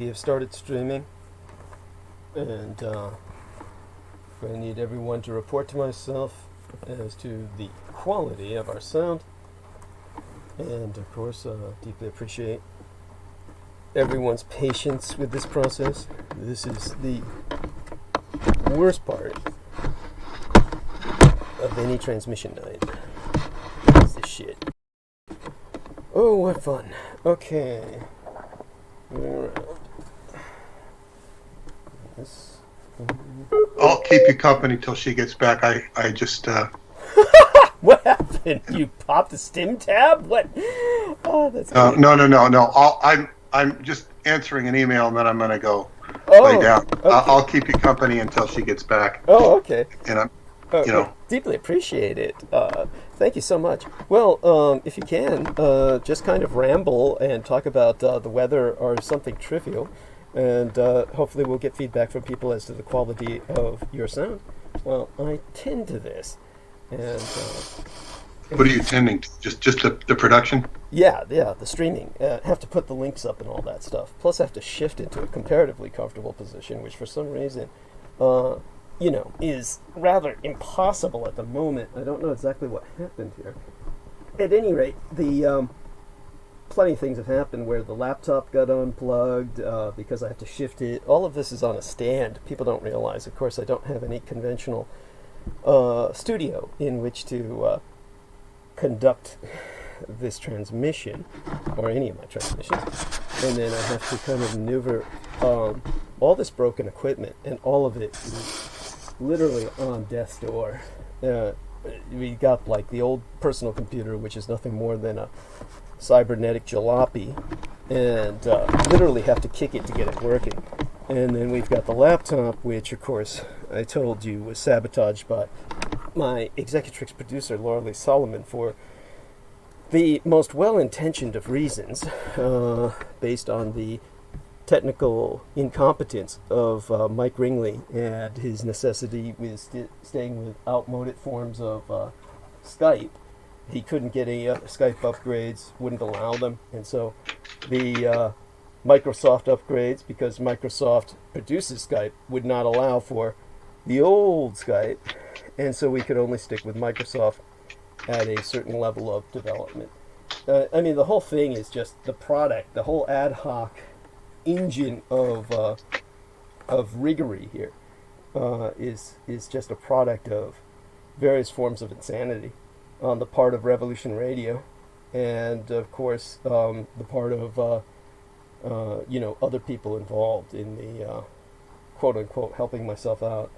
We have started streaming, and I need everyone to report to myself as to the quality of our sound, and of course deeply appreciate everyone's patience with this process. This is the worst part of any transmission night. Is this shit. Oh, what fun. Okay. I'll keep you company till she gets back. I just What happened? You popped the stim tab? What? Oh, that's no. I'm just answering an email and then I'm gonna go lay down. Okay. I'll keep you company until she gets back. Oh, okay. And I'm, deeply appreciate it. Thank you so much. Well, if you can, just kind of ramble and talk about the weather or something trivial, and hopefully we'll get feedback from people as to the quality of your sound. Well, I tend to this, and what are you tending to? Just the production? Yeah, the streaming. Have to put the links up and all that stuff. Plus, I have to shift it to a comparatively comfortable position, which for some reason, is rather impossible at the moment. I don't know exactly what happened here. At any rate, the plenty of things have happened where the laptop got unplugged because I have to shift it. All of this is on a stand. People don't realize, of course, I don't have any conventional studio in which to conduct this transmission, or any of my transmissions, and then I have to kind of maneuver all this broken equipment, and all of it is literally on death's door. We got like the old personal computer, which is nothing more than a cybernetic jalopy, and literally have to kick it to get it working. And then we've got the laptop, which of course I told you was sabotaged by my Executrix producer, Laura Lee Solomon, for the most well-intentioned of reasons, based on the technical incompetence of Mike Ringley and his necessity with staying with outmoded forms of Skype. He couldn't get any Skype upgrades, wouldn't allow them, and so the Microsoft upgrades, because Microsoft produces Skype, would not allow for the old Skype, and so we could only stick with Microsoft at a certain level of development. I mean, the whole thing is just the product, the whole ad hoc engine of riggery here is just a product of various forms of insanity on the part of Revolution Radio, and of course the part of other people involved in the quote unquote helping myself out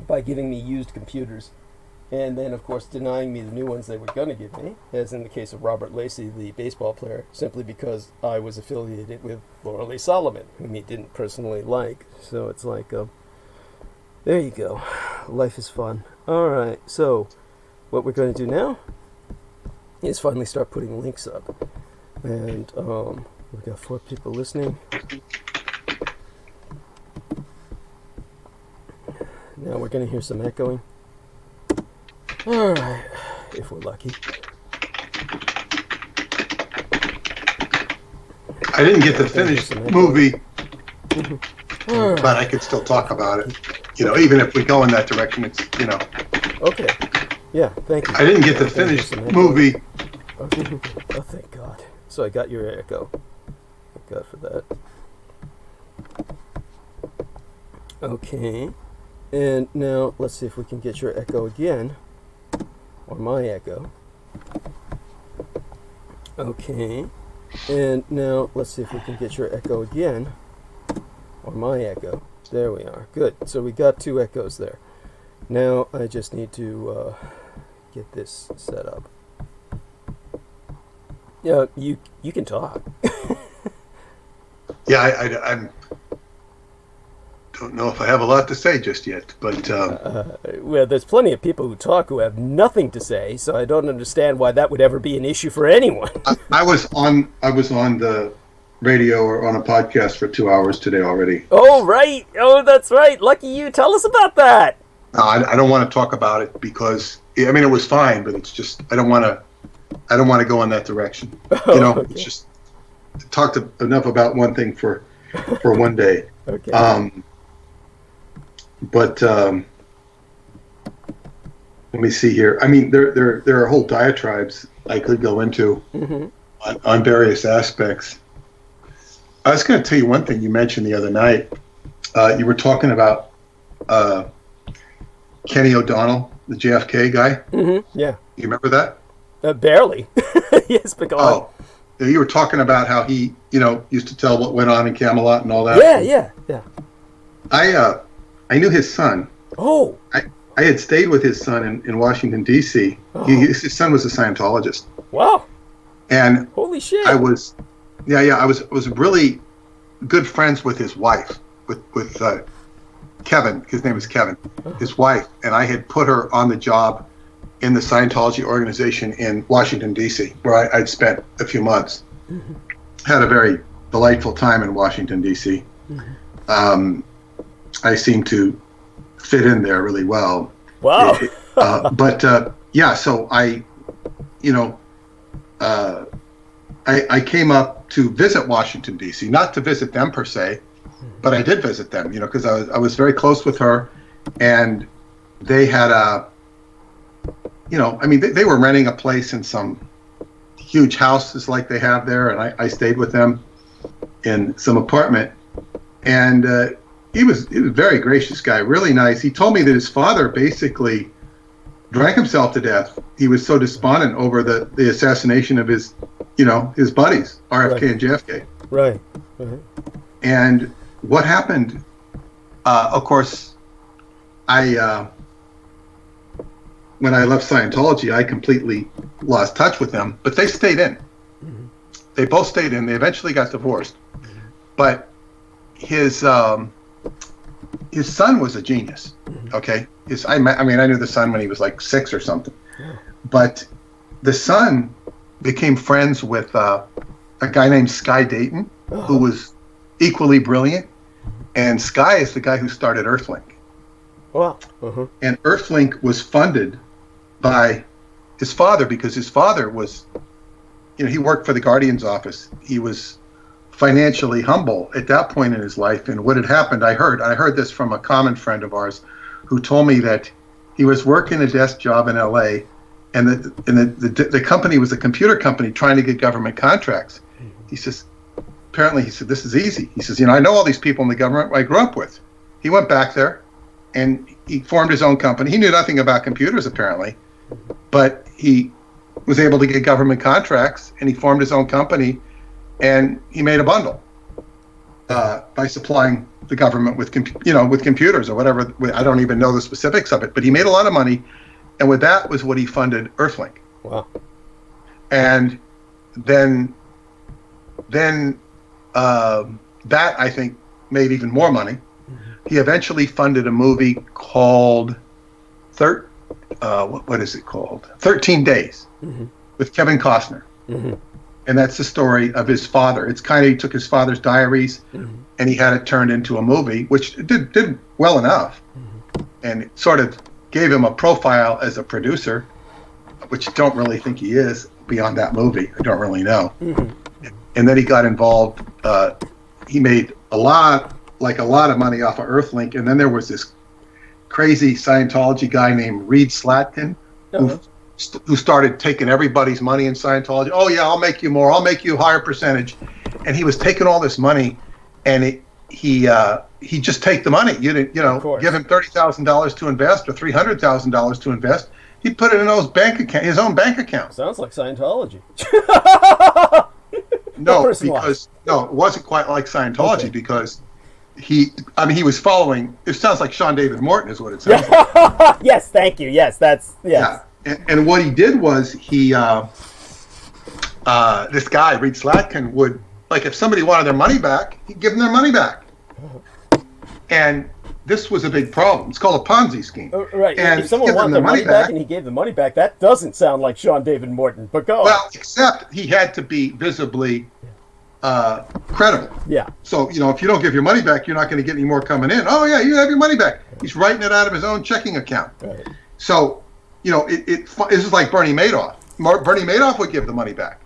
by giving me used computers, and then of course denying me the new ones they were going to give me, as in the case of Robert Lacey, the baseball player, simply because I was affiliated with Laura Lee Solomon, whom he didn't personally like. So it's like, there you go. Life is fun. Alright, so what we're going to do now is finally start putting links up. And we've got 4 people listening. Now we're going to hear some echoing. Alright, if we're lucky. I didn't get to finish the movie, but I could still talk about it. Even if we go in that direction, it's. Okay. Yeah, thank you. I didn't get to finish the movie. Oh, thank God. So I got your echo. Thank God for that. Okay. And now let's see if we can get your echo again. Or my echo. Okay. And now let's see if we can get your echo again. Or my echo. There we are. Good. So we got 2 echoes there. Now I just need to get this set up. Yeah, you can talk. Yeah, I don't know if I have a lot to say just yet, but well, there's plenty of people who talk who have nothing to say, so I don't understand why that would ever be an issue for anyone. I was on the radio or on a podcast for 2 hours today already. Oh, right. Oh, that's right. Lucky you. Tell us about that. No, I don't want to talk about it because it was fine, but it's just I don't want to go in that direction. Okay. It's just talked enough about one thing for one day. Okay. But let me see here. I mean, there are whole diatribes I could go into on various aspects. I was going to tell you one thing you mentioned the other night. You were talking about Kenny O'Donnell, the JFK guy. Yeah. You remember that? Barely. Yes, but go on. Oh, you were talking about how he, used to tell what went on in Camelot and all that. Yeah. I knew his son. Oh. I had stayed with his son in Washington, D.C. Oh. His son was a Scientologist. Wow. And holy shit. I was really good friends with his wife, with Kevin. His name was Kevin, his wife, and I had put her on the job in the Scientology organization in Washington, D.C., where I'd spent a few months. Had a very delightful time in Washington, D.C. I seemed to fit in there really well. Wow. So I came up to visit Washington, D.C., not to visit them per se, but I did visit them, because I was very close with her, and they had they were renting a place in some huge houses like they have there, and I stayed with them in some apartment, and he was a very gracious guy, really nice. He told me that his father basically drank himself to death. He was so despondent over the assassination of his buddies, RFK and JFK. Right. And what happened, of course, when I left Scientology, I completely lost touch with them, but they stayed in. They both stayed in. They eventually got divorced. But his son was a genius, okay? I knew the son when he was like 6 or something. But the son became friends with a guy named Sky Dayton, who was equally brilliant. And Sky is the guy who started Earthlink. Wow. And Earthlink was funded by his father, because his father was, he worked for the Guardian's office. He was financially humble at that point in his life. And what had happened, I heard this from a common friend of ours who told me that he was working a desk job in LA, and the company was a computer company trying to get government contracts. He says, this is easy. He says, I know all these people in the government I grew up with. He went back there and he formed his own company. He knew nothing about computers apparently, but he was able to get government contracts, and he formed his own company, and he made a bundle by supplying the government with computers or whatever. I don't even know the specifics of it, but he made a lot of money, and with that was what he funded Earthlink. Wow. And then that, I think, made even more money. He eventually funded a movie called what is it called? 13 Days with Kevin Costner. And that's the story of his father. It's kind of, he took his father's diaries and he had it turned into a movie, which did well enough. And it sort of gave him a profile as a producer, which I don't really think he is beyond that movie. I don't really know. And then he got involved. He made a lot of money off of Earthlink. And then there was this crazy Scientology guy named Reed Slatkin, who started taking everybody's money in Scientology. Oh yeah, I'll make you more. I'll make you a higher percentage. And he was taking all this money, and he just take the money. You didn't, give him $30,000 to invest or $300,000 to invest. He put it in his own bank account. Sounds like Scientology. No, it wasn't quite like Scientology because he was following. It sounds like Sean David Morton is what it sounds like. Yes, thank you. Yes, yes. Yeah. And what he did was this guy, Reed Slatkin, would, like, if somebody wanted their money back, he'd give them their money back. And this was a big problem. It's called a Ponzi scheme. Right. And if someone wanted their money back and he gave the money back, that doesn't sound like Sean David Morton. But go on. Well, except he had to be visibly credible. Yeah. So, if you don't give your money back, you're not going to get any more coming in. Oh, yeah, you have your money back. He's writing it out of his own checking account. Right. So, this is like Bernie Madoff. Bernie Madoff would give the money back,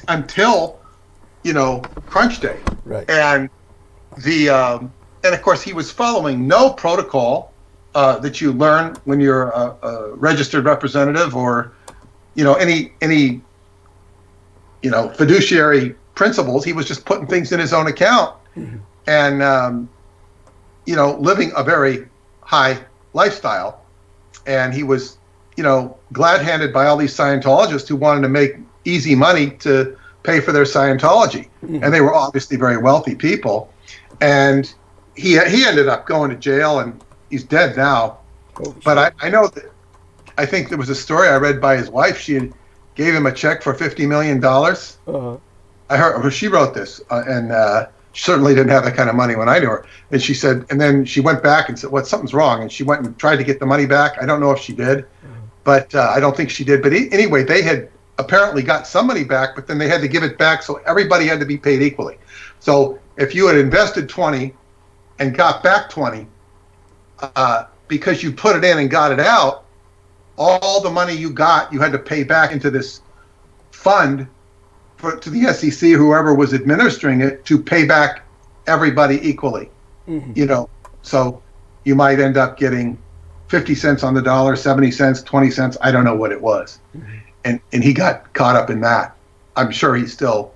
until crunch day. Right. And and of course he was following no protocol that you learn when you're a registered representative, or any fiduciary principles. He was just putting things in his own account, and living a very high lifestyle. And he was glad-handed by all these Scientologists who wanted to make easy money to pay for their Scientology. And they were obviously very wealthy people. And he ended up going to jail, and he's dead now. But I know that, I think there was a story I read by his wife. She gave him a check for $50 million. I heard she wrote this, and certainly didn't have that kind of money when I knew her. And she said, and then she went back and said, something's wrong. And she went and tried to get the money back. I don't know if she did, but I don't think she did. But anyway, they had apparently got some money back, but then they had to give it back. So everybody had to be paid equally. So if you had invested 20 and got back 20, because you put it in and got it out, all the money you got, you had to pay back into this fund to the SEC, whoever was administering it, to pay back everybody equally. So you might end up getting 50 cents on the dollar, 70 cents, 20 cents. I don't know what it was. And he got caught up in that. I'm sure he still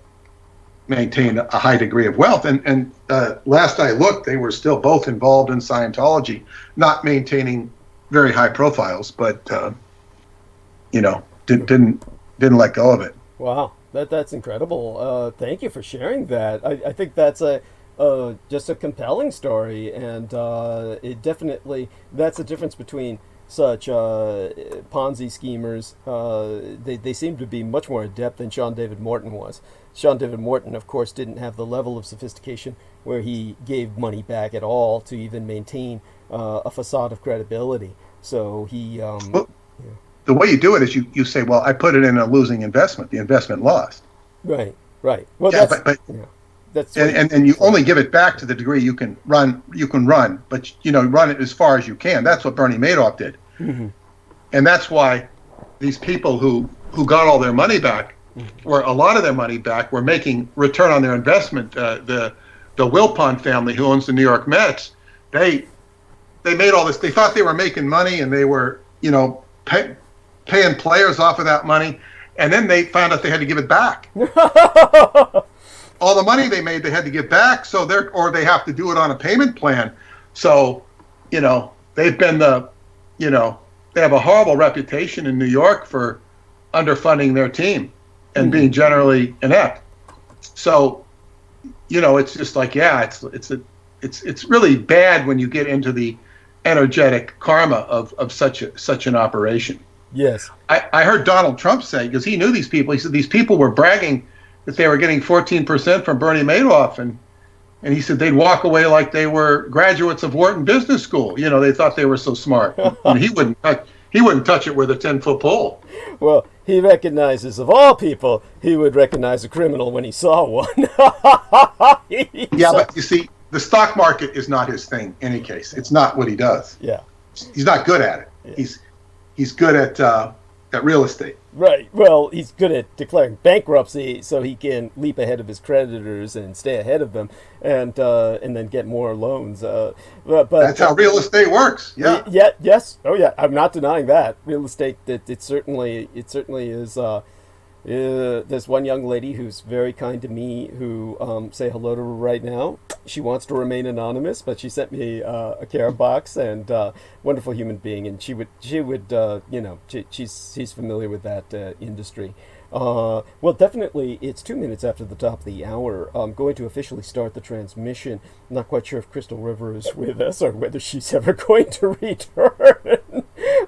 maintained a high degree of wealth. And last I looked, they were still both involved in Scientology, not maintaining very high profiles, but didn't let go of it. Wow. That's incredible. Thank you for sharing that. I think that's just a compelling story, and it definitely, that's the difference between such Ponzi schemers. They seem to be much more adept than Sean David Morton was. Sean David Morton, of course, didn't have the level of sophistication where he gave money back at all to even maintain a facade of credibility. So he... The way you do it is you say, well, I put it in a losing investment. The investment lost. Right. Well, yeah, that's and you only give it back to the degree you can run, but run it as far as you can. That's what Bernie Madoff did. And that's why these people who got all their money back, or a lot of their money back, were making return on their investment. The Wilpon family, who owns the New York Mets, they made all this. They thought they were making money, and they were paying players off of that money, and then they found out they had to give it back. All the money they made, they had to give back. So or they have to do it on a payment plan. So, they've been they have a horrible reputation in New York for underfunding their team and being generally inept. So, it's just like, it's really bad when you get into the energetic karma of such an operation. Yes. I heard Donald Trump say, because he knew these people, he said these people were bragging that they were getting 14% from Bernie Madoff, and he said they'd walk away like they were graduates of Wharton Business School. They thought they were so smart. And he wouldn't touch it with a 10-foot pole. Well, he recognizes, of all people, he would recognize a criminal when he saw one. Yeah, but you see, the stock market is not his thing in any case. It's not what he does. Yeah. He's not good at it. Yeah. He's good at real estate. Right. Well, he's good at declaring bankruptcy so he can leap ahead of his creditors and stay ahead of them, and then get more loans. But that's how real estate works. Yeah. Yes. Oh yeah. I'm not denying that. Real estate. It certainly is. There's one young lady who's very kind to me, who say hello to her right now. She wants to remain anonymous, but she sent me a care box, and wonderful human being, and she's familiar with that industry. Well, definitely, it's 2 minutes after the top of the hour. I'm going to officially start the transmission. I'm not quite sure if Crystal River is with us or whether she's ever going to return,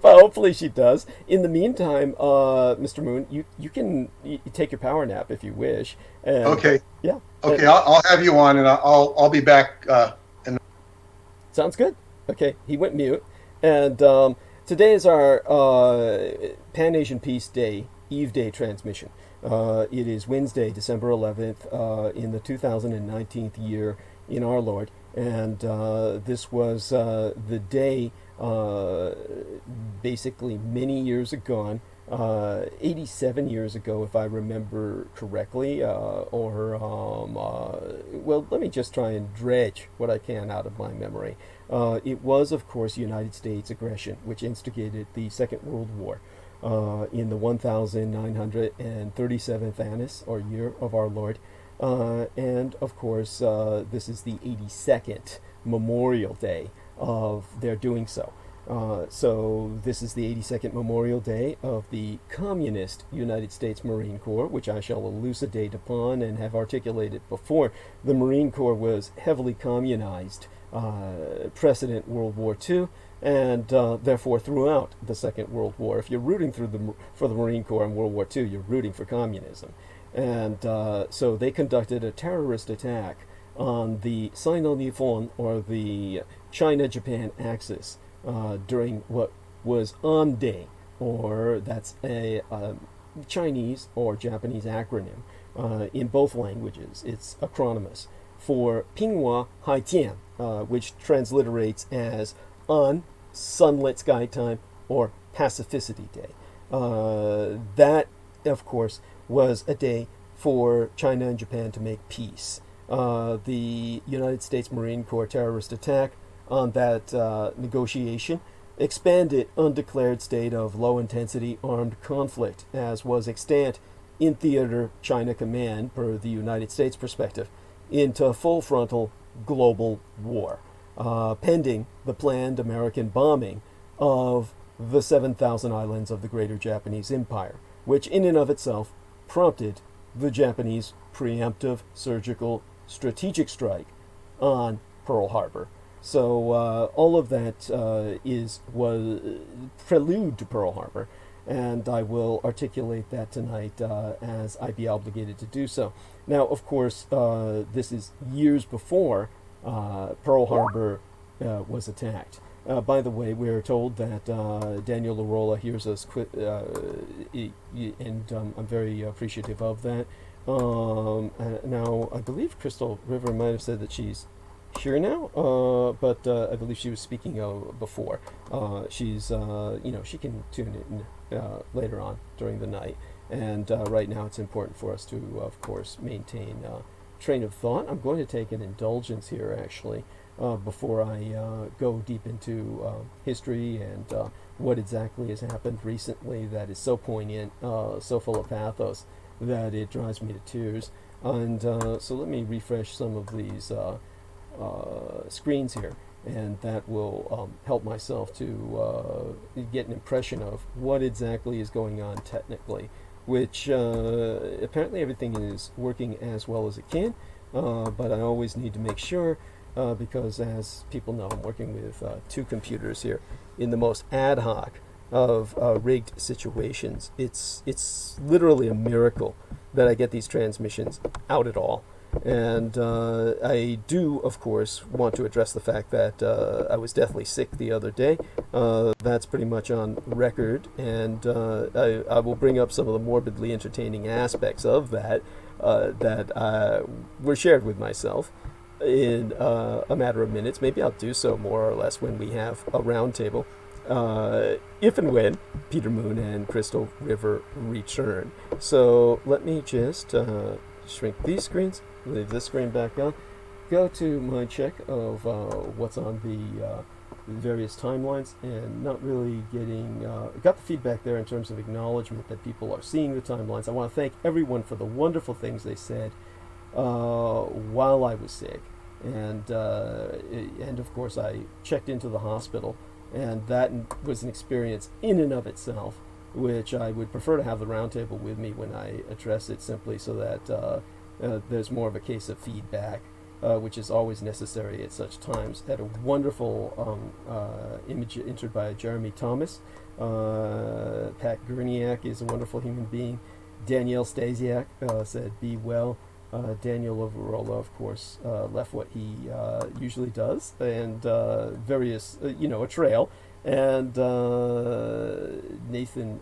but hopefully she does. In the meantime, Mr. Moon, you can take your power nap if you wish. And, okay. Yeah. Okay, I'll have you on, and I'll be back. Sounds good. Okay, he went mute, and today is our Pan-Asian Peace Day. Eveday transmission. It is Wednesday, December 11th, in the 2019 year in our Lord, and this was the day, basically many years ago, 87 years ago, if I remember correctly, well, let me just try and dredge what I can out of my memory. It was, of course, United States aggression, which instigated the Second World War in the 1937th annus, or year of our Lord. And, of course, this is the 82nd Memorial Day of their doing so. So this is the 82nd Memorial Day of the Communist United States Marine Corps, which I shall elucidate upon and have articulated before. The Marine Corps was heavily communized precedent World War II, and therefore throughout the Second World War. If you're rooting for the Marine Corps in World War II, you're rooting for communism. And so they conducted a terrorist attack on the Sino-Japanese, or the China-Japan axis, during what was Eveday, or that's a Chinese or Japanese acronym in both languages. It's acronymous for PÍNG-WÂ HI, which transliterates as on Sunlit Sky-Time or Pacificity Day. That, of course, was a day for China and Japan to make peace. The United States Marine Corps terrorist attack on that negotiation expanded undeclared state of low-intensity armed conflict, as was extant in theater China Command, per the United States perspective, into full-frontal global war, pending the planned American bombing of the 7,000 islands of the Greater Japanese Empire, which in and of itself prompted the Japanese preemptive surgical strategic strike on Pearl Harbor. So all of that was prelude to Pearl Harbor, and I will articulate that tonight as I be obligated to do so. Now, of course, this is years before Pearl Harbor was attacked. By the way, we are told that Daniel Larola hears us, and I'm very appreciative of that. Now, I believe Crystal River might have said that she's here now, but I believe she was speaking before. She's, she can tune in later on during the night. And right now it's important for us to, of course, maintain train of thought. I'm going to take an indulgence here, actually, before I go deep into history and what exactly has happened recently that is so poignant, so full of pathos, that it drives me to tears. And so let me refresh some of these screens here, and that will help myself to get an impression of what exactly is going on technically, which apparently everything is working as well as it can, but I always need to make sure, because as people know, I'm working with two computers here in the most ad hoc of rigged situations. It's literally a miracle that I get these transmissions out at all. And I do, of course, want to address the fact that I was deathly sick the other day. That's pretty much on record, and I will bring up some of the morbidly entertaining aspects of that that were shared with myself in a matter of minutes. Maybe I'll do so more or less when we have a roundtable, if and when Peter Moon and Crystal River return. So let me just shrink these screens, leave this screen back on, go to my check of what's on the various timelines, and not really getting, got the feedback there in terms of acknowledgement that people are seeing the timelines. I want to thank everyone for the wonderful things they said while I was sick, and of course I checked into the hospital, and that was an experience in and of itself, which I would prefer to have the roundtable with me when I address it, simply so that there's more of a case of feedback, which is always necessary at such times. Had a wonderful image entered by Jeremy Thomas. Pat Gurniak is a wonderful human being. Danielle Stasiak said, "Be well." Daniel Overola, of course, left what he usually does, and various, a trail. And Nathan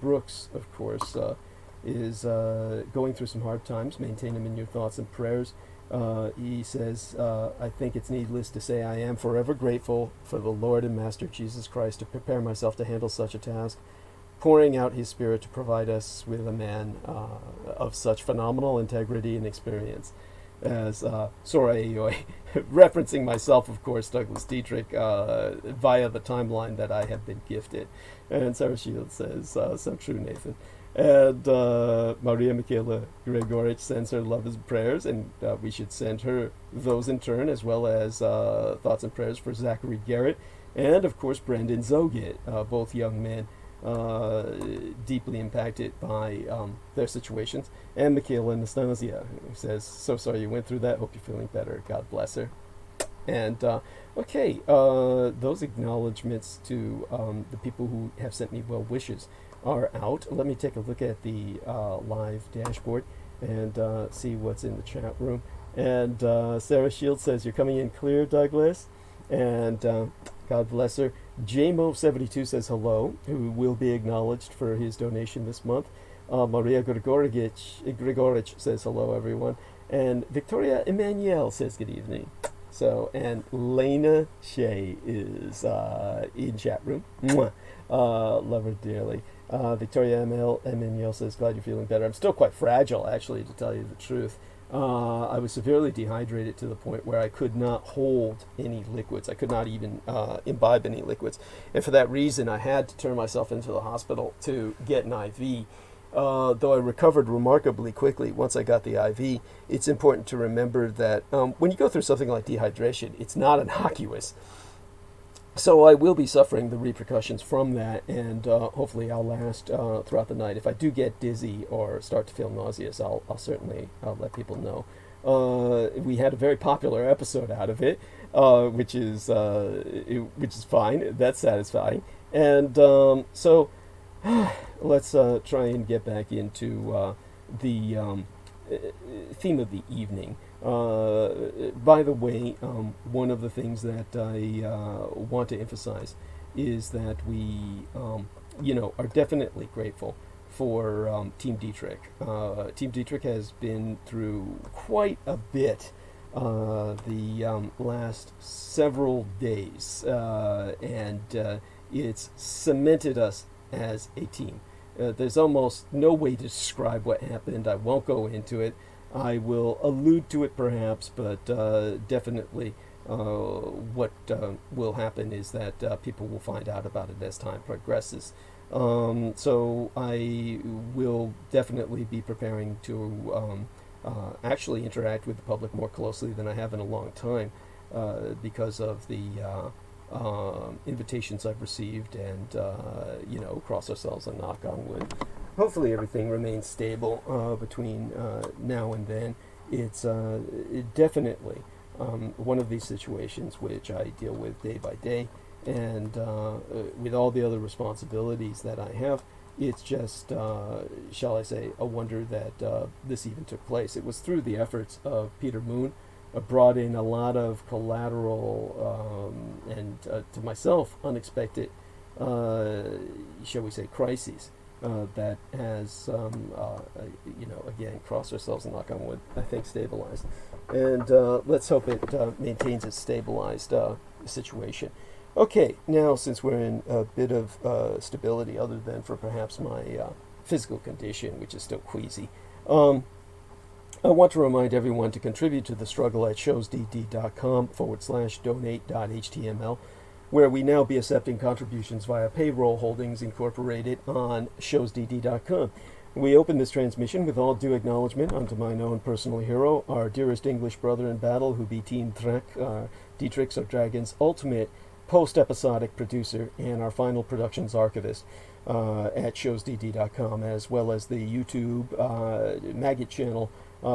Brooks, of course, is going through some hard times. Maintain him in your thoughts and prayers. He says, I think it's needless to say I am forever grateful for the Lord and Master Jesus Christ to prepare myself to handle such a task. pouring out his spirit to provide us with a man of such phenomenal integrity and experience as Sora Aoi, referencing myself, of course, Douglas Dietrich, via the timeline that I have been gifted. And Sarah Shields says, so true, Nathan. And Maria Michaela Gregorich sends her love and prayers, and we should send her those in turn, as well as thoughts and prayers for Zachary Garrett, and of course Brendan Zogit, both young men deeply impacted by their situations. And Michaela Nastasia, who says, so sorry you went through that, hope you're feeling better, God bless her. And okay, those acknowledgments to the people who have sent me well wishes are out. Let me take a look at the live dashboard and see what's in the chat room. And Sarah Shields says, you're coming in clear, Douglas. And God bless her. JMO72 says hello, who will be acknowledged for his donation this month. Maria Grigorich says hello, everyone. And Victoria Emmanuel says good evening. So, and Lena Shea is in chat room. Mwah. Love her dearly. Victoria Emmanuel says, glad you're feeling better. I'm still quite fragile, actually, to tell you the truth. I was severely dehydrated to the point where I could not hold any liquids. I could not even imbibe any liquids. And for that reason, I had to turn myself into the hospital to get an IV. Though I recovered remarkably quickly once I got the IV, it's important to remember that when you go through something like dehydration, it's not innocuous. So I will be suffering the repercussions from that, and hopefully I'll last throughout the night. If I do get dizzy or start to feel nauseous, I'll certainly let people know. We had a very popular episode out of it, which is fine. That's satisfying. And so let's try and get back into the theme of the evening. By the way, one of the things that I want to emphasize is that we, are definitely grateful for Team Dietrich. Team Dietrich has been through quite a bit the last several days, and it's cemented us as a team. There's almost no way to describe what happened. I won't go into it. I will allude to it perhaps, but definitely what will happen is that people will find out about it as time progresses. So I will definitely be preparing to actually interact with the public more closely than I have in a long time because of the invitations I've received, and cross ourselves and knock on wood. Hopefully everything remains stable between now and then. It's definitely one of these situations which I deal with day by day, and with all the other responsibilities that I have, it's just, shall I say, a wonder that this even took place. It was through the efforts of Peter Moon, brought in a lot of collateral and, to myself, unexpected, shall we say, crises. That has, again, cross ourselves and knock on wood, I think stabilized. And let's hope it maintains its stabilized situation. Okay, now since we're in a bit of stability, other than for perhaps my physical condition, which is still queasy, I want to remind everyone to contribute to the struggle at showsdd.com/donate.html, where we now be accepting contributions via payroll holdings incorporated on showsdd.com. We open this transmission with all due acknowledgement unto mine own personal hero, our dearest English brother in battle, who be Team Dietrich's or Dragon's ultimate post-episodic producer and our final productions archivist at showsdd.com, as well as the YouTube Maggot channel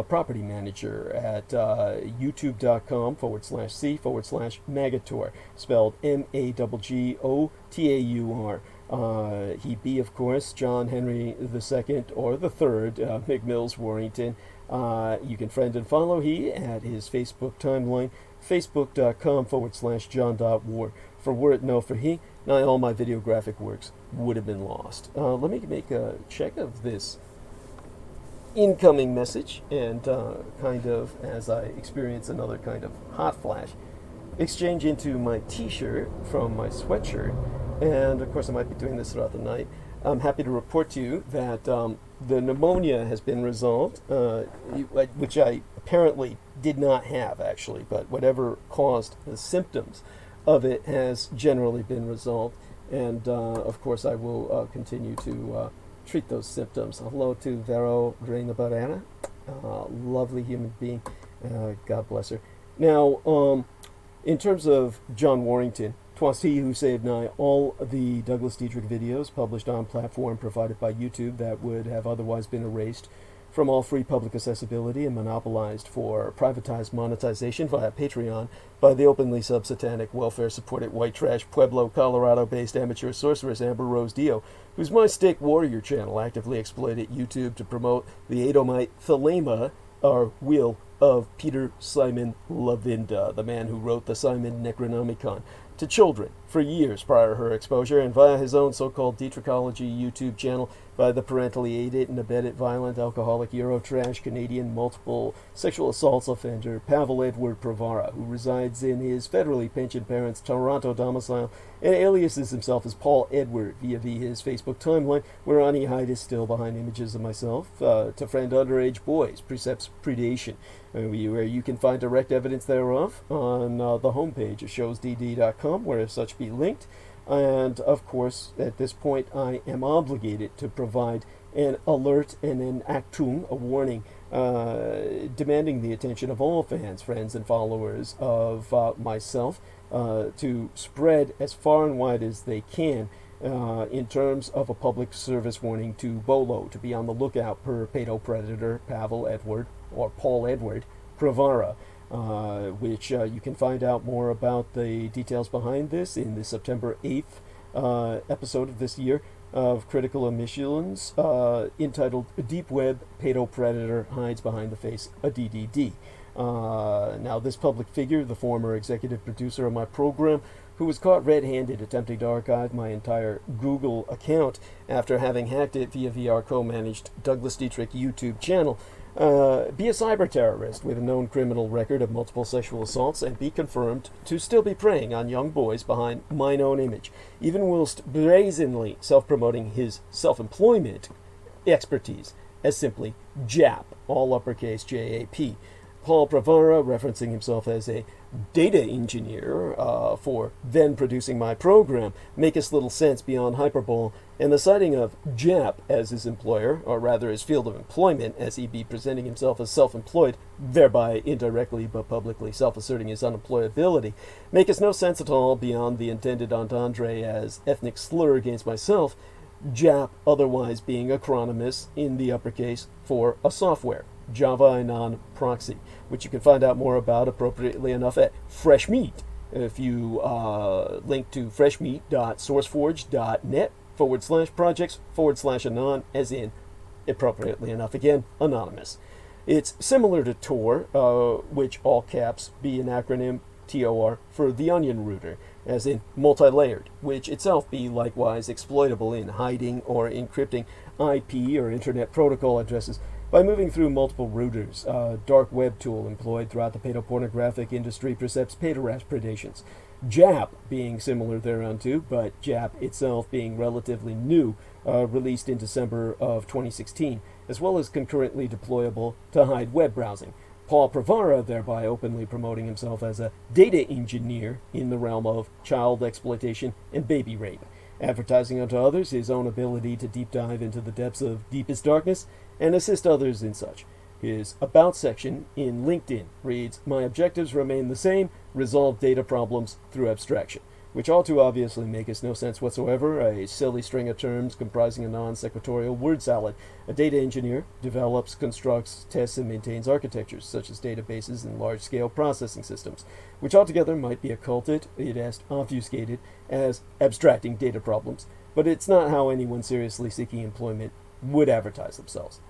property manager at youtube.com/c/Magator, spelled MAGGOTAUR. He be, of course, John Henry II, or the Third, McMills Warrington. You can friend and follow he at his Facebook timeline, facebook.com/John.War. For were it no for he, nigh all my videographic works would have been lost. Let me make a check of this incoming message, and kind of, as I experience another kind of hot flash, exchange into my t-shirt from my sweatshirt. And of course I might be doing this throughout the night. I'm happy to report to you that the pneumonia has been resolved, which I apparently did not have, actually, but whatever caused the symptoms of it has generally been resolved. And, of course, I will continue to treat those symptoms. Hello to Vero Reina Barrera, lovely human being. God bless her. Now, in terms of John Warrington, 'twas he who saved nigh all the Douglas Dietrich videos published on platform provided by YouTube that would have otherwise been erased from all free public accessibility and monopolized for privatized monetization via Patreon by the openly sub-satanic, welfare-supported, white trash, Pueblo, Colorado-based amateur sorceress Amber Rose Dio, whose My Stick Warrior channel actively exploited YouTube to promote the Edomite Thelema, or Wheel of Peter Simon Lavinda, the man who wrote the Simon Necronomicon, to children for years prior to her exposure, and via his own so-called Dietrichology YouTube channel by the parentally aided and abetted violent alcoholic Eurotrash Canadian multiple sexual assaults offender Pavel Edward Pravara, who resides in his federally pensioned parents' Toronto domicile and aliases himself as Paul Edward via his Facebook timeline, whereon he hides still behind images of myself to friend underage boys, precepts predation, where you can find direct evidence thereof on the homepage of showsdd.com, where such be linked. And of course, at this point, I am obligated to provide an alert and an Achtung, a warning, demanding the attention of all fans, friends, and followers of myself to spread as far and wide as they can in terms of a public service warning to Bolo to be on the lookout per pedo predator Pavel Edward, or Paul Edward Pravara, which you can find out more about the details behind this in the September 8th episode of this year of Critical Omissions, entitled Deep Web Pedo Predator Hides Behind the Face, a DDD. Now, this public figure, the former executive producer of my program, who was caught red-handed attempting to archive my entire Google account after having hacked it via our co-managed Douglas Dietrich YouTube channel, be a cyber terrorist with a known criminal record of multiple sexual assaults, and be confirmed to still be preying on young boys behind mine own image, even whilst brazenly self-promoting his self-employment expertise as simply JAP, all uppercase J-A-P. Paul Pravara, referencing himself as a data engineer for then producing my program, maketh little sense beyond hyperbole, and the citing of JAP as his employer, or rather his field of employment, as he be presenting himself as self-employed, thereby indirectly but publicly self-asserting his unemployability, maketh no sense at all beyond the intended entendre as ethnic slur against myself, JAP otherwise being acronymous in the uppercase for a software, Java Anon Proxy, which you can find out more about appropriately enough at Fresh Meat. If you link to freshmeat.sourceforge.net/projects/anon, as in, appropriately enough again, anonymous. It's similar to Tor, which all caps be an acronym, TOR, for the onion router, as in multi-layered, which itself be likewise exploitable in hiding or encrypting IP or Internet Protocol addresses by moving through multiple routers. Dark web tool employed throughout the pedopornographic industry precepts pederast predations. JAP being similar thereunto, but JAP itself being relatively new, released in December of 2016, as well as concurrently deployable to hide web browsing. Paul Pravara thereby openly promoting himself as a data engineer in the realm of child exploitation and baby rape, advertising unto others his own ability to deep dive into the depths of deepest darkness and assist others in such. His About section in LinkedIn reads, "My objectives remain the same, resolve data problems through abstraction," which all too obviously makes no sense whatsoever, a silly string of terms comprising a non-sequitorial word salad. A data engineer develops, constructs, tests, and maintains architectures, such as databases and large-scale processing systems, which altogether might be occulted, obfuscated, as abstracting data problems, but it's not how anyone seriously seeking employment would advertise themselves.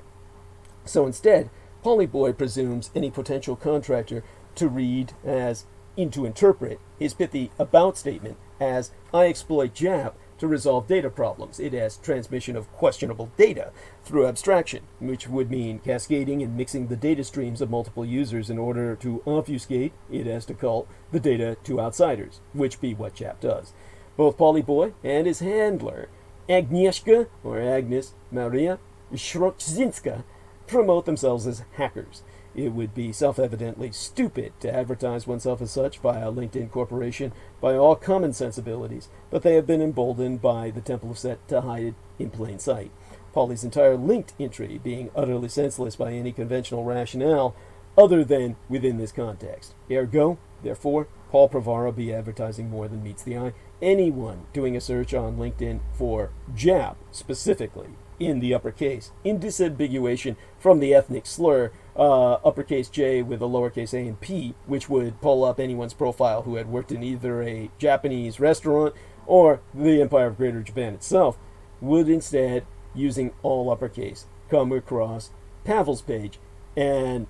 So instead, Polyboy presumes any potential contractor to read as, to interpret, his pithy about statement as, I exploit JAP to resolve data problems. It has transmission of questionable data through abstraction, which would mean cascading and mixing the data streams of multiple users in order to obfuscate, it has to call, the data to outsiders, which be what JAP does. Both Polyboy and his handler Agnieszka, or Agnes Maria Środzinska, promote themselves as hackers. It would be self-evidently stupid to advertise oneself as such via LinkedIn Corporation by all common sensibilities, but they have been emboldened by the Temple of Set to hide it in plain sight. Pauly's entire linked entry being utterly senseless by any conventional rationale other than within this context. Ergo, therefore, Paul Volcker be advertising more than meets the eye. Anyone doing a search on LinkedIn for Jap, specifically, in the uppercase, in disambiguation from the ethnic slur, uppercase J with a lowercase a and P, which would pull up anyone's profile who had worked in either a Japanese restaurant or the Empire of Greater Japan itself, would instead, using all uppercase, come across Pavel's page and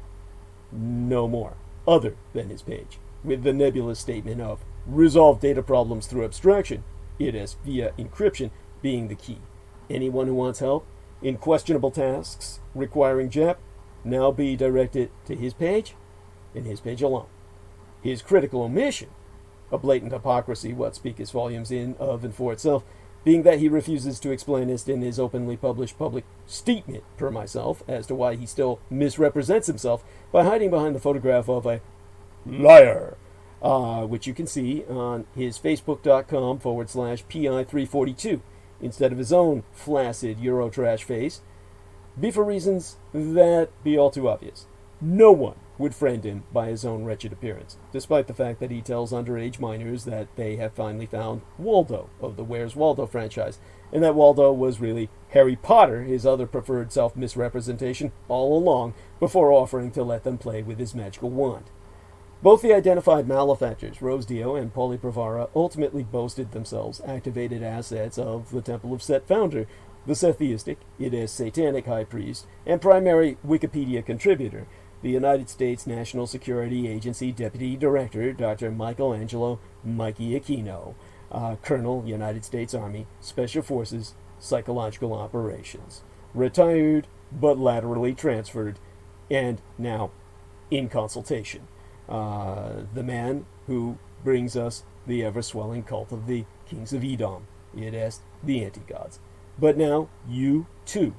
no more, other than his page, with the nebulous statement of resolve data problems through abstraction, it is via encryption, being the key. Anyone who wants help in questionable tasks requiring Jap now be directed to his page and his page alone. His critical omission, a blatant hypocrisy what speaks volumes in of and for itself, being that he refuses to explain it in his openly published public statement per myself as to why he still misrepresents himself by hiding behind the photograph of a liar, which you can see on his facebook.com/PI342 instead of his own flaccid Eurotrash face, be for reasons that be all too obvious. No one would friend him by his own wretched appearance, despite the fact that he tells underage minors that they have finally found Waldo of the Where's Waldo franchise, and that Waldo was really Harry Potter, his other preferred self-misrepresentation, all along, before offering to let them play with his magical wand. Both the identified malefactors, Rose Dio and Pauly Pravara, ultimately boasted themselves activated assets of the Temple of Set founder, the Setheistic, it is satanic high priest, and primary Wikipedia contributor, the United States National Security Agency Deputy Director, Dr. Michelangelo Mikey Aquino, Colonel, United States Army, Special Forces, Psychological Operations, retired but laterally transferred, and now in consultation. The man who brings us the ever-swelling cult of the kings of Edom, it is the anti-gods. But now you, too,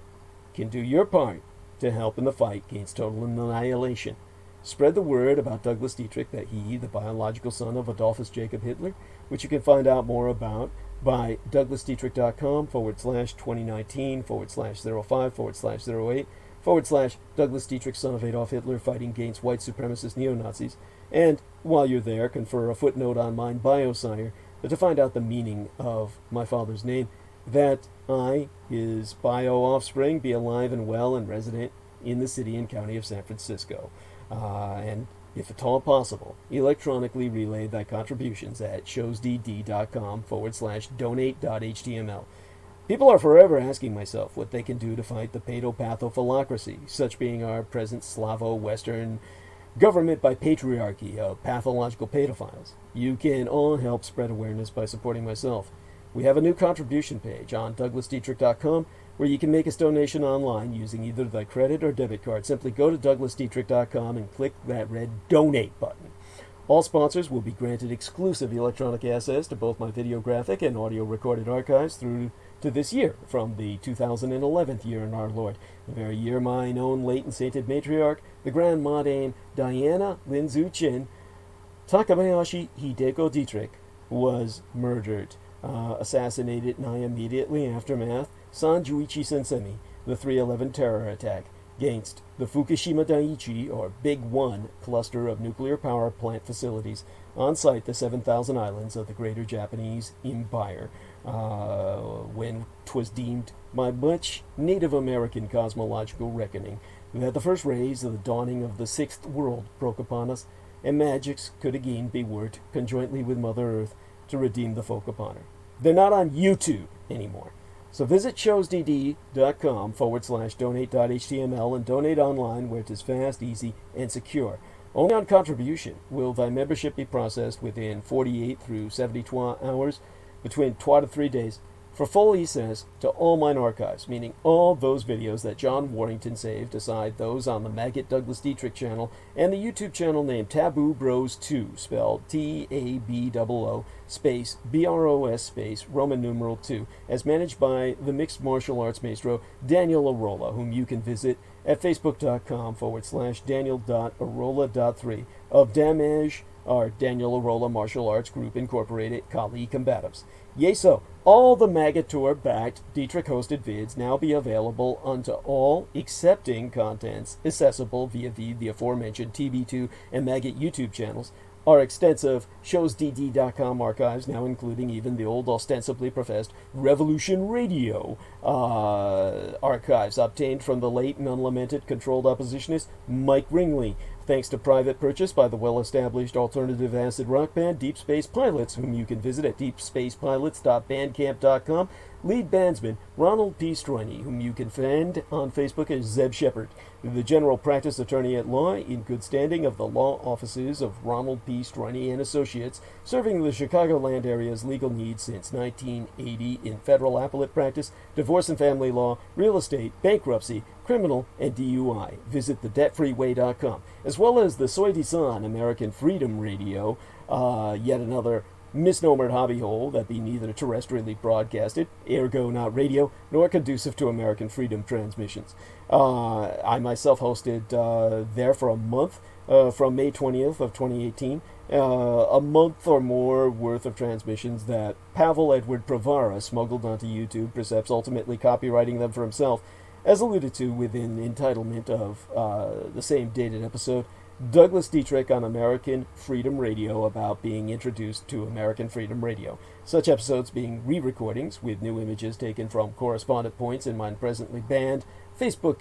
can do your part to help in the fight against total annihilation. Spread the word about Douglas Dietrich, that he, the biological son of Adolphus Jacob Hitler, which you can find out more about by douglasdietrich.com/2019/05/08/ Douglas Dietrich, son of Adolf Hitler, fighting against white supremacist neo-Nazis. And while you're there, confer a footnote on mine biosire to find out the meaning of my father's name, that I, his bio-offspring, be alive and well and resident in the city and county of San Francisco. And if at all possible, electronically relay thy contributions at showsdd.com/donate.html. People are forever asking myself what they can do to fight the paedopathophalacracy, such being our present Slavo-Western government by patriarchy of pathological pedophiles. You can all help spread awareness by supporting myself. We have a new contribution page on douglasdietrich.com where you can make a donation online using either thy credit or debit card. Simply go to douglasdietrich.com and click that red donate button. All sponsors will be granted exclusive electronic access to both my videographic and audio recorded archives through to this year, from the 2011 year in our Lord, the very year mine own late and sainted matriarch, the Grand Madame Diana Linzu Chin Takabayashi Hideko Dietrich, was murdered, assassinated nigh immediately aftermath, San Juichi Sensemi, the 3/11 terror attack against the Fukushima Daiichi, or Big One, cluster of nuclear power plant facilities on site the 7,000 islands of the Greater Japanese Empire, when 'twas deemed by much Native American cosmological reckoning that the first rays of the dawning of the sixth world broke upon us, and magics could again be worked conjointly with Mother Earth to redeem the folk upon her. They're not on YouTube anymore. So visit showsdd.com/donate.html and donate online where it is fast, easy, and secure. Only on contribution will thy membership be processed within 48 through 72 hours, between 2 to 3 days, for full access to all mine archives, meaning all those videos that John Warrington saved, aside those on the Maggot Douglas Dietrich channel and the YouTube channel named Taboo Bros 2, spelled TABOO space BROS space Roman numeral 2, as managed by the mixed martial arts maestro Daniel Arola, whom you can visit at facebook.com/Daniel.Arola.3 of Damage, our Daniel Arola Martial Arts Group Incorporated, Kali Combatives. Yea, so, all the Magator-backed Dietrich-hosted vids now be available unto all accepting contents accessible via the aforementioned TB2 and Maggot YouTube channels. Our extensive showsdd.com archives, now including even the old ostensibly professed Revolution Radio archives obtained from the late and unlamented controlled oppositionist Mike Ringley, thanks to private purchase by the well-established alternative acid rock band Deep Space Pilots, whom you can visit at deepspacepilots.bandcamp.com. Lead bandsman Ronald P. Stroine, whom you can find on Facebook as Zeb Shepard, the general practice attorney at law in good standing of the law offices of Ronald P. Stroine and Associates, serving the Chicagoland area's legal needs since 1980 in federal appellate practice, divorce and family law, real estate, bankruptcy, criminal, and DUI. Visit thedebtfreeway.com, as well as the Soi Disant American Freedom Radio, yet another misnomered hobby hole that be neither terrestrially broadcasted, ergo not radio, nor conducive to American freedom transmissions. I myself hosted there for a month, from May 20th of 2018, a month or more worth of transmissions that Pavel Edward Pravara smuggled onto YouTube, perhaps ultimately copywriting them for himself, as alluded to within entitlement of the same dated episode, Douglas Dietrich on American Freedom Radio, about being introduced to American Freedom Radio. Such episodes being re-recordings with new images taken from correspondent points in my presently banned Facebook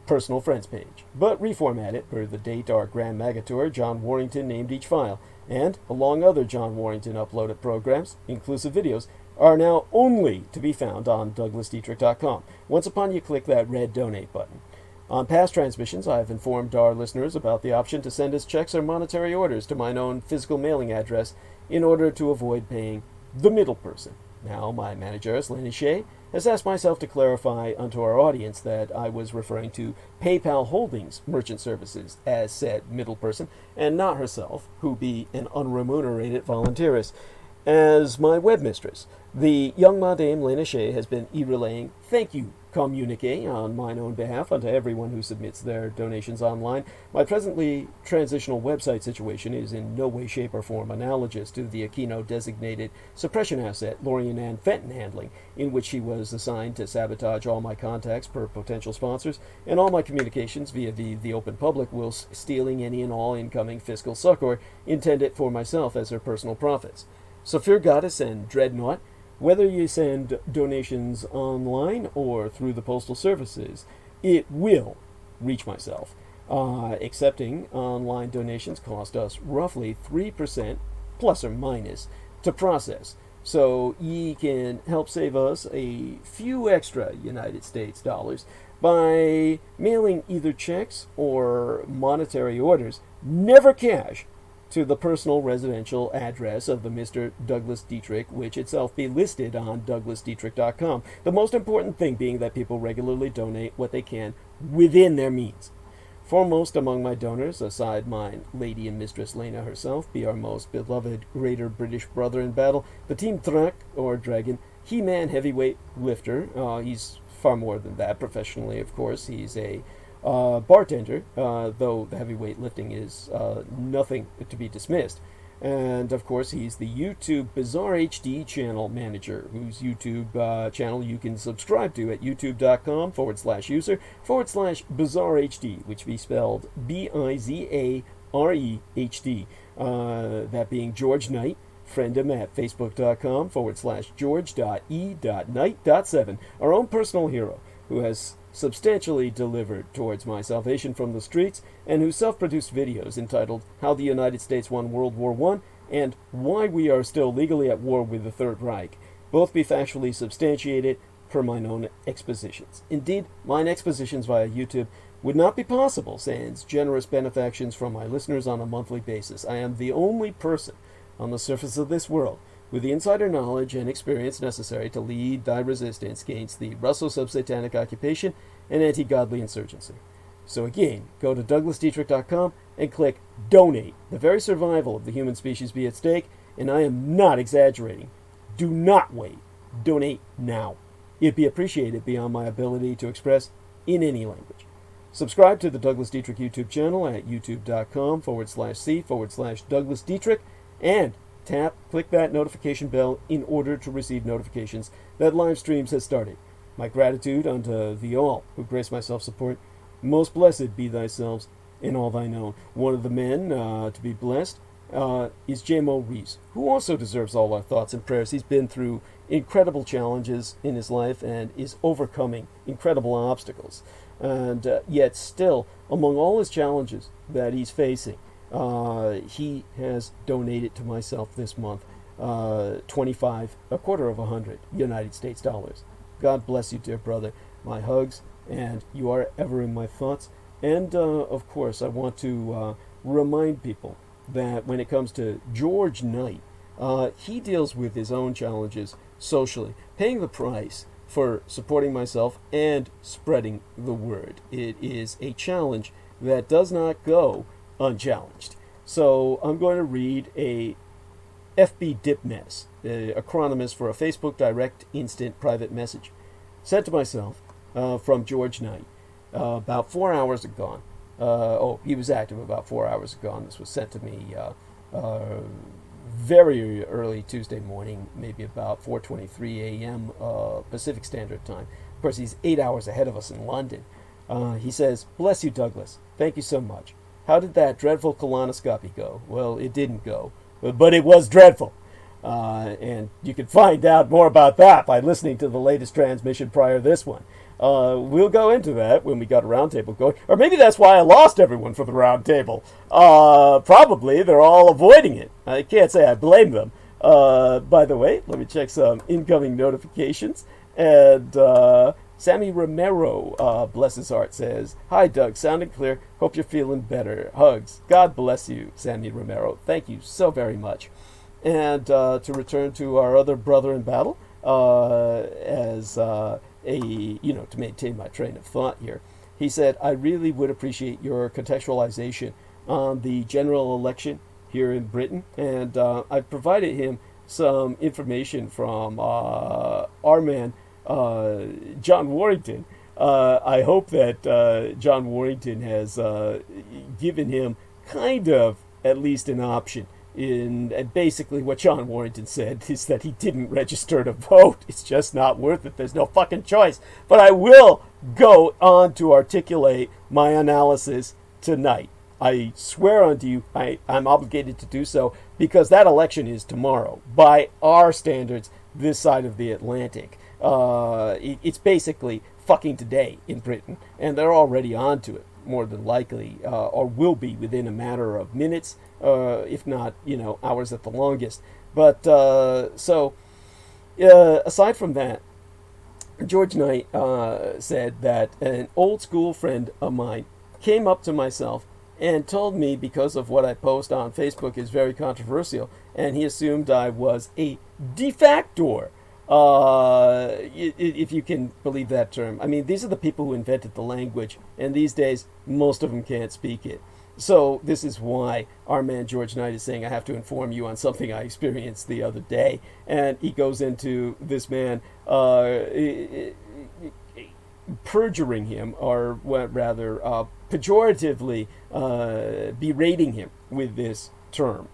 personal friends page, but reformatted per the date our Grand Magator John Warrington named each file, and, along other John Warrington uploaded programs, inclusive videos, are now only to be found on douglasdietrich.com, once upon you click that red donate button. On past transmissions, I have informed our listeners about the option to send us checks or monetary orders to mine own physical mailing address in order to avoid paying the middle person. Now, my manager, Lineage, has asked myself to clarify unto our audience that I was referring to PayPal Holdings Merchant Services as said middle person, and not herself, who be an unremunerated volunteeress, as my webmistress. The young Madame Lineage has been e-relaying thank you communique on mine own behalf unto everyone who submits their donations online. My presently transitional website situation is in no way, shape, or form analogous to the Aquino-designated suppression asset Lorian Ann Fenton handling, in which she was assigned to sabotage all my contacts per potential sponsors and all my communications via the open public, whilst stealing any and all incoming fiscal succor intended for myself as her personal profits. So fear goddess and dreadnought, whether you send donations online or through the postal services, it will reach myself. Accepting online donations cost us roughly 3% plus or minus to process. So ye can help save us a few extra United States dollars by mailing either checks or monetary orders, never cash, to the personal residential address of the Mr. Douglas Dietrich, which itself be listed on douglasdietrich.com. The most important thing being that people regularly donate what they can within their means. Foremost among my donors, aside mine lady and mistress Lena herself, be our most beloved greater British brother in battle, the Team Thrak, or Dragon, He-Man heavyweight lifter. He's far more than that professionally, of course. He's a bartender, though the heavyweight lifting is nothing to be dismissed. And of course, he's the YouTube Bizarre HD channel manager, whose YouTube channel you can subscribe to at youtube.com/user/Bizarre HD, which be spelled BIZAREHD. That being George Knight. Friend him at facebook.com/George.E.Knight.7, our own personal hero, who has substantially delivered towards my salvation from the streets, and whose self-produced videos entitled How the United States Won World War I and Why We Are Still Legally at War with the Third Reich both be factually substantiated per mine own expositions. Indeed, mine expositions via YouTube would not be possible sans generous benefactions from my listeners on a monthly basis. I am the only person on the surface of this world with the insider knowledge and experience necessary to lead thy resistance against the Russo-sub-satanic occupation and anti-godly insurgency. So again, go to DouglasDietrich.com and click Donate. The very survival of the human species be at stake, and I am not exaggerating. Do not wait. Donate now. It'd be appreciated beyond my ability to express in any language. Subscribe to the Douglas Dietrich YouTube channel at youtube.com/c/Douglas Dietrich and click that notification bell in order to receive notifications that live streams has started. My gratitude unto thee all who grace my self-support. Most blessed be thyselves in all thine own. One of the men to be blessed is J.M.O. Reeves, who also deserves all our thoughts and prayers. He's been through incredible challenges in his life and is overcoming incredible obstacles. And yet still, among all his challenges that he's facing, he has donated to myself this month 25, a quarter of 100 United States dollars. God bless you, dear brother. My hugs, and you are ever in my thoughts. And of course, I want to remind people that when it comes to George Knight, he deals with his own challenges socially, paying the price for supporting myself and spreading the word. It is a challenge that does not go unchallenged. So I'm going to read a FB Dipmess, acronymous for a Facebook Direct Instant Private Message, sent to myself from George Knight about 4 hours ago. He was active about 4 hours ago. This was sent to me very early Tuesday morning, maybe about 4:23 a.m. Pacific Standard Time. Of course, he's 8 hours ahead of us in London. He says, "Bless you, Douglas. Thank you so much. How did that dreadful colonoscopy go?" Well, it didn't go, but it was dreadful. And you can find out more about that by listening to the latest transmission prior to this one. We'll go into that when we got a roundtable going. Or maybe that's why I lost everyone for the roundtable. Probably they're all avoiding it. I can't say I blame them. By the way, let me check some incoming notifications. And Sammy Romero, bless his heart, says, "Hi, Doug. Sounding clear. Hope you're feeling better. Hugs." God bless you, Sammy Romero. Thank you so very much. And to return to our other brother in battle, to maintain my train of thought here, he said, "I really would appreciate your contextualization on the general election here in Britain." And I provided him some information from our man, John Warrington. I hope that John Warrington has given him kind of at least an option. And basically what John Warrington said is that he didn't register to vote. It's just not worth it. There's no fucking choice. But I will go on to articulate my analysis tonight. I swear unto you, I'm obligated to do so, because that election is tomorrow. By our standards, this side of the Atlantic. It's basically fucking today in Britain, and they're already on to it, more than likely, or will be within a matter of minutes, if not, hours at the longest. But aside from that, George Knight said that an old school friend of mine came up to myself and told me, because of what I post on Facebook is very controversial, and he assumed I was a defactor. If you can believe that term. I mean, these are the people who invented the language, and these days, most of them can't speak it. So this is why our man George Knight is saying, I have to inform you on something I experienced the other day. And he goes into this man perjuring him, or rather pejoratively berating him with this term.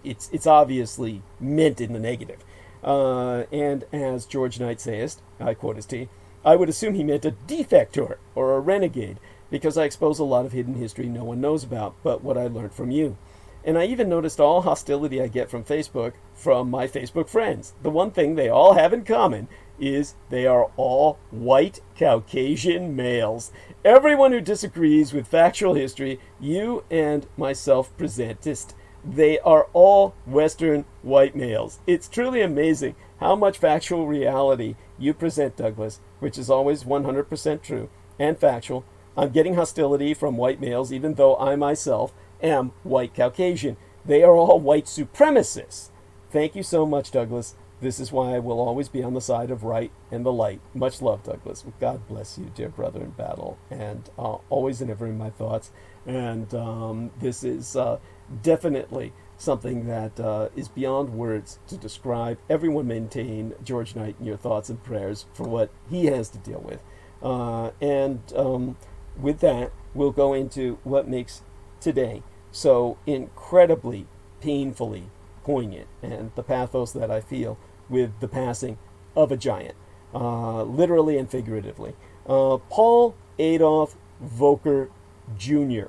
It's obviously meant in the negative. And as George Knight says, I quote his T, "I would assume he meant a defector or a renegade, because I expose a lot of hidden history no one knows about, but what I learned from you. And I even noticed all hostility I get from Facebook from my Facebook friends. The one thing they all have in common is they are all white Caucasian males. Everyone who disagrees with factual history you and myself presentist. They are all Western white males. It's truly amazing how much factual reality you present, Douglas, which is always 100% true and factual. I'm getting hostility from white males, even though I myself am white Caucasian. They are all white supremacists. Thank you so much, Douglas. This is why I will always be on the side of right and the light. Much love, Douglas. God bless you, dear brother in battle, and always and ever in my thoughts. And this is definitely something that is beyond words to describe. Everyone maintain George Knight in your thoughts and prayers for what he has to deal with. With that, we'll go into what makes today so incredibly, painfully poignant, and the pathos that I feel with the passing of a giant, literally and figuratively. Paul Adolf Volcker Jr.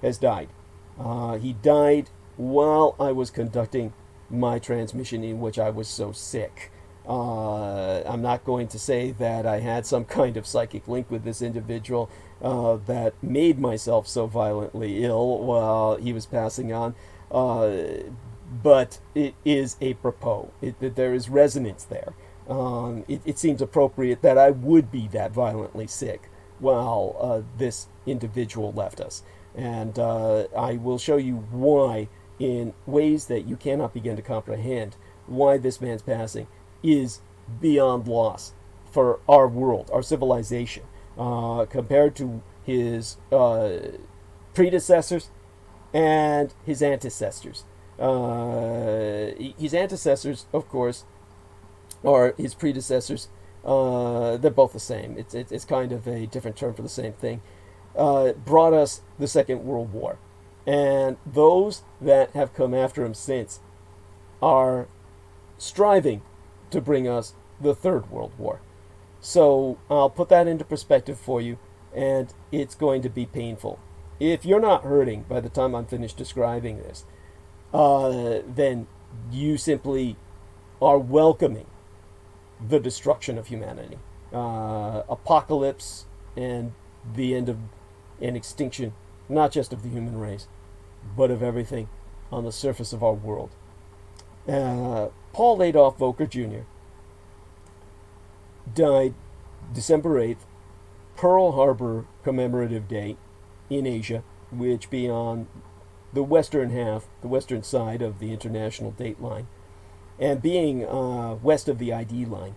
has died. He died while I was conducting my transmission, in which I was so sick. I'm not going to say that I had some kind of psychic link with this individual that made myself so violently ill while he was passing on, but it is apropos. There is resonance there. It seems appropriate that I would be that violently sick while this individual left us. And I will show you why, in ways that you cannot begin to comprehend, why this man's passing is beyond loss for our world, our civilization, compared to his predecessors and his ancestors. His ancestors, of course, or his predecessors, they're both the same. It's kind of a different term for the same thing. Brought us the Second World War. And those that have come after him since are striving to bring us the Third World War. So I'll put that into perspective for you, and it's going to be painful. If you're not hurting by the time I'm finished describing this, then you simply are welcoming the destruction of humanity. Apocalypse and the end of an extinction, not just of the human race, but of everything on the surface of our world. Paul Adolf Volcker Jr. died December 8th, Pearl Harbor commemorative day in Asia, which be on the western half, the western side of the international date line. And being west of the ID line,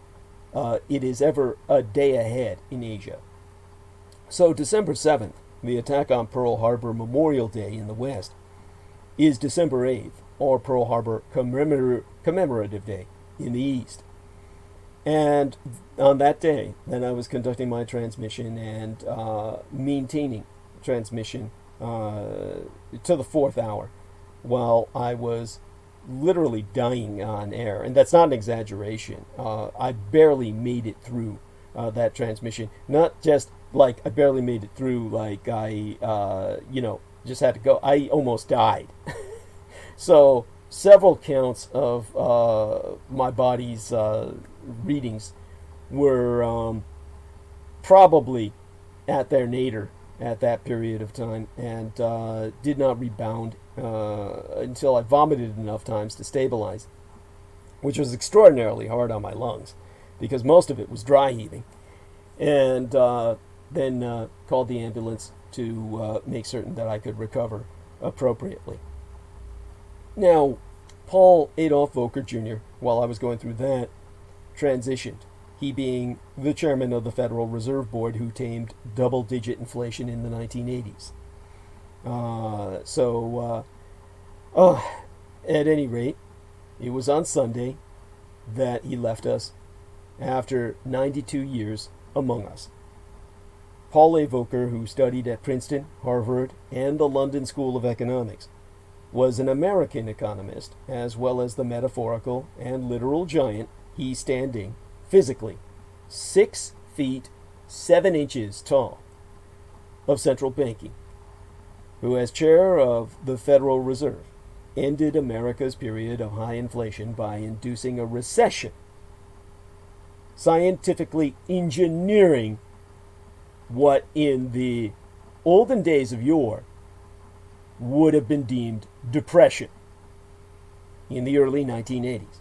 it is ever a day ahead in Asia. So December 7th, the attack on Pearl Harbor Memorial Day in the West, is December 8th, or Pearl Harbor Commemorative Day in the East. And on that day, then I was conducting my transmission and maintaining transmission to the 4th hour while I was literally dying on air. And that's not an exaggeration. I barely made it through that transmission. Not just like I barely made it through, like I, just had to go. I almost died. So several counts of my body's readings were probably at their nadir at that period of time, and did not rebound until I vomited enough times to stabilize, which was extraordinarily hard on my lungs because most of it was dry heaving. And then called the ambulance to make certain that I could recover appropriately. Now, Paul Adolf Volcker Jr., while I was going through that, transitioned, he being the chairman of the Federal Reserve Board who tamed double-digit inflation in the 1980s. At any rate, it was on Sunday that he left us after 92 years among us. Paul A. Volcker, who studied at Princeton, Harvard, and the London School of Economics, was an American economist, as well as the metaphorical and literal giant he standing, physically, 6 feet 7 inches tall, of central banking, who as chair of the Federal Reserve ended America's period of high inflation by inducing a recession, scientifically engineering what in the olden days of yore would have been deemed depression in the early 1980s.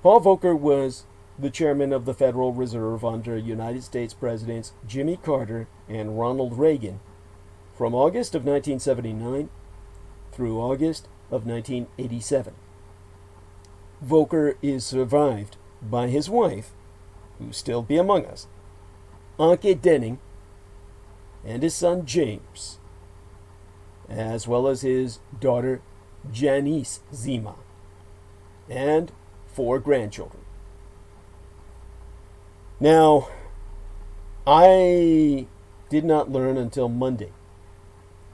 Paul Volcker was the chairman of the Federal Reserve under United States Presidents Jimmy Carter and Ronald Reagan from August of 1979 through August of 1987. Volcker is survived by his wife, who still be among us, Anke Denning, and his son James, as well as his daughter Janice Zima, and 4 grandchildren. Now, I did not learn until Monday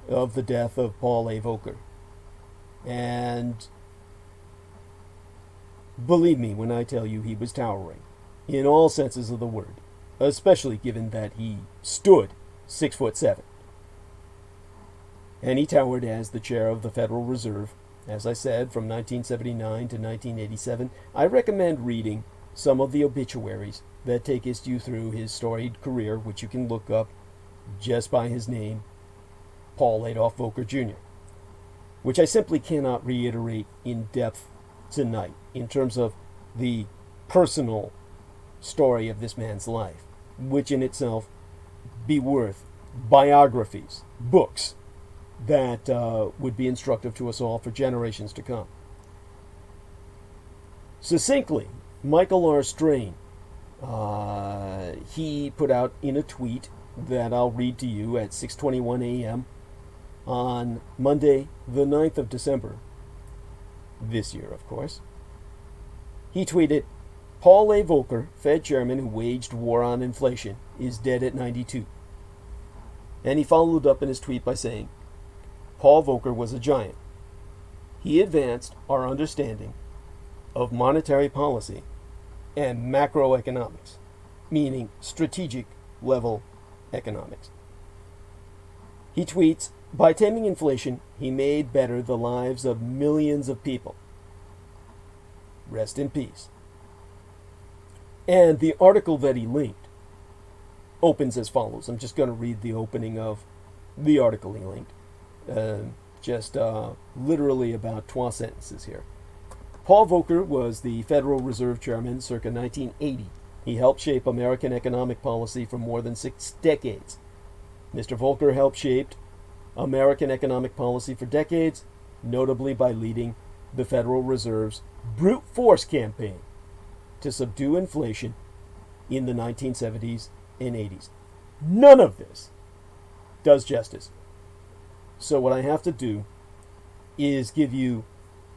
of the death of Paul A. Volcker. And believe me when I tell you he was towering, in all senses of the word, especially given that he stood 6'7". And he towered as the chair of the Federal Reserve, as I said, from 1979 to 1987. I recommend reading some of the obituaries that take you through his storied career, which you can look up just by his name, Paul Adolf Volcker Jr., which I simply cannot reiterate in depth tonight in terms of the personal story of this man's life, which in itself be worth biographies, books that would be instructive to us all for generations to come. Succinctly, Michael R. Strain, he put out in a tweet that I'll read to you at 6:21 a.m. on Monday, the 9th of December, this year, of course. He tweeted, "Paul A. Volcker, Fed chairman who waged war on inflation, is dead at 92. And he followed up in his tweet by saying, "Paul Volcker was a giant. He advanced our understanding of monetary policy and macroeconomics, meaning strategic level economics." He tweets, "By taming inflation, he made better the lives of millions of people. Rest in peace." And the article that he linked opens as follows. I'm just going to read the opening of the article he linked. Literally about 12 sentences here. Paul Volcker was the Federal Reserve Chairman circa 1980. He helped shape American economic policy for more than 6 decades. Mr. Volcker helped shape American economic policy for decades, notably by leading the Federal Reserve's brute force campaign to subdue inflation in the 1970s and 80s. None of this does justice. So what I have to do is give you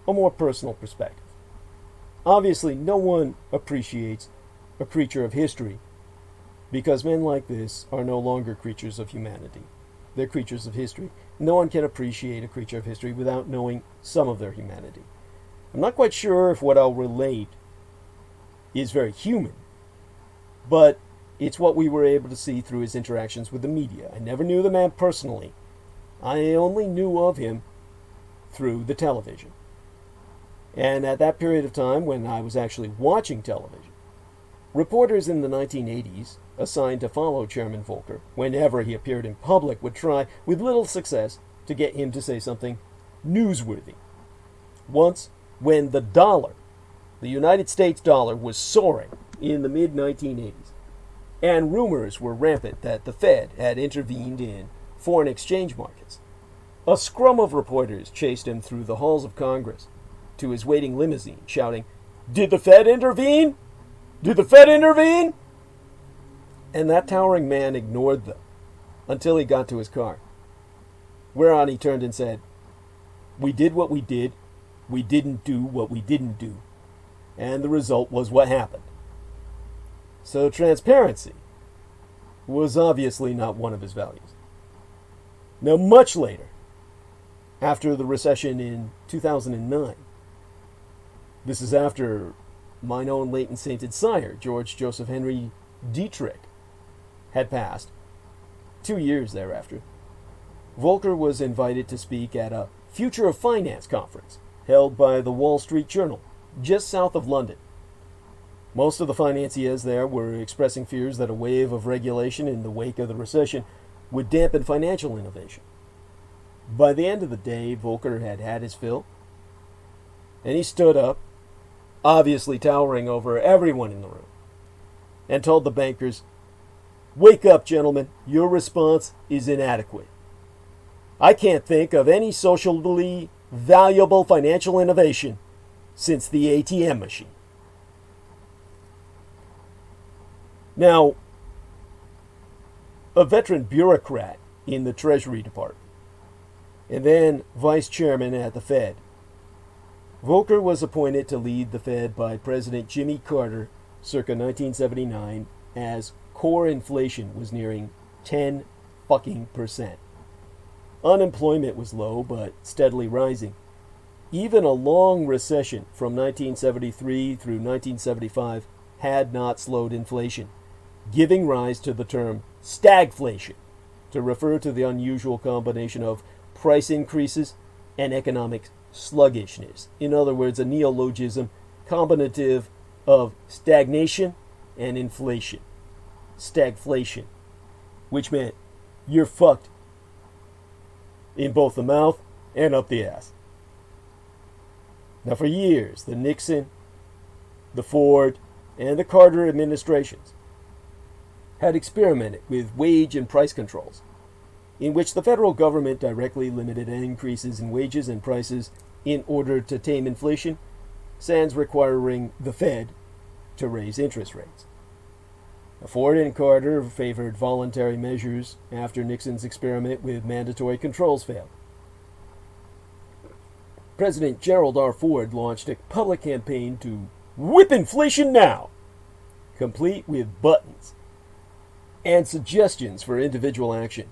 a more personal perspective. Obviously, no one appreciates a creature of history because men like this are no longer creatures of humanity. They're creatures of history. No one can appreciate a creature of history without knowing some of their humanity. I'm not quite sure if what I'll relate is very human, but it's what we were able to see through his interactions with the media. I never knew the man personally. I only knew of him through the television. And at that period of time, when I was actually watching television, reporters in the 1980s, assigned to follow Chairman Volcker whenever he appeared in public, would try, with little success, to get him to say something newsworthy. Once, when the dollar, the United States dollar, was soaring in the mid-1980s, and rumors were rampant that the Fed had intervened in foreign exchange markets, a scrum of reporters chased him through the halls of Congress to his waiting limousine, shouting, "Did the Fed intervene? Did the Fed intervene?" And that towering man ignored them until he got to his car, whereon he turned and said, "We did what we did, we didn't do what we didn't do, and the result was what happened." So transparency was obviously not one of his values. Now, much later, after the recession in 2009, this is after mine own late and sainted sire, George Joseph Henry Dietrich, had passed, 2 years thereafter, Volcker was invited to speak at a Future of Finance conference held by the Wall Street Journal, just south of London. Most of the financiers there were expressing fears that a wave of regulation in the wake of the recession would dampen financial innovation. By the end of the day, Volcker had had his fill, and he stood up, obviously towering over everyone in the room, and told the bankers, "Wake up, gentlemen, your response is inadequate. I can't think of any socially valuable financial innovation since the ATM machine. Now, a veteran bureaucrat in the Treasury Department, and then vice chairman at the Fed, Volcker was appointed to lead the Fed by President Jimmy Carter circa 1979 as core inflation was nearing 10 fucking percent. Unemployment was low but steadily rising. Even a long recession from 1973 through 1975 had not slowed inflation, giving rise to the term stagflation to refer to the unusual combination of price increases and economic sluggishness. In other words, a neologism combinative of stagnation and inflation. Stagflation, which meant you're fucked in both the mouth and up the ass. Now, for years, the Nixon, the Ford, and the Carter administrations had experimented with wage and price controls, in which the federal government directly limited increases in wages and prices in order to tame inflation, sans requiring the Fed to raise interest rates. Ford and Carter favored voluntary measures after Nixon's experiment with mandatory controls failed. President Gerald R. Ford launched a public campaign to whip inflation now, complete with buttons and suggestions for individual action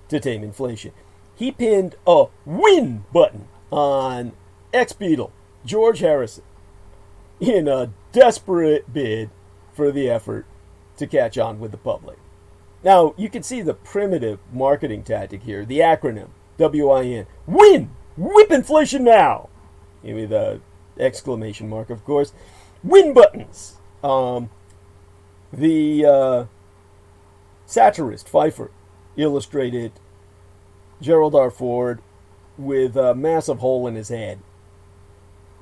to tame inflation. He pinned a win button on ex-Beatle George Harrison in a desperate bid for the effort to catch on with the public. Now, you can see the primitive marketing tactic here, the acronym, WIN, win, whip inflation now, with the exclamation mark, of course. Win buttons. The satirist Pfeiffer illustrated Gerald R. Ford with a massive hole in his head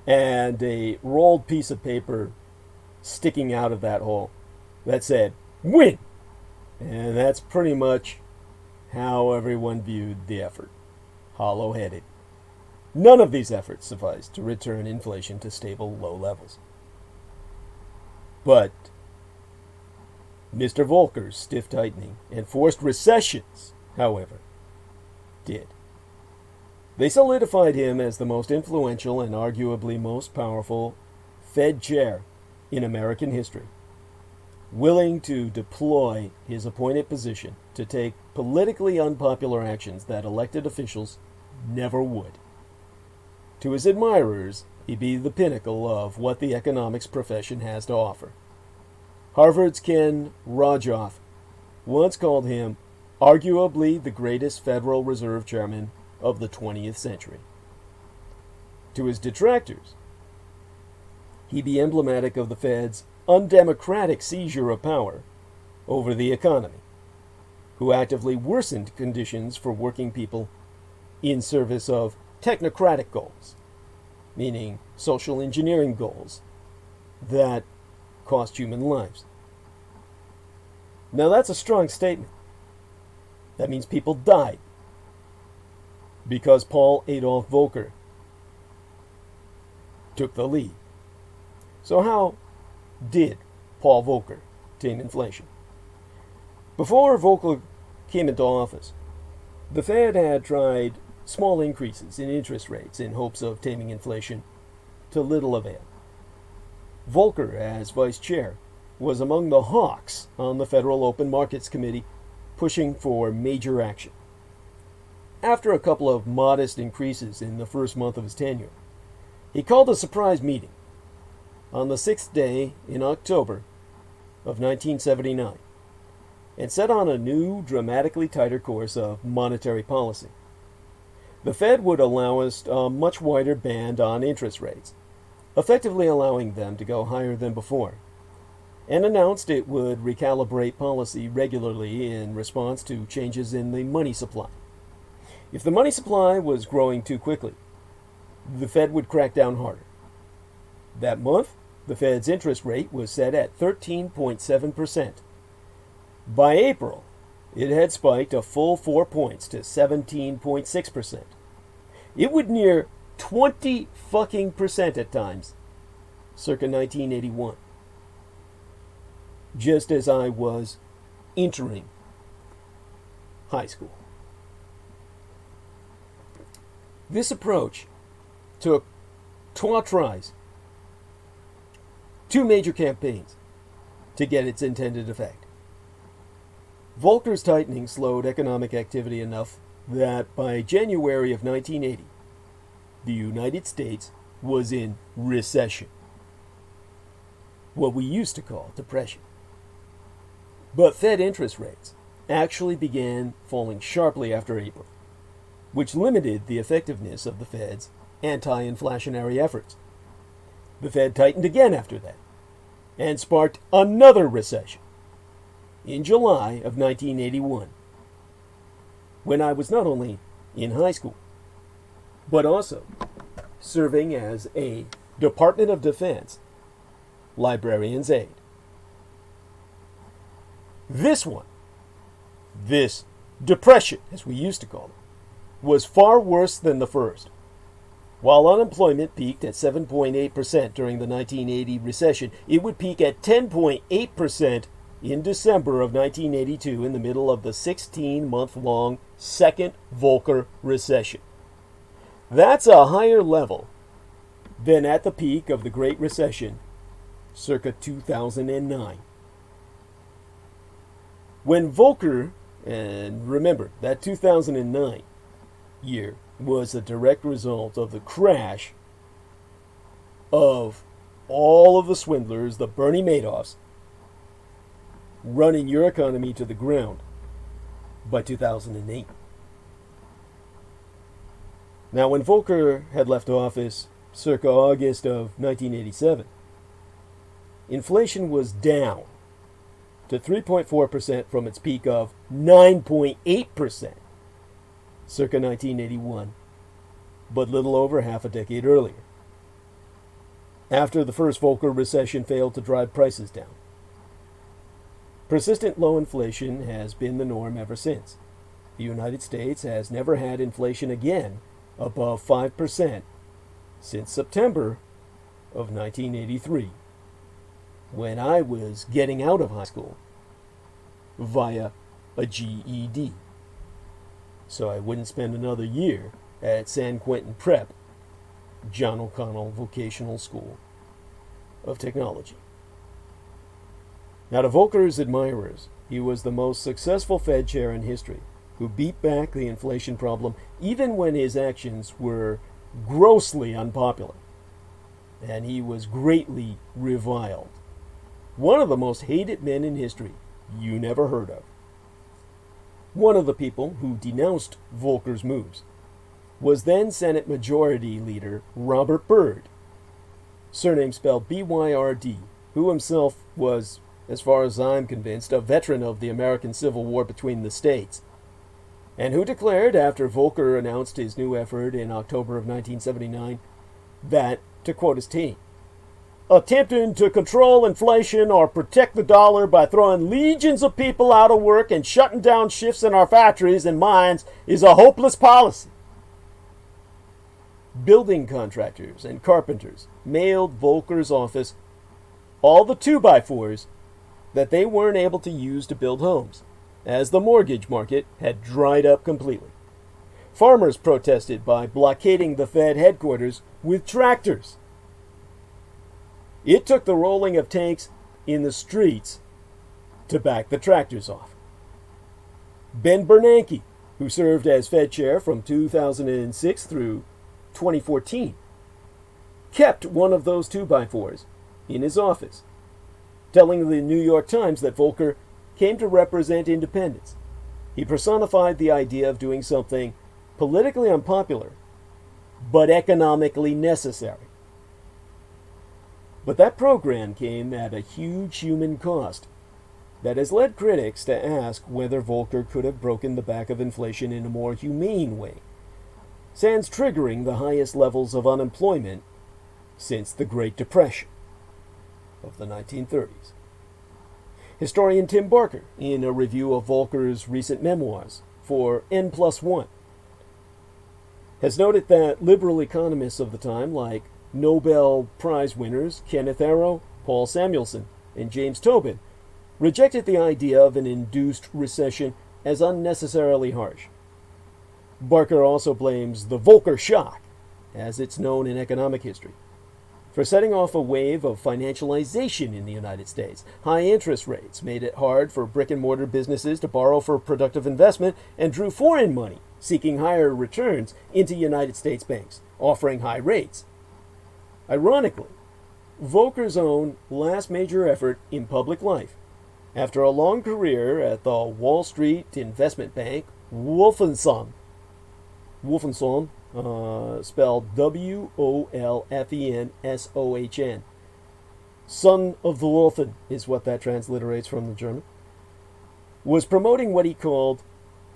and a rolled piece of paper sticking out of that hole that said, win! And that's pretty much how everyone viewed the effort. Hollow-headed. None of these efforts sufficed to return inflation to stable low levels. But Mr. Volcker's stiff tightening and forced recessions, however, did. They solidified him as the most influential and arguably most powerful Fed chair in American history, willing to deploy his appointed position to take politically unpopular actions that elected officials never would. To his admirers, he'd be the pinnacle of what the economics profession has to offer. Harvard's Ken Rogoff once called him arguably the greatest Federal Reserve chairman of the 20th century. To his detractors, he'd be emblematic of the Fed's undemocratic seizure of power over the economy, who actively worsened conditions for working people in service of technocratic goals, meaning social engineering goals that cost human lives. Now that's a strong statement. That means people died because Paul Adolf Volcker took the lead. So how did Paul Volcker tame inflation? Before Volcker came into office, the Fed had tried small increases in interest rates in hopes of taming inflation, to little avail. Volcker, as vice chair, was among the hawks on the Federal Open Markets Committee, pushing for major action. After a couple of modest increases in the first month of his tenure, he called a surprise meeting on the 6th day in October of 1979 and set on a new, dramatically tighter course of monetary policy. The Fed would allow us a much wider band on interest rates, effectively allowing them to go higher than before, and announced it would recalibrate policy regularly in response to changes in the money supply. If the money supply was growing too quickly, the Fed would crack down harder. That month, the Fed's interest rate was set at 13.7%. By April, it had spiked a full 4 points to 17.6%. It would near 20% at times circa 1981, just as I was entering high school. This approach took 2 tries, 2 major campaigns, to get its intended effect. Volcker's tightening slowed economic activity enough that by January of 1980, the United States was in recession, what we used to call depression. But Fed interest rates actually began falling sharply after April, which limited the effectiveness of the Fed's anti-inflationary efforts. The Fed tightened again after that, and sparked another recession in July of 1981, when I was not only in high school, but also serving as a Department of Defense librarian's aide. This depression, as we used to call it, was far worse than the first. While unemployment peaked at 7.8% during the 1980 recession, it would peak at 10.8% in December of 1982 in the middle of the 16-month-long second Volcker recession. That's a higher level than at the peak of the Great Recession, circa 2009. When Volcker, and remember, that 2009 year was a direct result of the crash of all of the swindlers, the Bernie Madoffs, running your economy to the ground by 2008. Now, when Volcker had left office circa August of 1987, inflation was down to 3.4% from its peak of 9.8% circa 1981, but little over half a decade earlier, after the first Volcker recession failed to drive prices down. Persistent low inflation has been the norm ever since. The United States has never had inflation again above 5% since September of 1983, when I was getting out of high school via a GED, so I wouldn't spend another year at San Quentin Prep, John O'Connell Vocational School of Technology. Now, to Volcker's admirers, he was the most successful Fed chair in history, who beat back the inflation problem even when his actions were grossly unpopular, and he was greatly reviled. One of the most hated men in history you never heard of. One of the people who denounced Volcker's moves was then Senate Majority Leader Robert Byrd, surname spelled B-Y-R-D, who himself was, as far as I'm convinced, a veteran of the American Civil War between the states, and who declared after Volcker announced his new effort in October of 1979 that, to quote his team, attempting to control inflation or protect the dollar by throwing legions of people out of work and shutting down shifts in our factories and mines is a hopeless policy. Building contractors and carpenters mailed Volcker's office all the 2x4s that they weren't able to use to build homes, as the mortgage market had dried up completely. Farmers protested by blockading the Fed headquarters with tractors. It took the rolling of tanks in the streets to back the tractors off. Ben Bernanke, who served as Fed chair from 2006 through 2014, kept one of those 2x4s in his office, telling the New York Times that Volcker came to represent independence. He personified the idea of doing something politically unpopular, but economically necessary. But that program came at a huge human cost that has led critics to ask whether Volcker could have broken the back of inflation in a more humane way, sans triggering the highest levels of unemployment since the Great Depression of the 1930s. Historian Tim Barker, in a review of Volcker's recent memoirs for N+1, has noted that liberal economists of the time, like Nobel Prize winners Kenneth Arrow, Paul Samuelson, and James Tobin rejected the idea of an induced recession as unnecessarily harsh. Barker also blames the Volcker shock, as it's known in economic history, for setting off a wave of financialization in the United States. High interest rates made it hard for brick-and-mortar businesses to borrow for productive investment and drew foreign money seeking higher returns into United States banks, offering high rates. Ironically, Volcker's own last major effort in public life, after a long career at the Wall Street investment bank Wolfensohn, spelled Wolfensohn, son of the Wolfen is what that transliterates from the German, was promoting what he called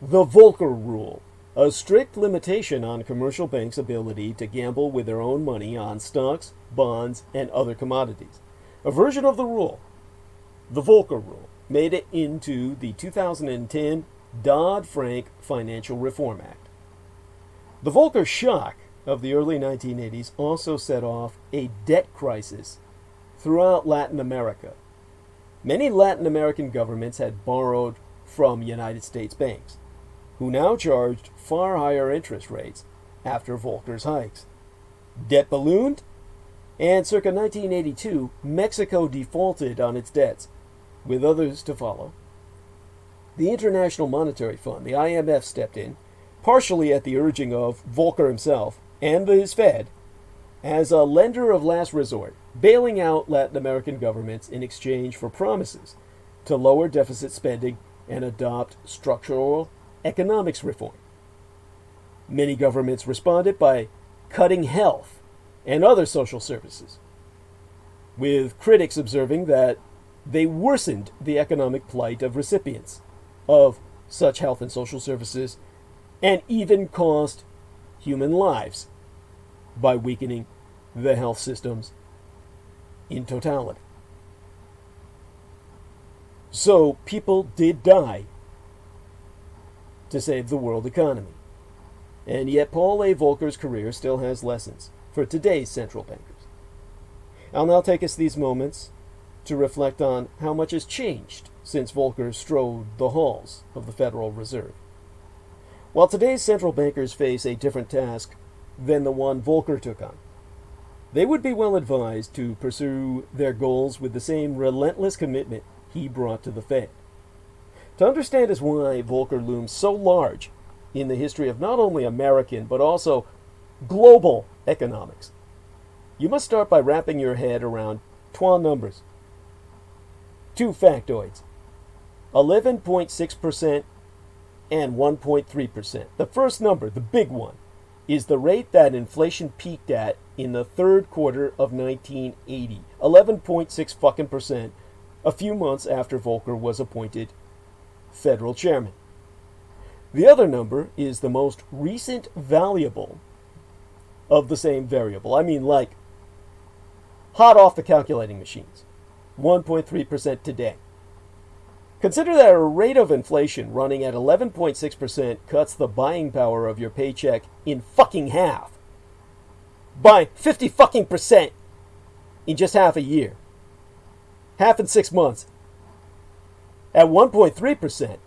the Volcker Rule, a strict limitation on commercial banks' ability to gamble with their own money on stocks, bonds, and other commodities. A version of the rule, the Volcker Rule, made it into the 2010 Dodd-Frank Financial Reform Act. The Volcker shock of the early 1980s also set off a debt crisis throughout Latin America. Many Latin American governments had borrowed from United States banks, who now charged far higher interest rates after Volcker's hikes. Debt ballooned, and circa 1982, Mexico defaulted on its debts, with others to follow. The International Monetary Fund, the IMF, stepped in, partially at the urging of Volcker himself and his Fed, as a lender of last resort, bailing out Latin American governments in exchange for promises to lower deficit spending and adopt structural economics reform. Many governments responded by cutting health and other social services, with critics observing that they worsened the economic plight of recipients of such health and social services and even cost human lives by weakening the health systems in totality. So people did die to save the world economy. And yet Paul A. Volcker's career still has lessons for today's central bankers. I'll now take us these moments to reflect on how much has changed since Volcker strode the halls of the Federal Reserve. While today's central bankers face a different task than the one Volcker took on, they would be well advised to pursue their goals with the same relentless commitment he brought to the Fed. To understand as why Volcker looms so large in the history of not only American but also global economics, you must start by wrapping your head around twain numbers. Two factoids, 11.6% and 1.3%. The first number, the big one, is the rate that inflation peaked at in the third quarter of 1980. 11.6% a few months after Volcker was appointed federal chairman. The other number is the most recent variable of the same variable. I mean, like, hot off the calculating machines. 1.3% today. Consider that a rate of inflation running at 11.6% cuts the buying power of your paycheck in fucking half. By 50 fucking percent in just half a year. Half in 6 months. At 1.3%,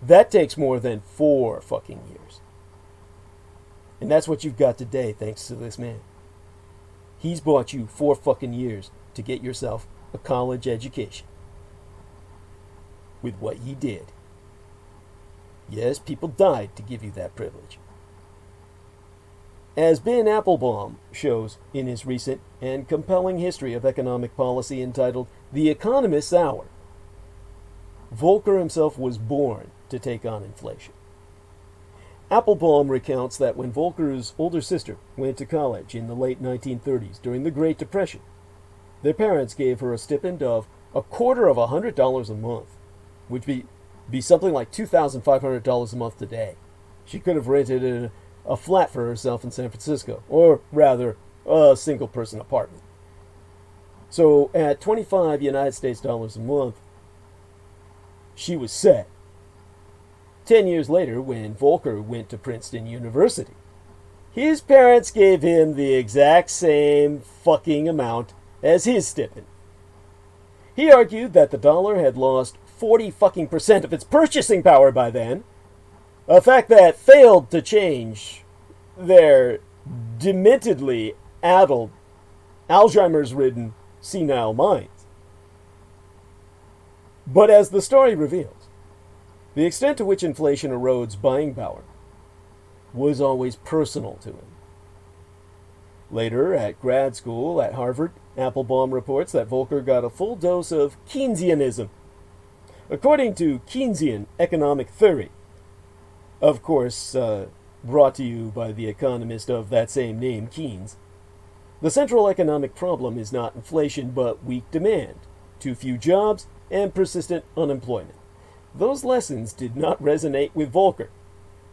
that takes more than 4 fucking years. And that's what you've got today, thanks to this man. He's bought you 4 fucking years to get yourself a college education. With what he did. Yes, people died to give you that privilege. As Ben Applebaum shows in his recent and compelling history of economic policy entitled The Economist's Hour, Volcker himself was born to take on inflation. Applebaum recounts that when Volcker's older sister went to college in the late 1930s during the Great Depression, their parents gave her a stipend of $250 a month, which would be something like $2,500 a month today. She could have rented a flat for herself in San Francisco, or rather, a single-person apartment. So at 25 United States dollars a month, she was set. 10 years later, when Volcker went to Princeton University, his parents gave him the exact same fucking amount as his stipend. He argued that the dollar had lost 40% of its purchasing power by then, a fact that failed to change their dementedly addled, Alzheimer's-ridden, senile minds. But as the story reveals, the extent to which inflation erodes buying power was always personal to him. Later, at grad school at Harvard, Applebaum reports that Volcker got a full dose of Keynesianism. According to Keynesian economic theory, of course, brought to you by the economist of that same name, Keynes, the central economic problem is not inflation but weak demand, too few jobs, and persistent unemployment. Those lessons did not resonate with Volcker,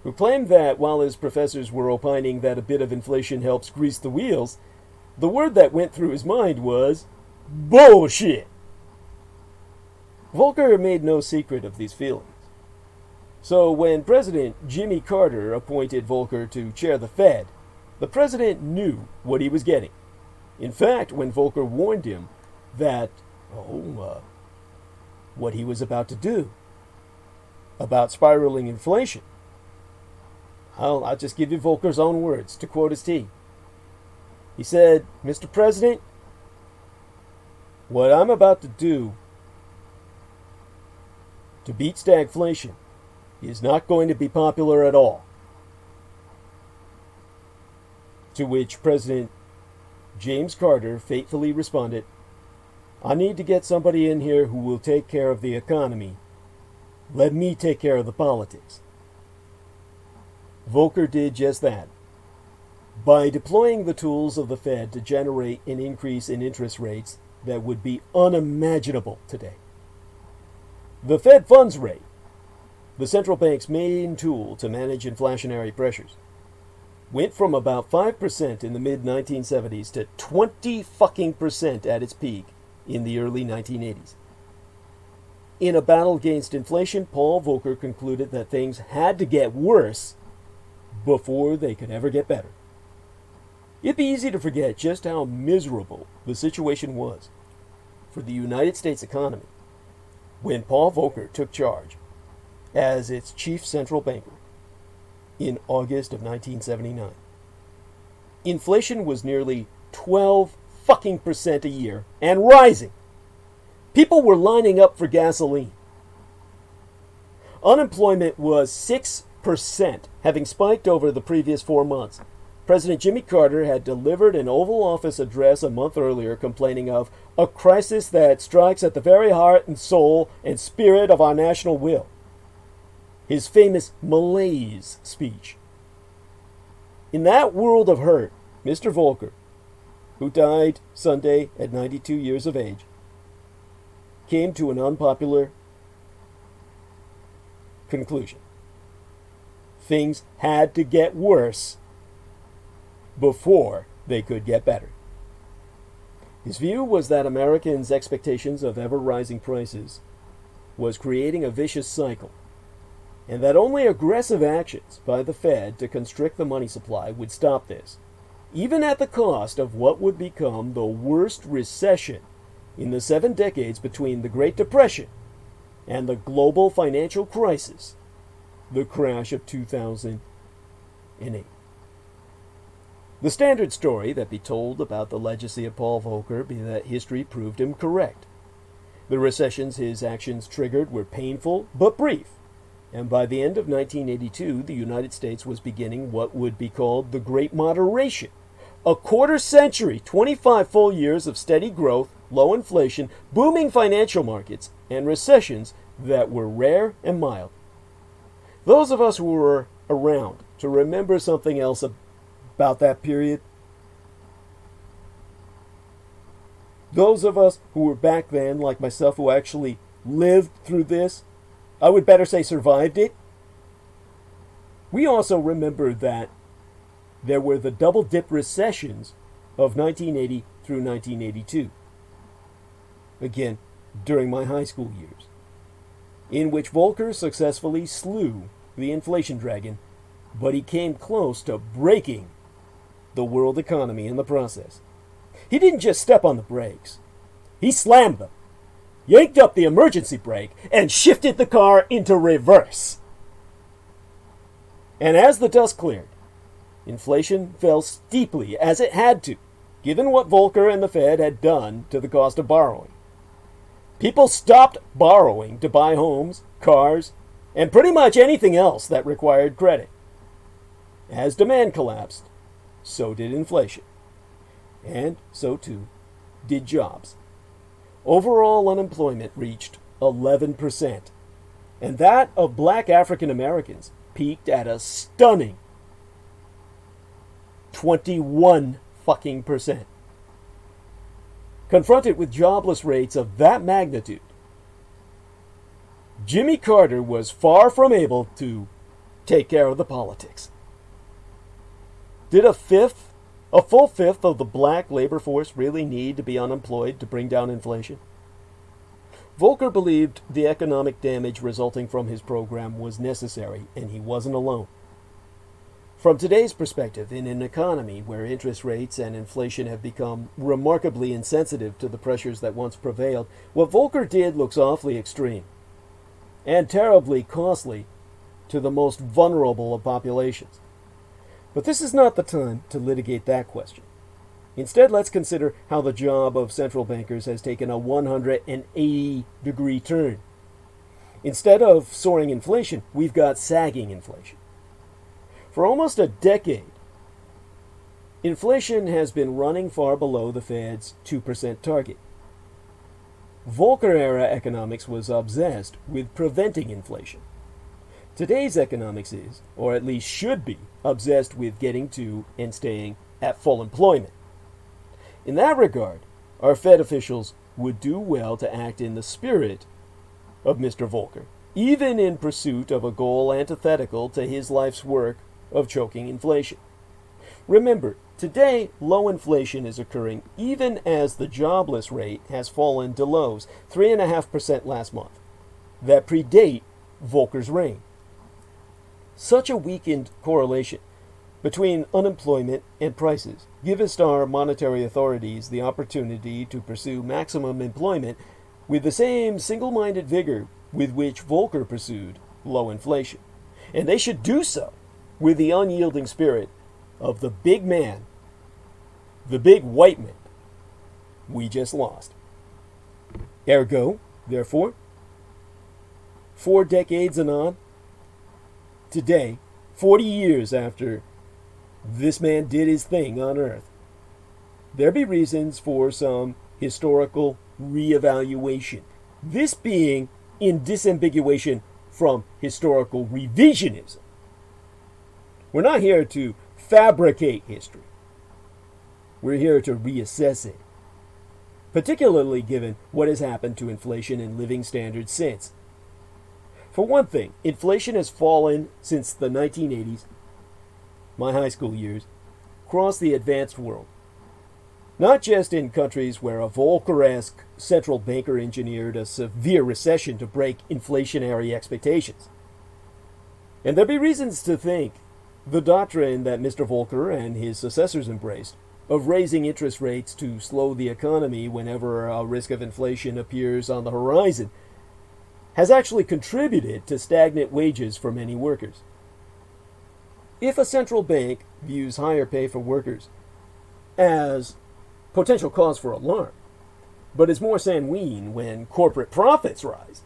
who claimed that while his professors were opining that a bit of inflation helps grease the wheels, the word that went through his mind was bullshit. Volcker made no secret of these feelings. So when President Jimmy Carter appointed Volcker to chair the Fed, the president knew what he was getting. In fact, when Volcker warned him that, what he was about to do, about spiraling inflation, I'll just give you Volcker's own words, to quote his tea. He said, "Mr. President, what I'm about to do to beat stagflation is not going to be popular at all." To which President James Carter fatefully responded, "I need to get somebody in here who will take care of the economy. Let me take care of the politics." Volcker did just that, by deploying the tools of the Fed to generate an increase in interest rates that would be unimaginable today. The Fed funds rate, the central bank's main tool to manage inflationary pressures, went from about 5% in the mid-1970s to 20% at its peak in the early 1980s. In a battle against inflation, Paul Volcker concluded that things had to get worse before they could ever get better. It'd be easy to forget just how miserable the situation was for the United States economy when Paul Volcker took charge as its chief central banker in August of 1979. Inflation was nearly 12% a year and rising. People were lining up for gasoline. Unemployment was 6%, having spiked over the previous 4 months. President Jimmy Carter had delivered an Oval Office address a month earlier complaining of a crisis that strikes at the very heart and soul and spirit of our national will. His famous malaise speech. In that world of hurt, Mr. Volcker, who died Sunday at 92 years of age, came to an unpopular conclusion. Things had to get worse before they could get better. His view was that Americans' expectations of ever-rising prices was creating a vicious cycle, and that only aggressive actions by the Fed to constrict the money supply would stop this, even at the cost of what would become the worst recession in the 7 decades between the Great Depression and the global financial crisis, the crash of 2008. The standard story that be told about the legacy of Paul Volcker be that history proved him correct. The recessions his actions triggered were painful but brief, and by the end of 1982, the United States was beginning what would be called the Great Moderation, a quarter century, 25 full years of steady growth, low inflation, booming financial markets, and recessions that were rare and mild. Those of us who were around to remember something else about that period, those of us who were back then, like myself, who actually lived through this, I would better say survived it, we also remember that there were the double-dip recessions of 1980 through 1982. Again, during my high school years, in which Volcker successfully slew the inflation dragon, but he came close to breaking the world economy in the process. He didn't just step on the brakes. He slammed them, yanked up the emergency brake, and shifted the car into reverse. And as the dust cleared, inflation fell steeply, as it had to, given what Volcker and the Fed had done to the cost of borrowing. People stopped borrowing to buy homes, cars, and pretty much anything else that required credit. As demand collapsed, so did inflation. And so too did jobs. Overall unemployment reached 11%, and that of black African Americans peaked at a stunning 21%. Confronted with jobless rates of that magnitude, Jimmy Carter was far from able to take care of the politics. Did a full fifth of the black labor force really need to be unemployed to bring down inflation? Volcker believed the economic damage resulting from his program was necessary, and he wasn't alone. From today's perspective, in an economy where interest rates and inflation have become remarkably insensitive to the pressures that once prevailed, what Volcker did looks awfully extreme and terribly costly to the most vulnerable of populations. But this is not the time to litigate that question. Instead, let's consider how the job of central bankers has taken a 180-degree turn. Instead of soaring inflation, we've got sagging inflation. For almost a decade, inflation has been running far below the Fed's 2% target. Volcker-era economics was obsessed with preventing inflation. Today's economics is, or at least should be, obsessed with getting to and staying at full employment. In that regard, our Fed officials would do well to act in the spirit of Mr. Volcker, even in pursuit of a goal antithetical to his life's work of choking inflation. Remember, today low inflation is occurring even as the jobless rate has fallen to lows, 3.5% last month, that predate Volcker's reign. Such a weakened correlation between unemployment and prices gives our monetary authorities the opportunity to pursue maximum employment with the same single-minded vigor with which Volcker pursued low inflation. And they should do so with the unyielding spirit of the big man, the big white man we just lost. Ergo, therefore, 4 decades and on, today, 40 years after this man did his thing on Earth, there be reasons for some historical reevaluation. This being in disambiguation from historical revisionism. We're not here to fabricate history. We're here to reassess it, particularly given what has happened to inflation and living standards since. For one thing, inflation has fallen since the 1980s, my high school years, across the advanced world. Not just in countries where a Volcker-esque central banker engineered a severe recession to break inflationary expectations. And there be reasons to think the doctrine that Mr. Volcker and his successors embraced, of raising interest rates to slow the economy whenever a risk of inflation appears on the horizon, has actually contributed to stagnant wages for many workers. If a central bank views higher pay for workers as potential cause for alarm, but is more sanguine when corporate profits rise,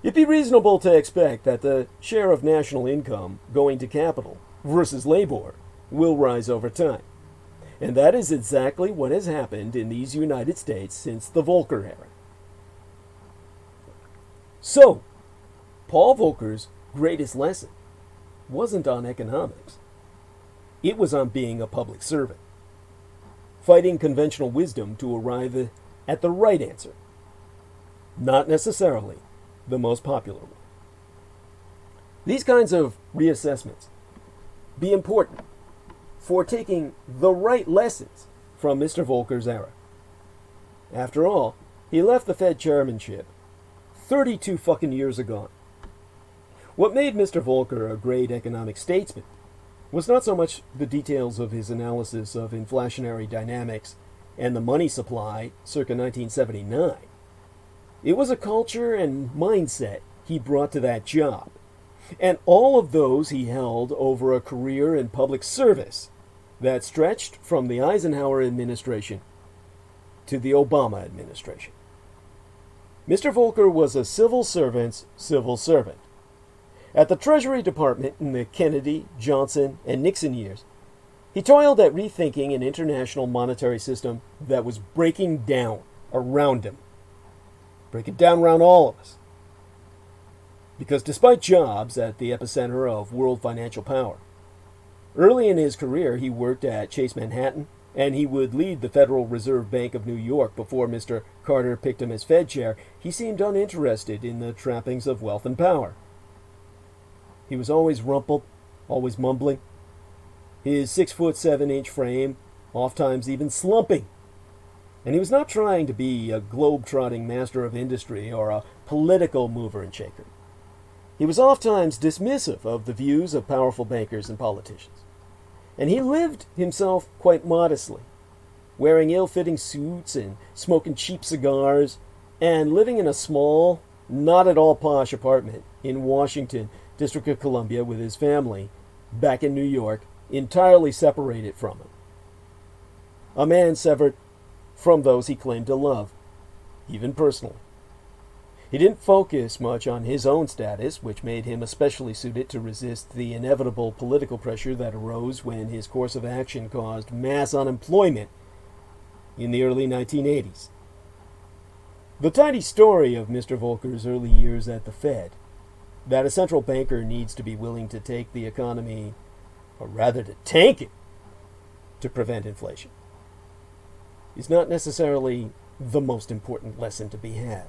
it'd be reasonable to expect that the share of national income going to capital versus labor will rise over time. And that is exactly what has happened in these United States since the Volcker era. So, Paul Volcker's greatest lesson wasn't on economics. It was on being a public servant, fighting conventional wisdom to arrive at the right answer, not necessarily the most popular one. These kinds of reassessments be important for taking the right lessons from Mr. Volcker's era. After all, he left the Fed chairmanship 32 fucking years ago. What made Mr. Volcker a great economic statesman was not so much the details of his analysis of inflationary dynamics and the money supply circa 1979. It was a culture and mindset he brought to that job, and all of those he held over a career in public service that stretched from the Eisenhower administration to the Obama administration. Mr. Volcker was a civil servant's civil servant. At the Treasury Department in the Kennedy, Johnson, and Nixon years, he toiled at rethinking an international monetary system that was breaking down around him. Breaking down around all of us. Because despite jobs at the epicenter of world financial power, early in his career he worked at Chase Manhattan, and he would lead the Federal Reserve Bank of New York before Mr. Carter picked him as Fed chair. He seemed uninterested in the trappings of wealth and power. He was always rumpled, always mumbling. His 6'7" frame, oftentimes even slumping. And he was not trying to be a globe-trotting master of industry or a political mover and shaker. He was oftentimes dismissive of the views of powerful bankers and politicians. And he lived himself quite modestly, wearing ill-fitting suits and smoking cheap cigars, and living in a small, not at all posh apartment in Washington, District of Columbia, with his family, back in New York, entirely separated from him. A man severed from those he claimed to love, even personally. He didn't focus much on his own status, which made him especially suited to resist the inevitable political pressure that arose when his course of action caused mass unemployment in the early 1980s. The tidy story of Mr. Volcker's early years at the Fed, that a central banker needs to be willing to take the economy, or rather to tank it, to prevent inflation, is not necessarily the most important lesson to be had.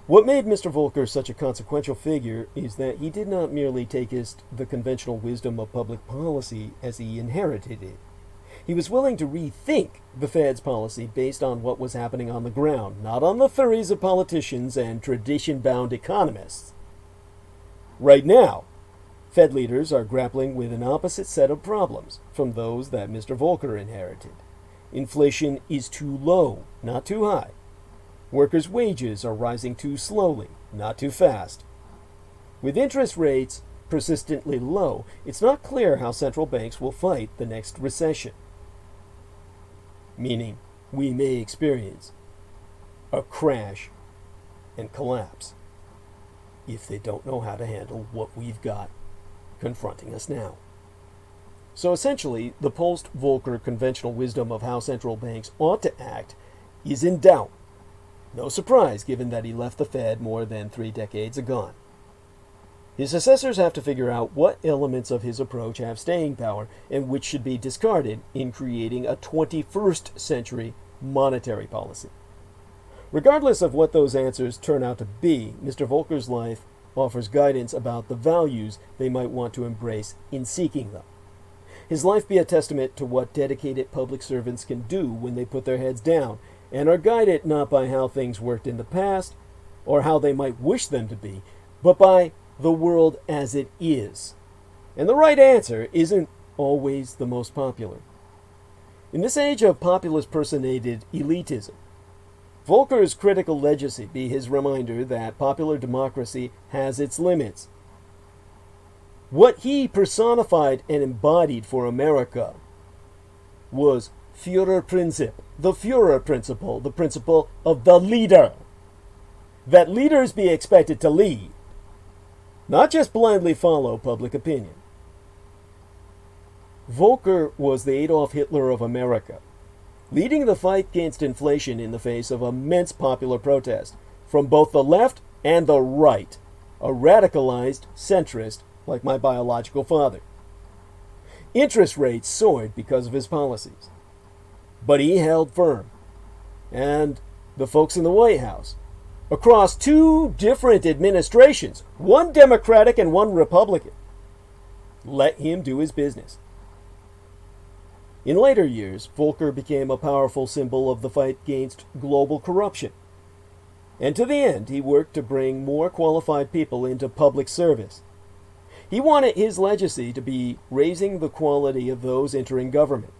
What made Mr. Volcker such a consequential figure is that he did not merely take the conventional wisdom of public policy as he inherited it. He was willing to rethink the Fed's policy based on what was happening on the ground, not on the theories of politicians and tradition-bound economists. Right now, Fed leaders are grappling with an opposite set of problems from those that Mr. Volcker inherited. Inflation is too low, not too high. Workers' wages are rising too slowly, not too fast. With interest rates persistently low, it's not clear how central banks will fight the next recession. Meaning, we may experience a crash and collapse if they don't know how to handle what we've got confronting us now. So essentially, the post-Volcker conventional wisdom of how central banks ought to act is in doubt. No surprise, given that he left the Fed more than 3 decades ago. His successors have to figure out what elements of his approach have staying power and which should be discarded in creating a 21st century monetary policy. Regardless of what those answers turn out to be, Mr. Volcker's life offers guidance about the values they might want to embrace in seeking them. His life be a testament to what dedicated public servants can do when they put their heads down and are guided not by how things worked in the past or how they might wish them to be, but by the world as it is. And the right answer isn't always the most popular. In this age of populist-personated elitism, Volcker's critical legacy be his reminder that popular democracy has its limits. What he personified and embodied for America was Führerprinzip, the Führer principle, the principle of the leader. That leaders be expected to lead, not just blindly follow public opinion. Volcker was the Adolf Hitler of America, leading the fight against inflation in the face of immense popular protest from both the left and the right, a radicalized centrist like my biological father. Interest rates soared because of his policies, but he held firm, and the folks in the White House, across 2 different administrations, one Democratic and one Republican, let him do his business. In later years, Volcker became a powerful symbol of the fight against global corruption. And to the end, he worked to bring more qualified people into public service. He wanted his legacy to be raising the quality of those entering government.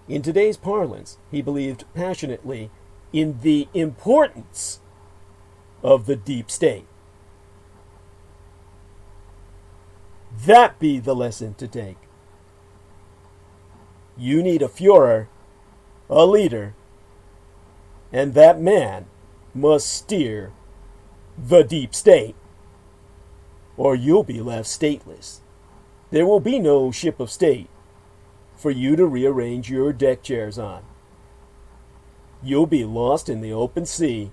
In today's parlance, he believed passionately in the importance of the deep state. That be the lesson to take. You need a Führer, a leader, and that man must steer the deep state, or you'll be left stateless. There will be no ship of state for you to rearrange your deck chairs on. You'll be lost in the open sea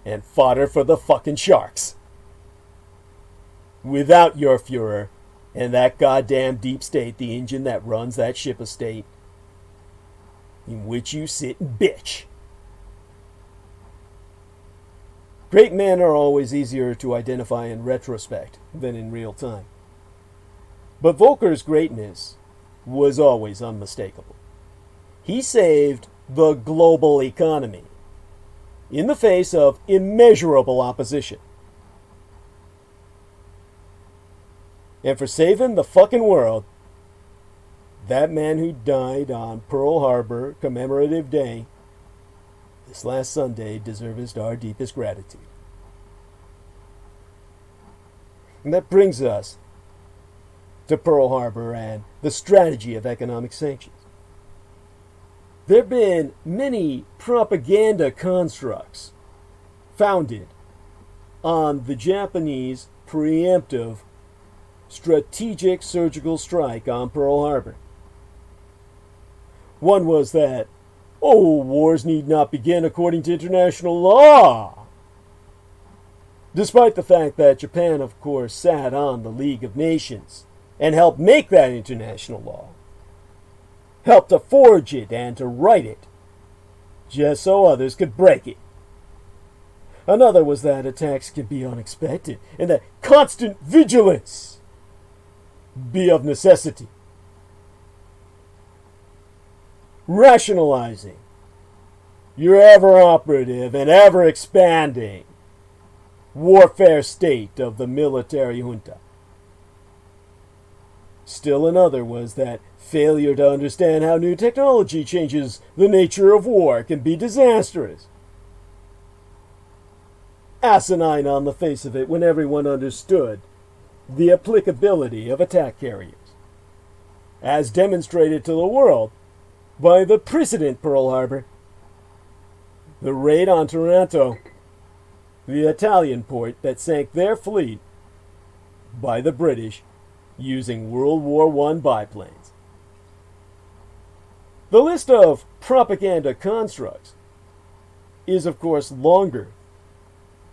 and fodder for the fucking sharks. Without your Führer and that goddamn deep state, the engine that runs that ship of state, in which you sit and bitch. Great men are always easier to identify in retrospect than in real time. But Volcker's greatness was always unmistakable. He saved the global economy in the face of immeasurable opposition. And for saving the fucking world, that man who died on Pearl Harbor Commemorative Day this last Sunday deserves our deepest gratitude. And that brings us to Pearl Harbor and the strategy of economic sanctions. There have been many propaganda constructs founded on the Japanese preemptive strategic surgical strike on Pearl Harbor. One was that, wars need not begin according to international law. Despite the fact that Japan, of course, sat on the League of Nations and helped make that international law, helped to forge it and to write it, just so others could break it. Another was that attacks can be unexpected and that constant vigilance be of necessity. Rationalizing your ever-operative and ever-expanding warfare state of the military junta. Still another was that failure to understand how new technology changes the nature of war can be disastrous. Asinine on the face of it when everyone understood the applicability of attack carriers, as demonstrated to the world by the precedent Pearl Harbor, the raid on Taranto, the Italian port that sank their fleet by the British using World War I biplanes. The list of propaganda constructs is, of course, longer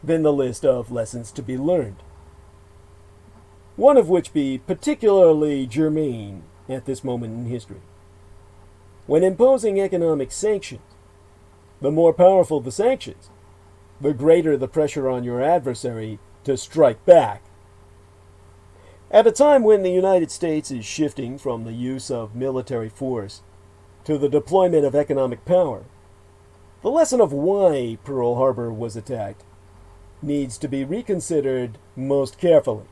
than the list of lessons to be learned, one of which be particularly germane at this moment in history. When imposing economic sanctions, the more powerful the sanctions, the greater the pressure on your adversary to strike back. At a time when the United States is shifting from the use of military force to the deployment of economic power, the lesson of why Pearl Harbor was attacked needs to be reconsidered most carefully.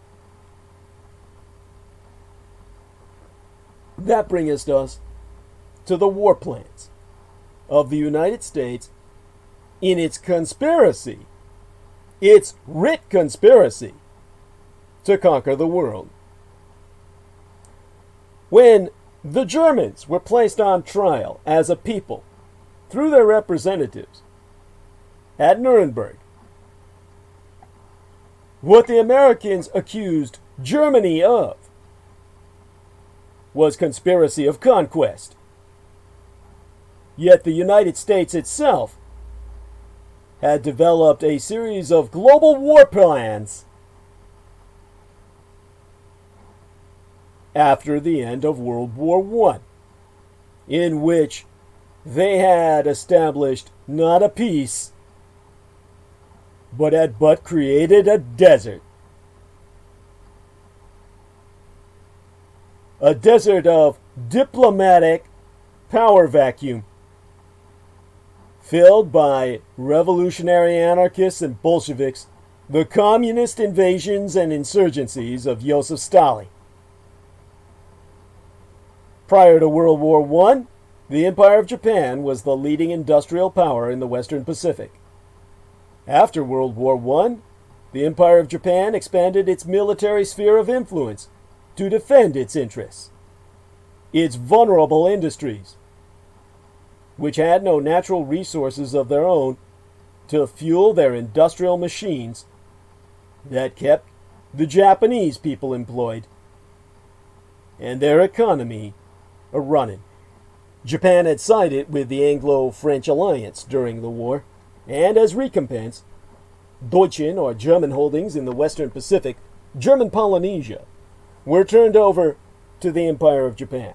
That brings us to the war plans of the United States in its conspiracy, its writ conspiracy, to conquer the world. When the Germans were placed on trial as a people through their representatives at Nuremberg, what the Americans accused Germany of was conspiracy of conquest. Yet the United States itself had developed a series of global war plans after the end of World War I, in which they had established not a peace, but had but created a desert. A desert of diplomatic power vacuum, filled by revolutionary anarchists and Bolsheviks the communist invasions and insurgencies of Joseph Stalin. Prior to World War I, the Empire of Japan was the leading industrial power in the Western Pacific. After World War I, the Empire of Japan expanded its military sphere of influence to defend its interests, its vulnerable industries, which had no natural resources of their own to fuel their industrial machines that kept the Japanese people employed and their economy a-running. Japan had sided with the Anglo-French alliance during the war, and as recompense, Deutschen, or German holdings in the Western Pacific, German Polynesia, were turned over to the Empire of Japan.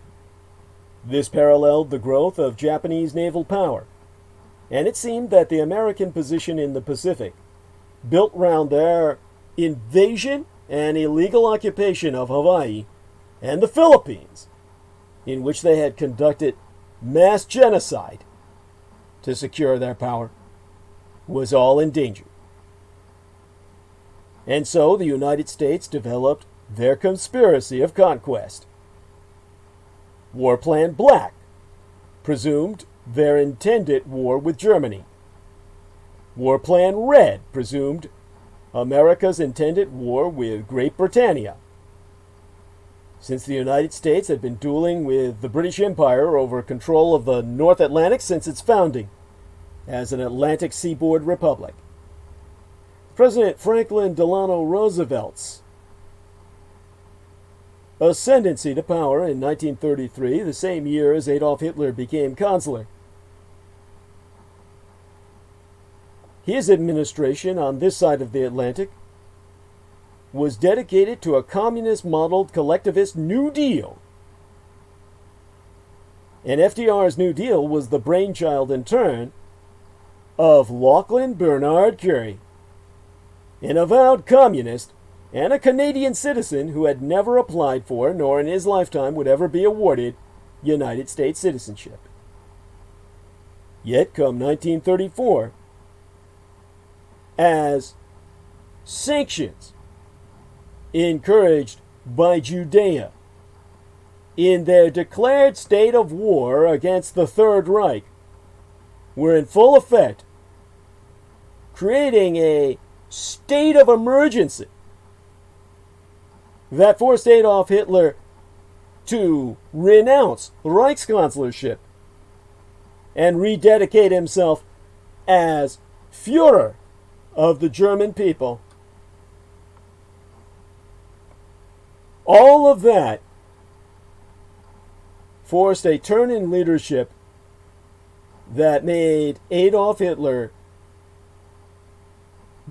This paralleled the growth of Japanese naval power, and it seemed that the American position in the Pacific, built round their invasion and illegal occupation of Hawaii and the Philippines, in which they had conducted mass genocide to secure their power, was all in danger. And so the United States developed their conspiracy of conquest. War Plan Black presumed their intended war with Germany. War Plan Red presumed America's intended war with Great Britannia. Since the United States had been dueling with the British Empire over control of the North Atlantic since its founding as an Atlantic seaboard republic. President Franklin Delano Roosevelt's ascendancy to power in 1933, the same year as Adolf Hitler became chancellor. His administration on this side of the Atlantic was dedicated to a communist-modeled collectivist New Deal. And FDR's New Deal was the brainchild, in turn, of Lachlan Bernard Currie, an avowed communist and a Canadian citizen who had never applied for, nor in his lifetime would ever be awarded, United States citizenship. Yet, come 1934, as sanctions encouraged by Judea in their declared state of war against the Third Reich were in full effect, creating a state of emergency that forced Adolf Hitler to renounce the Reichskanzlership and rededicate himself as Führer of the German people. All of that forced a turn in leadership that made Adolf Hitler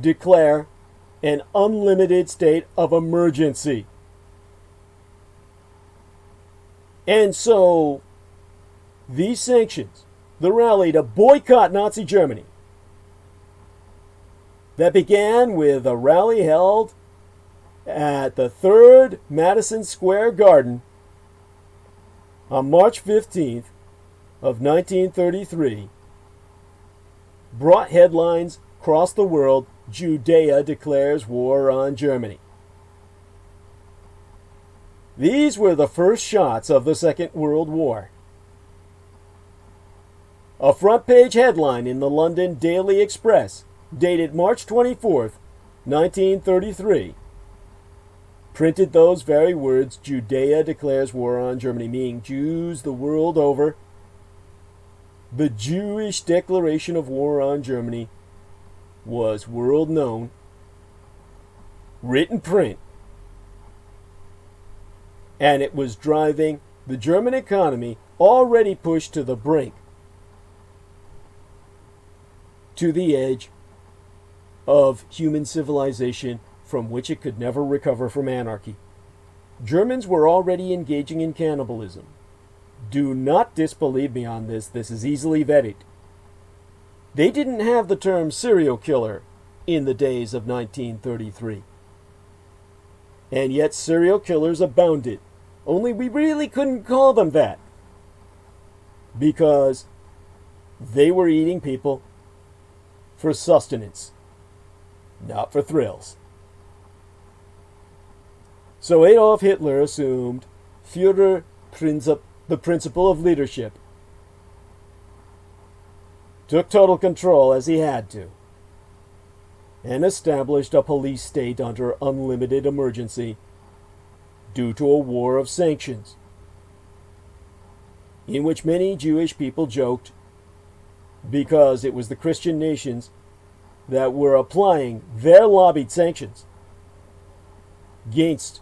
declare an unlimited state of emergency. And so, these sanctions, the rally to boycott Nazi Germany, that began with a rally held at the 3rd Madison Square Garden on March 15th of 1933, brought headlines across the world: Judea declares war on Germany. These were the first shots of the Second World War. A front-page headline in the London Daily Express, dated March 24th, 1933, printed those very words: Judea declares war on Germany, meaning Jews the world over. The Jewish declaration of war on Germany was world known, written print, and it was driving the German economy, already pushed to the brink, to the edge of human civilization from which it could never recover from anarchy. Germans were already engaging in cannibalism. Do not disbelieve me on this. This is easily vetted. They didn't have the term serial killer in the days of 1933. And yet serial killers abounded. Only we really couldn't call them that, because they were eating people for sustenance. not for thrills. So Adolf Hitler assumed the principle of leadership, took total control as he had to, and established a police state under unlimited emergency due to a war of sanctions, in which many Jewish people joked because it was the Christian nations that were applying their lobbied sanctions against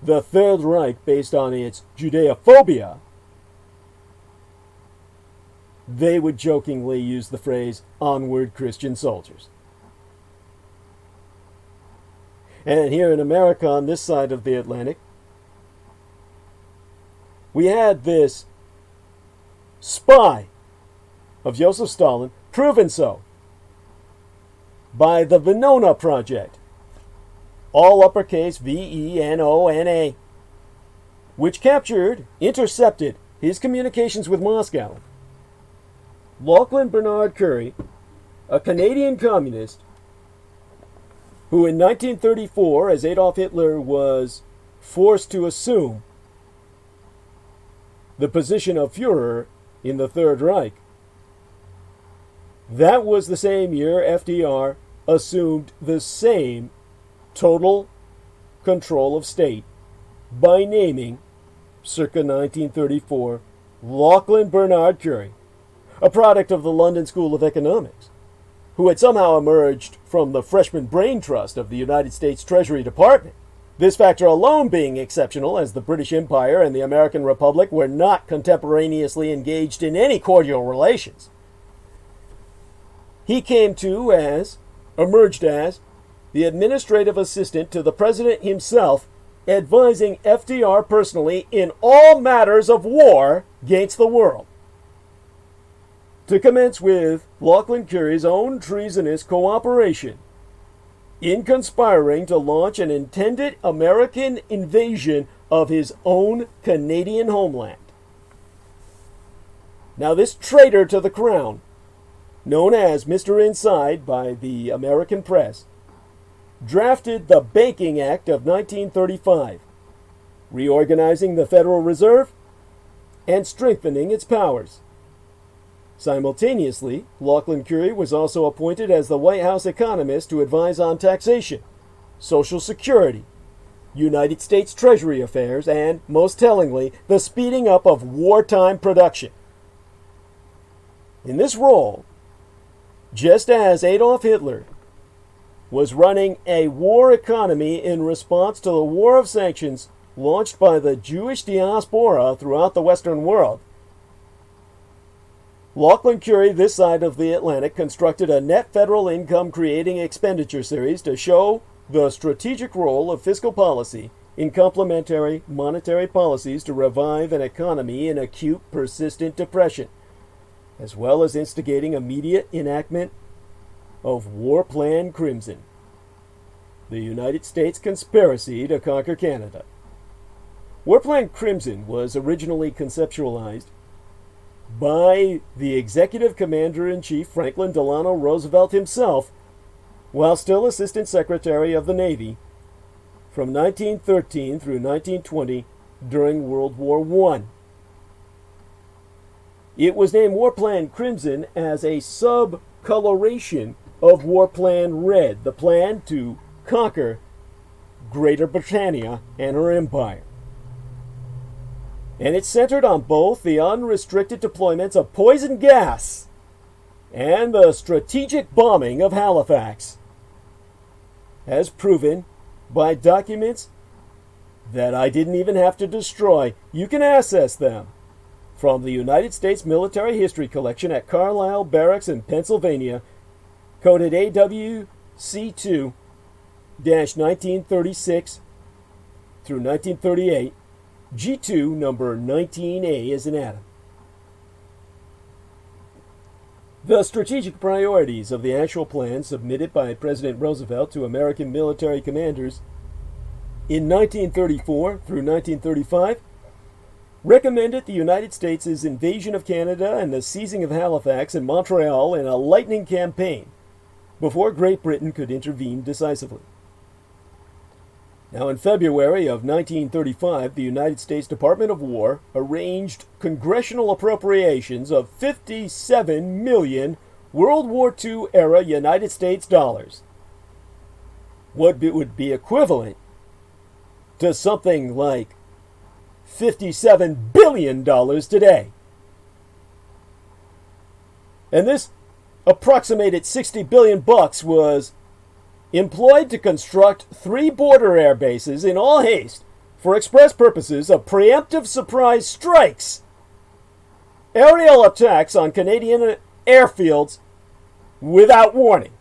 the Third Reich based on its Judeophobia. They would jokingly use the phrase, "onward Christian soldiers." And here in America, on this side of the Atlantic, we had this spy of Joseph Stalin, proven so by the Venona Project, all uppercase Venona, which intercepted his communications with Moscow. Lachlan Bernard Curry, a Canadian communist, who in 1934, as Adolf Hitler was forced to assume the position of Führer in the Third Reich, that was the same year FDR assumed the same total control of state by naming, circa 1934, Lachlan Bernard Curry, a product of the London School of Economics, who had somehow emerged from the freshman brain trust of the United States Treasury Department. This factor alone being exceptional, as the British Empire and the American Republic were not contemporaneously engaged in any cordial relations. He emerged as the administrative assistant to the president himself, advising FDR personally in all matters of war against the world. To commence with Lachlan Curry's own treasonous cooperation in conspiring to launch an intended American invasion of his own Canadian homeland. Now this traitor to the crown, known as Mr. Inside by the American press, drafted the Banking Act of 1935, reorganizing the Federal Reserve and strengthening its powers. Simultaneously, Lachlan Curry was also appointed as the White House economist to advise on taxation, Social Security, United States Treasury affairs, and, most tellingly, the speeding up of wartime production. In this role, just as Adolf Hitler was running a war economy in response to the war of sanctions launched by the Jewish diaspora throughout the Western world, Lachlan Curry, this side of the Atlantic, constructed a net federal income creating expenditure series to show the strategic role of fiscal policy in complementary monetary policies to revive an economy in acute, persistent depression, as well as instigating immediate enactment of War Plan Crimson, the United States conspiracy to conquer Canada. War Plan Crimson was originally conceptualized by the Executive Commander-in-Chief Franklin Delano Roosevelt himself, while still Assistant Secretary of the Navy, from 1913 through 1920 during World War I. It was named War Plan Crimson as a sub-coloration of War Plan Red, the plan to conquer Greater Britannia and her empire. And it's centered on both the unrestricted deployments of poison gas and the strategic bombing of Halifax, as proven by documents that I didn't even have to destroy. You can access them from the United States Military History Collection at Carlisle Barracks in Pennsylvania, coded AWC2-1936 through 1938, G2 number 19A is an atom. The strategic priorities of the actual plan submitted by President Roosevelt to American military commanders in 1934 through 1935 recommended the United States' invasion of Canada and the seizing of Halifax and Montreal in a lightning campaign before Great Britain could intervene decisively. Now, in February of 1935, the United States Department of War arranged congressional appropriations of 57 million World War II-era United States dollars, what would be equivalent to something like $57 billion today. And this approximated $60 billion was employed to construct 3 border air bases in all haste for express purposes of preemptive surprise strikes, aerial attacks on Canadian airfields without warning.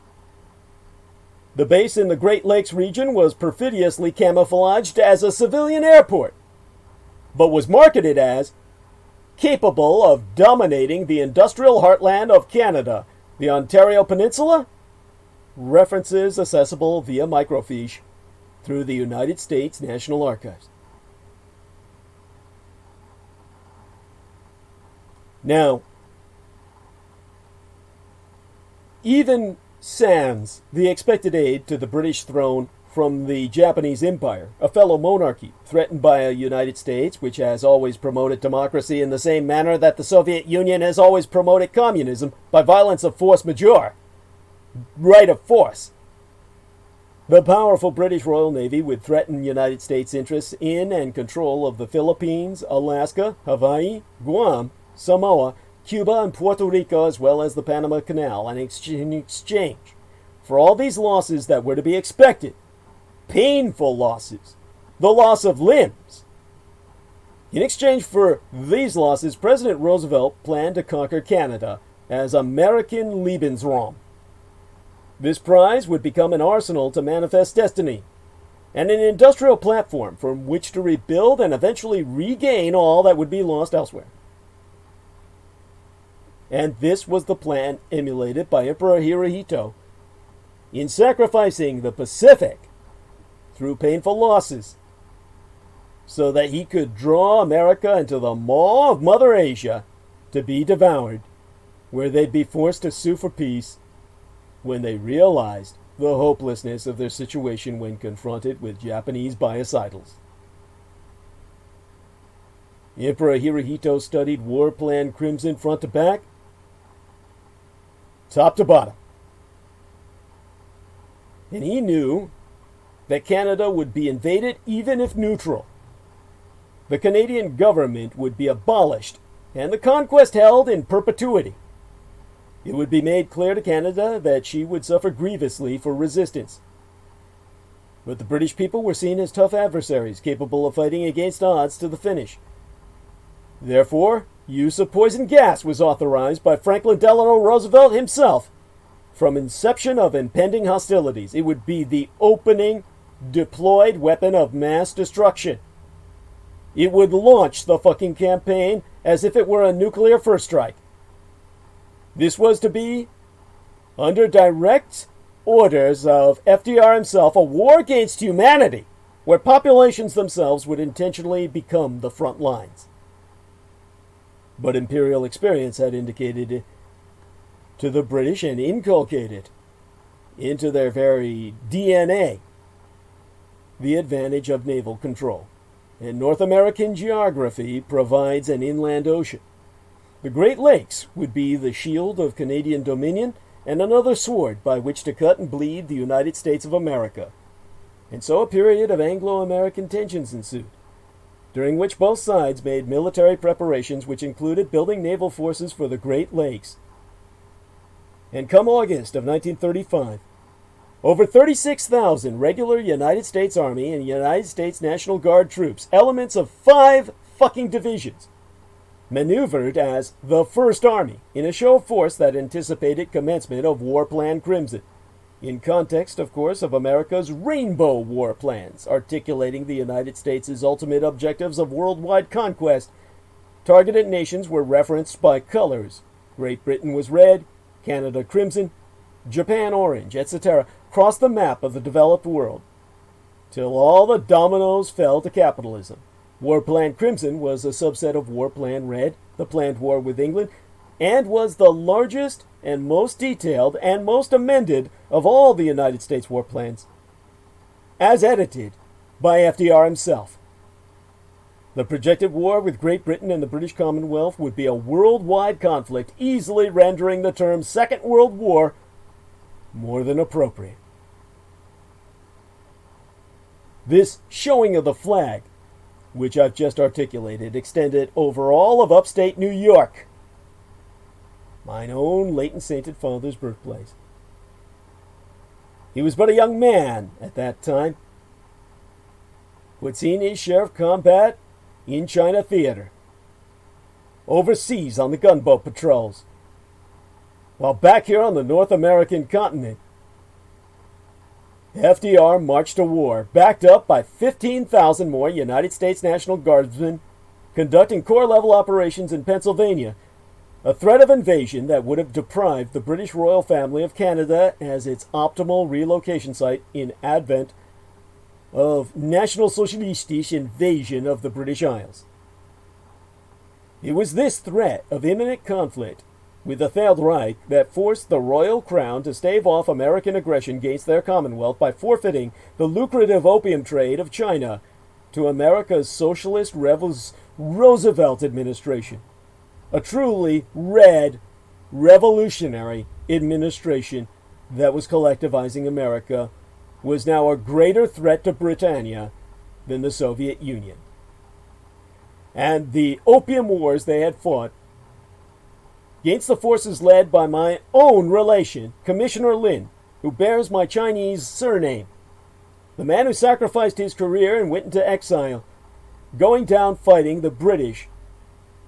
The base in the Great Lakes region was perfidiously camouflaged as a civilian airport, but was marketed as capable of dominating the industrial heartland of Canada, the Ontario Peninsula. References accessible via microfiche through the United States National Archives. Now, even sans the expected aid to the British throne from the Japanese Empire, a fellow monarchy threatened by a United States which has always promoted democracy in the same manner that the Soviet Union has always promoted communism by violence of force majeure, right of force. The powerful British Royal Navy would threaten United States interests in and control of the Philippines, Alaska, Hawaii, Guam, Samoa, Cuba, and Puerto Rico, as well as the Panama Canal, and in exchange for all these losses that were to be expected, painful losses, the loss of limbs. In exchange for these losses, President Roosevelt planned to conquer Canada as American Lebensraum. This prize would become an arsenal to manifest destiny, and an industrial platform from which to rebuild and eventually regain all that would be lost elsewhere. And this was the plan emulated by Emperor Hirohito in sacrificing the Pacific through painful losses so that he could draw America into the maw of Mother Asia to be devoured, where they'd be forced to sue for peace when they realized the hopelessness of their situation when confronted with Japanese biocidals. Emperor Hirohito studied War Plan Crimson front to back, top to bottom. And he knew that Canada would be invaded even if neutral. The Canadian government would be abolished and the conquest held in perpetuity. It would be made clear to Canada that she would suffer grievously for resistance. But the British people were seen as tough adversaries capable of fighting against odds to the finish. Therefore, use of poison gas was authorized by Franklin Delano Roosevelt himself. From inception of impending hostilities, it would be the opening deployed weapon of mass destruction. It would launch the fucking campaign as if it were a nuclear first strike. This was to be, under direct orders of FDR himself, a war against humanity, where populations themselves would intentionally become the front lines. But imperial experience had indicated to the British and inculcated into their very DNA the advantage of naval control. And North American geography provides an inland ocean. The Great Lakes would be the shield of Canadian dominion and another sword by which to cut and bleed the United States of America. And so a period of Anglo-American tensions ensued, during which both sides made military preparations which included building naval forces for the Great Lakes. And come August of 1935, over 36,000 regular United States Army and United States National Guard troops, elements of 5 fucking divisions, maneuvered as the First Army in a show of force that anticipated commencement of War Plan Crimson, in context, of course, of America's Rainbow War Plans, articulating the United States' ultimate objectives of worldwide conquest. Targeted nations were referenced by colors. Great Britain was red, Canada crimson, Japan orange, etc., across the map of the developed world, till all the dominoes fell to capitalism. War Plan Crimson was a subset of War Plan Red, the planned war with England, and was the largest and most detailed and most amended of all the United States war plans, as edited by FDR himself. The projected war with Great Britain and the British Commonwealth would be a worldwide conflict, easily rendering the term Second World War more than appropriate. This showing of the flag, which I've just articulated, extended over all of upstate New York, mine own late and sainted father's birthplace. He was but a young man at that time, who had seen his share of combat in China theater, overseas on the gunboat patrols, while back here on the North American continent, FDR marched to war, backed up by 15,000 more United States National Guardsmen, conducting Corps-level operations in Pennsylvania, a threat of invasion that would have deprived the British royal family of Canada as its optimal relocation site in advent of National Socialistic invasion of the British Isles. It was this threat of imminent conflict with the Third Reich that forced the Royal Crown to stave off American aggression against their Commonwealth by forfeiting the lucrative opium trade of China to America's Socialist Roosevelt administration, a truly red, revolutionary administration that was collectivizing America, was now a greater threat to Britannia than the Soviet Union. And the opium wars they had fought against the forces led by my own relation, Commissioner Lin, who bears my Chinese surname, the man who sacrificed his career and went into exile, going down fighting the British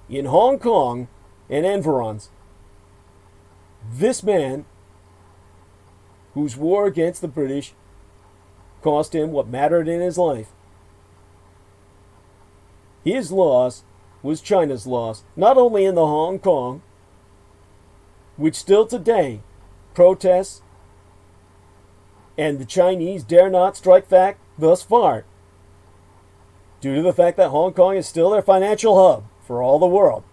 in Hong Kong and environs. This man, whose war against the British cost him what mattered in his life. His loss was China's loss, not only in the Hong Kong, which still today protests and the Chinese dare not strike back thus far, due to the fact that Hong Kong is still their financial hub for all the world.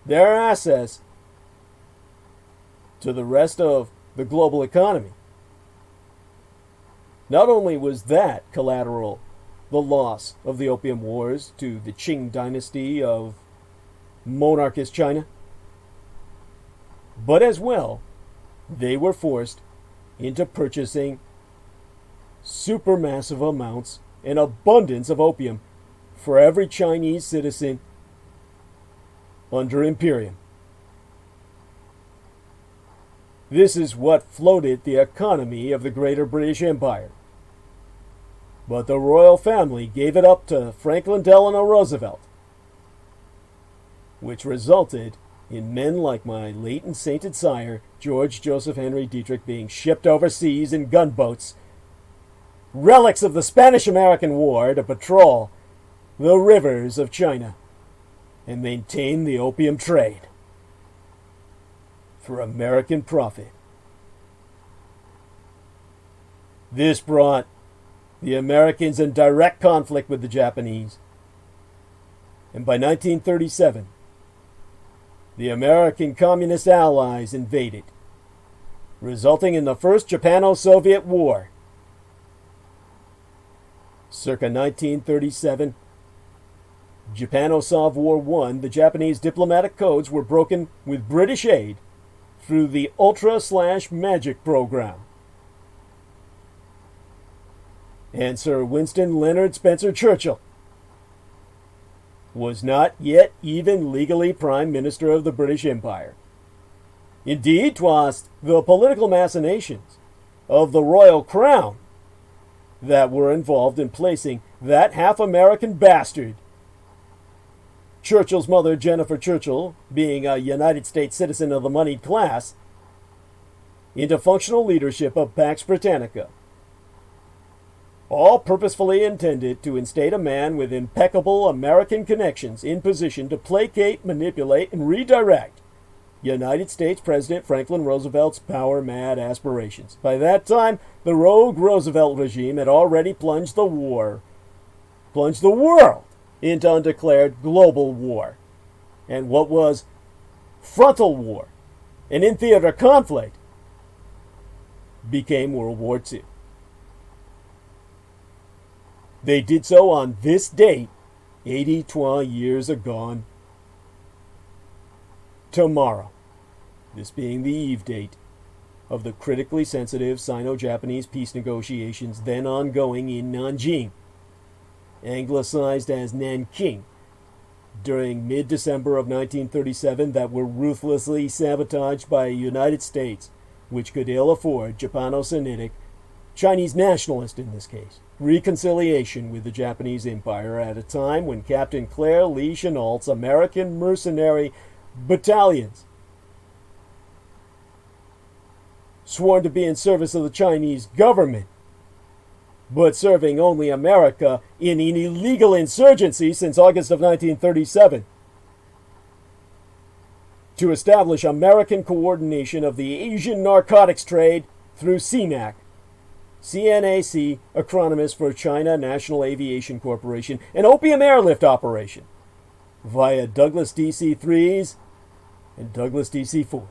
Their access to the rest of the global economy. Not only was that collateral the loss of the Opium Wars to the Qing dynasty of monarchist China, but as well, they were forced into purchasing supermassive amounts and abundance of opium for every Chinese citizen under Imperium. This is what floated the economy of the Greater British Empire. But the royal family gave it up to Franklin Delano Roosevelt, which resulted in men like my late and sainted sire, George Joseph Henry Dietrich, being shipped overseas in gunboats, relics of the Spanish-American War, to patrol the rivers of China and maintain the opium trade for American profit. This brought the Americans in direct conflict with the Japanese, and by 1937, the American Communist Allies invaded, resulting in the First Japano-Soviet War. Circa 1937, Japano-Sov War I, the Japanese diplomatic codes were broken with British aid through the Ultra/Magic program. And Sir Winston Leonard Spencer Churchill was not yet even legally Prime Minister of the British Empire. Indeed, 'twas the political machinations of the Royal Crown that were involved in placing that half-American bastard, Churchill's mother, Jennifer Churchill, being a United States citizen of the moneyed class, into functional leadership of Pax Britannica, all purposefully intended to instate a man with impeccable American connections in position to placate, manipulate, and redirect United States President Franklin Roosevelt's power-mad aspirations. By that time, the rogue Roosevelt regime had already plunged the world into undeclared global war. And what was frontal war, and in-theater conflict became World War II. They did so on this date, 83 years agone tomorrow, this being the eve date of the critically sensitive Sino-Japanese peace negotiations then ongoing in Nanjing, anglicized as Nanking, during mid-December of 1937, that were ruthlessly sabotaged by a United States which could ill afford Japano-Sinitic, Chinese nationalist in this case, reconciliation with the Japanese Empire at a time when Captain Claire Lee Chennault's American mercenary battalions, sworn to be in service of the Chinese government, but serving only America in an illegal insurgency since August of 1937, to establish American coordination of the Asian narcotics trade through CNAC, CNAC, acronyms for China National Aviation Corporation, an opium airlift operation, via Douglas DC-3s and Douglas DC-4s,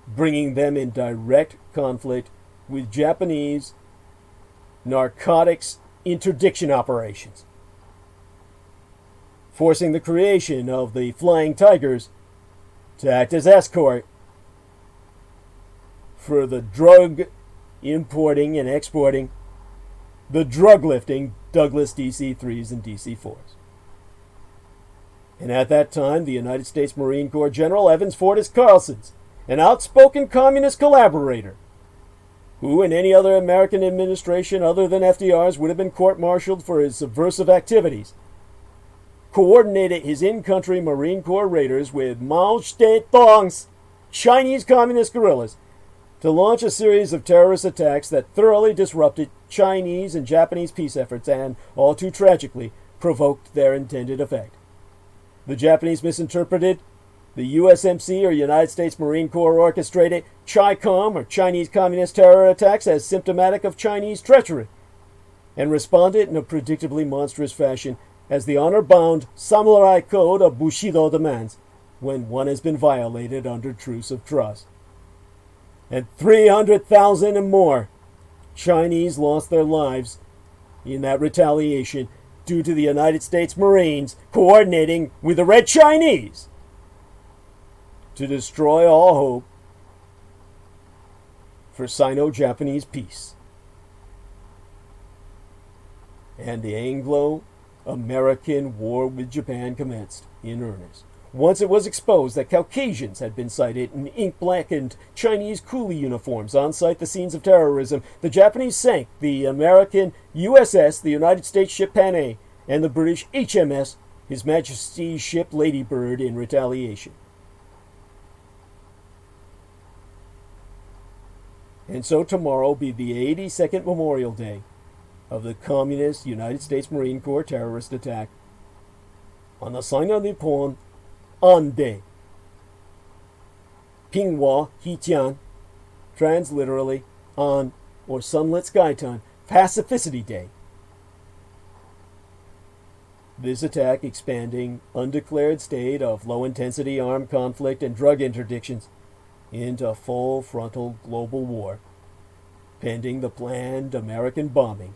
bringing them in direct conflict with Japanese narcotics interdiction operations, forcing the creation of the Flying Tigers to act as escort for the drug importing and exporting, the drug lifting Douglas DC-3s and DC-4s. And at that time, the United States Marine Corps General Evans Fortis Carlsons, an outspoken communist collaborator, who in any other American administration other than FDR's would have been court-martialed for his subversive activities, coordinated his in-country Marine Corps raiders with Mao Zedong's Chinese communist guerrillas to launch a series of terrorist attacks that thoroughly disrupted Chinese and Japanese peace efforts and, all too tragically, provoked their intended effect. The Japanese misinterpreted the USMC, or United States Marine Corps orchestrated Chi-Com, or Chinese Communist terror attacks, as symptomatic of Chinese treachery, and responded in a predictably monstrous fashion as the honor-bound samurai code of Bushido demands when one has been violated under truce of trust. And 300,000 and more Chinese lost their lives in that retaliation due to the United States Marines coordinating with the Red Chinese to destroy all hope for Sino-Japanese peace. And the Anglo-American war with Japan commenced in earnest. Once it was exposed that Caucasians had been sighted in ink-blackened Chinese coolie uniforms on site the scenes of terrorism, the Japanese sank the American USS, the United States ship Panay, and the British HMS, His Majesty's ship Lady Bird, in retaliation. And so tomorrow will be the 82nd Memorial Day of the Communist United States Marine Corps terrorist attack on the Sino-Nippon Ande. PÍNG-WÂ HI Tiān, transliterally on or sunlit sky time, Pacificity Day. This attack expanding undeclared state of low-intensity armed conflict and drug interdictions into full frontal global war, pending the planned American bombing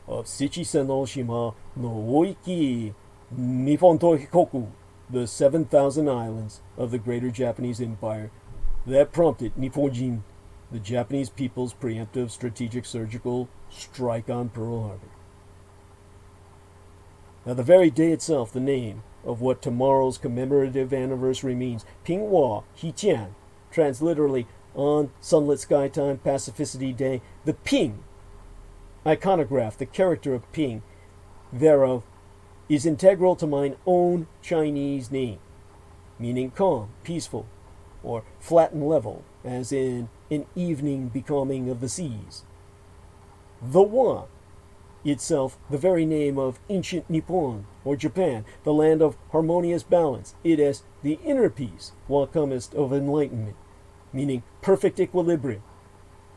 of Shichi-Seno-shima no Oiki Nīpphôn Tohikoku, the 7,000 islands of the Greater Japanese Empire that prompted Nīpphônjīn, the Japanese people's preemptive strategic surgical strike on Pearl Harbor. Now, the very day itself, the name of what tomorrow's commemorative anniversary means, PÍNG-WÂ HI Tiān, transliterally on sunlit sky time, Pacificity Day, the Ping iconograph, the character of Ping, thereof, is integral to mine own Chinese name, meaning calm, peaceful, or flat and level, as in an evening becalming of the seas. The Wa itself, the very name of ancient Nippon, or Japan, the land of harmonious balance. It is the inner peace, while comest of enlightenment, meaning perfect equilibrium,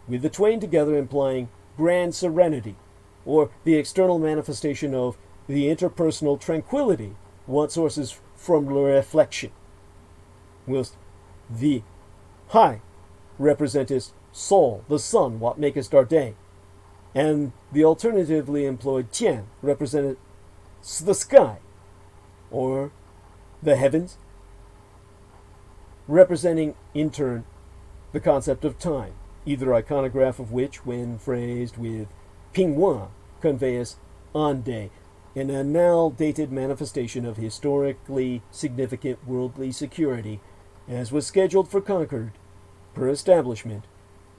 with the twain together implying grand serenity, or the external manifestation of the interpersonal tranquility, what sources from reflection, whilst the Hai representeth Sol, the sun, what makest our day, and the alternatively employed Tiān represented the sky, or the heavens, representing in turn the concept of time, either iconograph of which, when phrased with PÍNG-WÂ, conveys on day, an annal-dated manifestation of historically significant worldly security, as was scheduled for Concord per establishment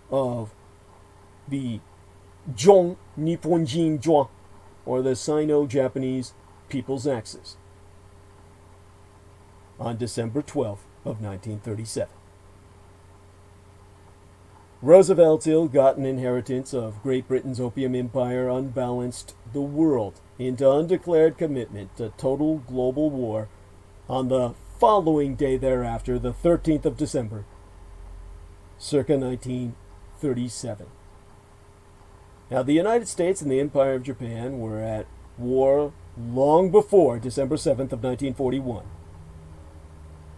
of the ̶ChuōnggkGHuóuárén, or the Sino-Japanese People's Axis, on December 12th of 1937. Roosevelt's ill-gotten inheritance of Great Britain's opium empire unbalanced the world into undeclared commitment to total global war on the following day thereafter, the 13th of December, circa 1937. Now, the United States and the Empire of Japan were at war long before December 7th of 1941.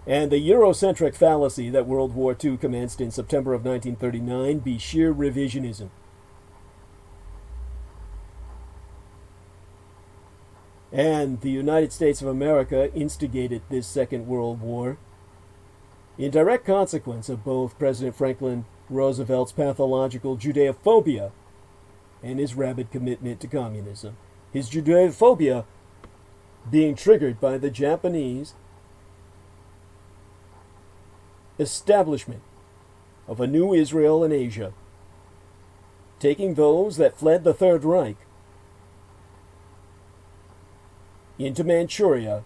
And the Eurocentric fallacy that World War II commenced in September of 1939 be sheer revisionism. And the United States of America instigated this Second World War in direct consequence of both President Franklin Roosevelt's pathological Judeophobia and his rabid commitment to communism. His Judeophobia being triggered by the Japanese establishment of a new Israel in Asia, taking those that fled the Third Reich into Manchuria,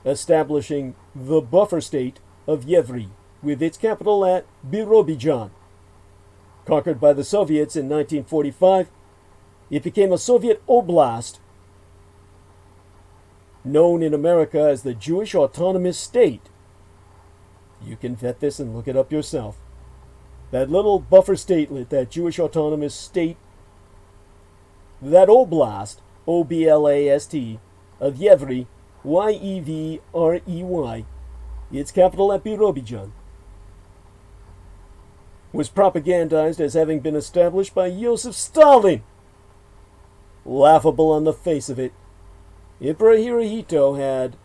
establishing the buffer state of Yevry, with its capital at Birobidzhan. Conquered by the Soviets in 1945, it became a Soviet oblast, known in America as the Jewish Autonomous State. You can vet this and look it up yourself. That little buffer statelet, that Jewish Autonomous State, that oblast, O-B-L-A-S-T, of Yevry, Y-E-V-R-E-Y, its capital at Birobidzhan, was propagandized as having been established by Joseph Stalin. Laughable on the face of it. Emperor Hirohito had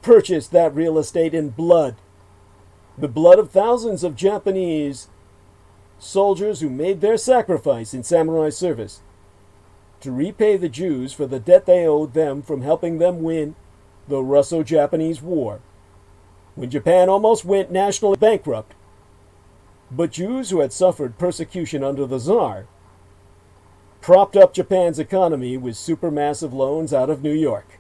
purchased that real estate in blood. The blood of thousands of Japanese soldiers who made their sacrifice in samurai service to repay the Jews for the debt they owed them from helping them win the Russo-Japanese War, when Japan almost went nationally bankrupt. But Jews who had suffered persecution under the Tsar propped up Japan's economy with supermassive loans out of New York.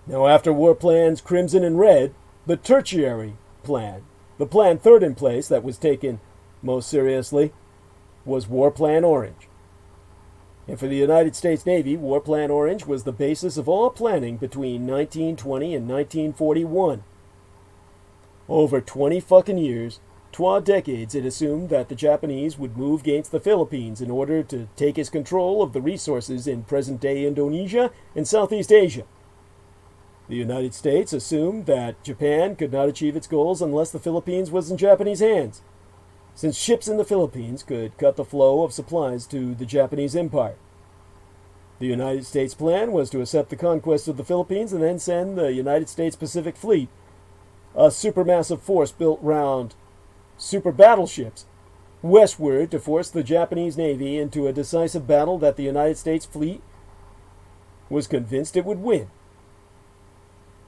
Now, after war plans Crimson and Red, the tertiary plan, the plan third in place that was taken most seriously, was War Plan Orange. And for the United States Navy, War Plan Orange was the basis of all planning between 1920 and 1941. Over 20 fucking years, 12 decades, it assumed that the Japanese would move against the Philippines in order to take its control of the resources in present-day Indonesia and Southeast Asia. The United States assumed that Japan could not achieve its goals unless the Philippines was in Japanese hands, since ships in the Philippines could cut the flow of supplies to the Japanese Empire. The United States plan was to accept the conquest of the Philippines and then send the United States Pacific Fleet, a supermassive force built round super battleships, westward to force the Japanese Navy into a decisive battle that the United States fleet was convinced it would win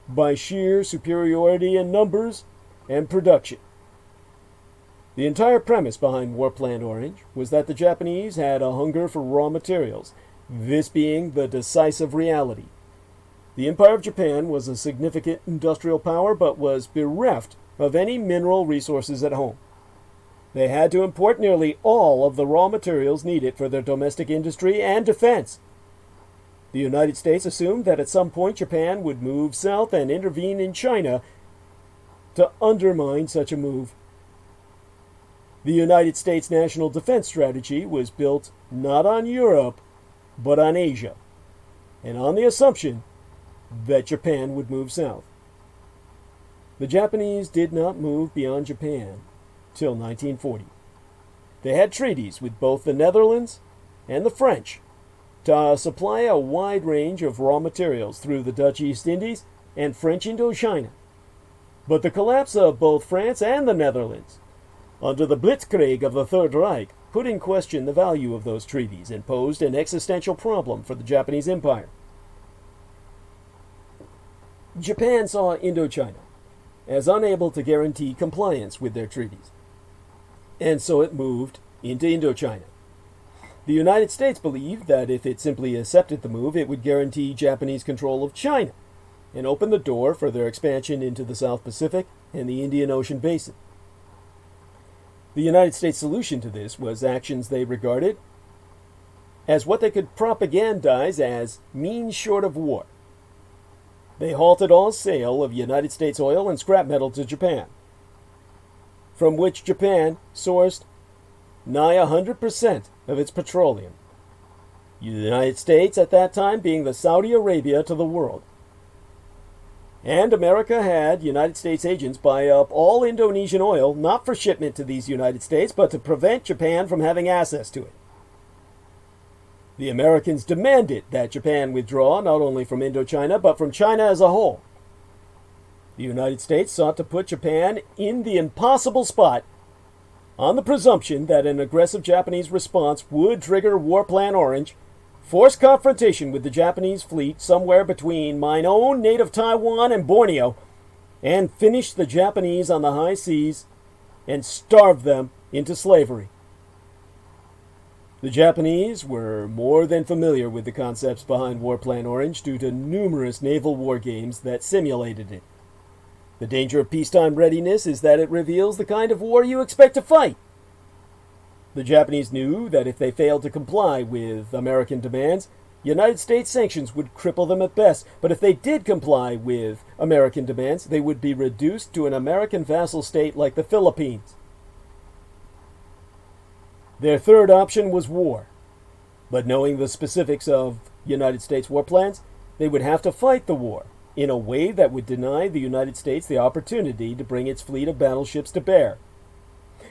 by sheer superiority in numbers and production. The entire premise behind War Plan Orange was that the Japanese had a hunger for raw materials, this being the decisive reality. The Empire of Japan was a significant industrial power, but was bereft of any mineral resources at home. They had to import nearly all of the raw materials needed for their domestic industry and defense. The United States assumed that at some point Japan would move south and intervene in China to undermine such a move. The United States national defense strategy was built not on Europe, but on Asia, and on the assumption that Japan would move south. The Japanese did not move beyond Japan till 1940. They had treaties with both the Netherlands and the French to supply a wide range of raw materials through the Dutch East Indies and French Indochina. But the collapse of both France and the Netherlands under the Blitzkrieg of the Third Reich put in question the value of those treaties and posed an existential problem for the Japanese Empire. Japan saw Indochina as unable to guarantee compliance with their treaties, and so it moved into Indochina. The United States believed that if it simply accepted the move, it would guarantee Japanese control of China and open the door for their expansion into the South Pacific and the Indian Ocean basin. The United States' solution to this was actions they regarded as what they could propagandize as means short of war. They halted all sale of United States oil and scrap metal to Japan, from which Japan sourced nigh 100% of its petroleum. The United States at that time being the Saudi Arabia to the world. And America had United States agents buy up all Indonesian oil, not for shipment to these United States, but to prevent Japan from having access to it. The Americans demanded that Japan withdraw not only from Indochina, but from China as a whole. The United States sought to put Japan in the impossible spot on the presumption that an aggressive Japanese response would trigger War Plan Orange, force confrontation with the Japanese fleet somewhere between mine own native Taiwan and Borneo, and finish the Japanese on the high seas and starve them into slavery. The Japanese were more than familiar with the concepts behind War Plan Orange due to numerous naval war games that simulated it. The danger of peacetime readiness is that it reveals the kind of war you expect to fight. The Japanese knew that if they failed to comply with American demands, United States sanctions would cripple them at best, but if they did comply with American demands, they would be reduced to an American vassal state like the Philippines. Their third option was war, but knowing the specifics of United States war plans, they would have to fight the war in a way that would deny the United States the opportunity to bring its fleet of battleships to bear.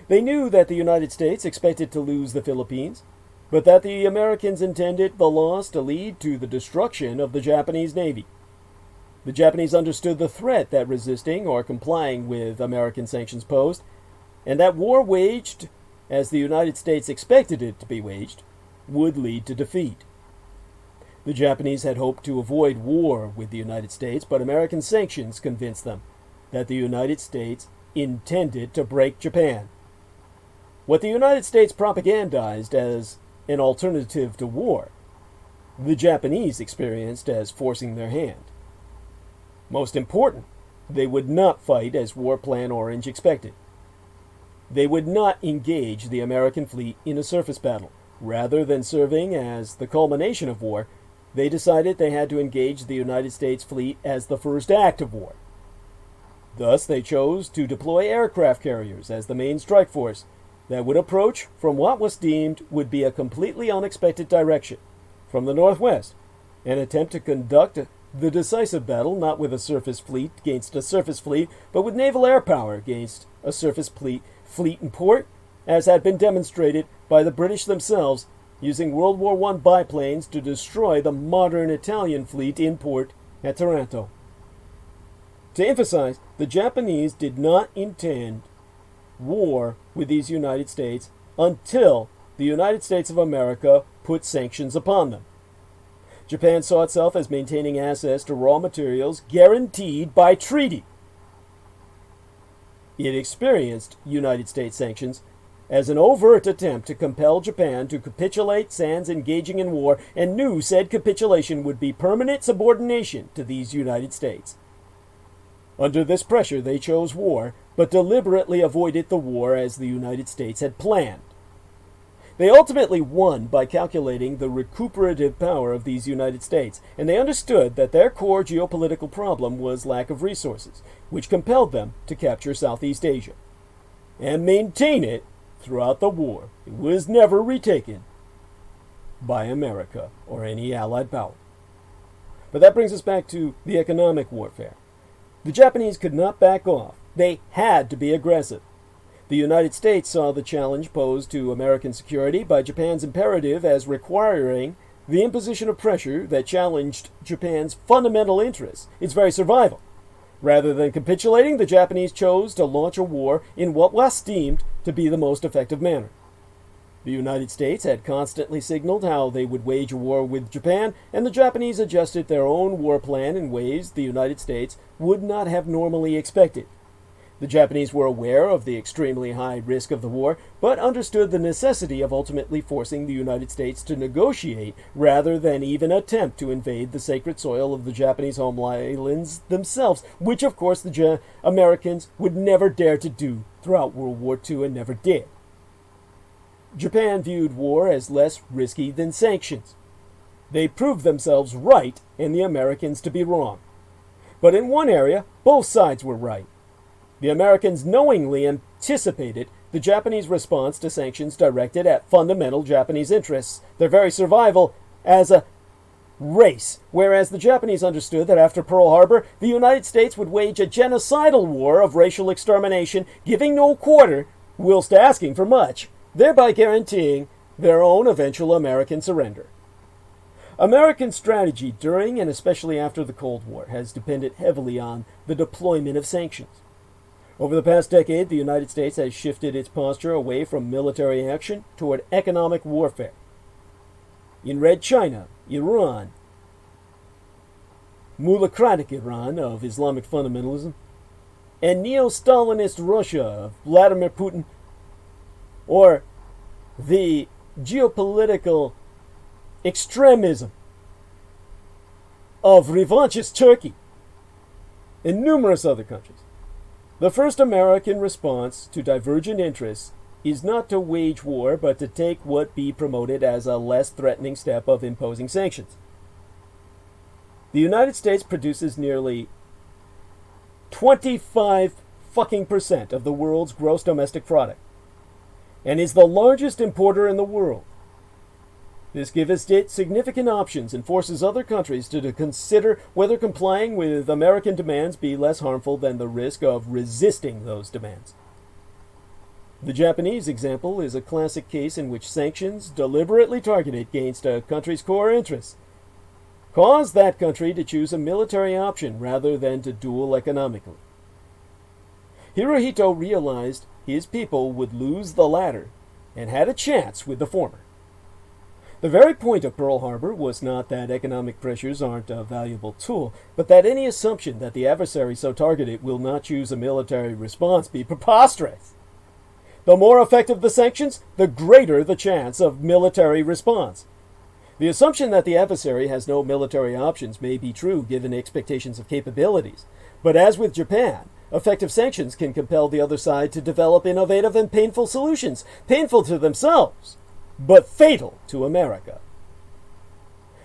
They knew that the United States expected to lose the Philippines, but that the Americans intended the loss to lead to the destruction of the Japanese Navy. The Japanese understood the threat that resisting or complying with American sanctions posed, and that war waged as the United States expected it to be waged would lead to defeat. The Japanese had hoped to avoid war with the United States, but American sanctions convinced them that the United States intended to break Japan. What the United States propagandized as an alternative to war, the Japanese experienced as forcing their hand. Most important, they would not fight as War Plan Orange expected. They would not engage the American fleet in a surface battle. Rather than serving as the culmination of war, they decided they had to engage the United States fleet as the first act of war. Thus, they chose to deploy aircraft carriers as the main strike force that would approach from what was deemed would be a completely unexpected direction, from the northwest, and attempt to conduct the decisive battle not with a surface fleet against a surface fleet, but with naval air power against a surface fleet in port, as had been demonstrated by the British themselves using World War I biplanes to destroy the modern Italian fleet in port at Taranto. To emphasize, the Japanese did not intend war with these United States until the United States of America put sanctions upon them. Japan saw itself as maintaining access to raw materials guaranteed by treaty. It experienced United States sanctions as an overt attempt to compel Japan to capitulate sans engaging in war, and knew said capitulation would be permanent subordination to these United States. Under this pressure, they chose war, but deliberately avoided the war as the United States had planned. They ultimately won by calculating the recuperative power of these United States, and they understood that their core geopolitical problem was lack of resources, which compelled them to capture Southeast Asia and maintain it throughout the war. It was never retaken. by America or any allied power. But that brings us back to the economic warfare. The Japanese could not back off. They had to be aggressive. The United States saw the challenge posed to American security by Japan's imperative as requiring the imposition of pressure that challenged Japan's fundamental interests, its very survival. Rather than capitulating, the Japanese chose to launch a war in what was deemed to be the most effective manner. The United States had constantly signaled how they would wage a war with Japan, and the Japanese adjusted their own war plan in ways the United States would not have normally expected. The Japanese were aware of the extremely high risk of the war, but understood the necessity of ultimately forcing the United States to negotiate rather than even attempt to invade the sacred soil of the Japanese home islands themselves, which of course the Americans would never dare to do throughout World War II and never did. Japan viewed war as less risky than sanctions. They proved themselves right and the Americans to be wrong. But in one area, both sides were right. The Americans knowingly anticipated the Japanese response to sanctions directed at fundamental Japanese interests, their very survival as a race, whereas the Japanese understood that after Pearl Harbor, the United States would wage a genocidal war of racial extermination, giving no quarter, whilst asking for much, thereby guaranteeing their own eventual American surrender. American strategy during and especially after the Cold War has depended heavily on the deployment of sanctions. Over the past decade, the United States has shifted its posture away from military action toward economic warfare. In Red China, Iran, mulacratic Iran of Islamic fundamentalism, and neo-Stalinist Russia of Vladimir Putin, or the geopolitical extremism of revanchist Turkey, and numerous other countries. The first American response to divergent interests is not to wage war, but to take what be promoted as a less threatening step of imposing sanctions. The United States produces nearly 25% of the world's gross domestic product, and is the largest importer in the world. This gives it significant options and forces other countries to consider whether complying with American demands be less harmful than the risk of resisting those demands. The Japanese example is a classic case in which sanctions deliberately targeted against a country's core interests cause that country to choose a military option rather than to duel economically. Hirohito realized his people would lose the latter and had a chance with the former. The very point of Pearl Harbor was not that economic pressures aren't a valuable tool, but that any assumption that the adversary so targeted will not choose a military response be preposterous. The more effective the sanctions, the greater the chance of military response. The assumption that the adversary has no military options may be true given expectations of capabilities, but as with Japan, effective sanctions can compel the other side to develop innovative and painful solutions, painful to themselves, but fatal to America.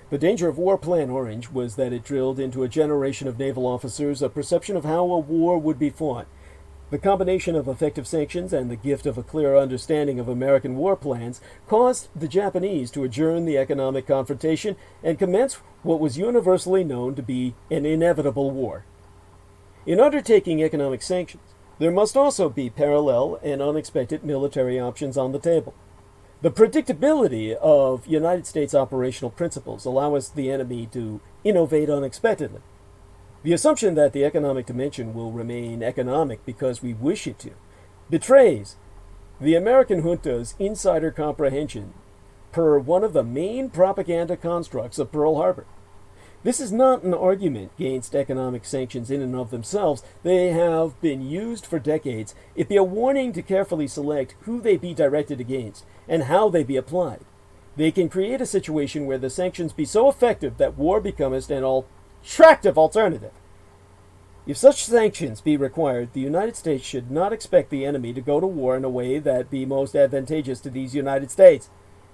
The danger of War Plan Orange was that it drilled into a generation of naval officers a perception of how a war would be fought. The combination of effective sanctions and the gift of a clear understanding of American war plans caused the Japanese to adjourn the economic confrontation and commence what was universally known to be an inevitable war. In undertaking economic sanctions, there must also be parallel and unexpected military options on the table. The predictability of United States operational principles allows the enemy to innovate unexpectedly. The assumption that the economic dimension will remain economic because we wish it to betrays the American junta's insider comprehension per one of the main propaganda constructs of Pearl Harbor. This is not an argument against economic sanctions in and of themselves. They have been used for decades. It be a warning to carefully select who they be directed against and how they be applied. They can create a situation where the sanctions be so effective that war becomes an attractive alternative. If such sanctions be required, the United States should not expect the enemy to go to war in a way that be most advantageous to these United States.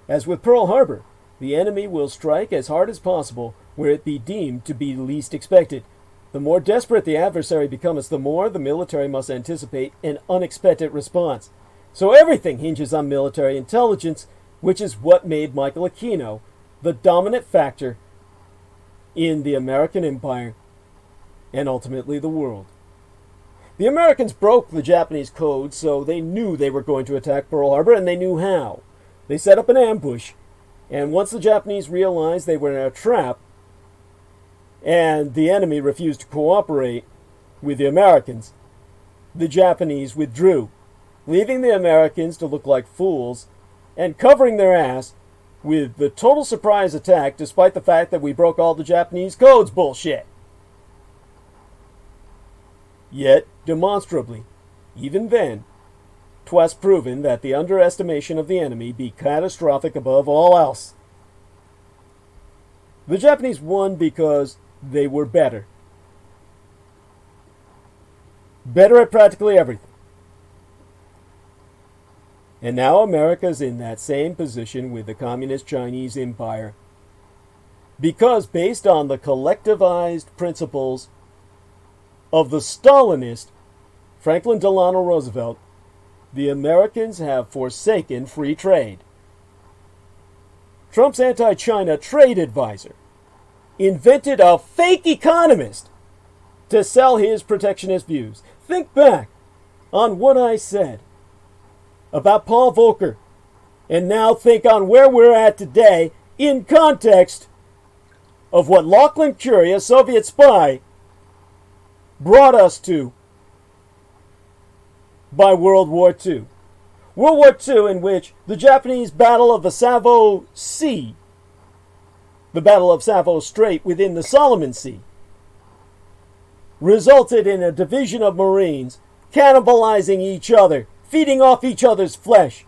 As with Pearl Harbor, the enemy will strike as hard as possible where it be deemed to be least expected. The more desperate the adversary becomes, the more the military must anticipate an unexpected response. So everything hinges on military intelligence, which is what made Michael Aquino the dominant factor in the American empire and ultimately the world. The Americans broke the Japanese code, so they knew they were going to attack Pearl Harbor, and they knew how. They set up an ambush, and once the Japanese realized they were in a trap, and the enemy refused to cooperate with the Americans, the Japanese withdrew, leaving the Americans to look like fools and covering their ass with the total surprise attack, despite the fact that we broke all the Japanese codes bullshit. Yet, demonstrably, even then, 'twas proven that the underestimation of the enemy be catastrophic above all else. The Japanese won because they were better. Better at practically everything. And now America's in that same position with the Communist Chinese Empire. Because based on the collectivized principles of the Stalinist Franklin Delano Roosevelt, the Americans have forsaken free trade. Trump's anti-China trade advisor invented a fake economist to sell his protectionist views. Think back on what I said about Paul Volcker, and now think on where we're at today in context of what Lachlan Curie, a Soviet spy, brought us to by World War II. World War II, in which the Japanese Battle of the Savo Sea, the Battle of Savo Strait within the Solomon Sea, resulted in a division of Marines cannibalizing each other, feeding off each other's flesh,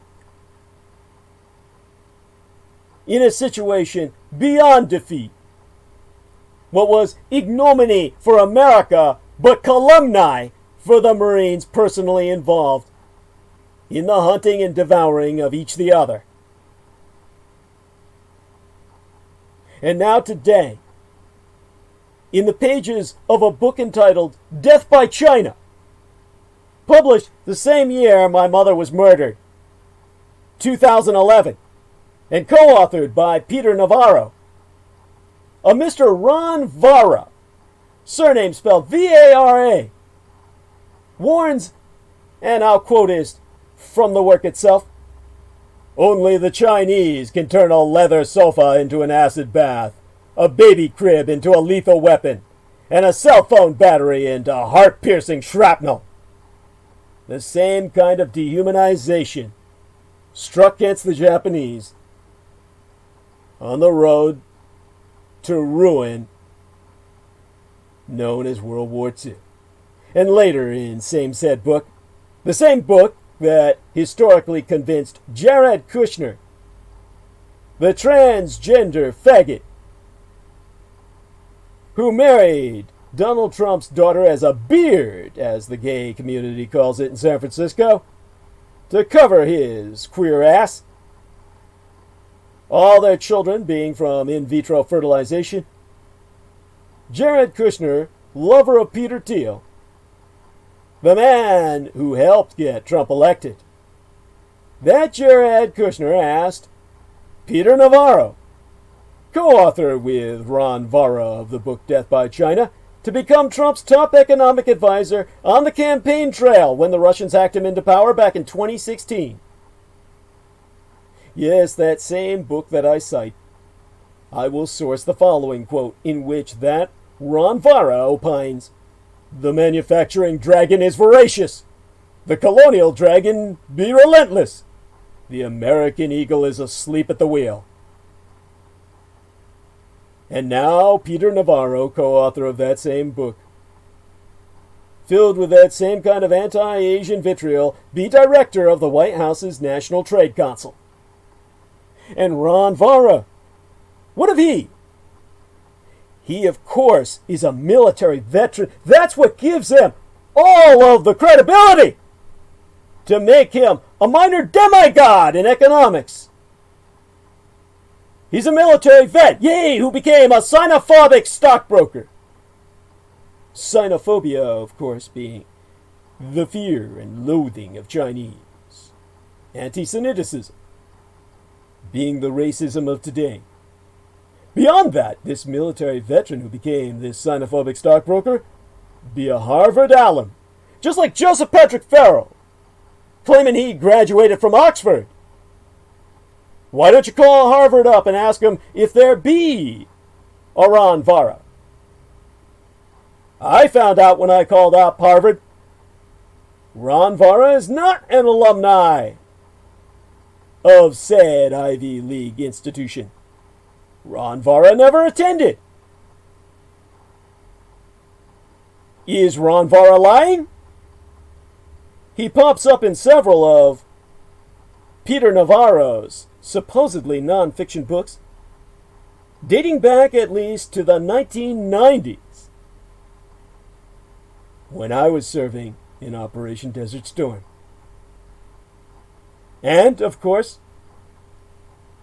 in a situation beyond defeat. What was ignominy for America, but calumny for the Marines personally involved in the hunting and devouring of each the other. And now today, in the pages of a book entitled Death by China, published the same year my mother was murdered, 2011, and co-authored by Peter Navarro, a Mr. Ron Vara, surname spelled V-A-R-A, warns, and I'll quote it from the work itself, "Only the Chinese can turn a leather sofa into an acid bath, a baby crib into a lethal weapon, and a cell phone battery into heart-piercing shrapnel." The same kind of dehumanization struck against the Japanese on the road to ruin known as World War II. And later in same said book, the same book that historically convinced Jared Kushner, the transgender faggot who married Donald Trump's daughter as a beard, as the gay community calls it in San Francisco, to cover his queer ass, all their children being from in vitro fertilization. Jared Kushner, lover of Peter Thiel, the man who helped get Trump elected. That Jared Kushner asked Peter Navarro, co-author with Ron Vara of the book Death by China, to become Trump's top economic advisor on the campaign trail when the Russians hacked him into power back in 2016. Yes, that same book that I cite. I will source the following quote, in which that Ron Vara opines, "The manufacturing dragon is voracious. The colonial dragon be relentless. The American eagle is asleep at the wheel." And now Peter Navarro, co-author of that same book, filled with that same kind of anti-Asian vitriol, be director of the White House's National Trade Council. And Ron Vara, what of he? He, of course, is a military veteran. That's what gives him all of the credibility to make him a minor demigod in economics. He's a military vet, yay, who became a xenophobic stockbroker. Xenophobia, of course, being the fear and loathing of Chinese. Anti-Semitism being the racism of today. Beyond that, this military veteran who became this xenophobic stockbroker be a Harvard alum, just like Joseph Patrick Farrell, claiming he graduated from Oxford. Why don't you call Harvard up and ask them if there be a Ron Vara? I found out when I called up Harvard, Ron Vara is not an alumni of said Ivy League institution. Ron Vara never attended. Is Ron Vara lying? He pops up in several of Peter Navarro's supposedly non-fiction books, dating back at least to the 1990s, when I was serving in Operation Desert Storm. And, of course,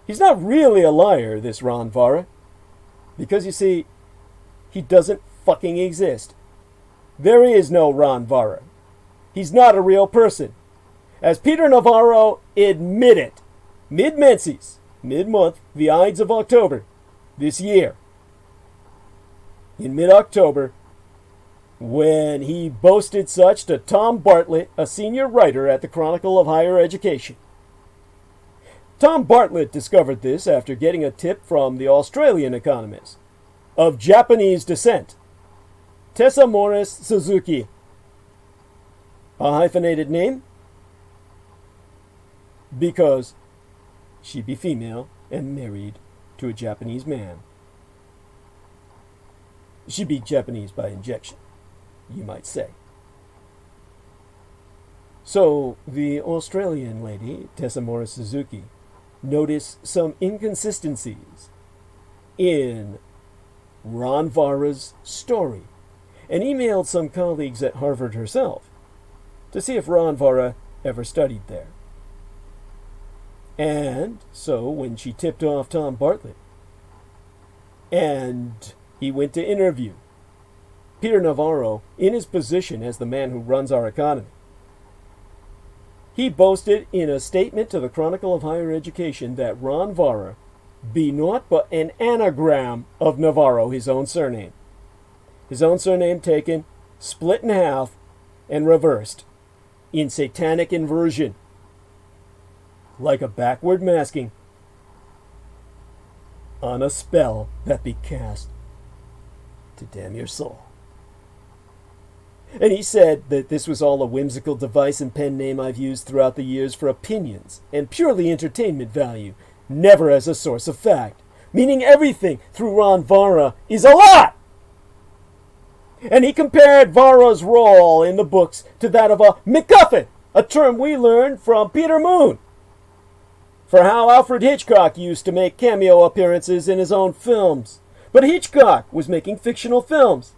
he's not really a liar, this Ron Vara, because, you see, he doesn't fucking exist. There is no Ron Vara. He's not a real person. As Peter Navarro admitted, mid-Menses, mid-month, the Ides of October, this year, in mid-October, when he boasted such to Tom Bartlett, a senior writer at the Chronicle of Higher Education. Tom Bartlett discovered this after getting a tip from the Australian economist of Japanese descent, Tessa Morris Suzuki. A hyphenated name? Because she be female and married to a Japanese man. She be Japanese by injection, you might say. So the Australian lady, Tessa Morris Suzuki, noticed some inconsistencies in Ron Vara's story and emailed some colleagues at Harvard herself to see if Ron Vara ever studied there. And so when she tipped off Tom Bartlett and he went to interview Peter Navarro in his position as the man who runs our economy, he boasted in a statement to the Chronicle of Higher Education that Ron Vara be naught but an anagram of Navarro, his own surname. His own surname taken, split in half, and reversed in satanic inversion, like a backward masking on a spell that be cast to damn your soul. And he said that this was all a whimsical device and pen name I've used throughout the years for opinions and purely entertainment value, never as a source of fact, meaning everything through Ron Vara is a lie. And he compared Vara's role in the books to that of a MacGuffin, a term we learned from Peter Moon, for how Alfred Hitchcock used to make cameo appearances in his own films. But Hitchcock was making fictional films.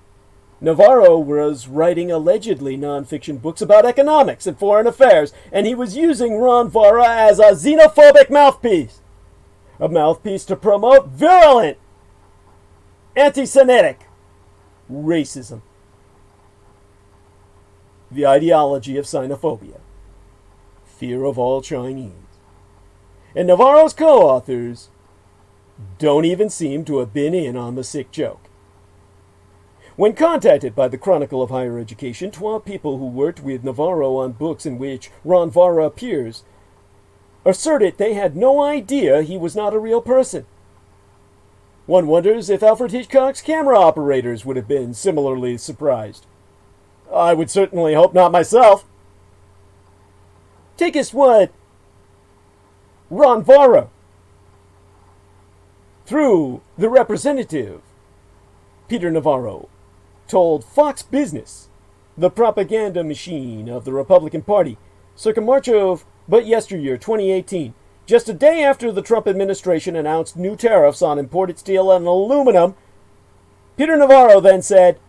Navarro was writing allegedly non-fiction books about economics and foreign affairs, and he was using Ron Vara as a xenophobic mouthpiece. A mouthpiece to promote virulent, anti-Semitic racism. The ideology of xenophobia. Fear of all Chinese. And Navarro's co-authors don't even seem to have been in on the sick joke. When contacted by the Chronicle of Higher Education, 12 people who worked with Navarro on books in which Ron Vara appears asserted they had no idea he was not a real person. One wonders if Alfred Hitchcock's camera operators would have been similarly surprised. I would certainly hope not myself. Take us what Ron Vara, through the representative Peter Navarro, told Fox Business, the propaganda machine of the Republican Party, circa March of but yesteryear 2018, just a day after the Trump administration announced new tariffs on imported steel and aluminum. Peter Navarro then said,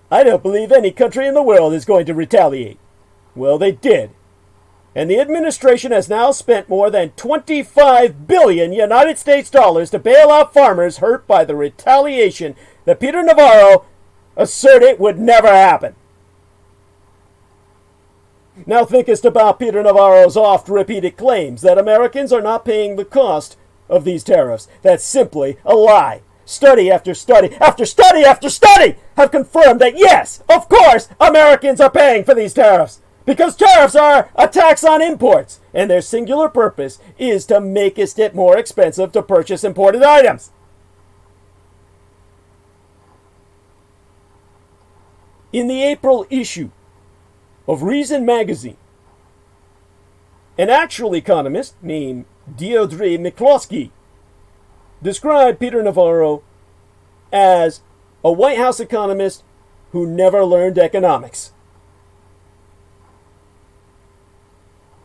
"I don't believe any country in the world is going to retaliate." Well, they did. And the administration has now spent more than $25 billion United States dollars to bail out farmers hurt by the retaliation that Peter Navarro asserted would never happen. Now thinkest about Peter Navarro's oft-repeated claims that Americans are not paying the cost of these tariffs. That's simply a lie. Study after study after study after study have confirmed that yes, of course, Americans are paying for these tariffs. Because tariffs are a tax on imports, and their singular purpose is to make it more expensive to purchase imported items. In the April issue of Reason magazine, an actual economist named Deirdre McCloskey described Peter Navarro as a White House economist who never learned economics.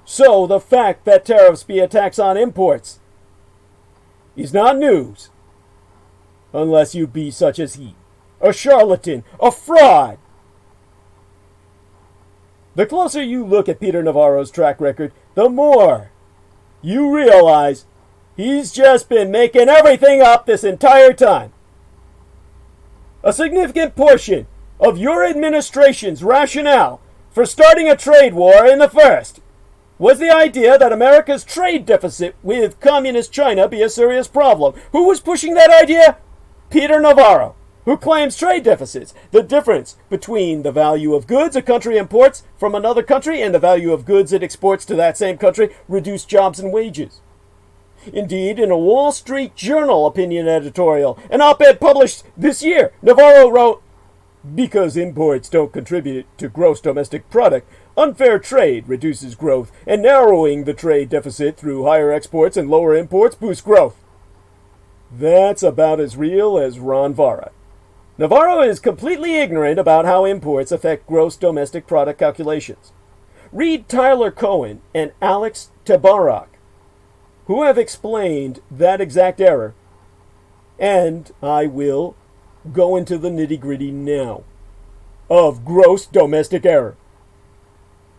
So the fact that tariffs be a tax on imports is not news, unless you be such as he, a charlatan, a fraud. The closer you look at Peter Navarro's track record, the more you realize he's just been making everything up this entire time. A significant portion of your administration's rationale for starting a trade war in the first was the idea that America's trade deficit with communist China be a serious problem. Who was pushing that idea? Peter Navarro, who claims trade deficits, the difference between the value of goods a country imports from another country and the value of goods it exports to that same country, reduce jobs and wages. Indeed, in a Wall Street Journal opinion editorial, an op-ed published this year, Navarro wrote, "Because imports don't contribute to gross domestic product, unfair trade reduces growth, and narrowing the trade deficit through higher exports and lower imports boosts growth." That's about as real as Ron Vara. Navarro is completely ignorant about how imports affect gross domestic product calculations. Read Tyler Cohen and Alex Tabarrok, who have explained that exact error, and I will go into the nitty-gritty now of gross domestic error.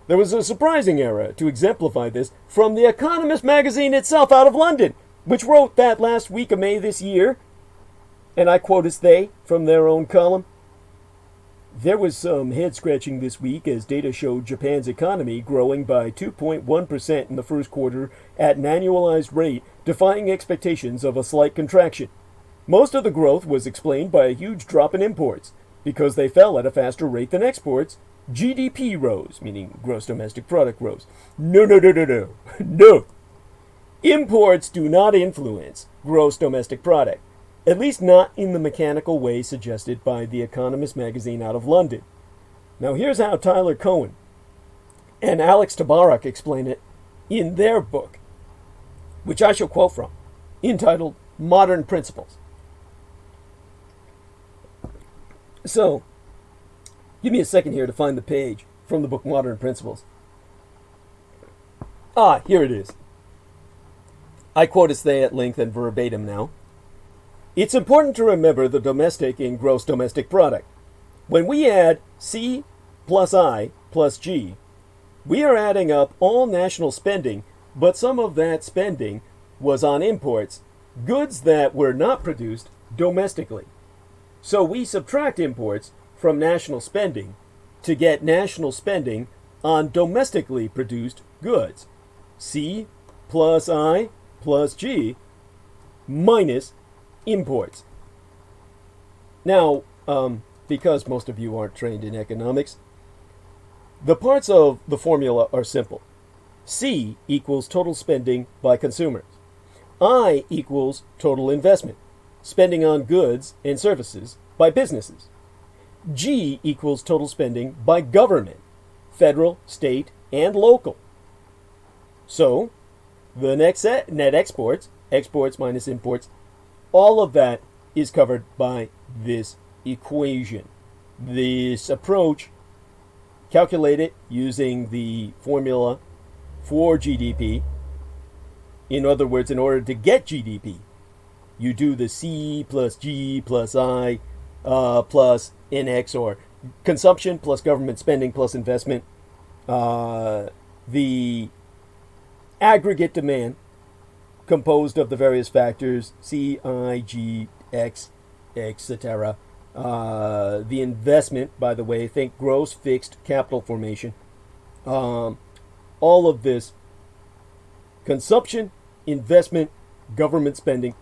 There was a surprising error to exemplify this from The Economist magazine itself out of London, which wrote that last week of May this year, and I quote as they from their own column. There was some head-scratching this week as data showed Japan's economy growing by 2.1% in the first quarter at an annualized rate, defying expectations of a slight contraction. Most of the growth was explained by a huge drop in imports. Because they fell at a faster rate than exports, GDP rose, meaning gross domestic product rose. No. No. Imports do not influence gross domestic product, at least not in the mechanical way suggested by The Economist magazine out of London. Now here's how Tyler Cohen and Alex Tabarrok explain it in their book, which I shall quote from, entitled Modern Principles. So, give me a second here to find the page from the book Modern Principles. Here it is. I quote as they at length and verbatim now. It's important to remember the domestic in gross domestic product. When we add C plus I plus G, we are adding up all national spending, but some of that spending was on imports, goods that were not produced domestically. So we subtract imports from national spending to get national spending on domestically produced goods. C plus I plus G minus imports. Now, because most of you aren't trained in economics, the parts of the formula are simple. C equals total spending by consumers. I equals total investment, spending on goods and services by businesses. G equals total spending by government, federal, state, and local. So, the next set, net exports, exports minus imports, all of that is covered by this equation. This approach, calculated using the formula for GDP. In other words, in order to get GDP, you do the C plus G plus I plus NX, or consumption plus government spending plus investment. The aggregate demand composed of the various factors C, I, G, X, etc. The investment, by the way, think gross fixed capital formation. All of this consumption, investment, government spending.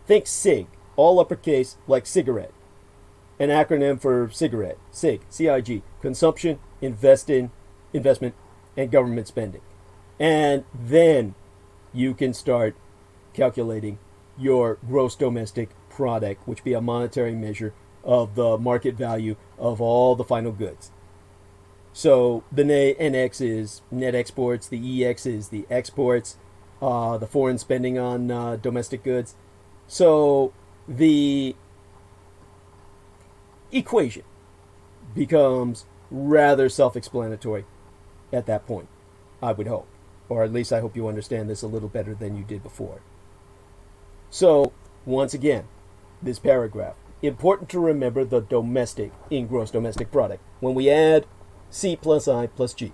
Think SIG, all uppercase like cigarette. An acronym for cigarette. SIG, C-I-G. Consumption, investment, and government spending. And then you can start calculating your gross domestic product, which be a monetary measure of the market value of all the final goods. So the NX is net exports, the EX is the exports, the foreign spending on domestic goods. So the equation becomes rather self-explanatory at that point, I would hope. Or at least I hope you understand this a little better than you did before. So, once again, this paragraph. Important to remember the domestic in gross domestic product. When we add C plus I plus G,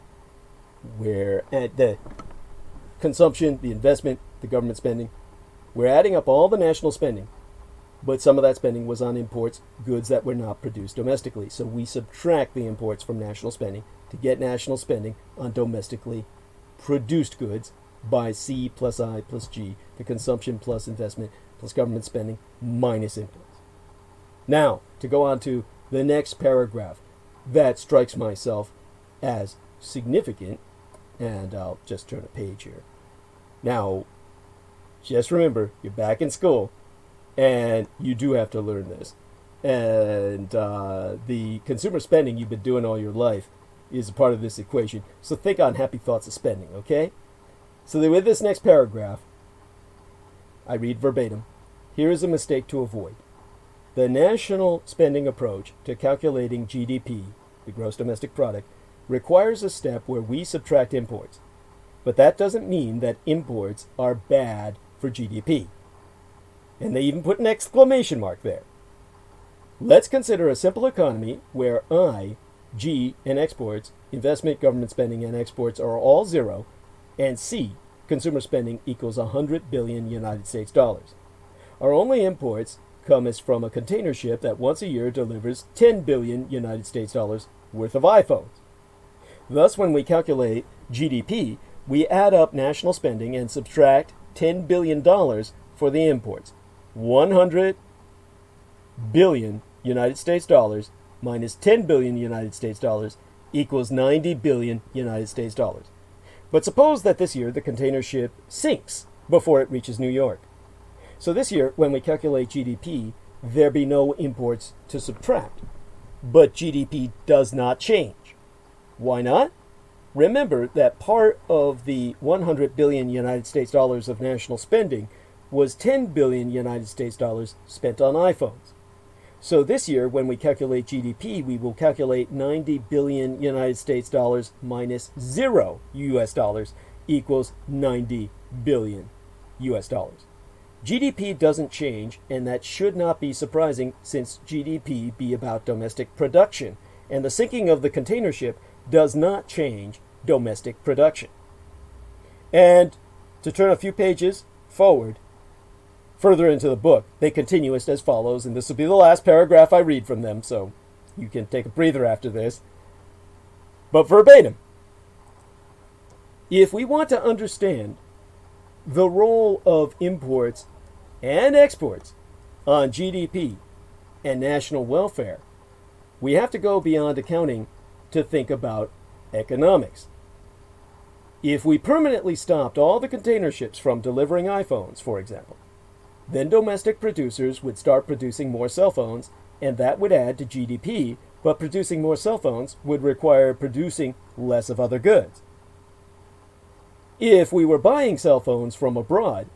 we're at the consumption, the investment, the government spending, we're adding up all the national spending, but some of that spending was on imports, goods that were not produced domestically. So we subtract the imports from national spending to get national spending on domestically produced goods by C plus I plus G, the consumption plus investment plus government spending minus imports. Now, to go on to the next paragraph that strikes myself as significant, and I'll just turn a page here. Now, just remember, you're back in school, and you do have to learn this. And the consumer spending you've been doing all your life is a part of this equation. So think on happy thoughts of spending, okay? So with this next paragraph, I read verbatim. Here is a mistake to avoid. The national spending approach to calculating GDP, the gross domestic product, requires a step where we subtract imports. But that doesn't mean that imports are bad for GDP. And they even put an exclamation mark there. Let's consider a simple economy where I, G, and exports, investment, government spending, and exports are all zero, and C, consumer spending, equals 100 billion United States dollars. Our only imports come as from a container ship that once a year delivers 10 billion United States dollars worth of iPhones. Thus, when we calculate GDP, we add up national spending and subtract $10 billion for the imports. 100 billion United States dollars minus 10 billion United States dollars equals 90 billion United States dollars. But suppose that this year the container ship sinks before it reaches New York. So this year, when we calculate GDP, there be no imports to subtract. But GDP does not change. Why not? Remember that part of the 100 billion United States dollars of national spending was 10 billion United States dollars spent on iPhones. So this year, when we calculate GDP, we will calculate 90 billion United States dollars minus 0 US dollars equals 90 billion US dollars. GDP doesn't change, and that should not be surprising since GDP be about domestic production, and the sinking of the container ship does not change domestic production. And to turn a few pages forward, further into the book, they continue as follows, and this will be the last paragraph I read from them, so you can take a breather after this. But verbatim, if we want to understand the role of imports and exports on GDP and national welfare, we have to go beyond accounting to think about economics. If we permanently stopped all the container ships from delivering iPhones, for example, then domestic producers would start producing more cell phones, and that would add to GDP, but producing more cell phones would require producing less of other goods. If we were buying cell phones from abroad,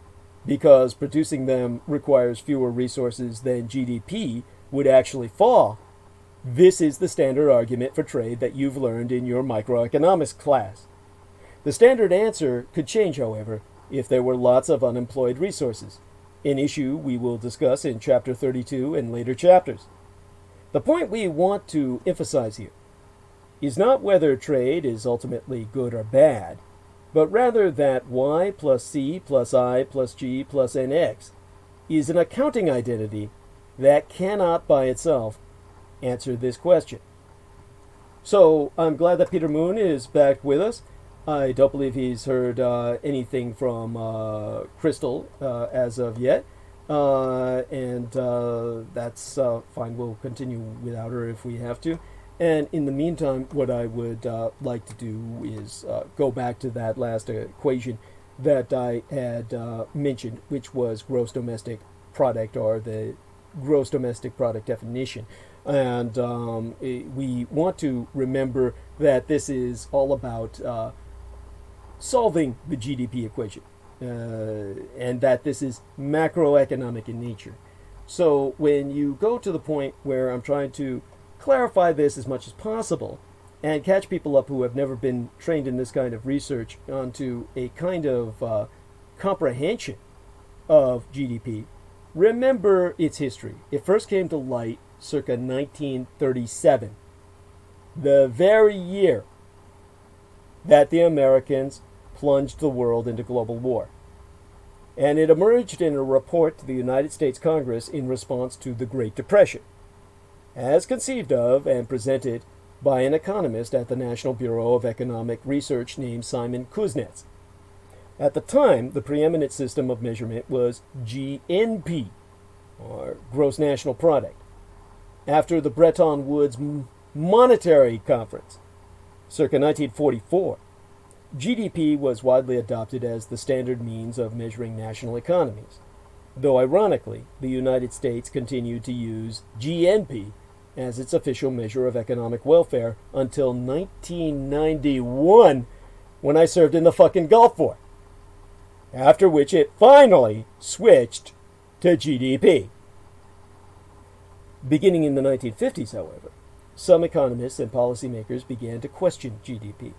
because producing them requires fewer resources, then GDP would actually fall. This is the standard argument for trade that you've learned in your microeconomics class. The standard answer could change, however, if there were lots of unemployed resources, an issue we will discuss in Chapter 32 and later chapters. The point we want to emphasize here is not whether trade is ultimately good or bad, but rather that Y plus C plus I plus G plus NX is an accounting identity that cannot by itself answer this question. So I'm glad that Peter Moon is back with us. I don't believe he's heard anything from Crystal as of yet. And that's fine. We'll continue without her if we have to. And in the meantime, what I would like to do is go back to that last equation that I had mentioned, which was gross domestic product, or the gross domestic product definition. And we want to remember that this is all about solving the GDP equation, and that this is macroeconomic in nature. So when you go to the point where I'm trying to clarify this as much as possible and catch people up who have never been trained in this kind of research onto a kind of comprehension of GDP, remember its history. It first came to light circa 1937, the very year that the Americans plunged the world into global war. And it emerged in a report to the United States Congress in response to the Great Depression, as conceived of and presented by an economist at the National Bureau of Economic Research named Simon Kuznets. At the time, the preeminent system of measurement was GNP, or Gross National Product. After the Bretton Woods Monetary Conference, circa 1944, GDP was widely adopted as the standard means of measuring national economies, though ironically, the United States continued to use GNP as its official measure of economic welfare until 1991, when I served in the fucking Gulf War, after which it finally switched to GDP. Beginning in the 1950s, however, some economists and policymakers began to question GDP,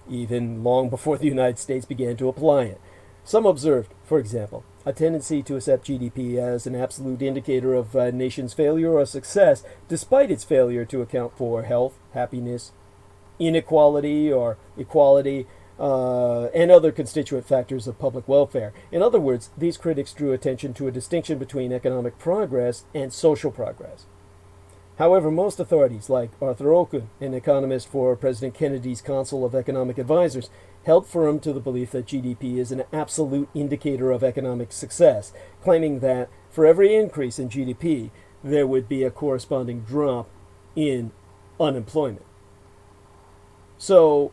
even long before the United States began to apply it. Some observed, for example, a tendency to accept GDP as an absolute indicator of a nation's failure or success, despite its failure to account for health, happiness, inequality or equality, and other constituent factors of public welfare. In other words, these critics drew attention to a distinction between economic progress and social progress. However, most authorities, like Arthur Okun, an economist for President Kennedy's Council of Economic Advisors, held firm to the belief that GDP is an absolute indicator of economic success, claiming that for every increase in GDP, there would be a corresponding drop in unemployment. So,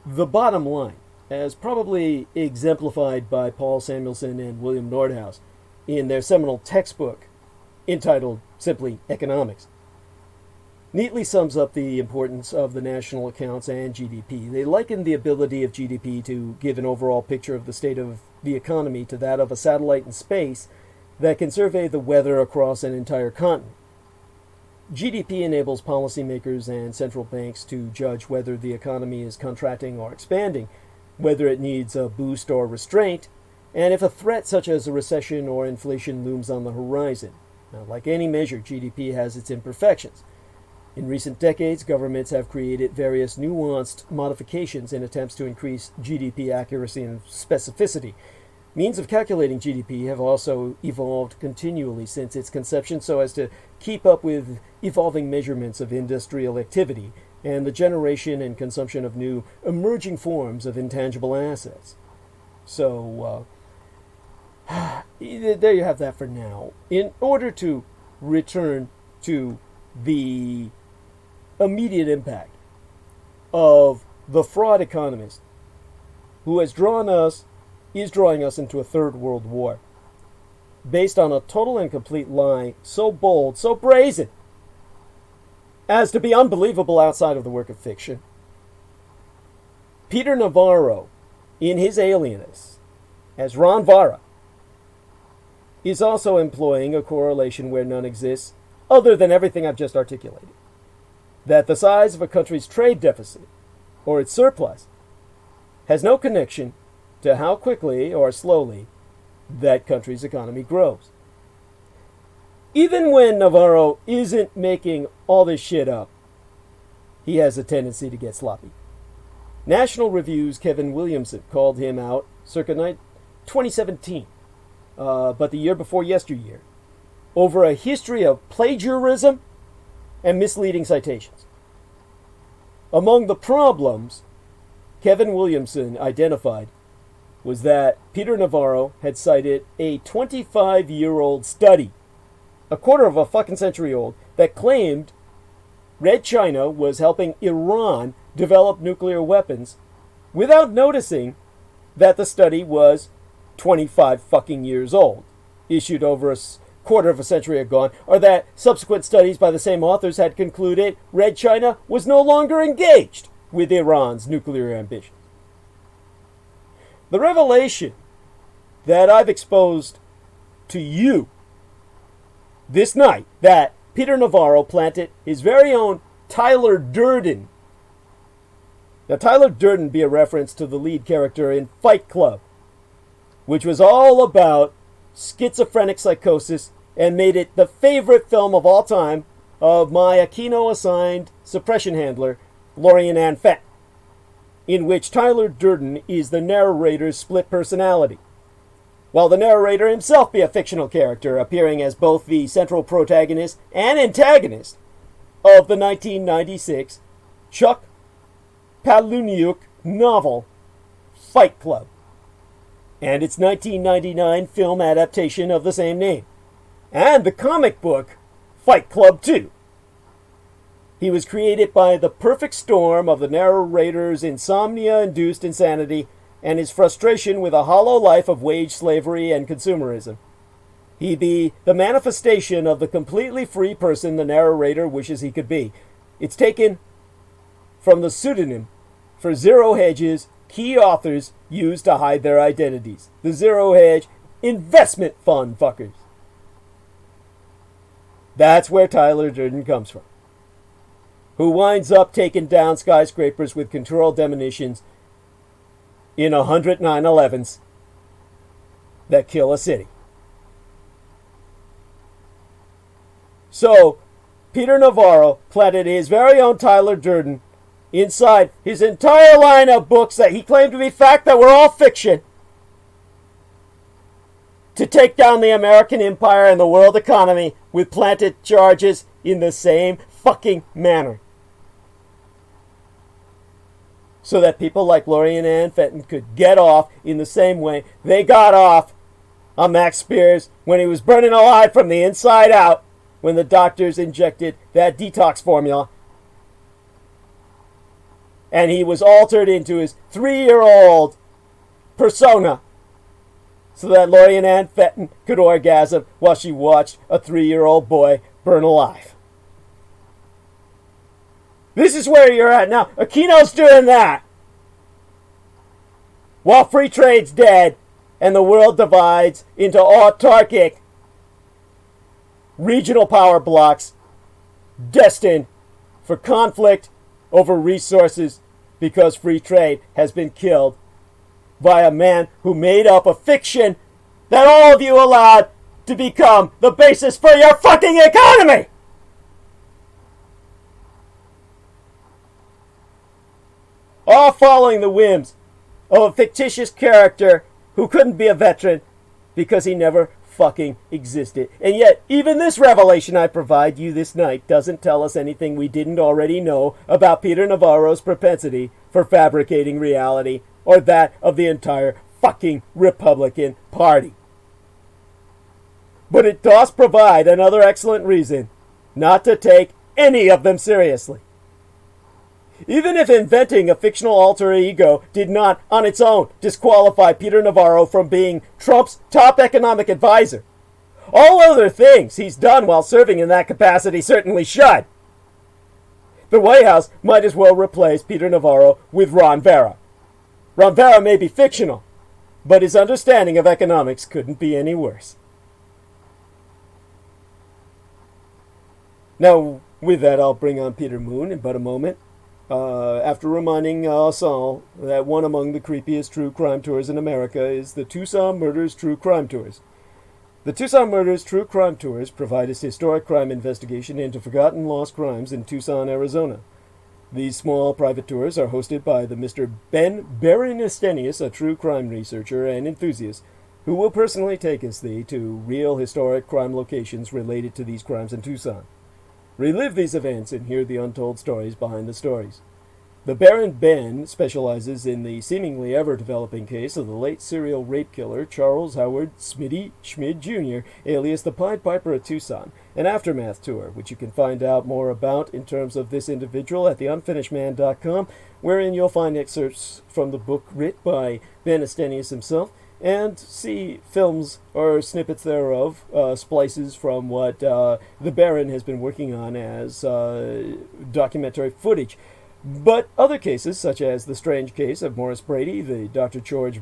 the bottom line, as probably exemplified by Paul Samuelson and William Nordhaus in their seminal textbook entitled simply Economics, neatly sums up the importance of the national accounts and GDP. They liken the ability of GDP to give an overall picture of the state of the economy to that of a satellite in space that can survey the weather across an entire continent. GDP enables policymakers and central banks to judge whether the economy is contracting or expanding, whether it needs a boost or restraint, and if a threat such as a recession or inflation looms on the horizon. Now, like any measure, GDP has its imperfections. In recent decades, governments have created various nuanced modifications in attempts to increase GDP accuracy and specificity. Means of calculating GDP have also evolved continually since its conception so as to keep up with evolving measurements of industrial activity and the generation and consumption of new emerging forms of intangible assets. So, there you have that for now. In order to return to the immediate impact of the fraud economist who is drawing us into a third world war based on a total and complete lie so bold, so brazen, as to be unbelievable outside of the work of fiction. Peter Navarro, in his Alienists, as Ron Vara, is also employing a correlation where none exists, other than everything I've just articulated. That the size of a country's trade deficit, or its surplus, has no connection to how quickly or slowly that country's economy grows. Even when Navarro isn't making all this shit up, he has a tendency to get sloppy. National Review's Kevin Williamson called him out circa 2017, but the year before yesteryear, over a history of plagiarism and misleading citations. Among the problems, Kevin Williamson identified was that Peter Navarro had cited a 25-year-old study, a quarter of a fucking century old, that claimed Red China was helping Iran develop nuclear weapons without noticing that the study was 25 fucking years old, issued over a quarter of a century ago, or that subsequent studies by the same authors had concluded Red China was no longer engaged with Iran's nuclear ambitions. The revelation that I've exposed to you this night, that Peter Navarro planted his very own Tyler Durden. Now, Tyler Durden be a reference to the lead character in Fight Club, which was all about schizophrenic psychosis and made it the favorite film of all time of my Aquino-assigned suppression handler, Lorian Ann Fenton, in which Tyler Durden is the narrator's split personality, while the narrator himself be a fictional character, appearing as both the central protagonist and antagonist of the 1996 Chuck Palahniuk novel Fight Club, and its 1999 film adaptation of the same name, and the comic book Fight Club 2. He was created by the perfect storm of the narrator's insomnia-induced insanity and his frustration with a hollow life of wage slavery and consumerism. He be the manifestation of the completely free person the narrator wishes he could be. It's taken from the pseudonym for Zero Hedge's key authors used to hide their identities. The Zero Hedge investment fund fuckers. That's where Tyler Durden comes from, who winds up taking down skyscrapers with controlled demolitions in 100 9/11s that kill a city. So, Peter Navarro planted his very own Tyler Durden inside his entire line of books that he claimed to be fact that were all fiction, to take down the American empire and the world economy with planted charges in the same fucking manner, so that people like Lorian Ann Fenton could get off in the same way they got off on Max Spears when he was burning alive from the inside out when the doctors injected that detox formula and he was altered into his 3-year-old persona so that Lorian Ann Fenton could orgasm while she watched a 3-year-old boy burn alive. This is where you're at now. Aquino's doing that, while free trade's dead and the world divides into autarkic regional power blocks destined for conflict over resources because free trade has been killed by a man who made up a fiction that all of you allowed to become the basis for your fucking economy. All following the whims of a fictitious character who couldn't be a veteran because he never fucking existed. And yet, even this revelation I provide you this night doesn't tell us anything we didn't already know about Peter Navarro's propensity for fabricating reality, or that of the entire fucking Republican Party. But it does provide another excellent reason not to take any of them seriously. Even if inventing a fictional alter ego did not, on its own, disqualify Peter Navarro from being Trump's top economic advisor, all other things he's done while serving in that capacity certainly should. The White House might as well replace Peter Navarro with Ron Vera. Ron Vera may be fictional, but his understanding of economics couldn't be any worse. Now, with that, I'll bring on Peter Moon in but a moment. After reminding us all that one among the creepiest true crime tours in America is the Tucson Murders True Crime Tours. The Tucson Murders True Crime Tours provide us historic crime investigation into forgotten lost crimes in Tucson, Arizona. These small private tours are hosted by the Mr. Ben Berenistenis, a true crime researcher and enthusiast, who will personally take us to real historic crime locations related to these crimes in Tucson. Relive these events and hear the untold stories behind the stories. The Baron Ben specializes in the seemingly ever-developing case of the late serial rape killer Charles Howard Smitty Schmid Jr., alias the Pied Piper of Tucson, an aftermath tour, which you can find out more about in terms of this individual at theunfinishedman.com, wherein you'll find excerpts from the book writ by Ben Estenius himself, and see films or snippets thereof, splices from what the Baron has been working on as documentary footage. But other cases, such as the strange case of Morris Brady, the Dr. George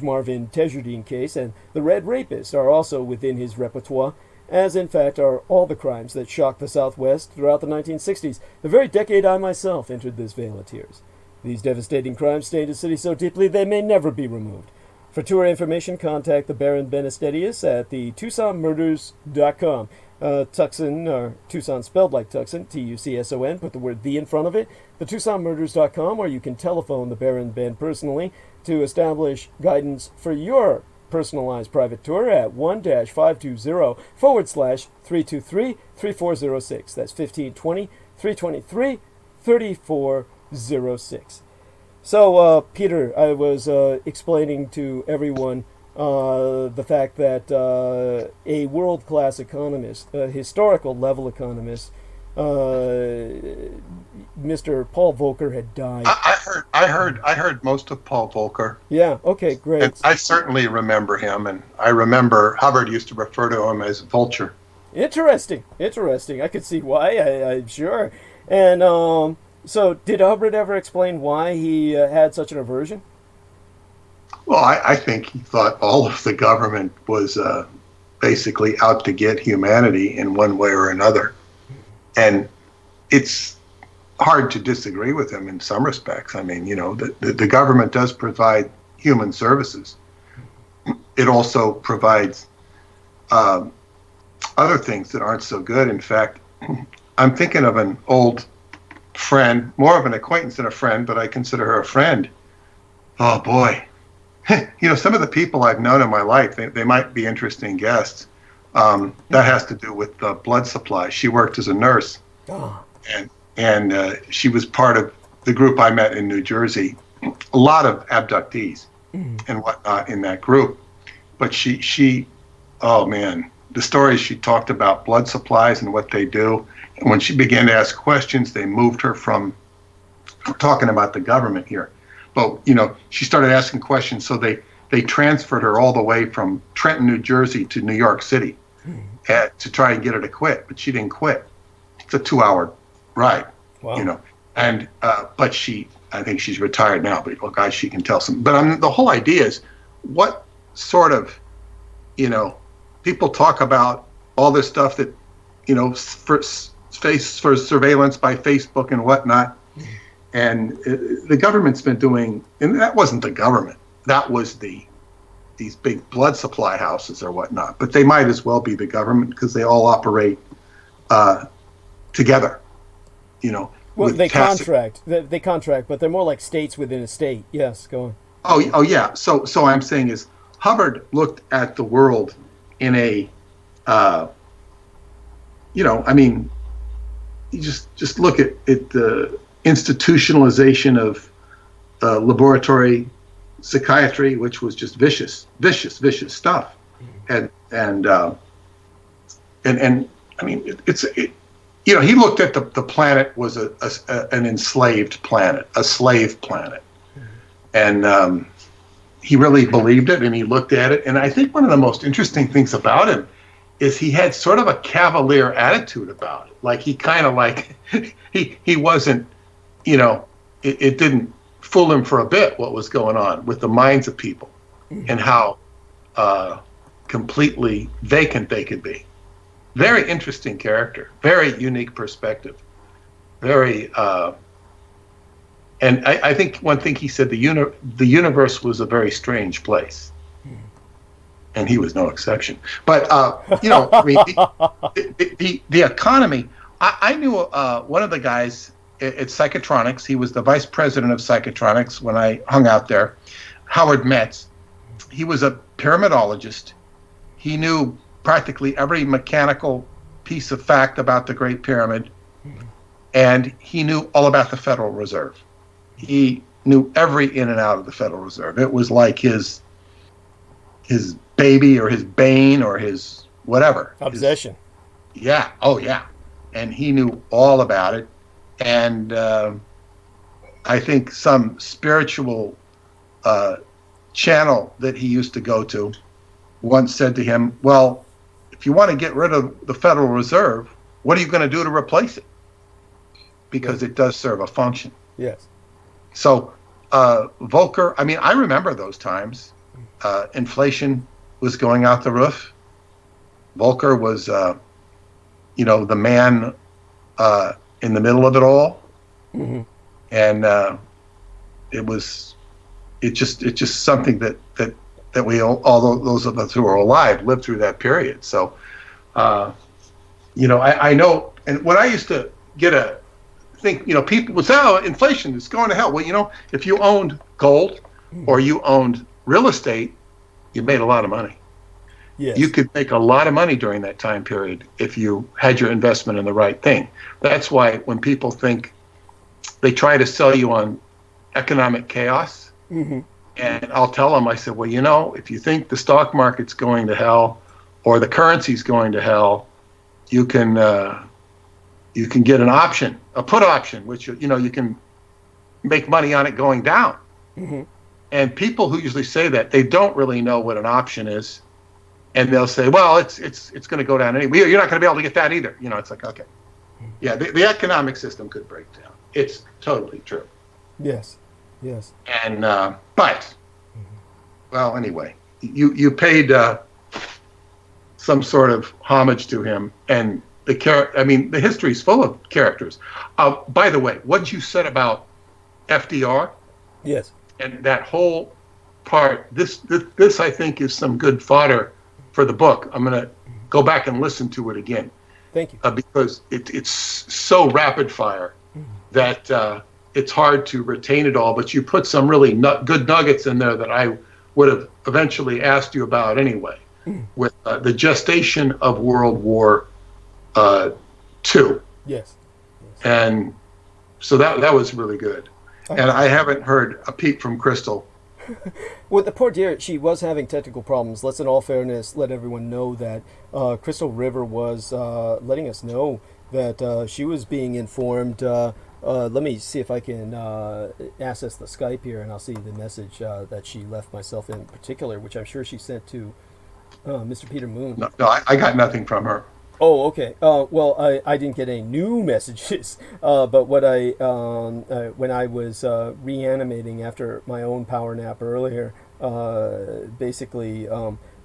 Marvin Tejardine case, and the Red Rapist, are also within his repertoire, as in fact are all the crimes that shocked the Southwest throughout the 1960s, the very decade I myself entered this vale of tears. These devastating crimes stained the city so deeply they may never be removed. For tour information, contact the Baron Ben Estenius at the TucsonMurders.com. Tucson, or Tucson spelled like Tucson, Tucson, put the word "the" in front of it. The TucsonMurders.com, or you can telephone the Baron Ben personally to establish guidance for your personalized private tour at 1-520/323-3406. That's 1520-323-3406. So, Peter, I was explaining to everyone the fact that a world-class economist, a historical-level economist, Mr. Paul Volcker had died. I heard most of Paul Volcker. Yeah. Okay. Great. And I certainly remember him, and I remember Hubbard used to refer to him as Vulture. Interesting. I could see why. I'm sure. And so, did Hubbard ever explain why he had such an aversion? Well, I think he thought all of the government was basically out to get humanity in one way or another. And it's hard to disagree with him in some respects. I mean, you know, the government does provide human services. It also provides other things that aren't so good. In fact, I'm thinking of an old friend, more of an acquaintance than a friend, but I consider her a friend. Oh, boy. You know, some of the people I've known in my life, they might be interesting guests. That has to do with blood supply. She worked as a nurse, and she was part of the group I met in New Jersey. A lot of abductees and whatnot in that group. But she, oh man, the stories she talked about blood supplies and what they do. And when she began to ask questions, they moved her from, we're talking about the government here. But, you know, she started asking questions, so they transferred her all the way from Trenton, New Jersey to New York City to try and get her to quit. But she didn't quit. It's a 2-hour ride, you know. And but I think she's retired now, but well, guys, she can tell some. But the whole idea is, what sort of, you know, people talk about all this stuff that, you know, for surveillance by Facebook and whatnot. And the government's been doing, and that wasn't the government. That was these big blood supply houses or whatnot. But they might as well be the government because they all operate together. You know. Well, they contract. They contract, but they're more like states within a state. Yes, go on. Oh yeah. So I'm saying is Hubbard looked at the world in a, you know, I mean, you just look at the institutionalization of laboratory psychiatry, which was just vicious stuff, and I mean you know, he looked at the planet was an enslaved planet, a slave planet, and he really believed it, and he looked at it, and I think one of the most interesting things about him is he had sort of a cavalier attitude about it, like he kind of like he wasn't. You know, it didn't fool him for a bit what was going on with the minds of people and how completely vacant they could be. Very interesting character, very unique perspective, very. And I think one thing he said, the universe was a very strange place, and he was no exception. But you know, I mean, the economy. I knew one of the guys at Psychotronics. He was the vice president of Psychotronics when I hung out there, Howard Metz. He was a pyramidologist. He knew practically every mechanical piece of fact about the Great Pyramid, and he knew all about the Federal Reserve. He knew every in and out of the Federal Reserve. It was like his baby or his bane or his whatever. Obsession. Yeah. Oh, yeah. And he knew all about it. And I think some spiritual channel that he used to go to once said to him, well, if you want to get rid of the Federal Reserve, what are you going to do to replace it? Because it does serve a function. Yes. So Volcker, I mean, I remember those times. Inflation was going out the roof. Volcker was, the man in the middle of it all. Mm-hmm. And it's just something that we all those of us who are alive lived through that period. So, I know, and when I used to think, people would say, oh, inflation is going to hell. Well, if you owned gold or you owned real estate, you made a lot of money. Yes. You could make a lot of money during that time period if you had your investment in the right thing. That's why when people think, they try to sell you on economic chaos. Mm-hmm. And I'll tell them, I said, well, if you think the stock market's going to hell or the currency's going to hell, you can get an option, a put option, which, you can make money on it going down. Mm-hmm. And people who usually say that, they don't really know what an option is. And they'll say, well, it's going to go down anyway. You're not going to be able to get that either. It's like, okay. Yeah, the economic system could break down. It's totally true. Yes. Yes. And, but, well, anyway, you paid some sort of homage to him. And the history's full of characters. By the way, what you said about FDR. Yes. And that whole part, this I think is some good fodder for the book. I'm going to go back and listen to it again. Thank you. Because it's so rapid fire that it's hard to retain it all. But you put some really good nuggets in there that I would have eventually asked you about anyway, with the gestation of World War II. Yes. And so that was really good. And I haven't heard a peep from Crystal. Well, the poor dear, she was having technical problems. Let's, in all fairness, let everyone know that Crystal River was letting us know that she was being informed. Let me see if I can access the Skype here, and I'll see the message that she left myself in particular, which I'm sure she sent to Mr. Peter Moon. No, I got nothing from her. Oh, okay. Well, I didn't get any new messages, but what when I was reanimating after my own power nap earlier, basically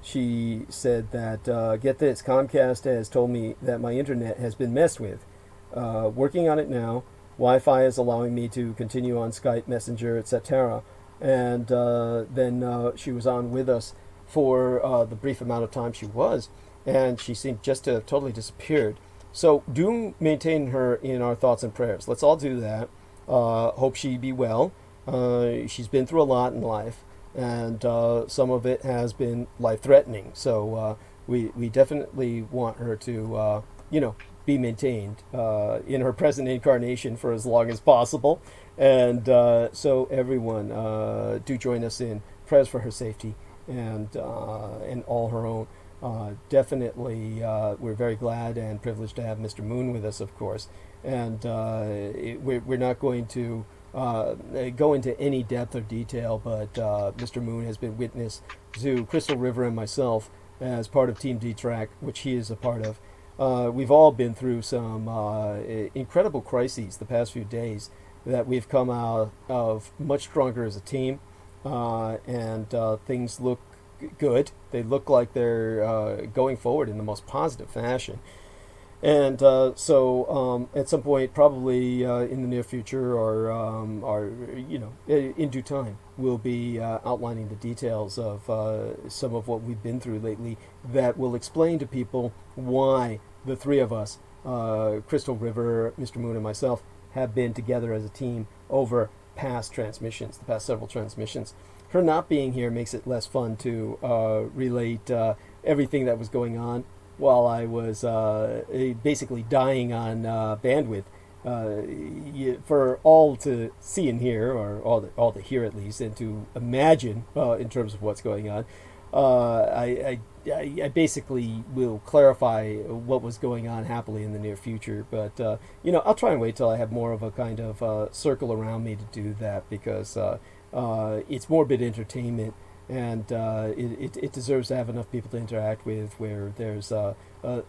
she said that, get this, Comcast has told me that my internet has been messed with. Working on it now. Wi-Fi is allowing me to continue on Skype, Messenger, etc. And then she was on with us for the brief amount of time she was. And she seemed just to have totally disappeared. So do maintain her in our thoughts and prayers. Let's all do that. Hope she be well. She's been through a lot in life, and some of it has been life-threatening. So we definitely want her to, be maintained in her present incarnation for as long as possible. And so everyone, do join us in prayers for her safety and all her own. Definitely, we're very glad and privileged to have Mr. Moon with us, of course. And we're not going to go into any depth or detail, but Mr. Moon has been witness to Crystal River and myself as part of Team D-Track, which he is a part of. We've all been through some incredible crises the past few days that we've come out of much stronger as a team, and things look good. They look like they're going forward in the most positive fashion. And so at some point, probably in the near future or in due time, we'll be outlining the details of some of what we've been through lately that will explain to people why the three of us, Crystal River, Mr. Moon, and myself, have been together as a team over past transmissions, the past several transmissions. Her not being here makes it less fun to relate everything that was going on while I was basically dying on bandwidth for all to see and hear, or all to hear at least, and to imagine in terms of what's going on. I basically will clarify what was going on happily in the near future, but I'll try and wait till I have more of a kind of circle around me to do that, because it's morbid entertainment, and it deserves to have enough people to interact with, where there's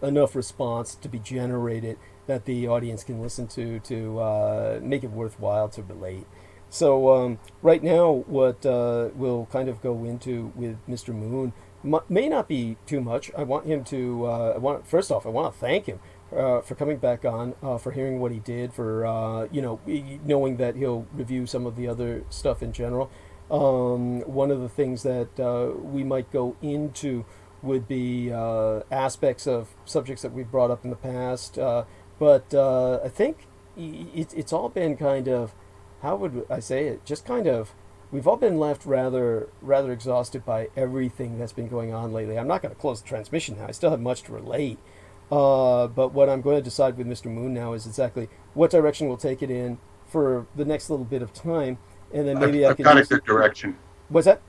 enough response to be generated that the audience can listen to make it worthwhile to relate. So right now, what we'll kind of go into with Mr. Moon may not be too much. I want him to. First off, I want to thank him for coming back on, for hearing what he did, for knowing that he'll review some of the other stuff in general. One of the things that we might go into would be aspects of subjects that we've brought up in the past, but I think it's all been kind of, how would I say it? Just kind of, we've all been left rather exhausted by everything that's been going on lately. I'm not going to close the transmission now. I still have much to relate. But what I'm going to decide with Mr. Moon now is exactly what direction we'll take it in for the next little bit of time, and then maybe I've got a good direction. What's that?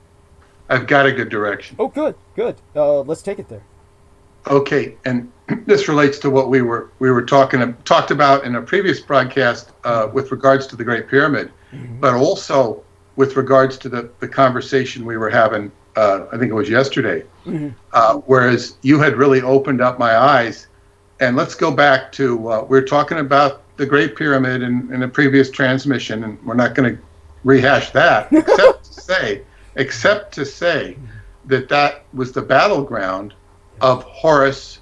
I've got a good direction. Oh, good. Let's take it there. Okay, and this relates to what we were talked about in a previous broadcast with regards to the Great Pyramid, but also with regards to the conversation we were having. I think it was yesterday. Whereas you had really opened up my eyes, and let's go back to we were talking about the Great Pyramid in a previous transmission, and we're not going to rehash that, except to say that was the battleground of Horus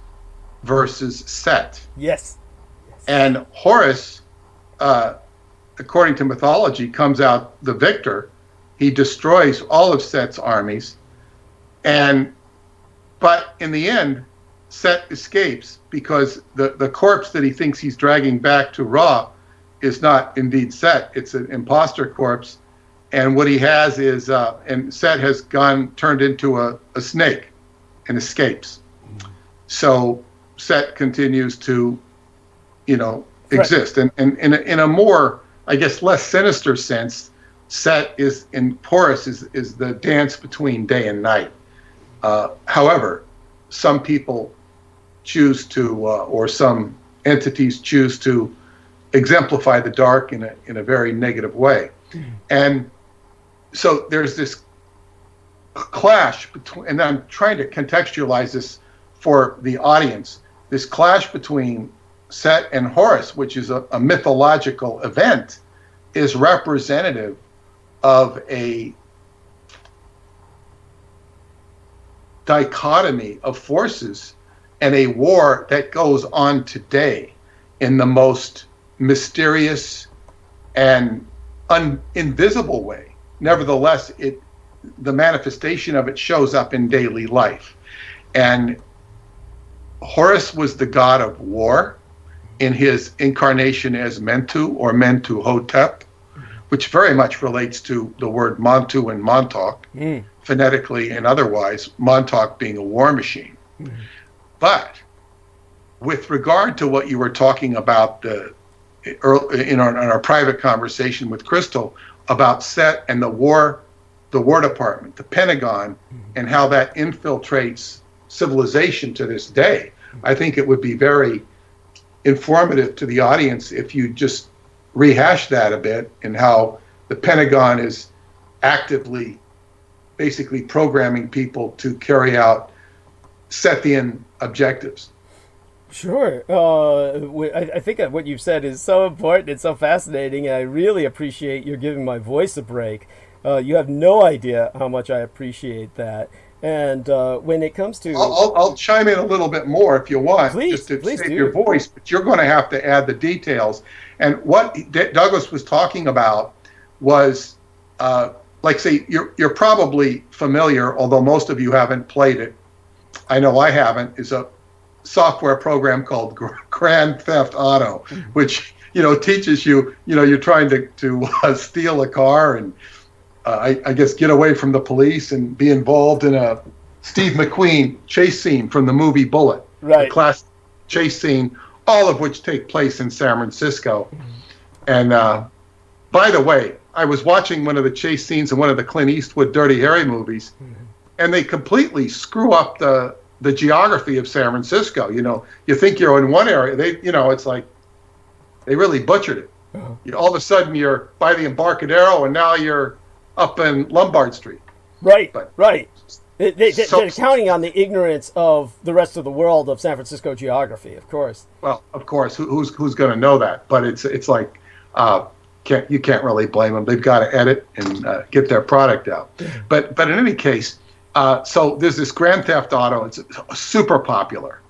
versus Set. Yes. And Horus, according to mythology, comes out the victor. He destroys all of Set's armies, but in the end, Set escapes, because the corpse that he thinks he's dragging back to Ra is not indeed Set. It's an imposter corpse, and what he has is, and Set has turned into a snake and escapes. So Set continues to, exist. And in a more, I guess, less sinister sense, Set in Horus is the dance between day and night. However, some people choose to, or some entities choose to exemplify the dark in a very negative way. And so there's this clash between, and I'm trying to contextualize this for the audience, this clash between Set and Horus, which is a mythological event, is representative of a dichotomy of forces and a war that goes on today in the most mysterious and invisible way. Nevertheless, the manifestation of it shows up in daily life. And Horus was the god of war in his incarnation as Mentu, or Mentuhotep, which very much relates to the word Montu and Montauk, phonetically and otherwise, Montauk being a war machine. But with regard to what you were talking about in our private conversation with Crystal about Set and the War Department, the Pentagon, and how that infiltrates civilization to this day, I think it would be very informative to the audience if you just rehash that a bit, and how the Pentagon is actively basically programming people to carry out Sethian objectives. Sure. I think that what you've said is so important and so fascinating, and I really appreciate your giving my voice a break. You have no idea how much I appreciate that. And when it comes to... I'll chime in a little bit more if you want, just to save your voice, but you're going to have to add the details. And what Douglas was talking about was, like, say, you're probably familiar, although most of you haven't played it. I know I haven't, is a software program called Grand Theft Auto, which, teaches you, you're trying to steal a car and I guess get away from the police and be involved in a Steve McQueen chase scene from the movie Bullet. Right. The classic chase scene, all of which take place in San Francisco. And by the way, I was watching one of the chase scenes in one of the Clint Eastwood Dirty Harry movies, and they completely screw up the geography of San Francisco. You know, you think you're in one area, it's like they really butchered it. All of a sudden you're by the Embarcadero, and now you're up in Lombard Street. Right, right. They're counting on the ignorance of the rest of the world of San Francisco geography, of course. Well, of course, who's going to know that? But it's like you can't really blame them. They've got to edit and get their product out. But in any case, so there's this Grand Theft Auto. It's super popular,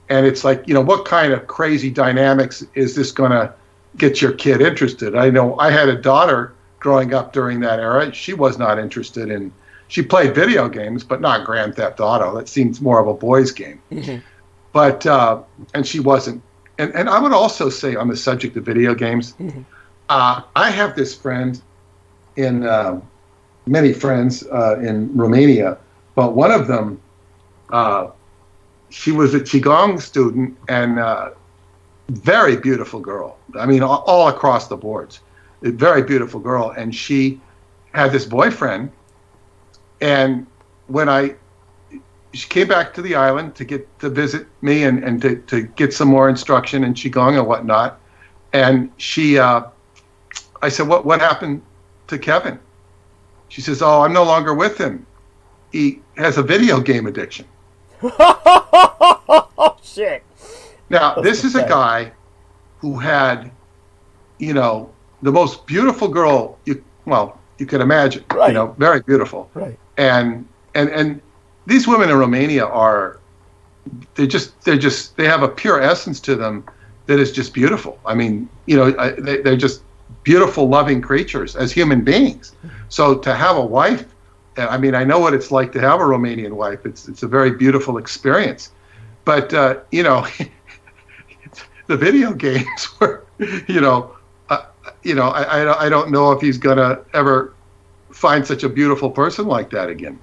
and it's like, what kind of crazy dynamics is this going to get your kid interested? I know I had a daughter growing up during that era. She was not interested in. She played video games, but not Grand Theft Auto. That seems more of a boys' game. But and she wasn't. And I would also say, on the subject of video games, I have this friend many friends in Romania, but one of them, she was a Qigong student, and very beautiful girl. I mean, all across the boards, a very beautiful girl. And she had this boyfriend. And when she came back to the island to visit me and to get some more instruction in Qigong and whatnot. And I said, what happened to Kevin? She says, oh, I'm no longer with him. He has a video game addiction. Oh, shit. Now, this is a guy who had, the most beautiful girl you could imagine, right. Very beautiful. Right. And these women in Romania they have a pure essence to them that is just beautiful. I mean, they're just beautiful, loving creatures as human beings. So to have a wife, I mean, I know what it's like to have a Romanian wife. It's a very beautiful experience. But, the video games were, I don't know if he's going to ever find such a beautiful person like that again.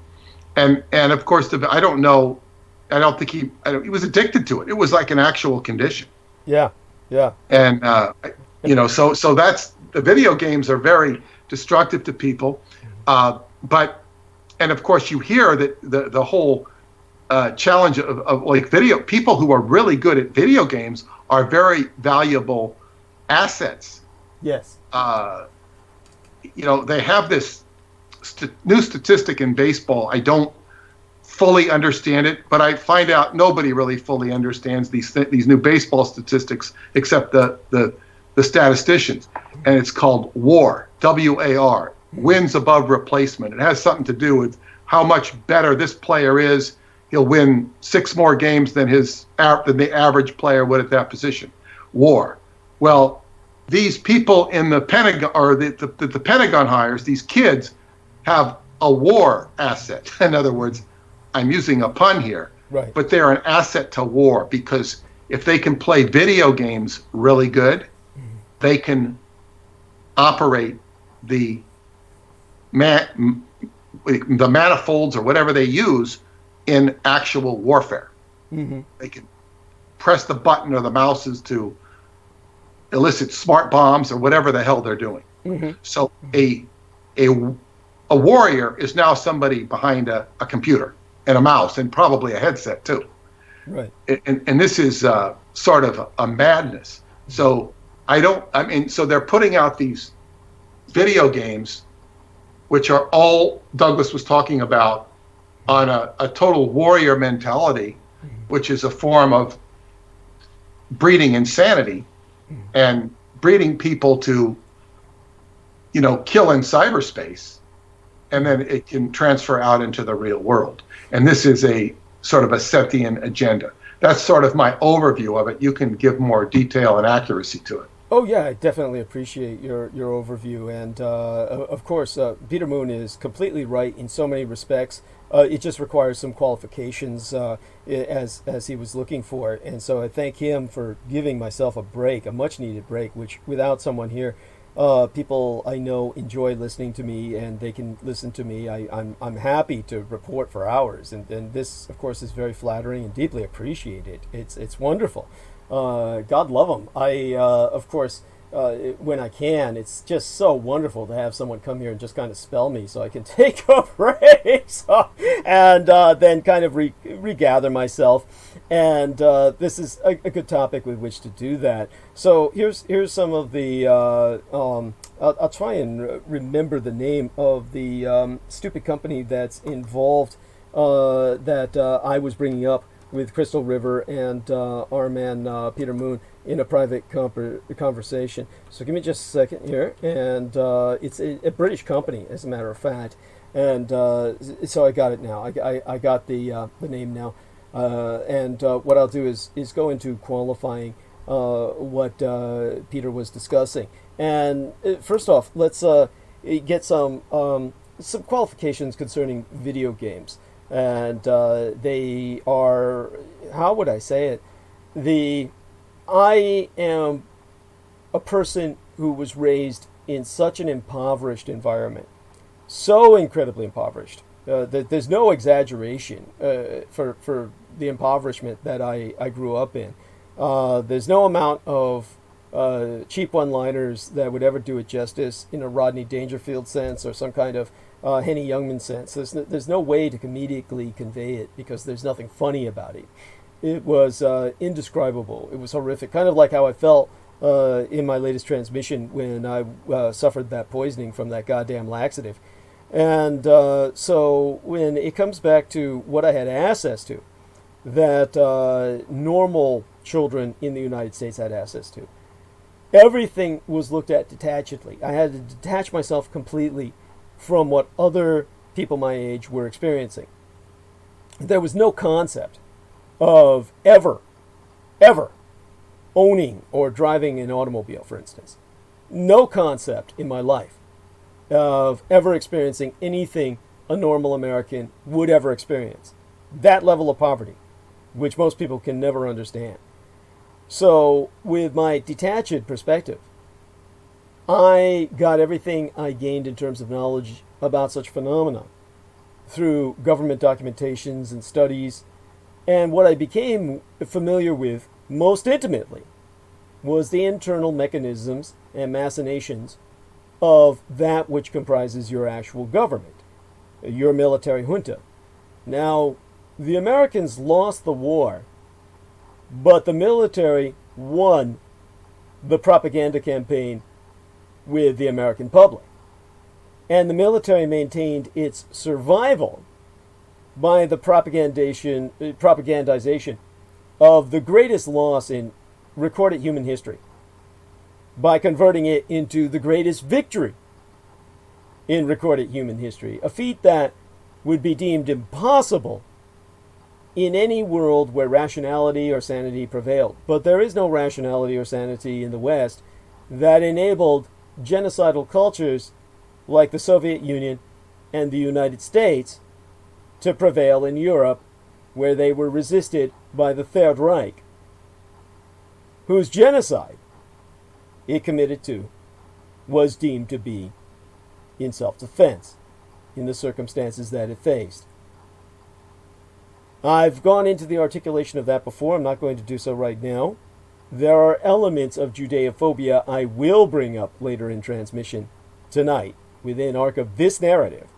And of course, I don't know. I don't think he was addicted to it. It was like an actual condition. Yeah. Yeah. And, so that's, the video games are very destructive to people. And of course you hear that the whole challenge of like people who are really good at video games are very valuable assets. Yes. They have this new statistic in baseball. I don't fully understand it, but I find out nobody really fully understands these new baseball statistics except the statisticians. And it's called WAR, WAR, wins above replacement. It has something to do with how much better this player is. He'll win 6 more games than the average player would at that position. WAR. Well, these people in the Pentagon, or the Pentagon hires, these kids have a war asset. In other words, I'm using a pun here, right. But they're an asset to war, because if they can play video games really good, they can operate the manifolds or whatever they use in actual warfare. They can press the button or the mouses to elicit smart bombs or whatever the hell they're doing. So a warrior is now somebody behind a computer and a mouse and probably a headset too. Right. And this is sort of a madness. So so they're putting out these video games, which are all Douglas was talking about, on a total warrior mentality, which is a form of breeding insanity and breeding people to, kill in cyberspace, and then it can transfer out into the real world. And this is a sort of a Sethian agenda. That's sort of my overview of it. You can give more detail and accuracy to it. Oh yeah, I definitely appreciate your overview, and of course, Peter Moon is completely right in so many respects. It just requires some qualifications as he was looking for, and so I thank him for giving myself a break, a much-needed break, which without someone here, people I know enjoy listening to me, and they can listen to me. I'm happy to report for hours, and this, of course, is very flattering and deeply appreciated. It's wonderful. God love them. Of course, when I can, it's just so wonderful to have someone come here and just kind of spell me so I can take a break and then kind of regather myself. And this is a good topic with which to do that. So here's some of the, I'll try and remember the name of the stupid company that's involved that I was bringing up with Crystal River and our man Peter Moon in a private conversation. So give me just a second here, and it's a British company, as a matter of fact, and so I got it now. I got the name now, and what I'll do is go into qualifying what Peter was discussing. And first off, let's get some qualifications concerning video games. And they are, how would I say it? I am a person who was raised in such an impoverished environment, so incredibly impoverished. There's no exaggeration for the impoverishment that I grew up in. There's no amount of cheap one-liners that would ever do it justice in a Rodney Dangerfield sense or some kind of Henny Youngman sense. There's no way to comedically convey it because there's nothing funny about it. It was indescribable. It was horrific, kind of like how I felt in my latest transmission when I suffered that poisoning from that goddamn laxative. And so when it comes back to what I had access to, that normal children in the United States had access to, everything was looked at detachedly. I had to detach myself completely from what other people my age were experiencing. There was no concept of ever owning or driving an automobile, for instance. No concept in my life of ever experiencing anything a normal American would ever experience. That level of poverty, which most people can never understand. So, with my detached perspective, I got everything I gained in terms of knowledge about such phenomena through government documentations and studies, and what I became familiar with most intimately was the internal mechanisms and machinations of that which comprises your actual government, your military junta. Now, the Americans lost the war, but the military won the propaganda campaign with the American public. And the military maintained its survival by the propagandization of the greatest loss in recorded human history, by converting it into the greatest victory in recorded human history, a feat that would be deemed impossible in any world where rationality or sanity prevailed. But there is no rationality or sanity in the West that enabled genocidal cultures like the Soviet Union and the United States to prevail in Europe, where they were resisted by the Third Reich, whose genocide it committed to was deemed to be in self-defense in the circumstances that it faced. I've gone into the articulation of that before. I'm not going to do so right now. There are elements of Judeophobia I will bring up later in transmission tonight within arc of this narrative.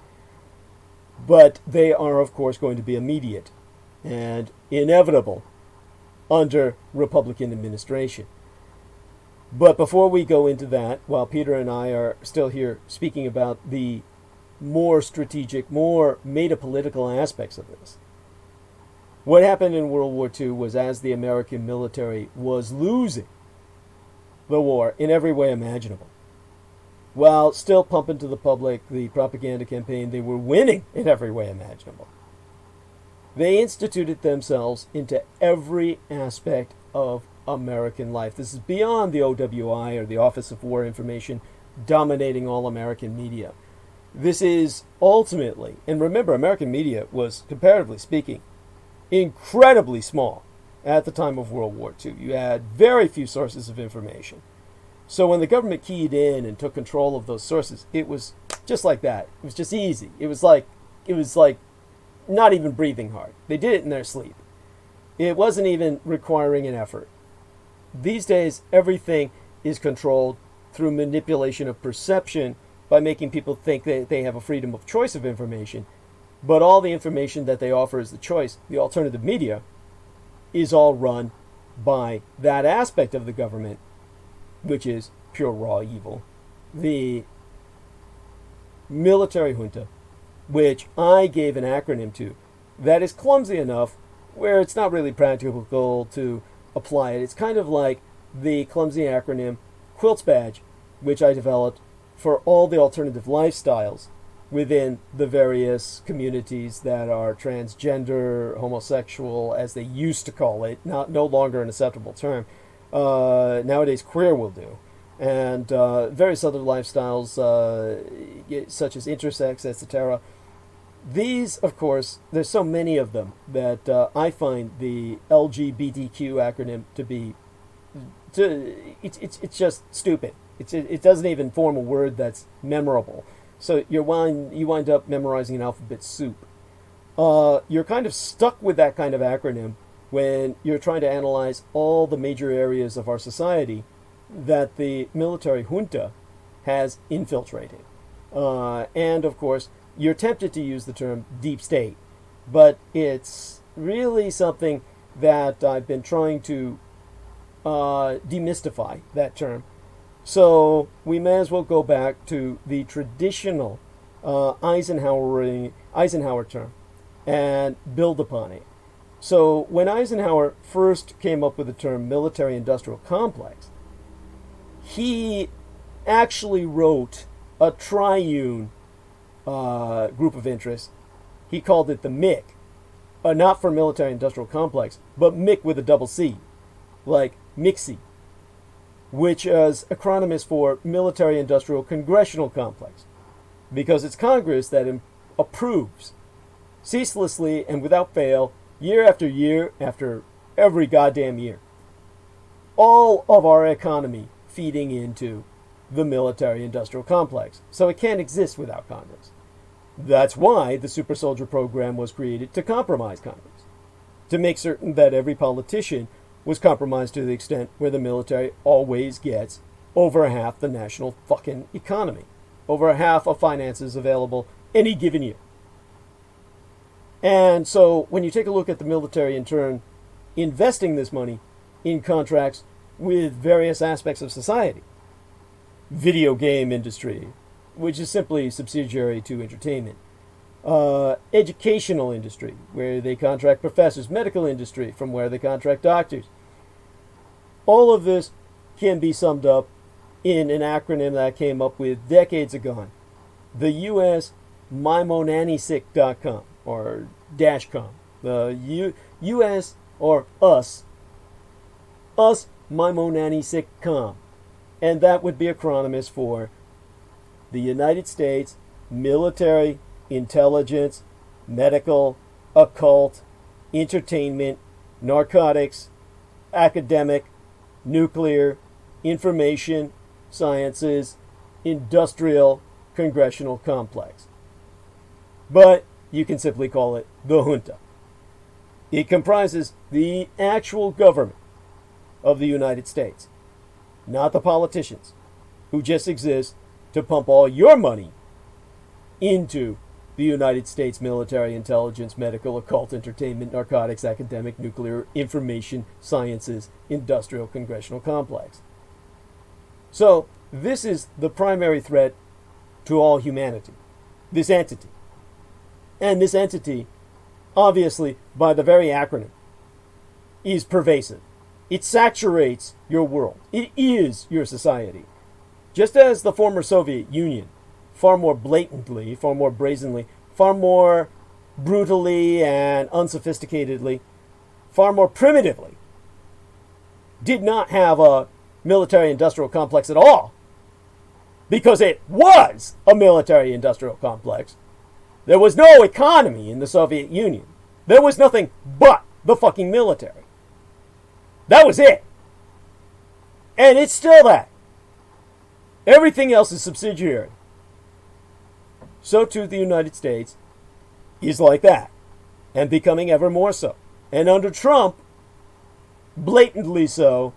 But they are, of course, going to be immediate and inevitable under Republican administration. But before we go into that, while Peter and I are still here speaking about the more strategic, more metapolitical aspects of this, what happened in World War II was, as the American military was losing the war in every way imaginable, while still pumping to the public the propaganda campaign they were winning in every way imaginable, they instituted themselves into every aspect of American life. This is beyond the OWI, or the Office of War Information, dominating all American media. This is ultimately, and remember, American media was, comparatively speaking, incredibly small at the time of World War II. You had very few sources of information. So when the government keyed in and took control of those sources, it was just like that. It was just easy. It was like not even breathing hard. They did it in their sleep. It wasn't even requiring an effort. these days, everything is controlled through manipulation of perception by making people think that they have a freedom of choice of information. But all the information that they offer as the choice, the alternative media, is all run by that aspect of the government, which is pure raw evil. The military junta, which I gave an acronym to, that is clumsy enough where it's not really practical to apply it. It's kind of like the clumsy acronym Quilts Badge, which I developed for all the alternative lifestyles within the various communities that are transgender, homosexual, as they used to call it, no longer an acceptable term. Nowadays, queer will do. And various other lifestyles, such as intersex, etc. These, of course, there's so many of them that I find the LGBTQ acronym to be, it's just stupid. It doesn't even form a word that's memorable. So you wind up memorizing an alphabet soup. You're kind of stuck with that kind of acronym when you're trying to analyze all the major areas of our society that the military junta has infiltrated. And, of course, you're tempted to use the term deep state, but it's really something that I've been trying to demystify, that term. So we may as well go back to the traditional Eisenhower term and build upon it. So when Eisenhower first came up with the term military-industrial complex, he actually wrote a triune group of interests. He called it the MIC, not for military-industrial complex, but MIC with a double C, like MIXI, which is acronyms for Military-Industrial Congressional Complex, because it's Congress that approves ceaselessly and without fail, year after year after every goddamn year, all of our economy feeding into the military-industrial complex. So it can't exist without Congress. That's why the super soldier program was created, to compromise Congress, to make certain that every politician was compromised to the extent where the military always gets over half the national fucking economy, over half of finances available any given year. And so when you take a look at the military in turn investing this money in contracts with various aspects of society, video game industry, which is simply subsidiary to entertainment, educational industry, where they contract professors, medical industry, from where they contract doctors. All of this can be summed up in an acronym that I came up with decades ago, the US Maimonanisic.com, or -com, the US, or us Maimonanisic.com, and that would be acronyms for the United States Military, Intelligence, Medical, Occult, Entertainment, Narcotics, Academic, Nuclear, Information, Sciences, Industrial, Congressional Complex. But you can simply call it the junta. It comprises the actual government of the United States, not the politicians who just exist to pump all your money into the United States military, intelligence, medical, occult, entertainment, narcotics, academic, nuclear, information, sciences, industrial, congressional complex. So this is the primary threat to all humanity, this entity. And this entity, obviously, by the very acronym, is pervasive. It saturates your world. It is your society. Just as the former Soviet Union, far more blatantly, far more brazenly, far more brutally and unsophisticatedly, far more primitively, did not have a military-industrial complex at all, because it was a military-industrial complex. There was no economy in the Soviet Union. There was nothing but the fucking military. That was it. And it's still that. Everything else is subsidiary. So too the United States is like that, and becoming ever more so. And under Trump, blatantly so,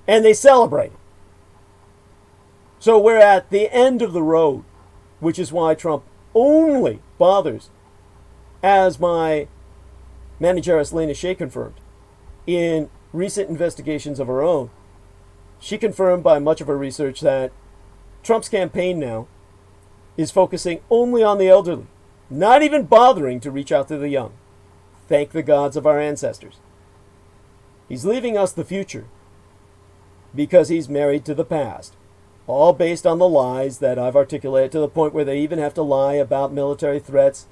And they celebrate it. So we're at the end of the road, which is why Trump only bothers, as my manageress Lena Shea confirmed in recent investigations of her own. She confirmed by much of her research that Trump's campaign now is focusing only on the elderly, not even bothering to reach out to the young. Thank the gods of our ancestors. He's leaving us the future because he's married to the past, all based on the lies that I've articulated, to the point where they even have to lie about military threats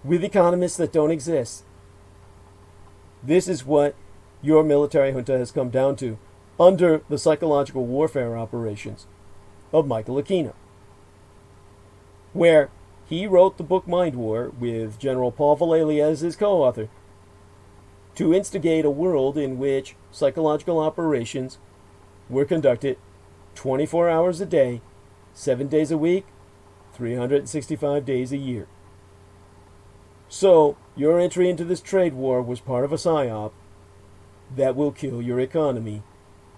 with economists that don't exist. This is what your military junta has come down to under the psychological warfare operations of Michael Aquino, where he wrote the book Mind War with General Paul Volcker as his co-author to instigate a world in which psychological operations were conducted 24 hours a day, 7 days a week, 365 days a year. So, your entry into this trade war was part of a psyop that will kill your economy,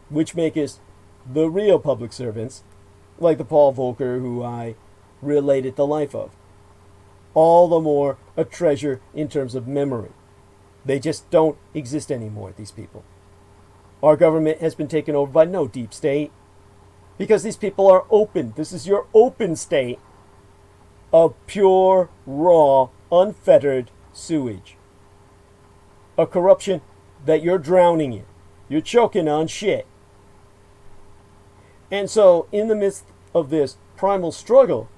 which make us the real public servants, like the Paul Volcker who I related the life of. All the more a treasure in terms of memory. They just don't exist anymore, these people. Our government has been taken over by no deep state, because these people are open. This is your open state of pure, raw, unfettered sewage. A corruption that you're drowning in. You're choking on shit. And so, in the midst of this primal struggle,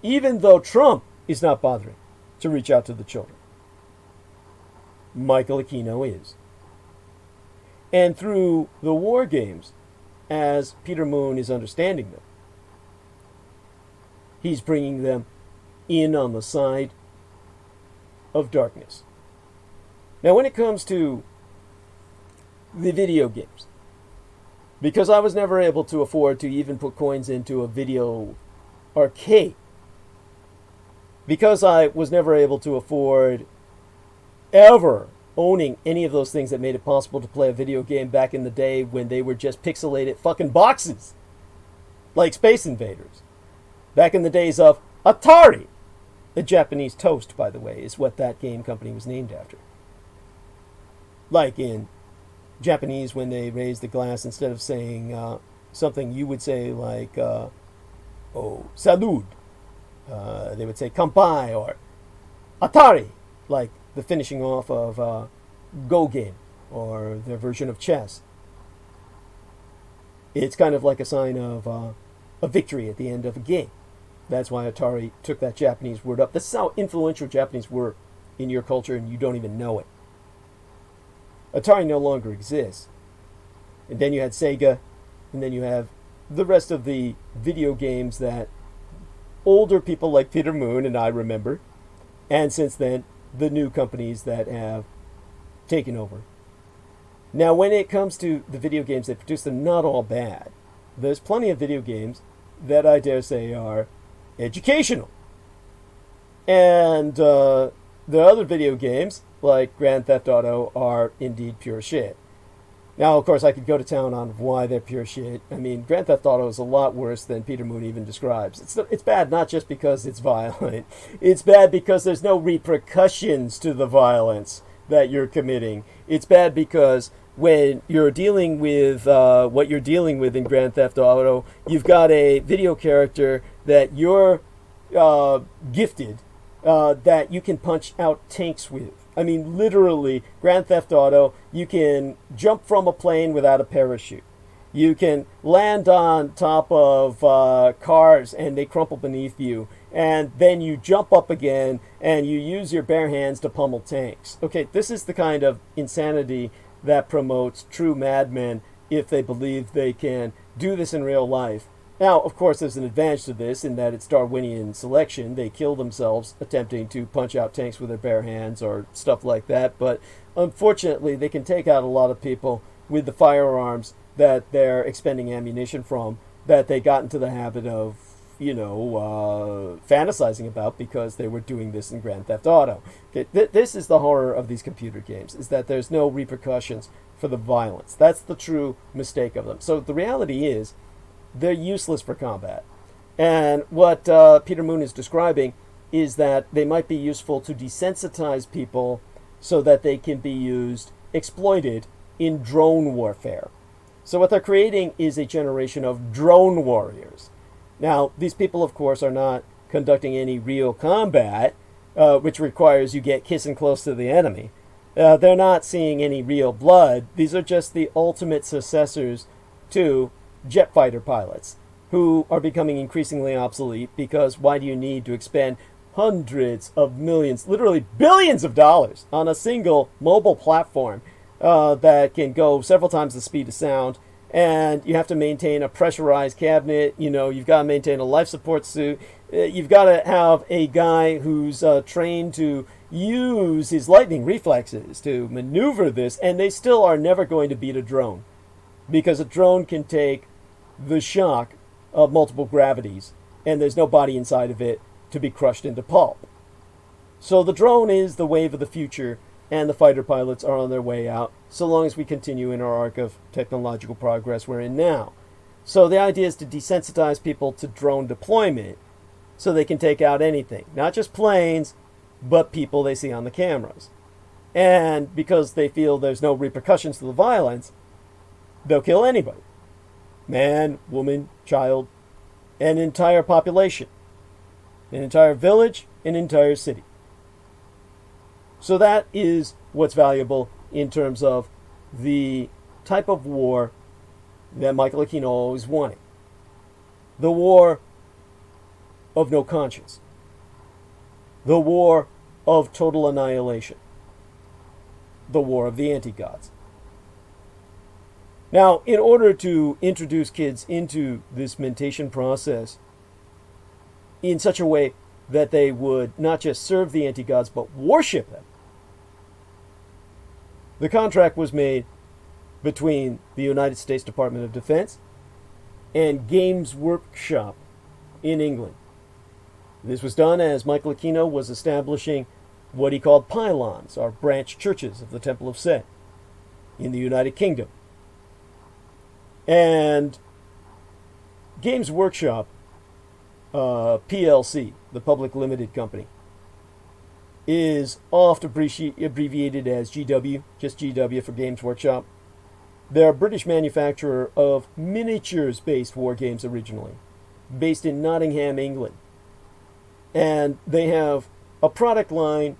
even though Trump is not bothering to reach out to the children, Michael Aquino is. And through the war games, as Peter Moon is understanding them, he's bringing them in on the side of darkness. Now, when it comes to the video games, because I was never able to afford to even put coins into a video arcade, because I was never able to afford ever owning any of those things that made it possible to play a video game back in the day when they were just pixelated fucking boxes, like Space Invaders. Back in the days of Atari. The Japanese toast, by the way, is what that game company was named after. Like in Japanese, when they raise the glass, instead of saying something you would say like, oh, salud, they would say kampai, or Atari, like the finishing off of Go game, or their version of chess. It's kind of like a sign of a victory at the end of a game. That's why Atari took that Japanese word up. That's how influential Japanese were in your culture, and you don't even know it. Atari no longer exists. And then you had Sega, and then you have the rest of the video games that older people like Peter Moon and I remember. And since then, the new companies that have taken over. Now, when it comes to the video games that produce them, not all bad. There's plenty of video games that I dare say are educational. And the other video games, like Grand Theft Auto, are indeed pure shit. Now, of course, I could go to town on why they're pure shit. I mean, Grand Theft Auto is a lot worse than Peter Moon even describes. It's bad not just because it's violent. It's bad because there's no repercussions to the violence that you're committing. It's bad because when you're dealing with what you're dealing with in Grand Theft Auto, you've got a video character that you're gifted that you can punch out tanks with. I mean, literally, Grand Theft Auto, you can jump from a plane without a parachute. You can land on top of cars and they crumple beneath you. And then you jump up again and you use your bare hands to pummel tanks. Okay, this is the kind of insanity that promotes true madmen if they believe they can do this in real life. Now, of course, there's an advantage to this in that it's Darwinian selection. They kill themselves attempting to punch out tanks with their bare hands or stuff like that. But unfortunately, they can take out a lot of people with the firearms that they're expending ammunition from, that they got into the habit of fantasizing about because they were doing this in Grand Theft Auto. Okay, this is the horror of these computer games, is that there's no repercussions for the violence. That's the true mistake of them. So the reality is, they're useless for combat. And what Peter Moon is describing is that they might be useful to desensitize people so that they can be exploited in drone warfare. So what they're creating is a generation of drone warriors. Now, these people, of course, are not conducting any real combat, which requires you get kissing close to the enemy. They're not seeing any real blood. These are just the ultimate successors to jet fighter pilots, who are becoming increasingly obsolete because why do you need to expend hundreds of millions, literally billions of dollars on a single mobile platform that can go several times the speed of sound, and you have to maintain a pressurized cabinet, you've got to maintain a life support suit, you've got to have a guy who's trained to use his lightning reflexes to maneuver this, and they still are never going to beat a drone, because a drone can take the shock of multiple gravities, and there's no body inside of it to be crushed into pulp. So the drone is the wave of the future, and the fighter pilots are on their way out, so long as we continue in our arc of technological progress we're in now. So the idea is to desensitize people to drone deployment so they can take out anything, not just planes, but people they see on the cameras. And because they feel there's no repercussions to the violence, they'll kill anybody. Man, woman, child, an entire population, an entire village, an entire city. So that is what's valuable in terms of the type of war that Michael Aquino always wanted. The war of no conscience. The war of total annihilation. The war of the anti-gods. Now, in order to introduce kids into this mentation process in such a way that they would not just serve the anti-gods, but worship them, the contract was made between the United States Department of Defense and Games Workshop in England. This was done as Michael Aquino was establishing what he called pylons, or branch churches of the Temple of Set in the United Kingdom. And Games Workshop, PLC, the Public Limited Company, is oft abbreviated as GW, just GW for Games Workshop. They're a British manufacturer of miniatures-based war games originally, based in Nottingham, England. And they have a product line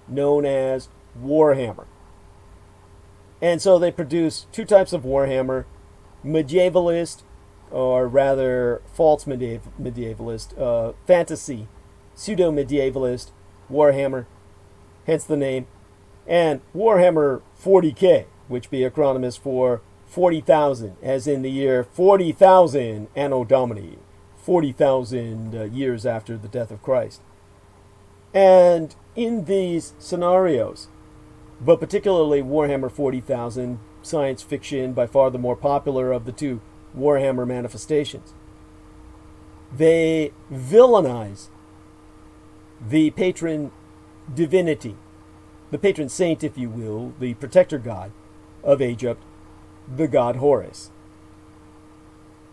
known as Warhammer. And so they produce two types of Warhammer: medievalist, or rather false medievalist, fantasy, pseudo-medievalist Warhammer, hence the name, and Warhammer 40K, which be acronyms for 40,000, as in the year 40,000 Anno Domini, 40,000 years after the death of Christ. And in these scenarios, but particularly Warhammer 40,000, science fiction, by far the more popular of the two Warhammer manifestations, they villainize the patron divinity, the patron saint, if you will, the protector god of Egypt, the god Horus.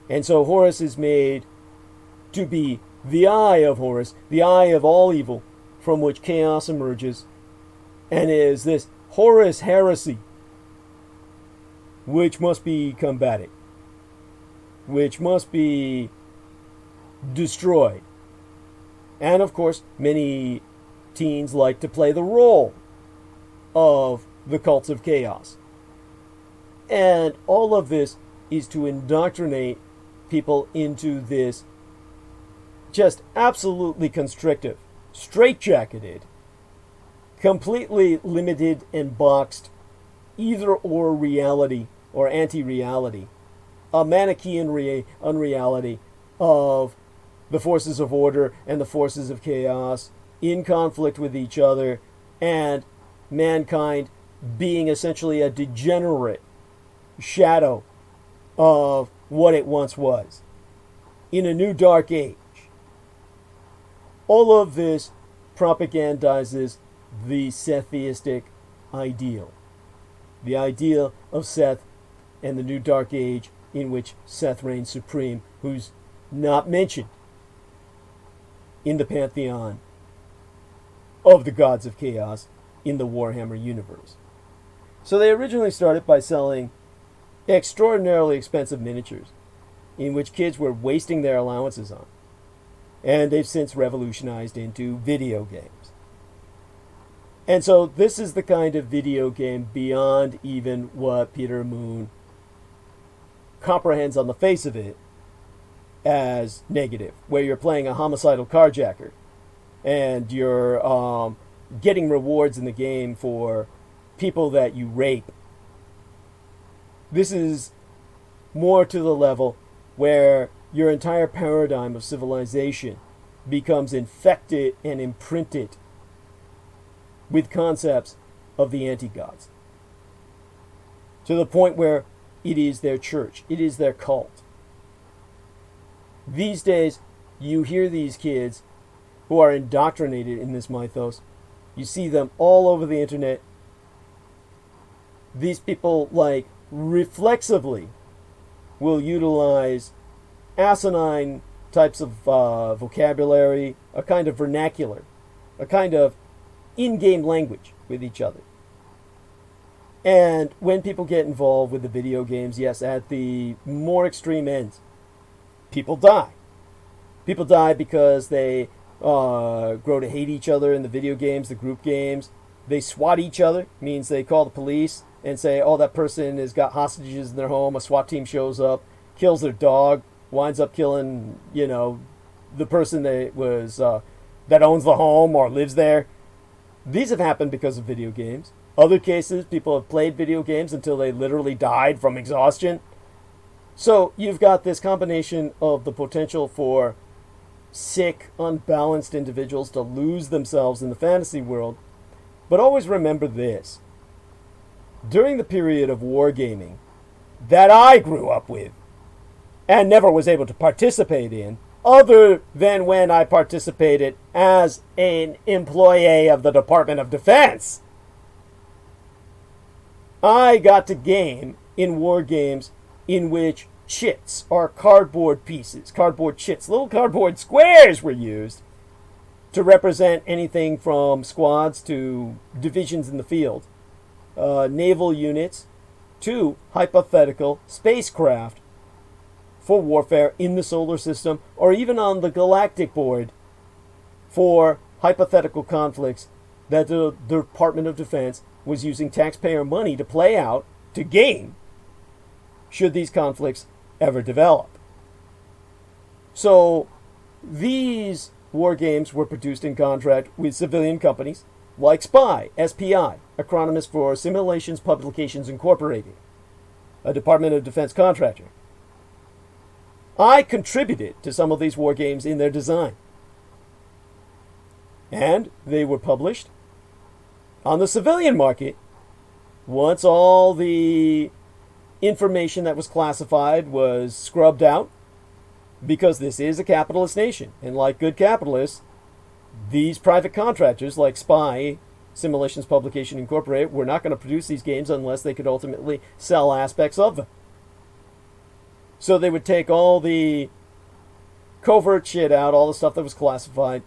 And so Horus is made to be the eye of Horus, the eye of all evil, from which chaos emerges, and is this Horus heresy, which must be combated, which must be destroyed. And of course, many teens like to play the role of the cults of chaos. And all of this is to indoctrinate people into this just absolutely constrictive, straitjacketed, completely limited and boxed either-or reality or anti-reality, a Manichaean unreality of the forces of order and the forces of chaos in conflict with each other, and mankind being essentially a degenerate shadow of what it once was in a new dark age. all of this propagandizes the Seththeistic ideal. The ideal of Seth and the new Dark Age in which Seth reigns supreme, who's not mentioned in the pantheon of the gods of chaos in the Warhammer universe. So they originally started by selling extraordinarily expensive miniatures in which kids were wasting their allowances on. And they've since revolutionized into video games. And so this is the kind of video game beyond even what Peter Moon comprehends on the face of it as negative, where you're playing a homicidal carjacker and you're getting rewards in the game for people that you rape. This is more to the level where your entire paradigm of civilization becomes infected and imprinted with concepts of the anti-gods, to the point where it is their church, it is their cult. These days, you hear these kids who are indoctrinated in this mythos. You see them all over the internet. These people, like, reflexively will utilize asinine types of vocabulary, a kind of vernacular, a kind of in-game language with each other. And when people get involved with the video games, yes, at the more extreme ends, people die. People die because they grow to hate each other in the video games, the group games. They swat each other, means they call the police and say, oh, that person has got hostages in their home. A SWAT team shows up, kills their dog, winds up killing, the person that was that owns the home or lives there. These have happened because of video games. Other cases, people have played video games until they literally died from exhaustion. So you've got this combination of the potential for sick, unbalanced individuals to lose themselves in the fantasy world. But always remember this. During the period of wargaming that I grew up with and never was able to participate in, other than when I participated as an employee of the Department of Defense, I got to game in war games in which chits are cardboard pieces, cardboard chits, little cardboard squares were used to represent anything from squads to divisions in the field, naval units to hypothetical spacecraft for warfare in the solar system, or even on the galactic board for hypothetical conflicts that the Department of Defense was using taxpayer money to play out, to game, should these conflicts ever develop. So these war games were produced in contract with civilian companies like SPY, SPI, acronyms for Simulations Publications Incorporated, a Department of Defense contractor. I contributed to some of these war games in their design. And they were published on the civilian market once all the information that was classified was scrubbed out, because this is a capitalist nation. And like good capitalists, these private contractors like SPY, Simulations Publication Incorporated, were not going to produce these games unless they could ultimately sell aspects of them. So they would take all the covert shit out, all the stuff that was classified,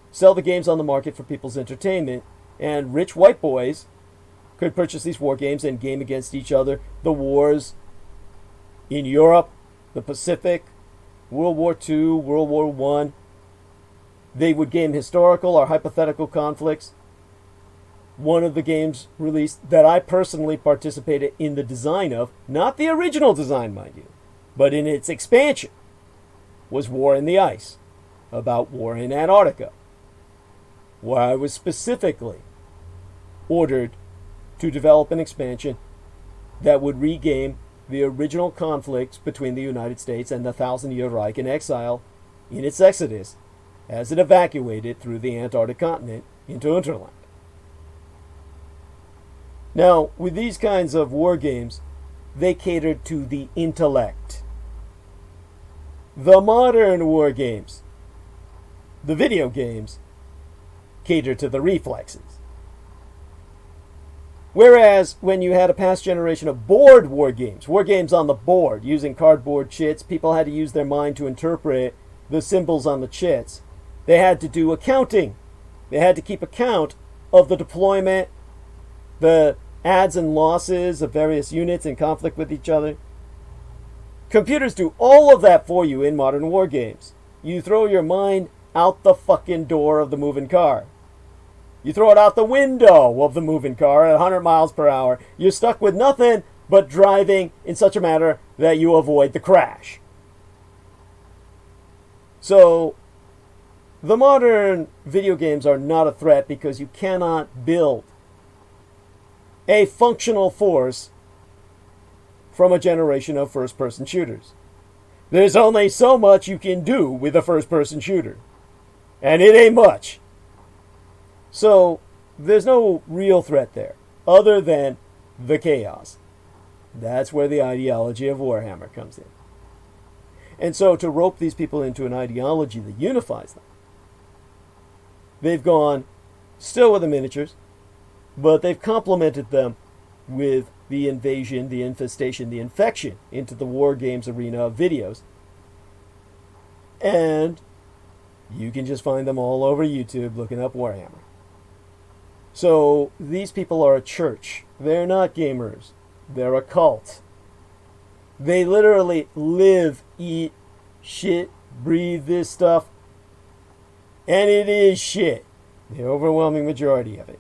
sell the games on the market for people's entertainment, and rich white boys could purchase these war games and game against each other. The wars in Europe, the Pacific, World War II, World War I. They would game historical or hypothetical conflicts. One of the games released that I personally participated in the design of, not the original design, mind you, but in its expansion, was War in the Ice, about war in Antarctica, where I was specifically ordered to develop an expansion that would regame the original conflicts between the United States and the Thousand-Year Reich in exile in its exodus as it evacuated through the Antarctic continent into Unterland. Now, with these kinds of war games, they catered to the intellect. The modern war games the video games cater to the reflexes. Whereas when you had a past generation of board war games on the board, using cardboard chits, people had to use their mind to interpret the symbols on the chits. They had to do accounting. They had to keep account of the deployment, the adds and losses of various units in conflict with each other. Computers do all of that for you in modern war games. You throw your mind out the fucking door of the moving car. You throw it out the window of the moving car at 100 miles per hour. You're stuck with nothing but driving in such a manner that you avoid the crash. So, the modern video games are not a threat because you cannot build a functional force from a generation of first-person shooters. There's only so much you can do with a first-person shooter. And it ain't much. So, there's no real threat there, other than the chaos. That's where the ideology of Warhammer comes in. And so, to rope these people into an ideology that unifies them, they've gone still with the miniatures, but they've complemented them with the invasion, the infestation, the infection into the war games arena of videos. And you can just find them all over YouTube looking up Warhammer. So these people are a church. They're not gamers. They're a cult. They literally live, eat, shit, breathe this stuff. And it is shit. The overwhelming majority of it.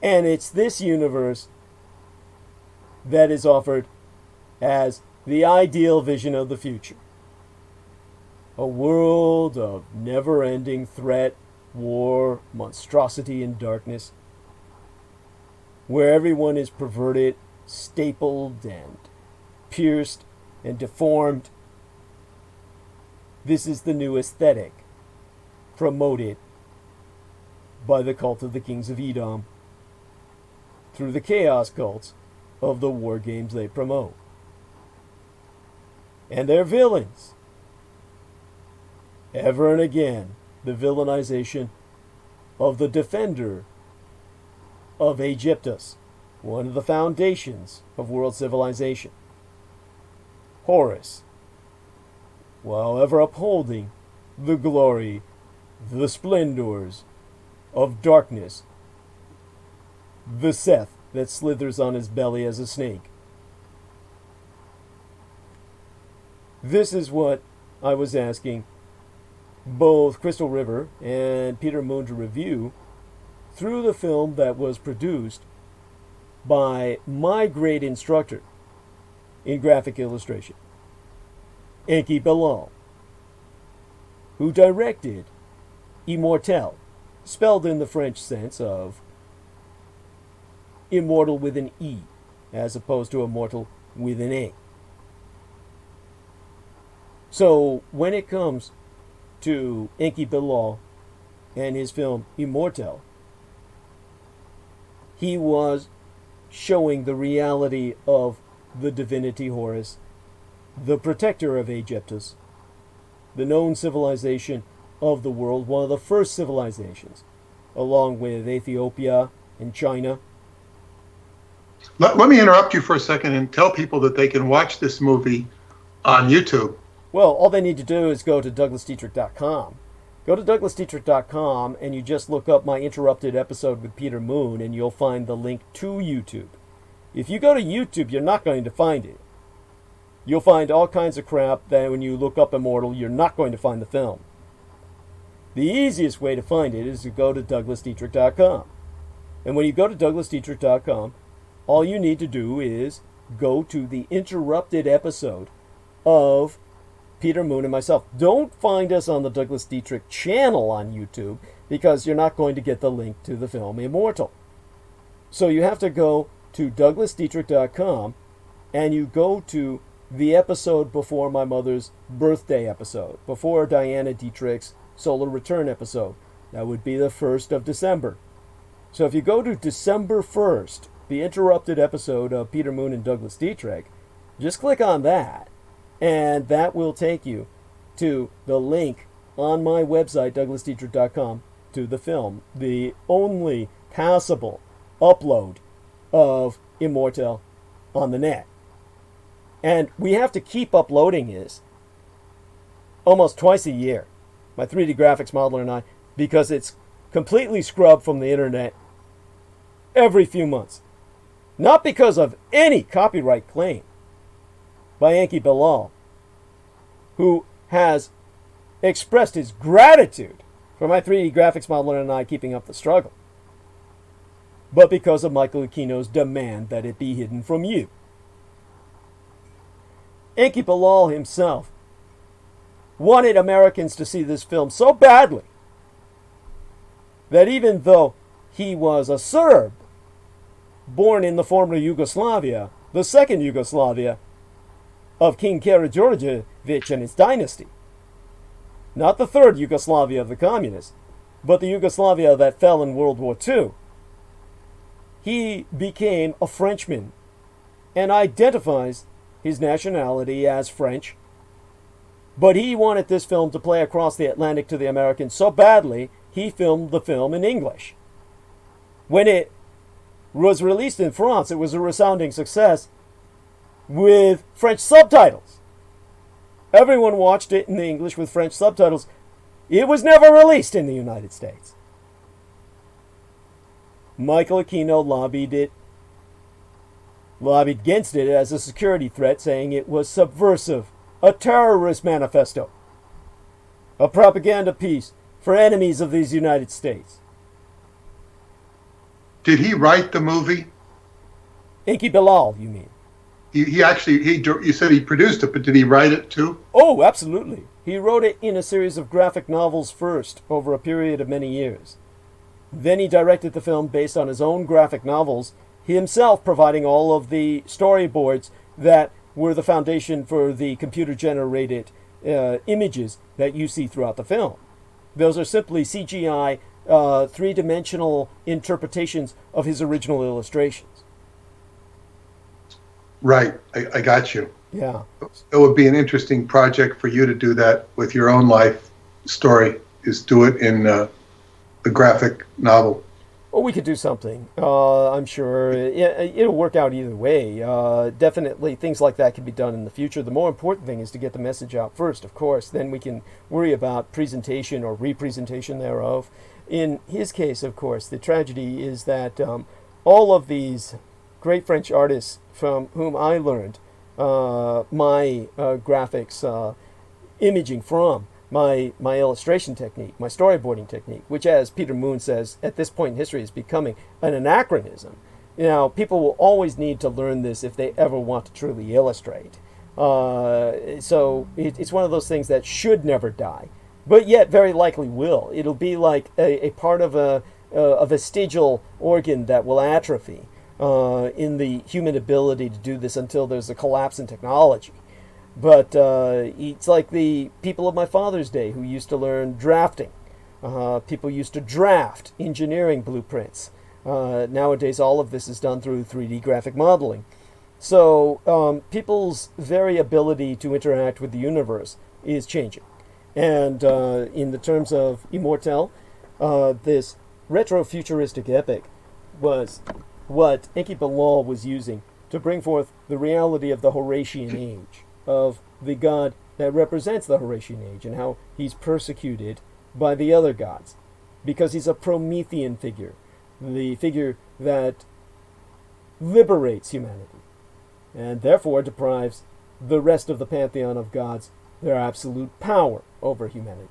And it's this universe that is offered as the ideal vision of the future. A world of never-ending threat, war, monstrosity, and darkness, where everyone is perverted, stapled, and pierced, and deformed. This is the new aesthetic promoted by the cult of the Kings of Edom through the chaos cults of the war games they promote. And their villains. Ever and again, the villainization of the defender of Aegyptus, one of the foundations of world civilization. Horus, while ever upholding the glory, the splendors of darkness, the Seth that slithers on his belly as a snake. This is what I was asking both Crystal River and Peter Moon to review through the film that was produced by my great instructor in graphic illustration, Enki Balil, who directed Immortel, spelled in the French sense of immortal with an E, as opposed to immortal with an A. So when it comes to Enki Balil and his film Immortel, he was showing the reality of the divinity Horus, the protector of Aegyptus, the known civilization of the world, one of the first civilizations, along with Ethiopia and China. Let me interrupt you for a second and tell people that they can watch this movie on YouTube. Well, all they need to do is go to DouglasDietrich.com. Go to DouglasDietrich.com and you just look up my interrupted episode with Peter Moon and you'll find the link to YouTube. If you go to YouTube, you're not going to find it. You'll find all kinds of crap that when you look up Immortal, you're not going to find the film. The easiest way to find it is to go to DouglasDietrich.com. And when you go to DouglasDietrich.com, all you need to do is go to the interrupted episode of Peter Moon and myself. Don't find us on the Douglas Dietrich channel on YouTube because you're not going to get the link to the film Immortal. So you have to go to DouglasDietrich.com and you go to the episode before my mother's birthday episode, before Diana Dietrich's Solar Return episode. That would be the 1st of December. So if you go to December 1st, the interrupted episode of Peter Moon and Douglas Dietrich, just click on that, and that will take you to the link on my website, douglasdietrich.com, to the film, the only passable upload of Immortel on the net. And we have to keep uploading this almost twice a year, my 3D graphics modeler and I, because it's completely scrubbed from the internet every few months. Not because of any copyright claim by Enki Balil, who has expressed his gratitude for my 3D graphics modeler and I keeping up the struggle, but because of Michael Aquino's demand that it be hidden from you. Enki Balil himself wanted Americans to see this film so badly that even though he was a Serb born in the former Yugoslavia, the second Yugoslavia of King Karađorđević and his dynasty, not the third Yugoslavia of the communists, but the Yugoslavia that fell in World War II, he became a Frenchman and identifies his nationality as French. But he wanted this film to play across the Atlantic to the Americans so badly, he filmed the film in English. When it was released in France, it was a resounding success with French subtitles. Everyone watched it in English with French subtitles. It was never released in the United States. Michael Aquino lobbied against it as a security threat, saying it was subversive, a terrorist manifesto, a propaganda piece for enemies of these United States. Did he write the movie? Enki Balil, you mean? You said he produced it, but did he write it too? Oh, absolutely. He wrote it in a series of graphic novels first, over a period of many years. Then he directed the film based on his own graphic novels, himself providing all of the storyboards that were the foundation for the computer-generated images that you see throughout the film. Those are simply CGI, three-dimensional interpretations of his original illustrations. Right, I got you. Yeah. It would be an interesting project for you to do that with your own life story, is do it in the graphic novel. Well, we could do something. I'm sure it'll work out either way. Definitely things like that can be done in the future. The more important thing is to get the message out first, of course. Then we can worry about presentation or representation thereof. In his case, of course, the tragedy is that all of these great French artists from whom I learned my graphics imaging from, my illustration technique, my storyboarding technique, which, as Peter Moon says, at this point in history is becoming an anachronism. You know, people will always need to learn this if they ever want to truly illustrate. So it's one of those things that should never die, but yet very likely will. It'll be like a part of a vestigial organ that will atrophy in the human ability to do this until there's a collapse in technology. But it's like the people of my father's day who used to learn drafting. People used to draft engineering blueprints. Nowadays, all of this is done through 3D graphic modeling. So people's very ability to interact with the universe is changing. And in the terms of Immortel, this retro-futuristic epic was what Enki Balil was using to bring forth the reality of the Horatian age, of the god that represents the Horatian age and how he's persecuted by the other gods because he's a Promethean figure, the figure that liberates humanity and therefore deprives the rest of the pantheon of gods their absolute power over humanity.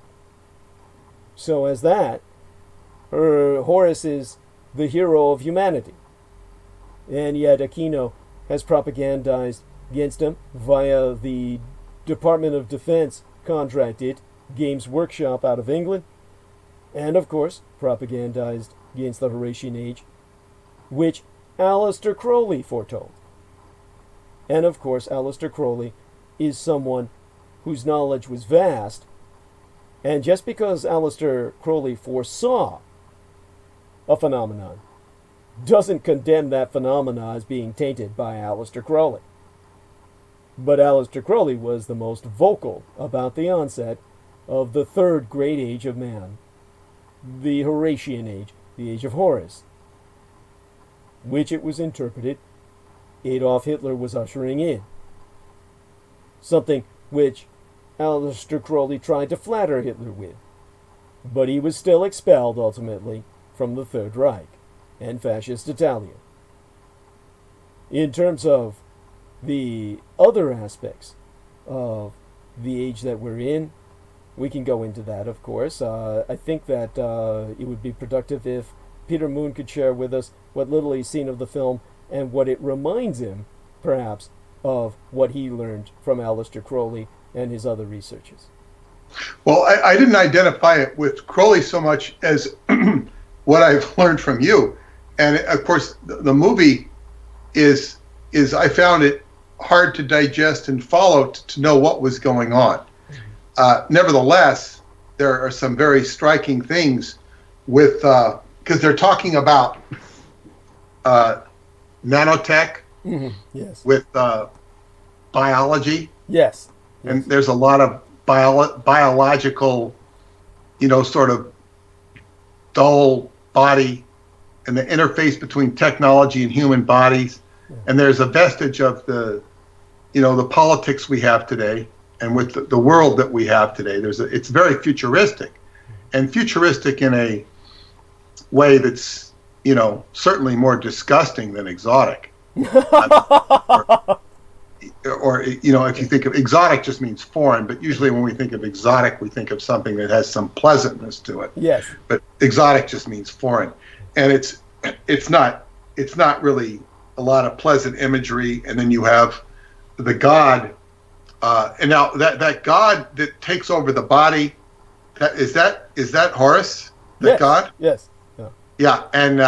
So as that, Horus is the hero of humanity, and yet Aquino has propagandized against him via the Department of Defense contracted Games Workshop out of England, and of course propagandized against the Horatian age, which Aleister Crowley foretold. And of course Aleister Crowley is someone whose knowledge was vast, and just because Aleister Crowley foresaw a phenomenon doesn't condemn that phenomena as being tainted by Aleister Crowley. But Aleister Crowley was the most vocal about the onset of the third great age of man, the Horatian age, the age of Horus, which it was interpreted Adolf Hitler was ushering in. Something which Aleister Crowley tried to flatter Hitler with, but he was still expelled ultimately from the Third Reich and Fascist Italia. In terms of the other aspects of the age that we're in, we can go into that, of course. I think that it would be productive if Peter Moon could share with us what little he's seen of the film and what it reminds him, perhaps, of what he learned from Aleister Crowley and his other researches. Well, I didn't identify it with Crowley so much as what I've learned from you. And of course, the movie is I found it hard to digest and follow to know what was going on. Nevertheless, there are some very striking things with, because they're talking about nanotech, yes, with biology. Yes. And there's a lot of biological, sort of dull body and the interface between technology and human bodies. Yeah. And there's a vestige of the politics we have today and with the world that we have today. It's very futuristic, and futuristic in a way that's, certainly more disgusting than exotic. Or if you think of exotic, just means foreign, but usually when we think of exotic, we think of something that has some pleasantness to it. Yes. But exotic just means foreign, and it's not really a lot of pleasant imagery. And then you have the god, and now that god that takes over the body, is that Horus? That god? Yes. Yeah, and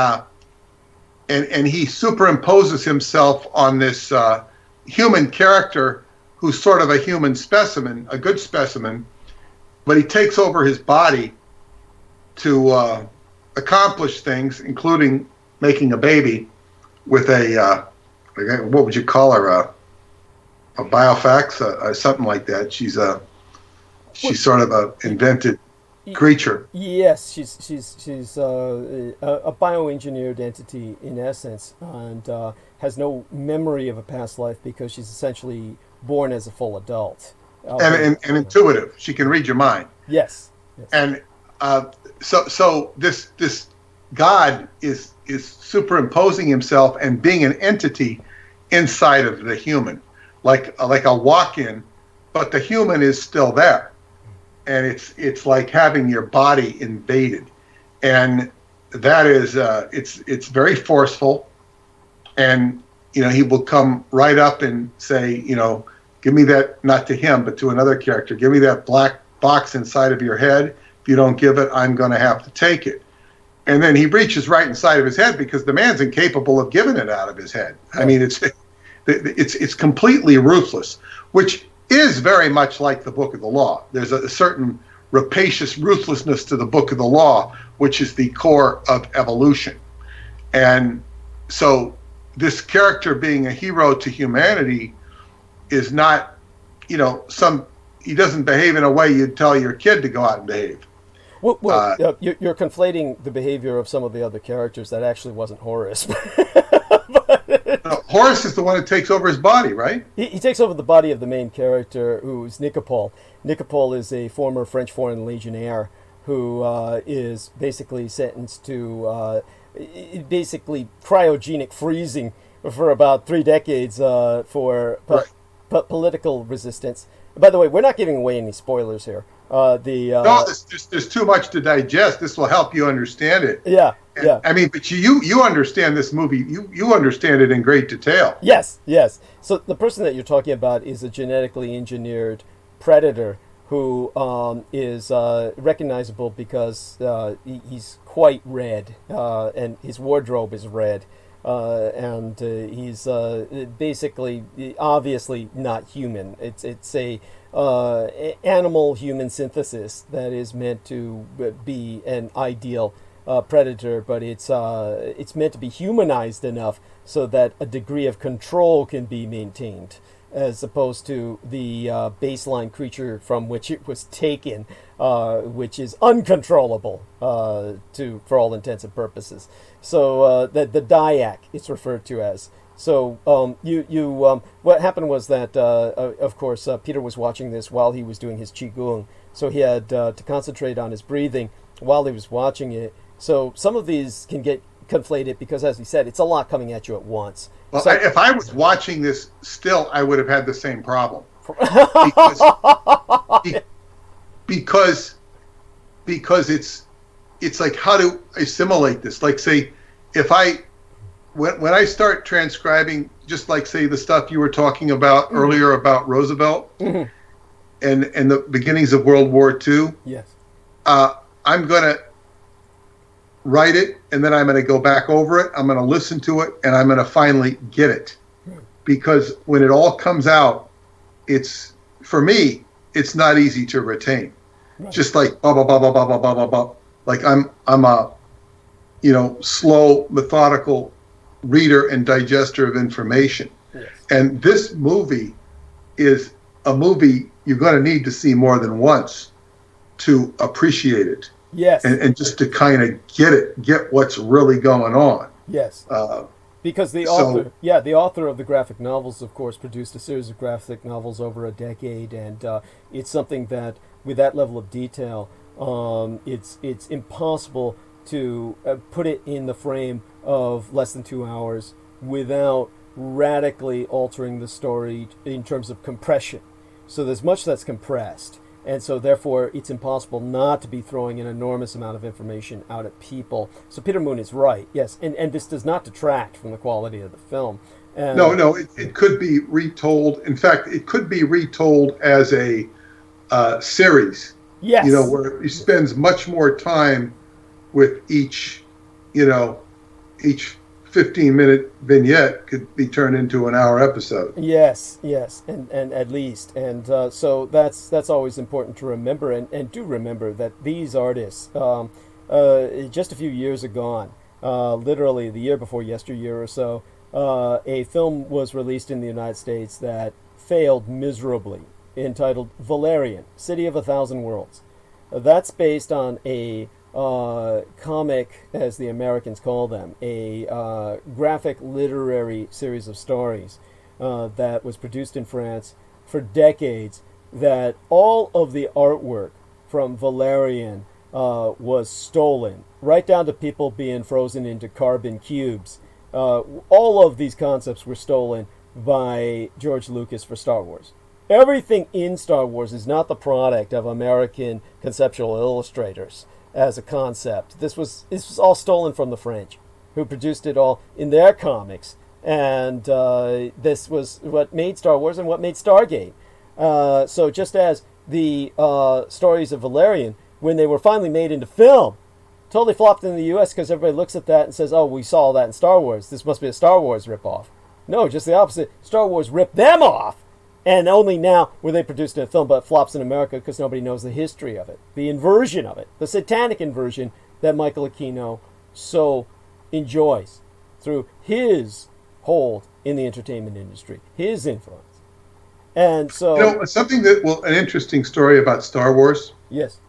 he superimposes himself on this human character who's sort of a human specimen, a good specimen, but he takes over his body to accomplish things, including making a baby with a, what would you call her, a biofax, something like that. She's sort of a invented creature. Yes, she's a bioengineered entity in essence, and has no memory of a past life because she's essentially born as a full adult. And intuitive. She can read your mind. Yes. And so this god is superimposing himself and being an entity inside of the human, like a walk-in, but the human is still there. And it's like having your body invaded, and that is it's very forceful, and he will come right up and say, give me that, not to him but to another character, give me that black box inside of your head. If you don't give it, I'm going to have to take it. And then he reaches right inside of his head because the man's incapable of giving it out of his head. I mean, it's completely ruthless, which is very much like the Book of the Law. There's a certain rapacious ruthlessness to the Book of the Law, which is the core of evolution. And so this character being a hero to humanity is not, he doesn't behave in a way you'd tell your kid to go out and behave. Well, you're conflating the behavior of some of the other characters. That actually wasn't Horus. No, Horus is the one that takes over his body, right? He takes over the body of the main character, who's Nicopol. Nicopol is a former French Foreign Legionnaire who is basically sentenced to basically cryogenic freezing for about 3 decades for political resistance. By the way, we're not giving away any spoilers here. No, there's too much to digest. This will help you understand it. Yeah. I mean, but you understand this movie. You understand it in great detail. Yes. So the person that you're talking about is a genetically engineered predator who is recognizable because he's quite red, and his wardrobe is red, and he's basically obviously not human. It's a animal-human synthesis that is meant to be an ideal predator, but it's meant to be humanized enough so that a degree of control can be maintained. as opposed to the baseline creature from which it was taken, which is uncontrollable for all intents and purposes. So the Dyak it's referred to as. So what happened was that, of course, Peter was watching this while he was doing his qigong, so he had to concentrate on his breathing while he was watching it. So some of these can get conflated because, as we said, it's a lot coming at you at once. Well, So, if I was watching this still, I would have had the same problem. because it's like, how to assimilate this? Like, say, if when I start transcribing, just like, say, the stuff you were talking about earlier about Roosevelt and the beginnings of World War II, yes. I'm going to write it, and then I'm going to go back over it. I'm going to listen to it, and I'm going to finally get it. Because when it all comes out, for me, it's not easy to retain. Right. Just like blah, blah, blah, blah, blah, blah, blah, blah, blah. Like I'm a, slow, methodical reader and digester of information. Yes. And this movie is a movie you're going to need to see more than once to appreciate it. Yes. And just to kind of get what's really going on. Yes. Because the author of the graphic novels, of course, produced a series of graphic novels over a decade, and it's something that, with that level of detail, it's impossible to put it in the frame of less than 2 hours without radically altering the story in terms of compression. So there's much that's compressed. And so, therefore, it's impossible not to be throwing an enormous amount of information out at people. So Peter Moon is right, yes. And this does not detract from the quality of the film. No, it could be retold. In fact, it could be retold as a series. Yes. Where he spends much more time with each 15-minute vignette could be turned into an hour episode. Yes, and at least. And so that's always important to remember. And do remember that these artists, just a few years ago, literally the year before yesteryear or so, a film was released in the United States that failed miserably, entitled Valerian, City of a Thousand Worlds. That's based on a comic, as the Americans call them, a graphic literary series of stories that was produced in France for decades, that all of the artwork from Valerian was stolen, right down to people being frozen into carbon cubes. All of these concepts were stolen by George Lucas for Star Wars. Everything in Star Wars is not the product of American conceptual illustrators as a concept. This was all stolen from the French, who produced it all in their comics, and this was what made Star Wars and what made Stargate. So just as the stories of Valerian, when they were finally made into film, totally flopped in the U.S. because everybody looks at that and says, "Oh, we saw that in Star Wars. This must be a Star Wars ripoff." No, just the opposite. Star Wars ripped them off. And only now were they produced in a film, but it flops in America because nobody knows the history of it, the inversion of it, the satanic inversion that Michael Aquino so enjoys through his hold in the entertainment industry, his influence. And so, an interesting story about Star Wars. Yes,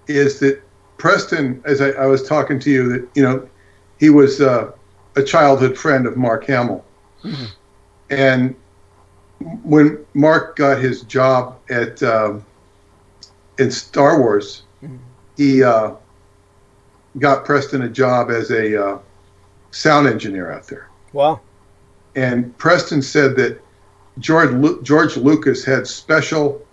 is that Preston, as I was talking to you, that he was a childhood friend of Mark Hamill, and when Mark got his job at in Star Wars, he got Preston a job as a sound engineer out there. Wow! And Preston said that George Lucas had special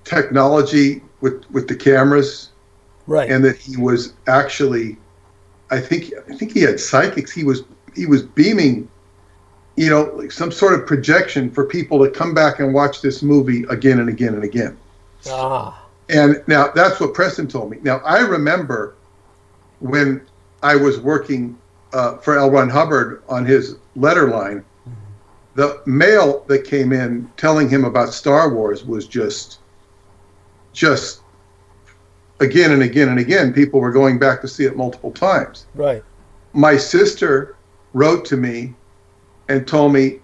technology with the cameras, right? And that he was actually, I think he had psychics. He was beaming, like some sort of projection for people to come back and watch this movie again and again and again. And now that's what Preston told me. Now I remember when I was working for L. Ron Hubbard on his letter line, the mail that came in telling him about Star Wars was just again and again and again. People were going back to see it multiple times. Right. My sister wrote to me and told me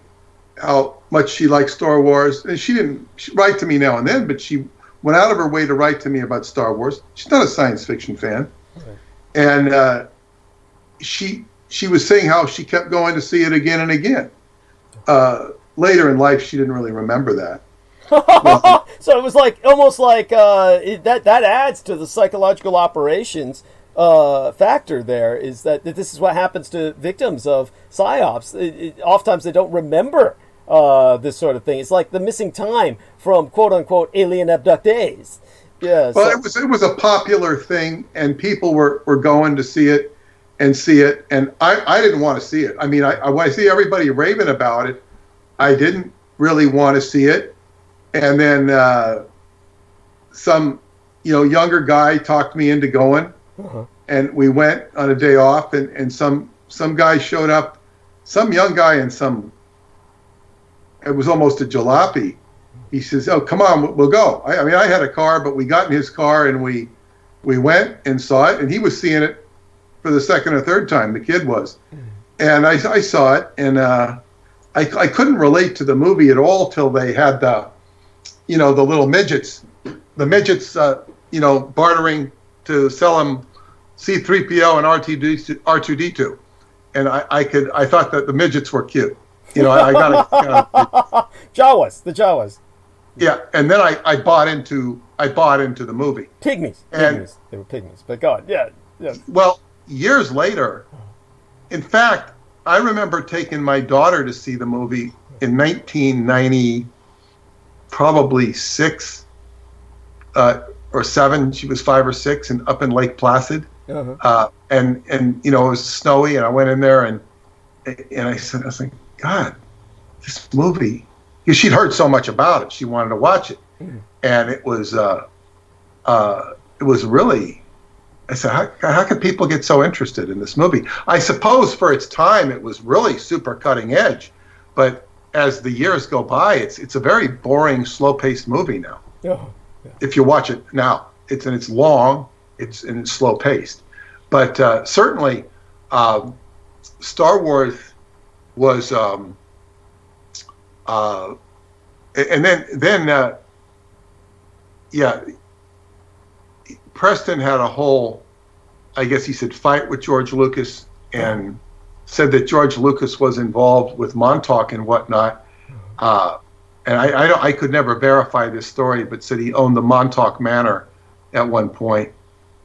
how much she liked Star Wars. And she didn't write to me now and then, but she went out of her way to write to me about Star Wars. She's not a science fiction fan. Okay. And she was saying how she kept going to see it again and again. Later in life, she didn't really remember that. Well, so it was like almost like that adds to the psychological operations factor. There is that this is what happens to victims of psyops. Oftentimes they don't remember this sort of thing. It's like the missing time from quote unquote alien abductees. Yeah. Well, it was a popular thing, and people were going to see it, and I didn't want to see it. I mean, when I see everybody raving about it, I didn't really want to see it. And then some, younger guy talked me into going, and we went on a day off, and some guy showed up, some young guy in it was almost a jalopy. He says, "Oh, come on, we'll go." I mean, I had a car, but we got in his car and we went and saw it, and he was seeing it for the second or third time. The kid was, and I saw it, and I couldn't relate to the movie at all till they had the little midgets, bartering to sell him C-3PO and R2D2, and I thought that the midgets were cute. I got the Jawas. Yeah, and then I bought into the movie. Pygmies. They were pygmies. But God, yeah. Well, years later, in fact, I remember taking my daughter to see the movie in 1990, probably 6 or 7. She was 5 or 6, and up in Lake Placid. And it was snowy, and I went in there and I was like, God, this movie, because she'd heard so much about it, she wanted to watch it, and it was really. I said, how could people get so interested in this movie? I suppose for its time it was really super cutting edge, but as the years go by, it's a very boring, slow-paced movie now. If you watch it now, it's long, it's slow-paced, but certainly Star Wars was, and then Preston had a whole, I guess he said, fight with George Lucas, and said that George Lucas was involved with Montauk and whatnot. And I could never verify this story, but said he owned the Montauk Manor at one point.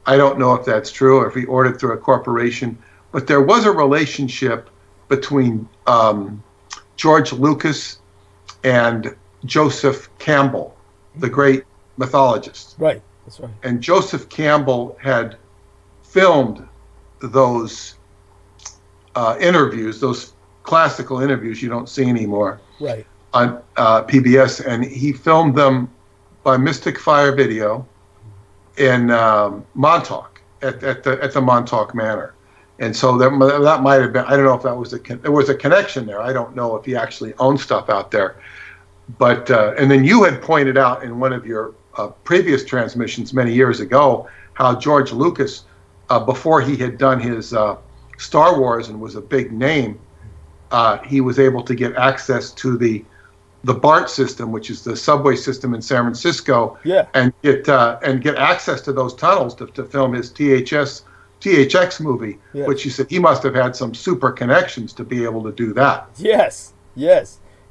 I don't know if that's true or if he ordered through a corporation, but there was a relationship between George Lucas and Joseph Campbell, the great mythologist. Right. That's right. And Joseph Campbell had filmed those interviews, those classical interviews you don't see anymore, right, on PBS, and he filmed them by Mystic Fire Video in Montauk at the Montauk Manor, and so that might have been, I don't know if that was there was a connection there. I don't know if he actually owned stuff out there, but and then you had pointed out in one of your previous transmissions many years ago how George Lucas, before he had done his Star Wars and was a big name, he was able to get access to the BART system, which is the subway system in San Francisco, and get access to those tunnels to film his THX movie, which he said he must have had some super connections to be able to do that. Yes.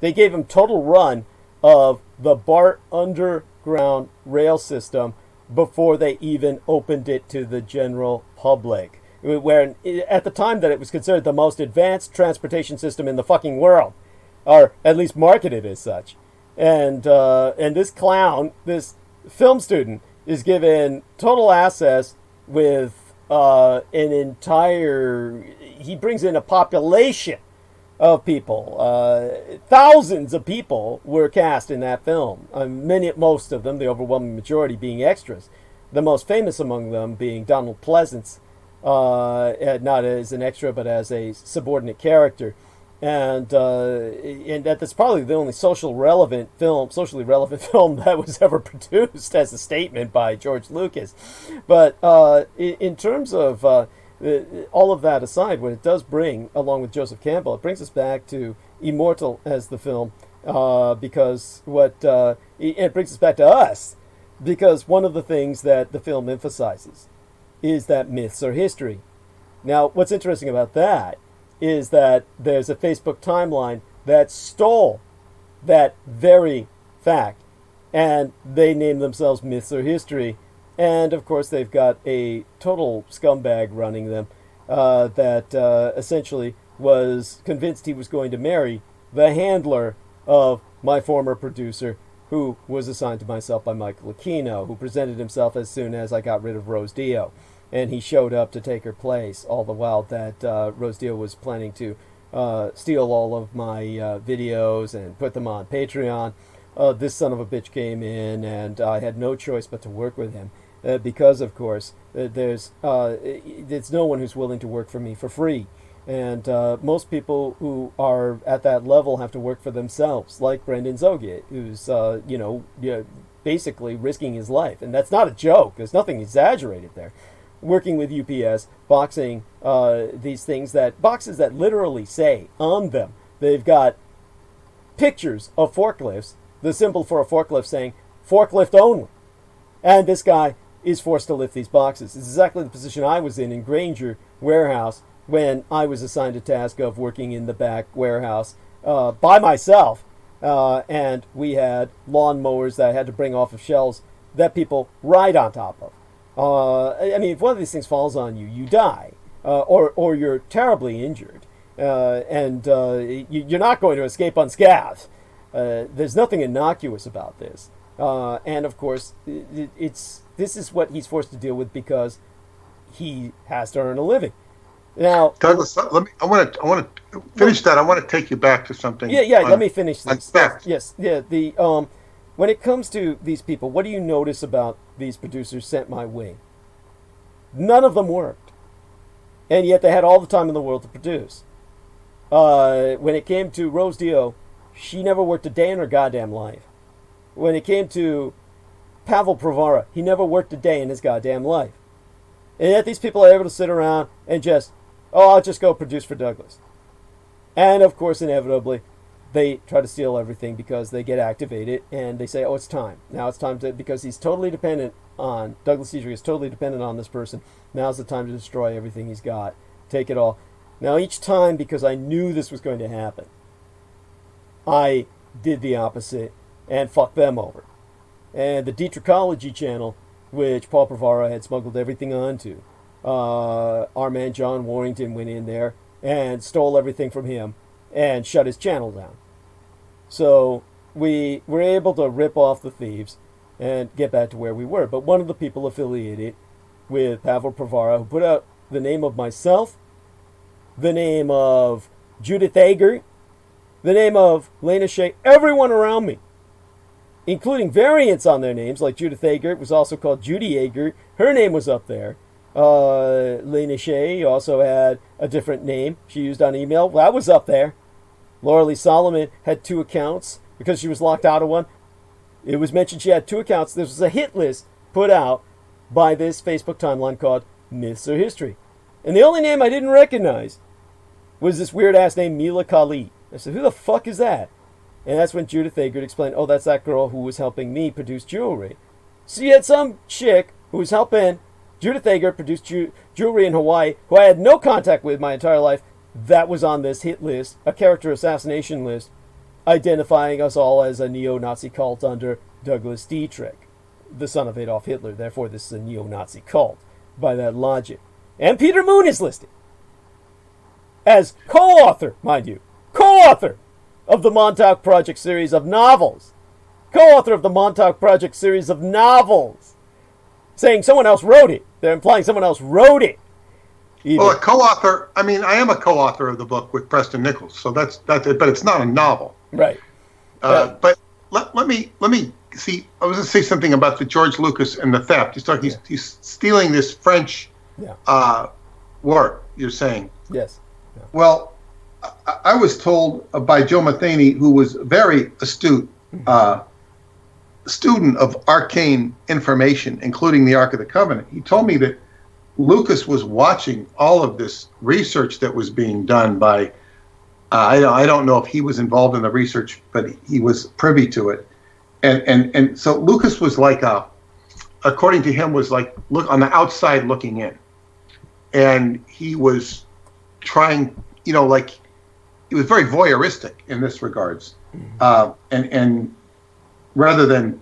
They gave him total run of the BART underground rail system before they even opened it to the general public, where at the time that it was considered the most advanced transportation system in the fucking world, or at least marketed as such. And this clown, this film student, is given total access with an entire, he brings in a population of people. Thousands of people were cast in that film. Most of them, the overwhelming majority, being extras. The most famous among them being Donald Pleasance, not as an extra, but as a subordinate character. And that's probably the only socially relevant film that was ever produced as a statement by George Lucas. But in terms of all of that aside, what it does bring, along with Joseph Campbell, it brings us back to Immortel as the film, because it brings us back to us, because one of the things that the film emphasizes is that myths are history. Now, what's interesting about that is that there's a Facebook timeline that stole that very fact, and they name themselves Myths Are History, and of course they've got a total scumbag running them that essentially was convinced he was going to marry the handler of my former producer, who was assigned to myself by Michael Aquino, who presented himself as soon as I got rid of Rose Dio, and he showed up to take her place, all the while that Rose Dio was planning to steal all of my videos and put them on Patreon. This son of a bitch came in, and I had no choice but to work with him, because, of course, there's no one who's willing to work for me for free. And most people who are at that level have to work for themselves, like Brendan Zogiet, who's, basically risking his life. And that's not a joke. There's nothing exaggerated there. Working with UPS, boxing these things, boxes that literally say on them, they've got pictures of forklifts, the symbol for a forklift saying, forklift only. And this guy is forced to lift these boxes. It's exactly the position I was in Granger warehouse when I was assigned a task of working in the back warehouse by myself. And we had lawnmowers that I had to bring off of shelves that people ride on top of. If one of these things falls on you, you die, or you're terribly injured, and you're not going to escape unscathed. There's nothing innocuous about this, and of course, this is what he's forced to deal with because he has to earn a living. Now, Douglas, I want to finish that. I want to take you back to something. Yeah. Let me finish this. Yes. When it comes to these people, what do you notice about these producers sent my way? None of them worked, and yet they had all the time in the world to produce. When it came to Rose Dio, she never worked a day in her goddamn life. When it came to Pavel Pravara, he never worked a day in his goddamn life. And yet these people are able to sit around and I'll just go produce for Douglas. And of course, inevitably, they try to steal everything because they get activated and they say, it's time. Now it's time because he's totally dependent on, Douglas Dietrich is totally dependent on this person. Now's the time to destroy everything he's got. Take it all. Now each time, because I knew this was going to happen, I did the opposite and fucked them over. And the Dietrichology channel, which Paul Pravara had smuggled everything onto, our man John Warrington went in there and stole everything from him and shut his channel down. So we were able to rip off the thieves and get back to where we were. But one of the people affiliated with Pavel Pravara, who put out the name of myself, the name of Judith Ager, the name of Lena Shea, everyone around me, including variants on their names, like Judith Ager was also called Judy Ager. Her name was up there. Lena Shea also had a different name she used on email. That was up there. Laura Lee Solomon had 2 accounts because she was locked out of one. It was mentioned she had 2 accounts. This was a hit list put out by this Facebook timeline called Myths Are History. And the only name I didn't recognize was this weird-ass name, Mila Kali. I said, who the fuck is that? And that's when Judith Ager explained, that's that girl who was helping me produce jewelry. So you had some chick who was helping Judith Ager produce jewelry in Hawaii, who I had no contact with my entire life, that was on this hit list, a character assassination list, identifying us all as a neo-Nazi cult under Douglas Dietrich, the son of Adolf Hitler. Therefore, this is a neo-Nazi cult, by that logic. And Peter Moon is listed as co-author, mind you, co-author of the Montauk Project series of novels. Co-author of the Montauk Project series of novels. Saying someone else wrote it. They're implying someone else wrote it. Even. Well, a co-author, I am a co-author of the book with Preston Nichols, so that's it, but it's not a novel. Right. But let me see, I was going to say something about the George Lucas and the theft. He's stealing this French work, you're saying. Yes. Yeah. Well, I was told by Joe Matheny, who was very astute, student of arcane information, including the Ark of the Covenant. He told me that Lucas was watching all of this research that was being done by I don't know if he was involved in the research, but he was privy to it. And so Lucas was like according to him, was like look on the outside looking in, and he was trying, like he was very voyeuristic in this regards, and rather than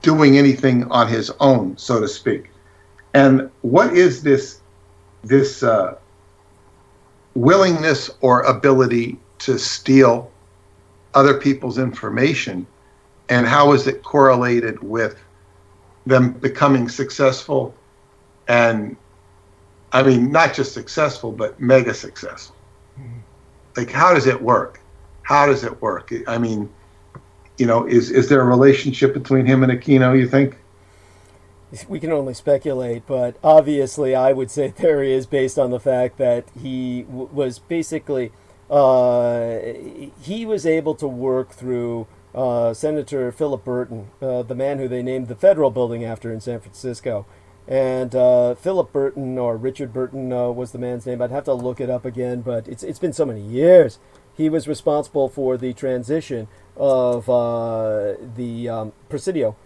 doing anything on his own, so to speak. And what is this willingness or ability to steal other people's information, and how is it correlated with them becoming successful, and I mean not just successful but mega successful? Like, how does it work? How does it work? I mean, is there a relationship between him and Aquino, you think? We can only speculate, but obviously I would say there is, based on the fact that he was basically, he was able to work through Senator Philip Burton, the man who they named the federal building after in San Francisco. And Philip Burton, or Richard Burton was the man's name. I'd have to look it up again, but it's been so many years. He was responsible for the transition of the Presidio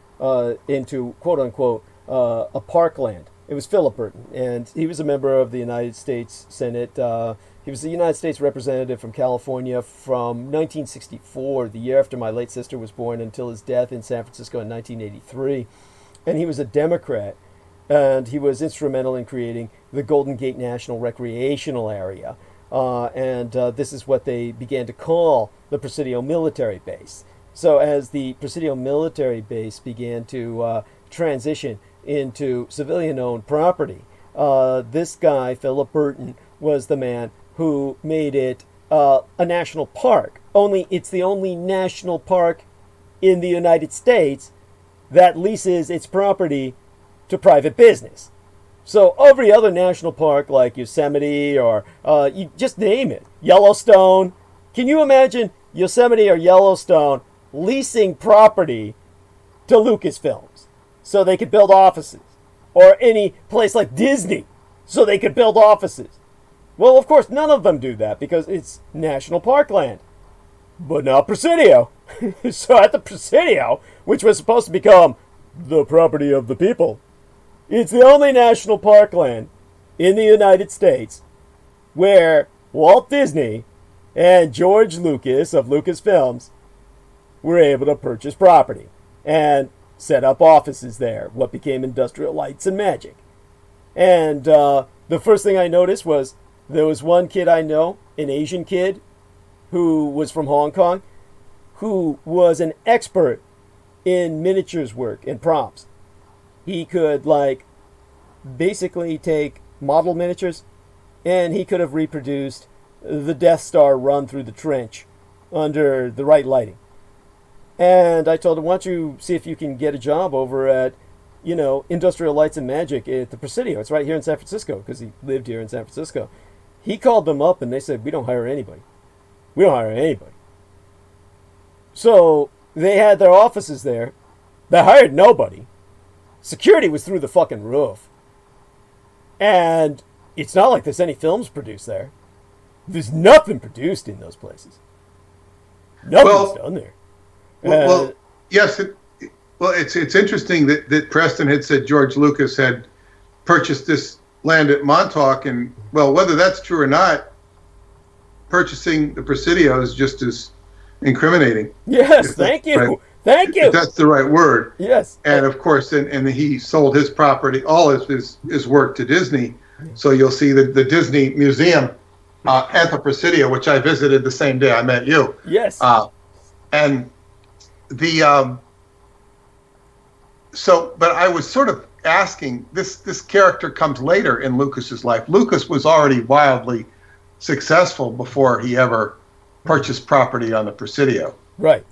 into, quote-unquote, a parkland. It was Philip Burton, and he was a member of the United States Senate. He was the United States representative from California from 1964, the year after my late sister was born, until his death in San Francisco in 1983. And he was a Democrat, and he was instrumental in creating the Golden Gate National Recreational Area. And this is what they began to call the Presidio military base. So as the Presidio military base began to transition into civilian-owned property, this guy, Philip Burton, was the man who made it a national park. Only it's the only national park in the United States that leases its property to private business. So every other national park, like Yosemite or you just name it, Yellowstone. Can you imagine Yosemite or Yellowstone leasing property to Lucasfilms so they could build offices? Or any place like Disney so they could build offices? Well, of course, none of them do that because it's national parkland. But not Presidio. So at the Presidio, which was supposed to become the property of the people, it's the only national parkland in the United States where Walt Disney and George Lucas of Lucasfilms were able to purchase property and set up offices there, what became Industrial Lights and Magic. And the first thing I noticed was there was one kid I know, an Asian kid, who was from Hong Kong, who was an expert in miniatures work and props. He could, basically take model miniatures, and he could have reproduced the Death Star run through the trench under the right lighting. And I told him, why don't you see if you can get a job over at, Industrial Lights and Magic at the Presidio. It's right here in San Francisco, because he lived here in San Francisco. He called them up, and they said, we don't hire anybody. We don't hire anybody. So they had their offices there. They hired nobody. Security was through the fucking roof. And it's not like there's any films produced there. There's nothing produced in those places. Nothing's done there. Yes. It's interesting that Preston had said George Lucas had purchased this land at Montauk, and whether that's true or not, purchasing the Presidio is just as incriminating. Yes, thank you. Right. Thank you. If that's the right word. Yes. And of course, and he sold his property, all his work to Disney. So you'll see the Disney Museum at the Presidio, which I visited the same day I met you. Yes. And the but I was sort of asking, this character comes later in Lucas's life. Lucas was already wildly successful before he ever purchased property on the Presidio. Right.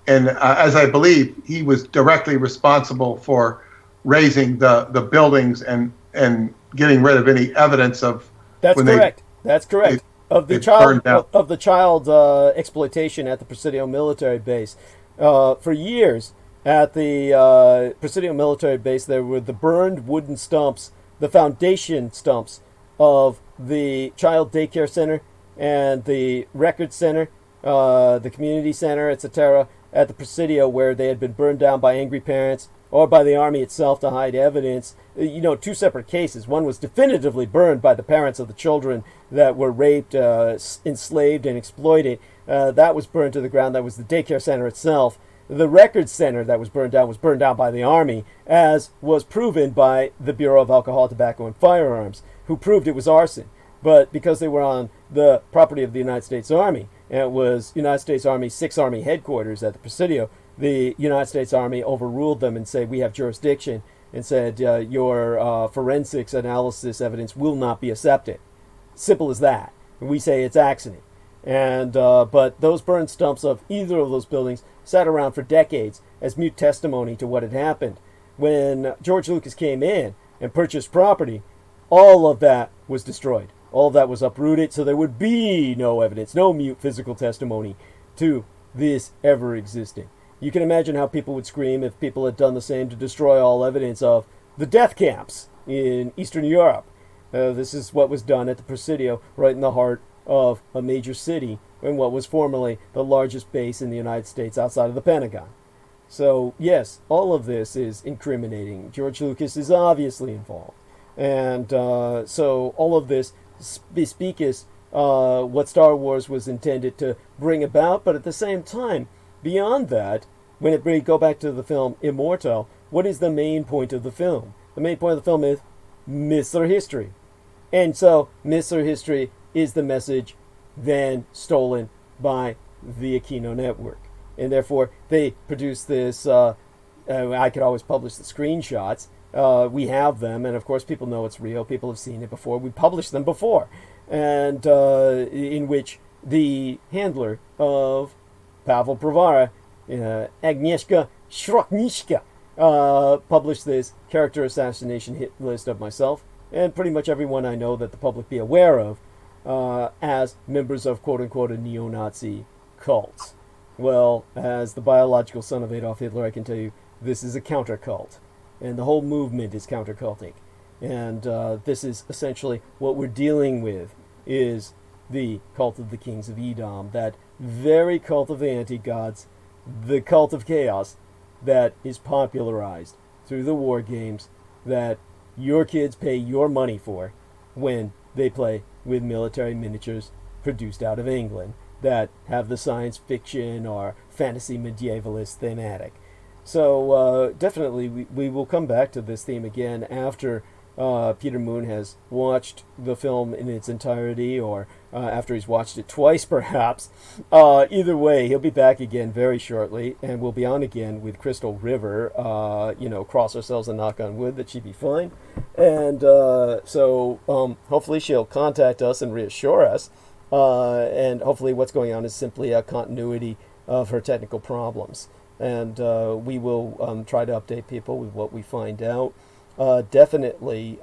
And as I believe, he was directly responsible for raising the buildings and getting rid of any evidence of. That's correct. That's correct. Of the child exploitation at the Presidio military base. For years at the Presidio military base, there were the burned wooden stumps, the foundation stumps of the child daycare center and the record center, the community center, etc., at the Presidio, where they had been burned down by angry parents or by the army itself to hide evidence. Two separate cases. One was definitively burned by the parents of the children that were raped, enslaved, and exploited. That was burned to the ground. That was the daycare center itself. The record center that was burned down by the army, as was proven by the Bureau of Alcohol, Tobacco, and Firearms, who proved it was arson. But because they were on the property of the United States Army, and it was United States Army 6th Army headquarters at the Presidio, the United States Army overruled them and said, we have jurisdiction, and said, your forensics analysis evidence will not be accepted. Simple as that. We say it's accident. And but those burned stumps of either of those buildings sat around for decades as mute testimony to what had happened. When George Lucas came in and purchased property, all of that was destroyed. All of that was uprooted, so there would be no evidence, no mute physical testimony to this ever existing. You can imagine how people would scream if people had done the same to destroy all evidence of the death camps in Eastern Europe. This is what was done at the Presidio, right in the heart of a major city, in what was formerly the largest base in the United States outside of the Pentagon. So, yes, all of this is incriminating. George Lucas is obviously involved. And so all of this bespeaketh what Star Wars was intended to bring about, but at the same time, beyond that, when we go back to the film Immortel, what is the main point of the film? The main point of the film is myths are history. And so myths are history is the message then stolen by the Aquino network. And therefore, they produce this, I could always publish the screenshots. We have them, and of course people know it's real. People have seen it before. We published them before. And in which the handler of Pavel Pravara, Agnieszka Shrokniczka, published this character assassination hit list of myself and pretty much everyone I know that the public be aware of as members of quote-unquote a neo-Nazi cult. Well, as the biological son of Adolf Hitler, I can tell you this is a counter-cult. And the whole movement is counter-cultic. And this is essentially what we're dealing with is the cult of the kings of Edom, that very cult of the anti-gods, the cult of chaos that is popularized through the war games that your kids pay your money for when they play with military miniatures produced out of England that have the science fiction or fantasy medievalist thematic. So definitely we will come back to this theme again after Peter Moon has watched the film in its entirety, or after he's watched it twice perhaps. Either way, he'll be back again very shortly, and we'll be on again with Crystal River. Cross ourselves and knock on wood that she be fine. And so hopefully she'll contact us and reassure us. And hopefully what's going on is simply a continuity of her technical problems. And we will try to update people with what we find out. Definitely,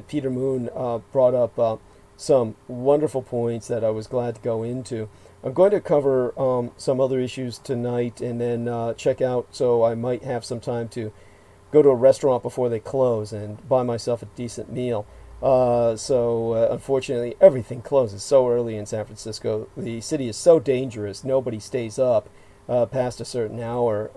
Peter Moon brought up some wonderful points that I was glad to go into. I'm going to cover some other issues tonight and then check out, so I might have some time to go to a restaurant before they close and buy myself a decent meal. So unfortunately, everything closes so early in San Francisco. The city is so dangerous, nobody stays up past a certain hour.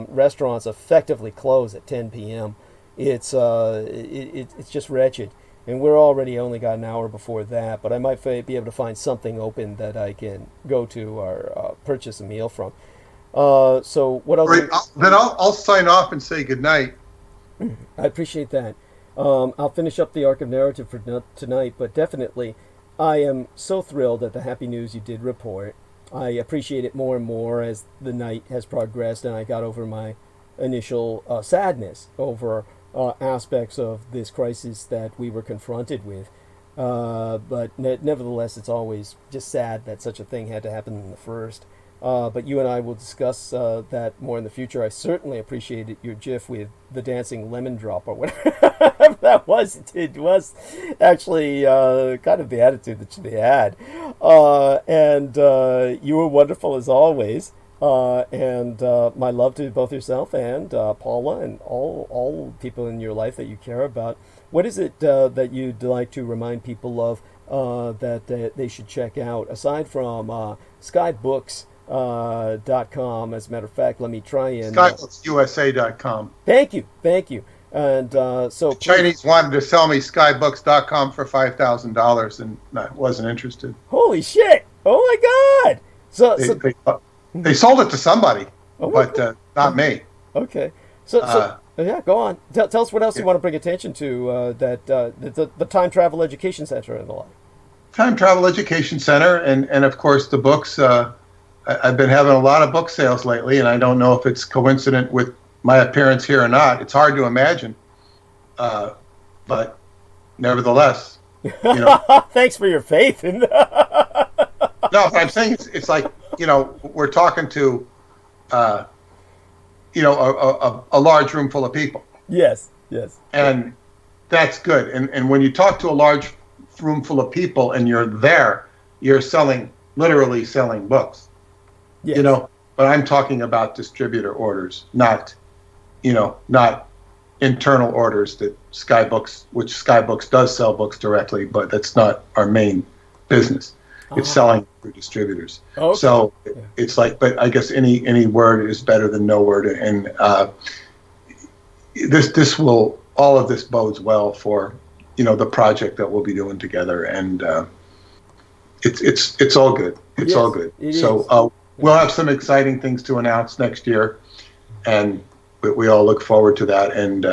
Restaurants effectively close at 10 p.m. It's just wretched, and we're already only got an hour before that. But I might be able to find something open that I can go to or purchase a meal from. So what else? Right, then I'll sign off and say good night. I appreciate that. I'll finish up the arc of narrative for tonight, but definitely, I am so thrilled at the happy news you did report. I appreciate it more and more as the night has progressed, and I got over my initial sadness over aspects of this crisis that we were confronted with. But nevertheless, it's always just sad that such a thing had to happen in the first. But you and I will discuss that more in the future. I certainly appreciated your GIF with the dancing lemon drop or whatever that was. It was actually kind of the attitude that they had. And you were wonderful as always. And my love to both yourself and Paula and all people in your life that you care about. What is it that you'd like to remind people of that they should check out, aside from skybooks.com. As a matter of fact, let me try and... SkyBooksUSA.com. Thank you. And so... The Chinese wanted to sell me skybooks.com for $5,000, and I wasn't interested. Holy shit! Oh my god! They sold it to somebody, but not me. Okay. So yeah, go on. Tell us what else you want to bring attention to, the Time Travel Education Center and the like. Time Travel Education Center, and of course the books. I've been having a lot of book sales lately, and I don't know if it's coincident with my appearance here or not. It's hard to imagine, but nevertheless, Thanks for your faith. No, but I'm saying it's like, we're talking to, a large room full of people. Yes. And that's good. And when you talk to a large room full of people and you're there, you're literally selling books. Yes. But I'm talking about distributor orders, not internal orders that which Skybooks does sell books directly, but that's not our main business. It's selling through distributors. Okay. So it's like, but I guess any word is better than no word, and all of this bodes well for the project that we'll be doing together, and it's all good. It's all good. So we'll have some exciting things to announce next year, and we all look forward to that, and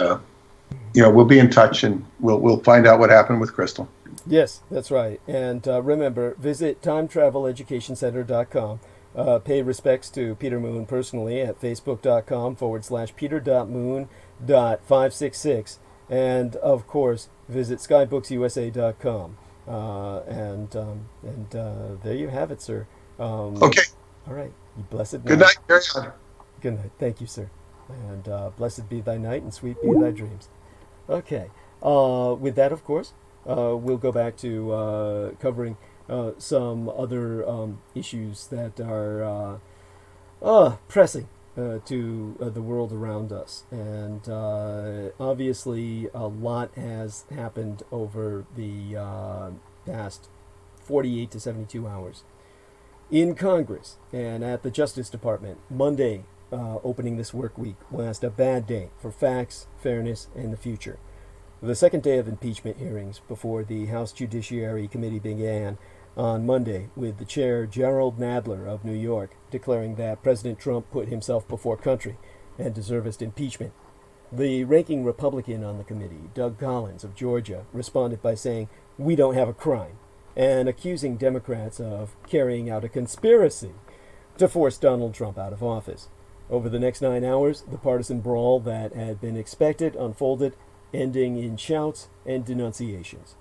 we'll be in touch, and we'll find out what happened with Crystal. Yes, that's right. And remember, visit timetraveleducationcenter.com. Pay respects to Peter Moon personally at facebook.com/peter.moon.566. And, of course, visit skybooksusa.com. And there you have it, sir. Okay. All right. You blessed night. Good night. Carry on. Good night. Thank you, sir. And blessed be thy night and sweet be thy dreams. Okay. With that, of course, we'll go back to covering some other issues that are pressing to the world around us. And obviously, a lot has happened over the past 48 to 72 hours. In Congress and at the Justice Department, Monday, opening this work week, was a bad day for facts, fairness, and the future. The second day of impeachment hearings before the House Judiciary Committee began on Monday, with the chair, Gerald Nadler of New York, declaring that President Trump put himself before country and deserved impeachment. The ranking Republican on the committee, Doug Collins of Georgia, responded by saying, "We don't have a crime," and accusing Democrats of carrying out a conspiracy to force Donald Trump out of office. Over the next 9 hours, the partisan brawl that had been expected unfolded, ending in shouts and denunciations.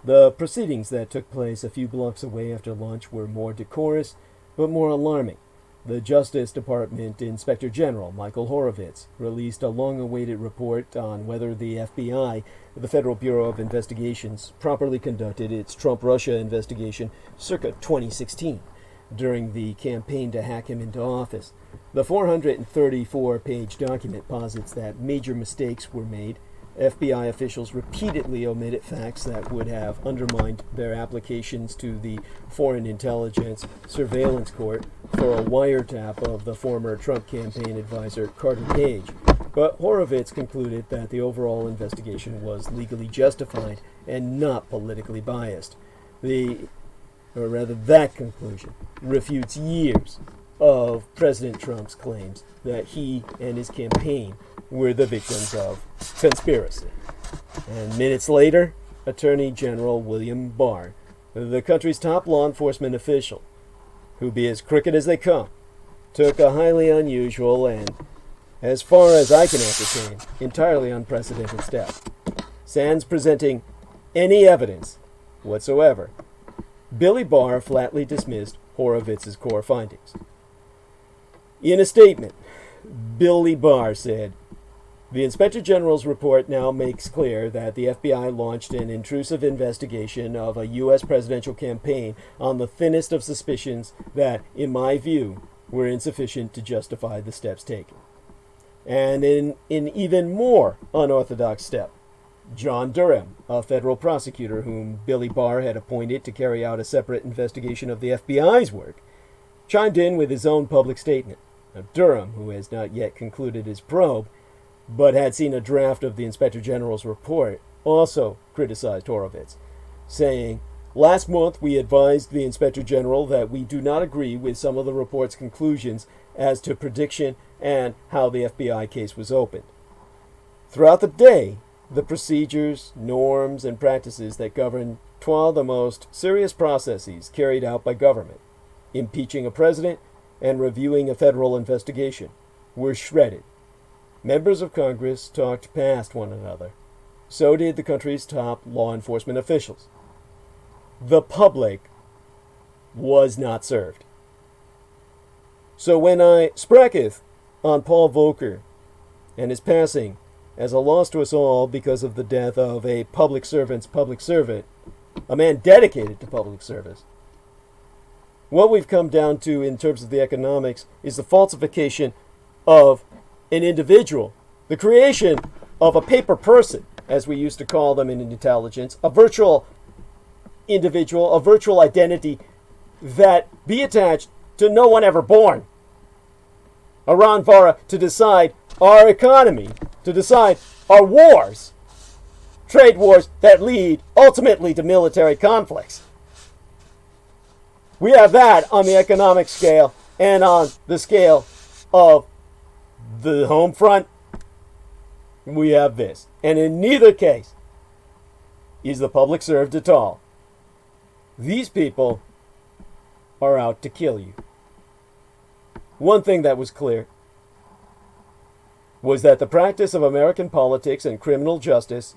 The proceedings that took place a few blocks away after lunch were more decorous, but more alarming. The Justice Department Inspector General, Michael Horowitz, released a long-awaited report on whether the FBI, the Federal Bureau of Investigations, properly conducted its Trump-Russia investigation circa 2016, during the campaign to hack him into office. The 434-page document posits that major mistakes were made. FBI officials repeatedly omitted facts that would have undermined their applications to the Foreign Intelligence Surveillance Court for a wiretap of the former Trump campaign advisor Carter Page. But Horowitz concluded that the overall investigation was legally justified and not politically biased. That conclusion refutes years of President Trump's claims that he and his campaign were the victims of conspiracy. And minutes later, Attorney General William Barr, the country's top law enforcement official, who be as crooked as they come, took a highly unusual and, as far as I can ascertain, entirely unprecedented step. Sans presenting any evidence whatsoever, Billy Barr flatly dismissed Horowitz's core findings. In a statement, Billy Barr said, "The Inspector General's report now makes clear that the FBI launched an intrusive investigation of a U.S. presidential campaign on the thinnest of suspicions that, in my view, were insufficient to justify the steps taken." And in an even more unorthodox step, John Durham, a federal prosecutor whom Billy Barr had appointed to carry out a separate investigation of the FBI's work, chimed in with his own public statement. Now, Durham, who has not yet concluded his probe, but had seen a draft of the Inspector General's report, also criticized Horowitz, saying, "Last month we advised the Inspector General that we do not agree with some of the report's conclusions as to prediction and how the FBI case was opened. Throughout the day, the procedures, norms, and practices that govern 12 the most serious processes carried out by government, impeaching a president and reviewing a federal investigation, were shredded. Members of Congress talked past one another. So did the country's top law enforcement officials. The public was not served. So when I spraketh on Paul Volcker and his passing as a loss to us all because of the death of a public servant's public servant, a man dedicated to public service, what we've come down to in terms of the economics is the falsification of an individual, the creation of a paper person, as we used to call them in intelligence, a virtual individual, a virtual identity that be attached to no one ever born. A Ranvara to decide our economy, to decide our wars, trade wars that lead ultimately to military conflicts. We have that on the economic scale and on the scale of the home front. We have this. And in neither case is the public served at all. These people are out to kill you. One thing that was clear was that the practice of American politics and criminal justice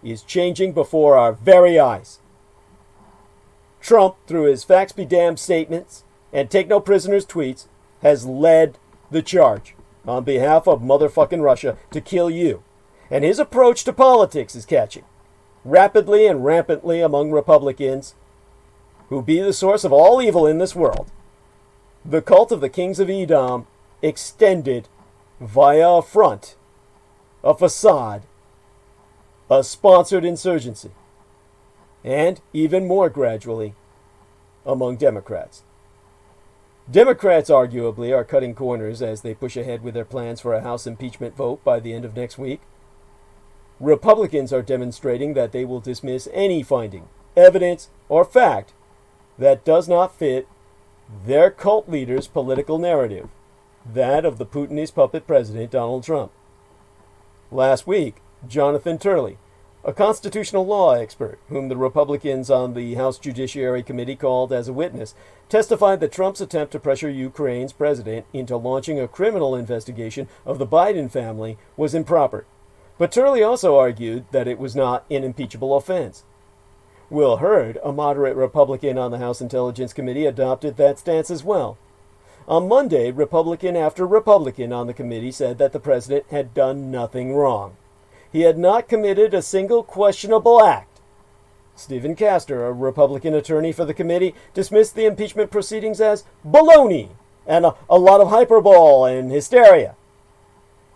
is changing before our very eyes. Trump, through his facts be damned statements and take no prisoners tweets, has led the charge on behalf of motherfucking Russia to kill you. And his approach to politics is catching rapidly and rampantly among Republicans who be the source of all evil in this world. The cult of the kings of Edom extended via a front, a facade, a sponsored insurgency, and even more gradually among Democrats. Democrats arguably are cutting corners as they push ahead with their plans for a House impeachment vote by the end of next week. Republicans are demonstrating that they will dismiss any finding, evidence, or fact that does not fit their cult leader's political narrative, that of the Putinist puppet president Donald Trump. Last week, Jonathan Turley, a constitutional law expert whom the Republicans on the House Judiciary Committee called as a witness, testified that Trump's attempt to pressure Ukraine's president into launching a criminal investigation of the Biden family was improper. But Turley also argued that it was not an impeachable offense. Will Hurd, a moderate Republican on the House Intelligence Committee, adopted that stance as well. On Monday, Republican after Republican on the committee said that the president had done nothing wrong. He had not committed a single questionable act. Stephen Castor, a Republican attorney for the committee, dismissed the impeachment proceedings as baloney and a lot of hyperbole and hysteria.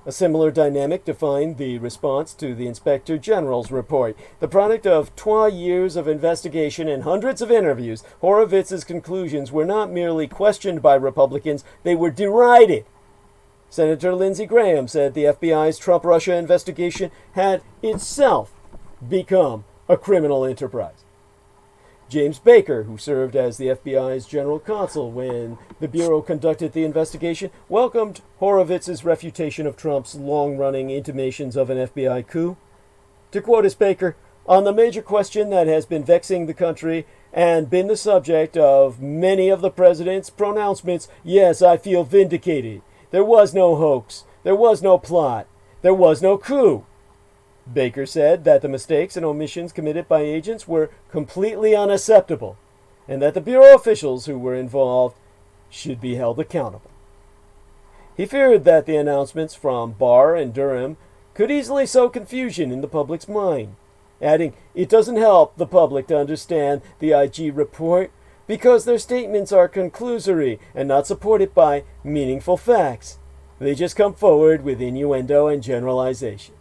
A similar dynamic defined the response to the Inspector General's report. The product of 12 years of investigation and hundreds of interviews, Horowitz's conclusions were not merely questioned by Republicans, they were derided. Senator Lindsey Graham said the FBI's Trump-Russia investigation had itself become a criminal enterprise. James Baker, who served as the FBI's general counsel when the Bureau conducted the investigation, welcomed Horowitz's refutation of Trump's long-running intimations of an FBI coup. To quote his Baker, on the major question that has been vexing the country and been the subject of many of the president's pronouncements, yes, I feel vindicated. There was no hoax. There was no plot. There was no coup. Baker said that the mistakes and omissions committed by agents were completely unacceptable, and that the Bureau officials who were involved should be held accountable. He feared that the announcements from Barr and Durham could easily sow confusion in the public's mind, adding, it doesn't help the public to understand the IG report because their statements are conclusory and not supported by meaningful facts. They just come forward with innuendo and generalization.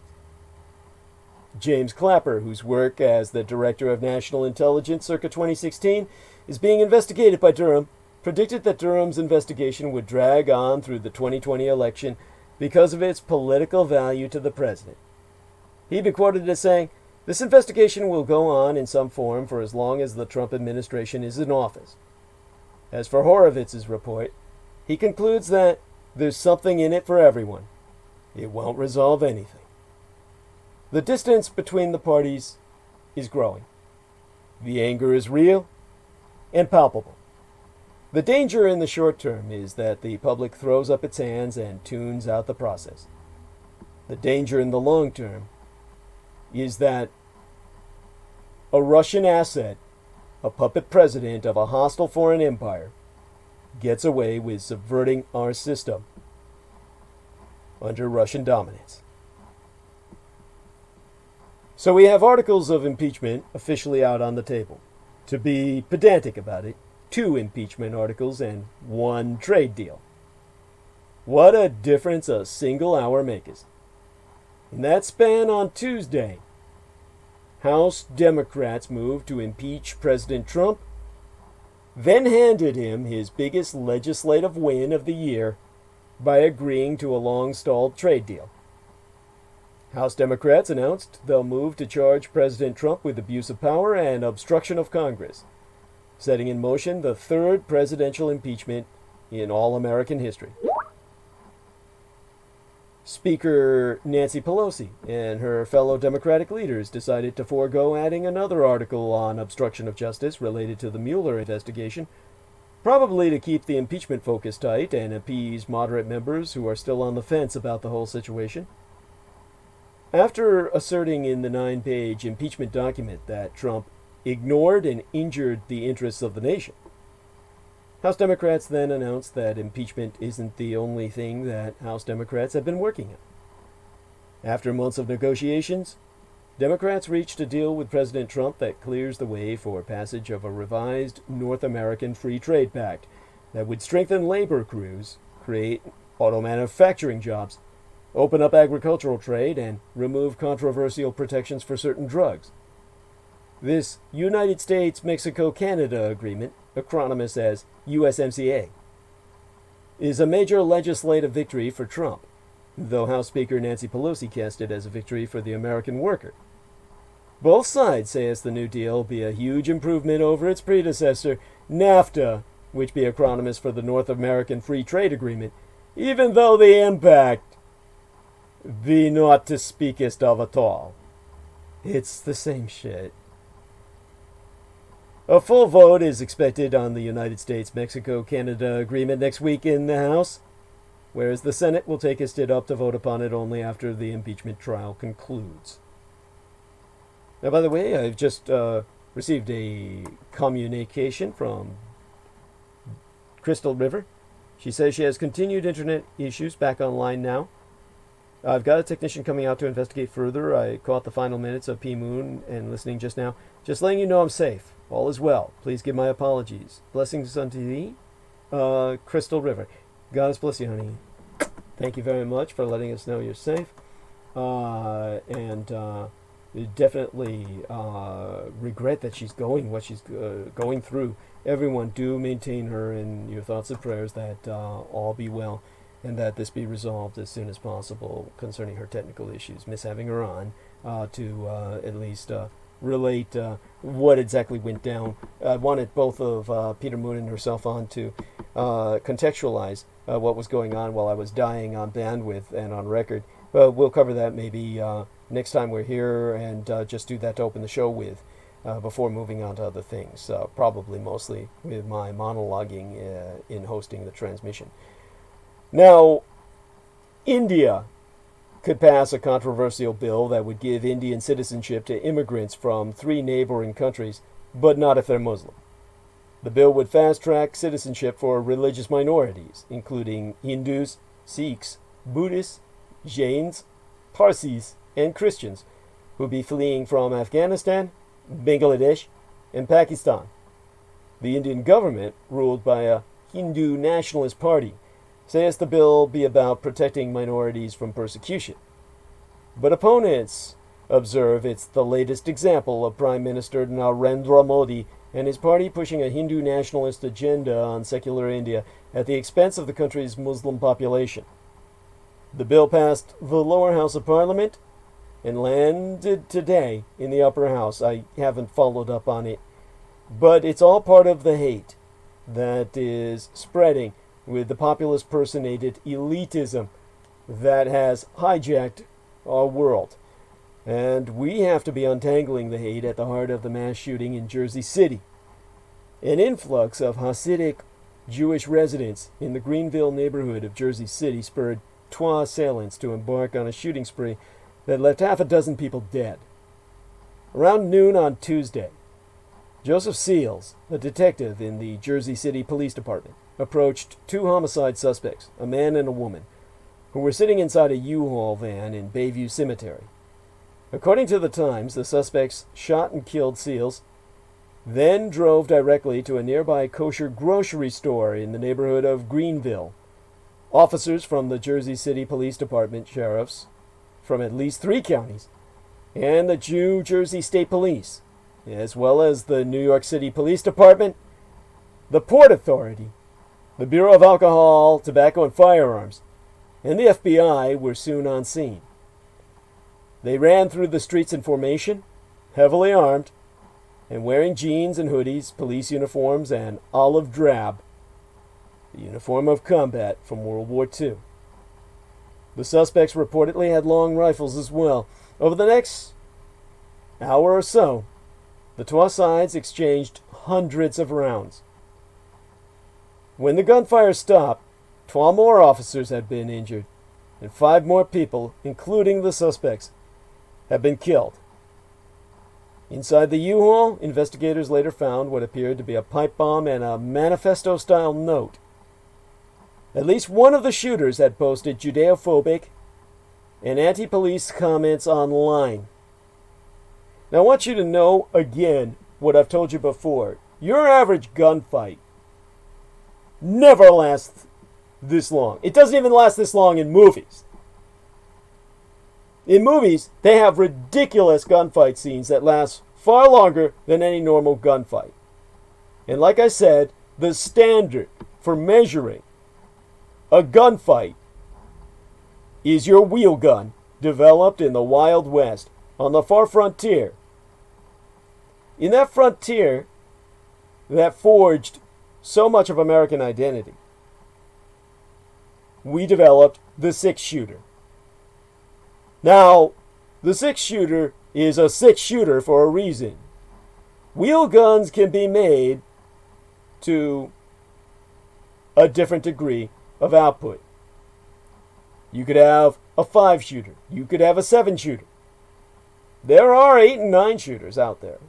James Clapper, whose work as the Director of National Intelligence circa 2016 is being investigated by Durham, predicted that Durham's investigation would drag on through the 2020 election because of its political value to the president. He'd been quoted as saying, "This investigation will go on in some form for as long as the Trump administration is in office." As for Horowitz's report, he concludes that there's something in it for everyone. It won't resolve anything. The distance between the parties is growing. The anger is real and palpable. The danger in the short term is that the public throws up its hands and tunes out the process. The danger in the long term is that a Russian asset, a puppet president of a hostile foreign empire, gets away with subverting our system under Russian dominance. So we have articles of impeachment officially out on the table. To be pedantic about it, 2 impeachment articles and 1 trade deal. What a difference a single hour makes. In that span on Tuesday, House Democrats moved to impeach President Trump, then handed him his biggest legislative win of the year by agreeing to a long-stalled trade deal. House Democrats announced they'll move to charge President Trump with abuse of power and obstruction of Congress, setting in motion the 3rd presidential impeachment in all American history. Speaker Nancy Pelosi and her fellow Democratic leaders decided to forego adding another article on obstruction of justice related to the Mueller investigation, probably to keep the impeachment focus tight and appease moderate members who are still on the fence about the whole situation. After asserting in the 9-page impeachment document that Trump ignored and injured the interests of the nation, House Democrats then announced that impeachment isn't the only thing that House Democrats have been working on. After months of negotiations, Democrats reached a deal with President Trump that clears the way for passage of a revised North American Free Trade Pact that would strengthen labor crews, create auto manufacturing jobs, open up agricultural trade, and remove controversial protections for certain drugs. This United States-Mexico-Canada agreement, acronymous as USMCA, is a major legislative victory for Trump, though House Speaker Nancy Pelosi cast it as a victory for the American worker. Both sides say the new deal be a huge improvement over its predecessor, NAFTA, which be acronymous for the North American Free Trade Agreement, even though the impact be not to speakest of at all. It's the same shit. A full vote is expected on the United States-Mexico-Canada agreement next week in the House, whereas the Senate will take it up to vote upon it only after the impeachment trial concludes. Now, by the way, I've just received a communication from Crystal River. She says she has continued internet issues, back online now. I've got a technician coming out to investigate further. I caught the final minutes of P. Moon and listening just now. Just letting you know I'm safe. All is well. Please give my apologies. Blessings unto thee, Crystal River. God bless you, honey. Thank you very much for letting us know you're safe. And definitely regret that she's going what she's going through. Everyone, do maintain her in your thoughts and prayers that all be well, and that this be resolved as soon as possible concerning her technical issues. Miss having her on to at least relate what exactly went down. I wanted both of Peter Moon and herself on to contextualize what was going on while I was dying on bandwidth and on record. But we'll cover that maybe next time we're here, and just do that to open the show with before moving on to other things, probably mostly with my monologuing in hosting the transmission. Now, India could pass a controversial bill that would give Indian citizenship to immigrants from 3 neighboring countries, but not if they're Muslim. The bill would fast-track citizenship for religious minorities, including Hindus, Sikhs, Buddhists, Jains, Parsis, and Christians, who'd be fleeing from Afghanistan, Bangladesh, and Pakistan. The Indian government, ruled by a Hindu nationalist party, says the bill be about protecting minorities from persecution. But opponents observe it's the latest example of Prime Minister Narendra Modi and his party pushing a Hindu nationalist agenda on secular India at the expense of the country's Muslim population. The bill passed the lower house of parliament and landed today in the upper house. I haven't followed up on it, but it's all part of the hate that is spreading with the populist personated elitism that has hijacked our world. And we have to be untangling the hate at the heart of the mass shooting in Jersey City. An influx of Hasidic Jewish residents in the Greenville neighborhood of Jersey City spurred twa assailants to embark on a shooting spree that left half a dozen people dead. Around noon on Tuesday, Joseph Seals, a detective in the Jersey City Police Department, approached two homicide suspects, a man and a woman, who were sitting inside a U-Haul van in Bayview Cemetery. According to the Times, the suspects shot and killed Seals, then drove directly to a nearby kosher grocery store in the neighborhood of Greenville. Officers from the Jersey City Police Department, sheriffs from at least 3 counties, and the New Jersey State Police, as well as the New York City Police Department, the Port Authority, the Bureau of Alcohol, Tobacco, and Firearms, and the FBI were soon on scene. They ran through the streets in formation, heavily armed, and wearing jeans and hoodies, police uniforms, and olive drab, the uniform of combat from World War II. The suspects reportedly had long rifles as well. Over the next hour or so, the two sides exchanged hundreds of rounds. When the gunfire stopped, 12 more officers had been injured, and 5 more people, including the suspects, had been killed. Inside the U-Haul, investigators later found what appeared to be a pipe bomb and a manifesto-style note. At least one of the shooters had posted Judeo-phobic and anti-police comments online. Now I want you to know again what I've told you before. Your average gunfight never lasts this long. It doesn't even last this long in movies. In movies, they have ridiculous gunfight scenes that last far longer than any normal gunfight. And like I said, the standard for measuring a gunfight is your wheel gun, developed in the Wild West on the far frontier. In that frontier that forged so much of American identity, we developed the 6-shooter. Now, the 6-shooter is a 6-shooter for a reason. Wheel guns can be made to a different degree of output. You could have a 5-shooter. You could have a 7-shooter. There are 8 and 9 shooters out there,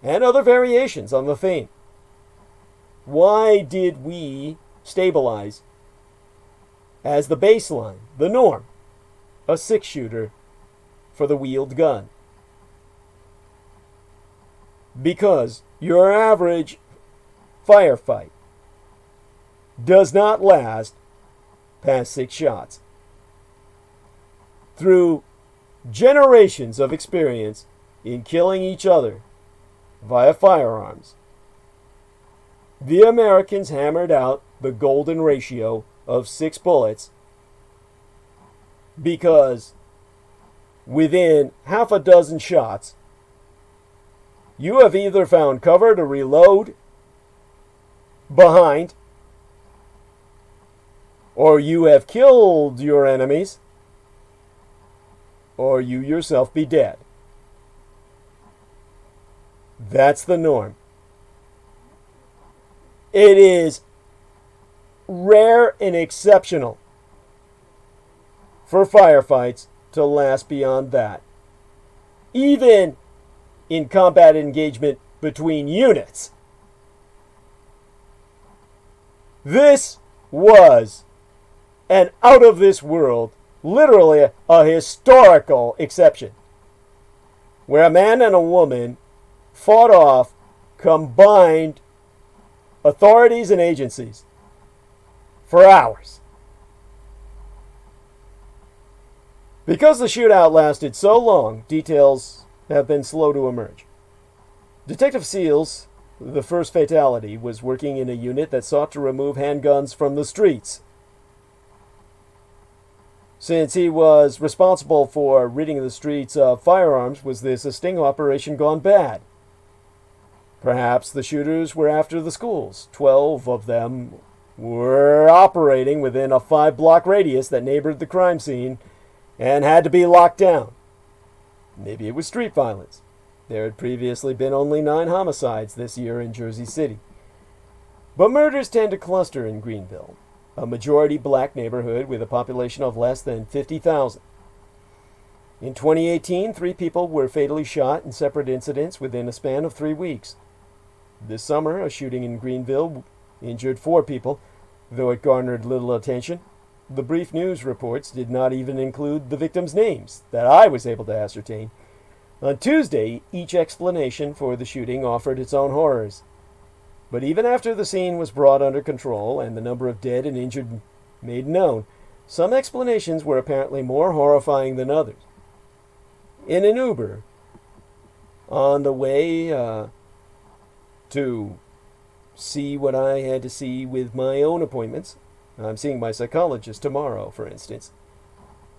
and other variations on the theme. Why did we stabilize as the baseline, the norm, a 6-shooter for the wheeled gun? Because your average firefight does not last past 6 shots. Through generations of experience in killing each other via firearms, the Americans hammered out the golden ratio of 6 bullets, because within half a dozen shots, you have either found cover to reload behind, or you have killed your enemies, or you yourself be dead. That's the norm. It is rare and exceptional for firefights to last beyond that, even in combat engagement between units. This was an out of this world, literally a historical exception, where a man and a woman fought off combined authorities and agencies for hours. Because the shootout lasted so long, details have been slow to emerge. Detective Seals, the first fatality, was working in a unit that sought to remove handguns from the streets. Since he was responsible for ridding the streets of firearms, was this a sting operation gone bad? Perhaps the shooters were after the schools. 12 of them were operating within a 5-block radius that neighbored the crime scene and had to be locked down. Maybe it was street violence. There had previously been only 9 homicides this year in Jersey City. But murders tend to cluster in Greenville, a majority black neighborhood with a population of less than 50,000. In 2018, 3 people were fatally shot in separate incidents within a span of 3 weeks. This summer, a shooting in Greenville injured 4 people, though it garnered little attention. The brief news reports did not even include the victims' names that I was able to ascertain. On Tuesday, each explanation for the shooting offered its own horrors. But even after the scene was brought under control and the number of dead and injured made known, some explanations were apparently more horrifying than others. In an Uber, on the way to see what I had to see with my own appointments, I'm seeing my psychologist tomorrow, for instance,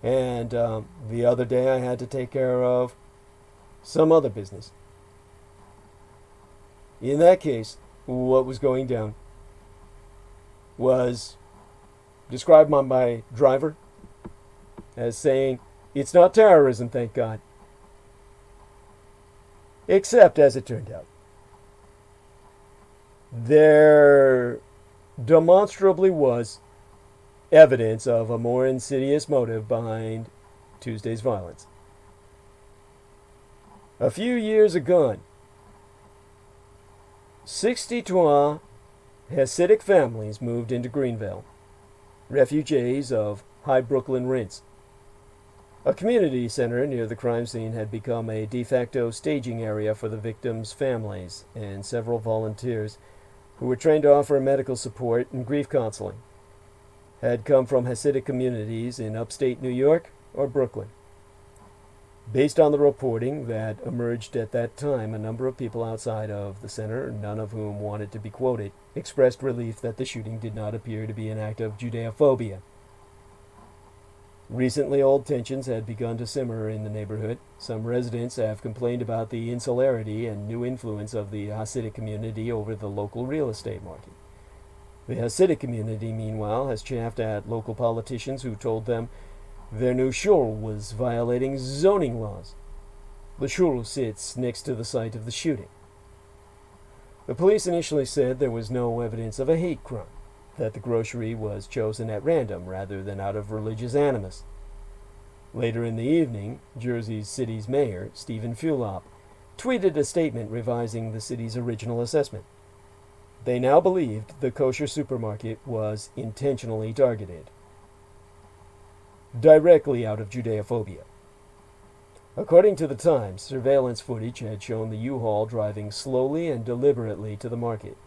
and the other day I had to take care of some other business. In that case, what was going down was described by my driver as saying, "It's not terrorism, thank God." Except, as it turned out, there demonstrably was evidence of a more insidious motive behind Tuesday's violence. A few years ago, 63 Hasidic families moved into Greenville, refugees of High Brooklyn rents. A community center near the crime scene had become a de facto staging area for the victims' families and several volunteers who were trained to offer medical support and grief counseling had come from Hasidic communities in upstate New York or Brooklyn. Based on the reporting that emerged at that time, a number of people outside of the center, none of whom wanted to be quoted, expressed relief that the shooting did not appear to be an act of Judeophobia. Recently, old tensions had begun to simmer in the neighborhood. Some residents have complained about the insularity and new influence of the Hasidic community over the local real estate market. The Hasidic community, meanwhile, has chaffed at local politicians who told them their new shul was violating zoning laws. The shul sits next to the site of the shooting. The police initially said there was no evidence of a hate crime, that the grocery was chosen at random rather than out of religious animus. Later in the evening, Jersey City's mayor, Stephen Fulop, tweeted a statement revising the city's original assessment. They now believed the kosher supermarket was intentionally targeted, directly out of Judeophobia. According to the Times, surveillance footage had shown the U-Haul driving slowly and deliberately to the market,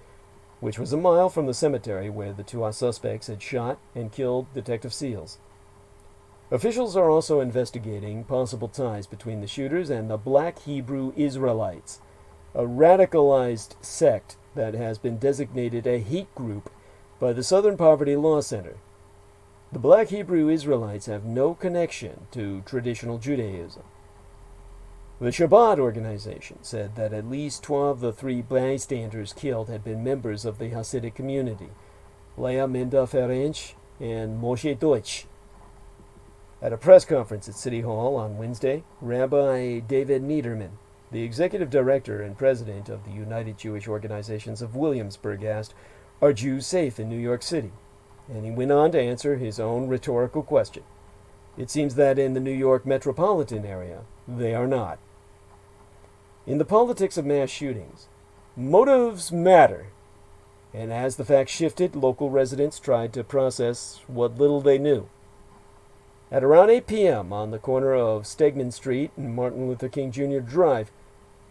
which was a mile from the cemetery where the 2 suspects had shot and killed Detective Seals. Officials are also investigating possible ties between the shooters and the Black Hebrew Israelites, a radicalized sect that has been designated a hate group by the Southern Poverty Law Center. The Black Hebrew Israelites have no connection to traditional Judaism. The Shabbat organization said that at least 12 of the 3 bystanders killed had been members of the Hasidic community, Leah Minda Ferenc and Moshe Deutsch. At a press conference at City Hall on Wednesday, Rabbi David Niederman, the executive director and president of the United Jewish Organizations of Williamsburg, asked, "Are Jews safe in New York City?" And he went on to answer his own rhetorical question. It seems that in the New York metropolitan area, they are not. In the politics of mass shootings, motives matter. And as the facts shifted, local residents tried to process what little they knew. At around 8 p.m. on the corner of Stegman Street and Martin Luther King Jr. Drive,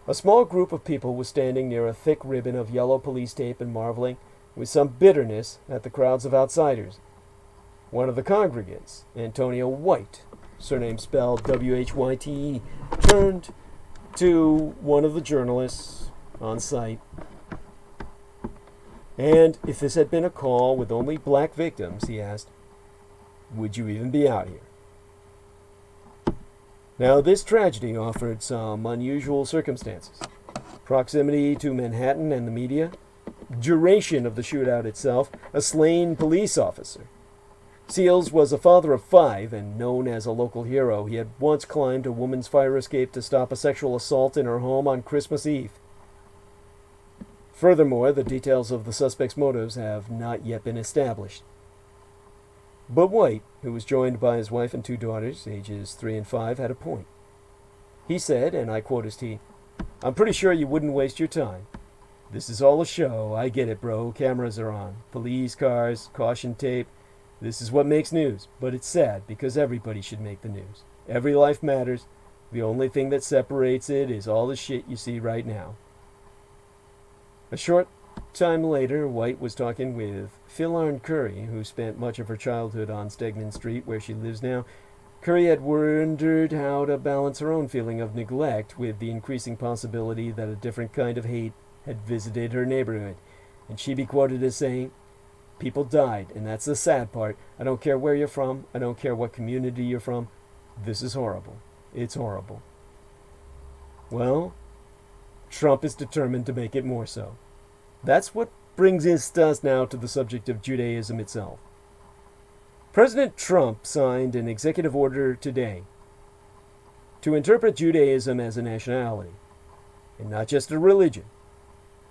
a small group of people was standing near a thick ribbon of yellow police tape and marveling with some bitterness at the crowds of outsiders. One of the congregants, Antonio White, surname spelled W-H-Y-T-E, turned to one of the journalists on site. And if this had been a call with only black victims, he asked, would you even be out here? Now, this tragedy offered some unusual circumstances. Proximity to Manhattan and the media, duration of the shootout itself, a slain police officer. Seals was a father of 5 and known as a local hero. He had once climbed a woman's fire escape to stop a sexual assault in her home on Christmas Eve. Furthermore, the details of the suspect's motives have not yet been established. But White, who was joined by his wife and 2 daughters, ages 3 and 5, had a point. He said, and I quote his T, I'm pretty sure you wouldn't waste your time. This is all a show. I get it, bro. Cameras are on. Police cars, caution tape. This is what makes news. But it's sad because everybody should make the news. Every life matters. The only thing that separates it is all the shit you see right now. A short time later, White was talking with Philharn Curry, who spent much of her childhood on Stegman Street, where she lives now. Curry had wondered how to balance her own feeling of neglect with the increasing possibility that a different kind of hate had visited her neighborhood, and she be quoted as saying, people died, and that's the sad part. I don't care where you're from. I don't care what community you're from. This is horrible. It's horrible. Well, Trump is determined to make it more so. That's what brings us now to the subject of Judaism itself. President Trump signed an executive order today to interpret Judaism as a nationality, and not just a religion,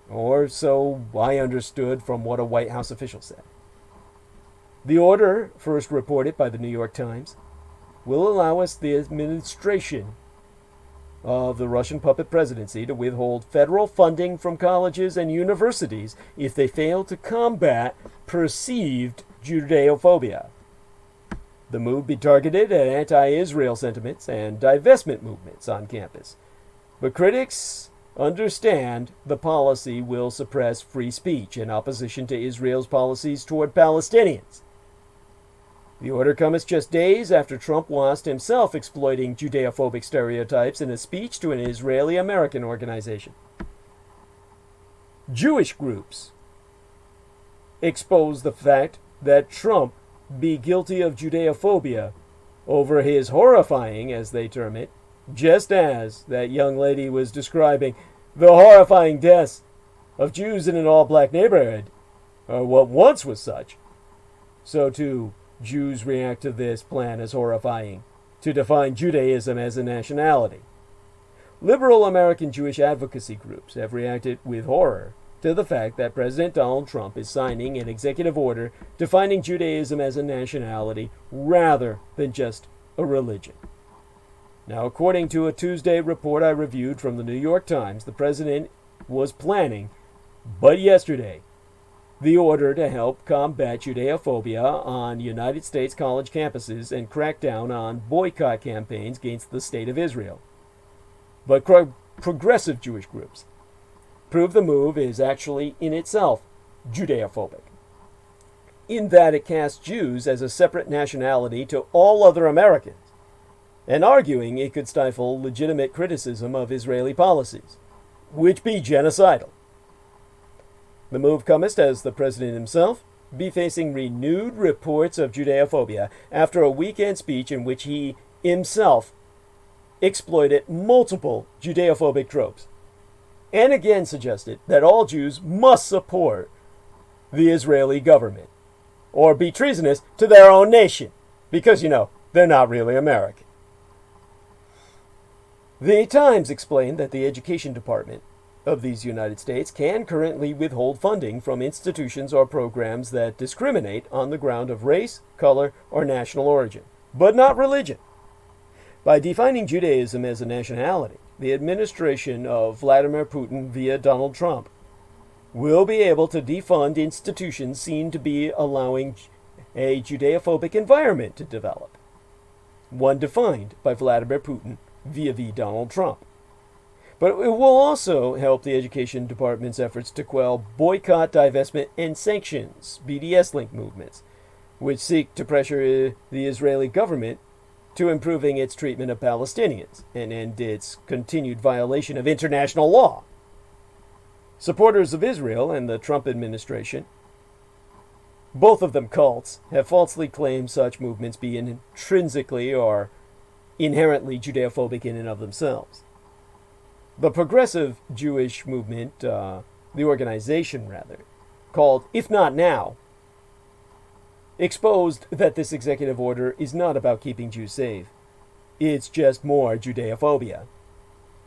or so I understood from what a White House official said. The order, first reported by the New York Times, will allow us the administration of the Russian puppet presidency to withhold federal funding from colleges and universities if they fail to combat perceived Judeophobia. The move be targeted at anti-Israel sentiments and divestment movements on campus. But critics understand the policy will suppress free speech in opposition to Israel's policies toward Palestinians. The order comes just days after Trump lost himself exploiting Judeophobic stereotypes in a speech to an Israeli-American organization. Jewish groups expose the fact that Trump be guilty of Judeophobia over his horrifying, as they term it, just as that young lady was describing the horrifying deaths of Jews in an all-black neighborhood, or what once was such. So too, Jews react to this plan as horrifying, to define Judaism as a nationality. Liberal American Jewish advocacy groups have reacted with horror to the fact that President Donald Trump is signing an executive order defining Judaism as a nationality rather than just a religion. Now, according to a Tuesday report I reviewed from the New York Times, the president was planning, but yesterday, the order to help combat Judeophobia on United States college campuses and crack down on boycott campaigns against the State of Israel. But progressive Jewish groups prove the move is actually in itself Judeophobic, in that it casts Jews as a separate nationality to all other Americans, and arguing it could stifle legitimate criticism of Israeli policies, which be genocidal. The move comest as the president himself be facing renewed reports of Judeophobia after a weekend speech in which he himself exploited multiple Judeophobic tropes, and again suggested that all Jews must support the Israeli government, or be treasonous to their own nation, because, they're not really American. The Times explained that the Education Department of these United States can currently withhold funding from institutions or programs that discriminate on the ground of race, color, or national origin, but not religion. By defining Judaism as a nationality, the administration of Vladimir Putin via Donald Trump will be able to defund institutions seen to be allowing a Judeophobic environment to develop, one defined by Vladimir Putin via Donald Trump. But it will also help the Education Department's efforts to quell boycott, divestment, and sanctions, BDS-linked movements, which seek to pressure the Israeli government to improving its treatment of Palestinians and end its continued violation of international law. Supporters of Israel and the Trump administration, both of them cults, have falsely claimed such movements be intrinsically or inherently Judeophobic in and of themselves. The progressive Jewish movement, the organization rather, called If Not Now, exposed that this executive order is not about keeping Jews safe. It's just more Judeophobia.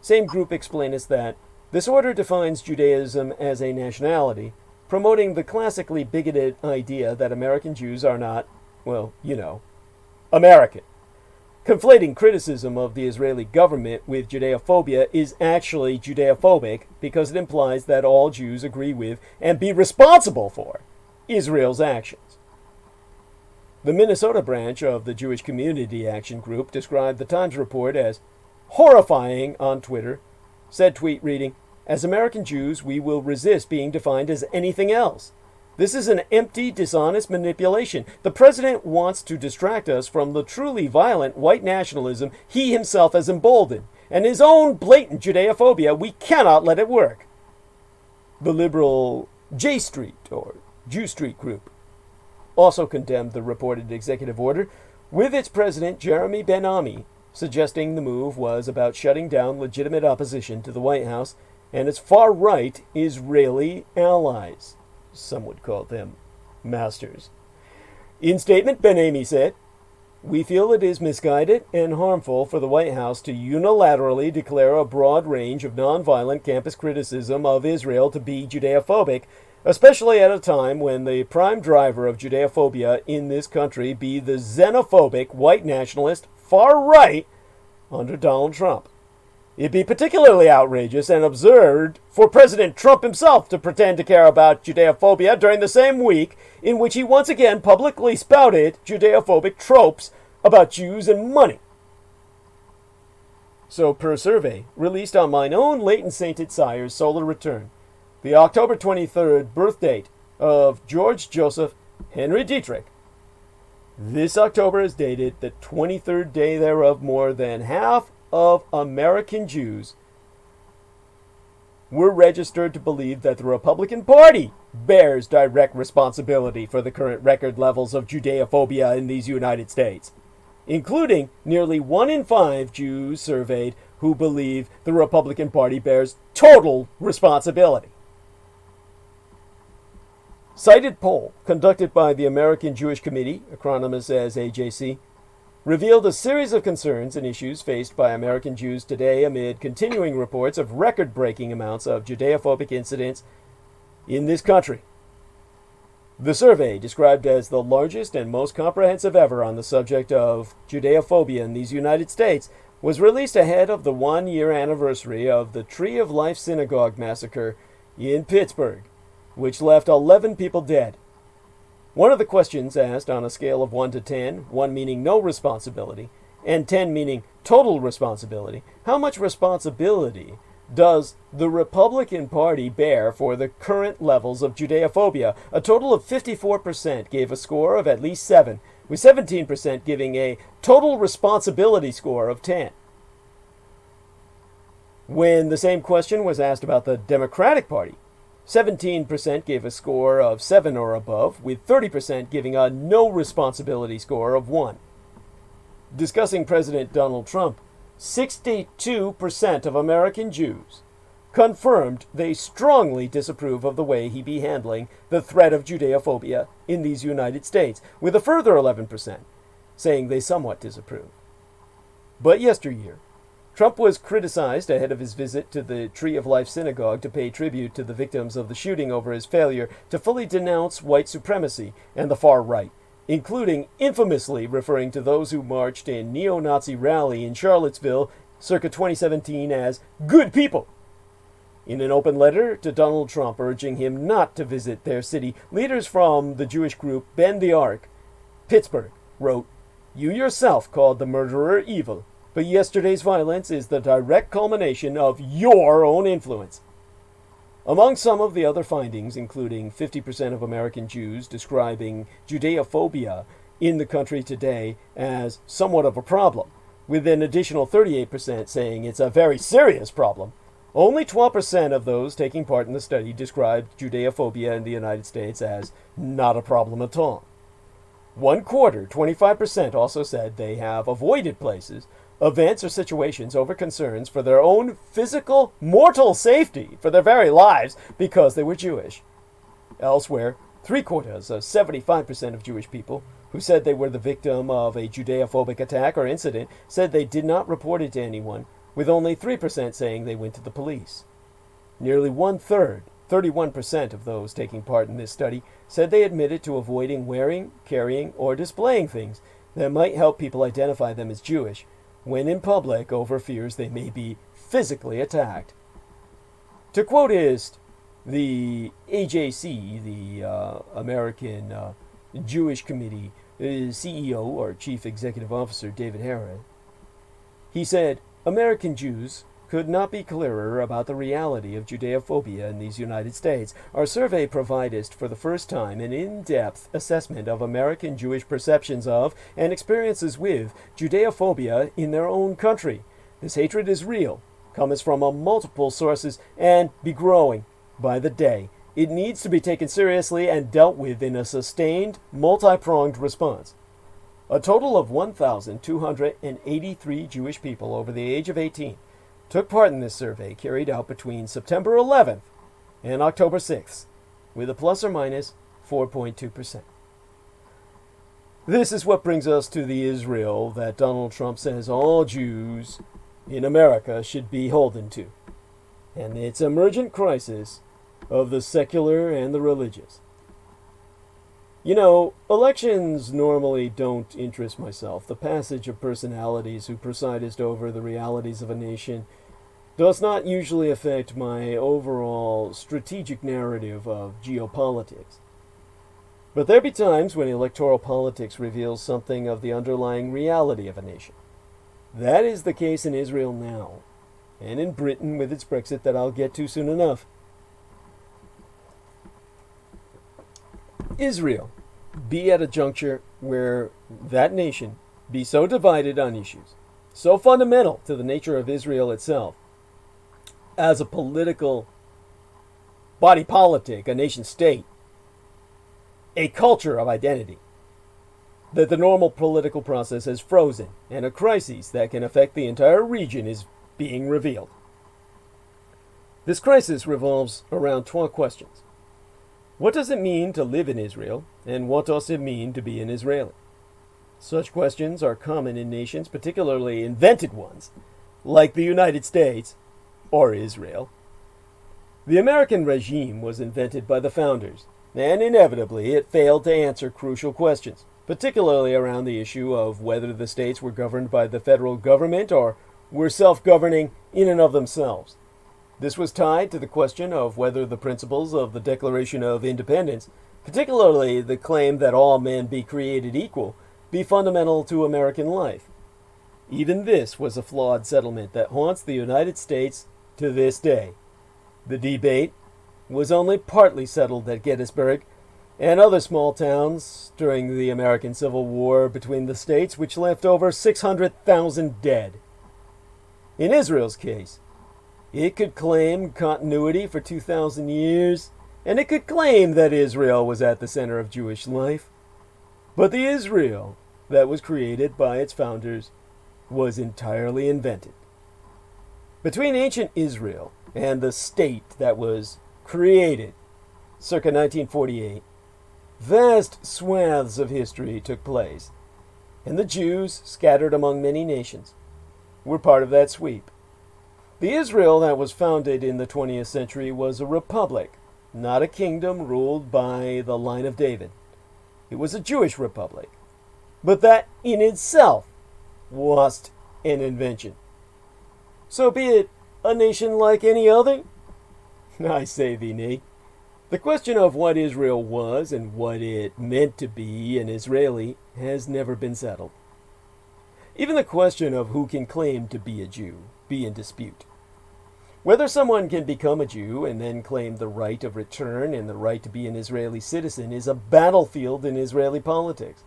Same group explained that this order defines Judaism as a nationality, promoting the classically bigoted idea that American Jews are not, well, American. Conflating criticism of the Israeli government with Judeophobia is actually Judeophobic because it implies that all Jews agree with and be responsible for Israel's actions. The Minnesota branch of the Jewish Community Action Group described the Times report as horrifying on Twitter, said tweet reading, "As American Jews, we will resist being defined as anything else. This is an empty, dishonest manipulation. The president wants to distract us from the truly violent white nationalism he himself has emboldened, and his own blatant Judeophobia. We cannot let it work." The liberal J Street, or Jew Street group, also condemned the reported executive order, with its president Jeremy Ben-Ami suggesting the move was about shutting down legitimate opposition to the White House and its far-right Israeli allies. Some would call them masters. In statement, Ben-Ami said, "We feel it is misguided and harmful for the White House to unilaterally declare a broad range of nonviolent campus criticism of Israel to be Judeophobic, especially at a time when the prime driver of Judeophobia in this country be the xenophobic white nationalist far-right under Donald Trump. It'd be particularly outrageous and absurd for President Trump himself to pretend to care about Judeophobia during the same week in which he once again publicly spouted Judeophobic tropes about Jews and money." So, per survey released on mine own latent sainted sire's solar return, the October 23rd birth date of George Joseph Henry Dietrich, this October is dated the 23rd day thereof. More than half of American Jews were registered to believe that the Republican Party bears direct responsibility for the current record levels of Judeophobia in these United States, including nearly 1 in 5 Jews surveyed who believe the Republican Party bears total responsibility. Cited poll conducted by the American Jewish Committee, acronymous as AJC, revealed a series of concerns and issues faced by American Jews today amid continuing reports of record-breaking amounts of Judeophobic incidents in this country. The survey, described as the largest and most comprehensive ever on the subject of Judeophobia in these United States, was released ahead of the 1-year anniversary of the Tree of Life Synagogue massacre in Pittsburgh, which left 11 people dead. One of the questions asked on a scale of 1 to 10, 1 meaning no responsibility, and 10 meaning total responsibility, how much responsibility does the Republican Party bear for the current levels of Judeophobia? A total of 54% gave a score of at least 7, with 17% giving a total responsibility score of 10. When the same question was asked about the Democratic Party, 17% gave a score of 7 or above, with 30% giving a no responsibility score of 1. Discussing President Donald Trump, 62% of American Jews confirmed they strongly disapprove of the way he be handling the threat of Judeophobia in these United States, with a further 11% saying they somewhat disapprove. But yesteryear, Trump was criticized ahead of his visit to the Tree of Life Synagogue to pay tribute to the victims of the shooting over his failure to fully denounce white supremacy and the far right, including infamously referring to those who marched in neo-Nazi rally in Charlottesville circa 2017 as good people. In an open letter to Donald Trump urging him not to visit their city, leaders from the Jewish group Bend the Ark, Pittsburgh, wrote, "You yourself called the murderer evil, but yesterday's violence is the direct culmination of your own influence." Among some of the other findings, including 50% of American Jews describing Judeophobia in the country today as somewhat of a problem, with an additional 38% saying it's a very serious problem. Only 12% of those taking part in the study described Judeophobia in the United States as not a problem at all. One quarter, 25%, also said they have avoided places, events, or situations over concerns for their own physical, mortal safety, for their very lives, because they were Jewish. Elsewhere, three-quarters, 75% of Jewish people who said they were the victim of a Judeophobic attack or incident said they did not report it to anyone, with only 3% saying they went to the police. Nearly one-third, 31% of those taking part in this study, said they admitted to avoiding wearing, carrying, or displaying things that might help people identify them as Jewish when in public over fears they may be physically attacked. To quote the AJC, the American Jewish Committee CEO or Chief Executive Officer David Harrod, he said, "American Jews could not be clearer about the reality of Judeophobia in these United States. Our survey provided for the first time an in-depth assessment of American Jewish perceptions of and experiences with Judeophobia in their own country. This hatred is real, comes from multiple sources, and be growing by the day. It needs to be taken seriously and dealt with in a sustained, multi-pronged response." A total of 1,283 Jewish people over the age of 18 took part in this survey carried out between September 11th and October 6th, with a plus or minus 4.2%. This is what brings us to the Israel that Donald Trump says all Jews in America should be beholden to, and its emergent crisis of the secular and the religious. You know, elections normally don't interest myself. The passage of personalities who presided over the realities of a nation does not usually affect my overall strategic narrative of geopolitics. But there be times when electoral politics reveals something of the underlying reality of a nation. That is the case in Israel now, and in Britain with its Brexit that I'll get to soon enough. Israel be at a juncture where that nation be so divided on issues, so fundamental to the nature of Israel itself, as a political body politic, a nation state, a culture of identity, that the normal political process has frozen, and a crisis that can affect the entire region is being revealed. This crisis revolves around 12 questions. What does it mean to live in Israel, and what does it mean to be an Israeli? Such questions are common in nations, particularly invented ones, like the United States or Israel. The American regime was invented by the founders, and inevitably it failed to answer crucial questions, particularly around the issue of whether the states were governed by the federal government or were self-governing in and of themselves. This was tied to the question of whether the principles of the Declaration of Independence, particularly the claim that all men be created equal, be fundamental to American life. Even this was a flawed settlement that haunts the United States to this day. The debate was only partly settled at Gettysburg and other small towns during the American Civil War between the states, which left over 600,000 dead. In Israel's case, it could claim continuity for 2,000 years, and it could claim that Israel was at the center of Jewish life. But the Israel that was created by its founders was entirely invented. Between ancient Israel and the state that was created circa 1948, vast swaths of history took place, and the Jews, scattered among many nations, were part of that sweep. The Israel that was founded in the 20th century was a republic, not a kingdom ruled by the line of David. It was a Jewish republic, but that in itself was an invention. So be it a nation like any other? I say thee nay. The question of what Israel was and what it meant to be an Israeli has never been settled. Even the question of who can claim to be a Jew be in dispute. Whether someone can become a Jew and then claim the right of return and the right to be an Israeli citizen is a battlefield in Israeli politics.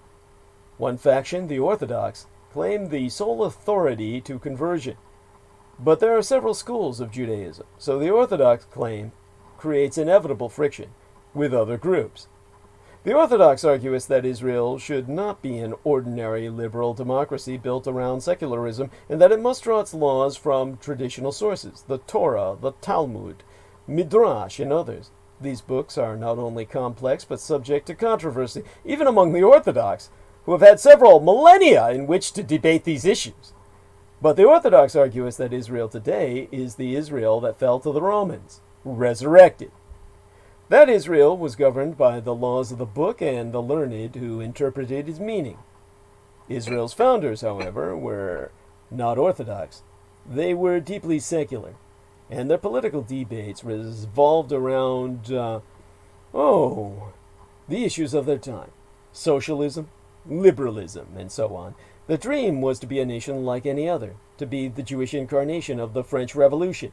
One faction, the Orthodox, claim the sole authority to conversion. But there are several schools of Judaism, so the Orthodox claim creates inevitable friction with other groups. The Orthodox argues that Israel should not be an ordinary liberal democracy built around secularism, and that it must draw its laws from traditional sources, the Torah, the Talmud, Midrash, and others. These books are not only complex, but subject to controversy, even among the Orthodox, who have had several millennia in which to debate these issues. But the Orthodox argues that Israel today is the Israel that fell to the Romans, resurrected. That Israel was governed by the laws of the book and the learned who interpreted its meaning. Israel's founders, however, were not Orthodox. They were deeply secular, and their political debates revolved around, the issues of their time. Socialism, liberalism, and so on. The dream was to be a nation like any other, to be the Jewish incarnation of the French Revolution.